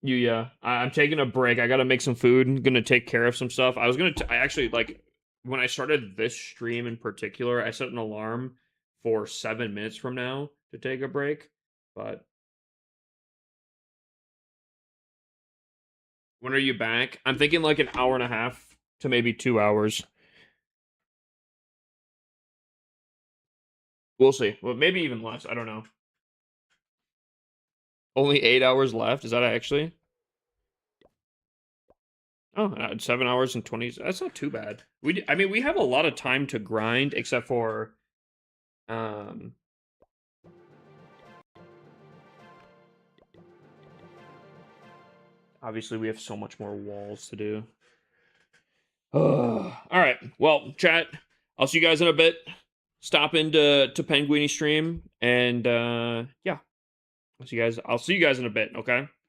I'm taking a break. I gotta make some food. I'm gonna take care of some stuff. I actually, like, when I started this stream in particular, I set an alarm for 7 minutes from now to take a break. But when are you back? I'm thinking like an hour and a half to maybe 2 hours. We'll see. Well, maybe even less. I don't know. Only 8 hours left. Is that actually? Oh, 7 hours and 20. That's not too bad. I mean, we have a lot of time to grind, except for, obviously we have so much more walls to do. All right. Well, chat. I'll see you guys in a bit. Stop into Penguini stream, and yeah. I'll see you guys in a bit. Okay.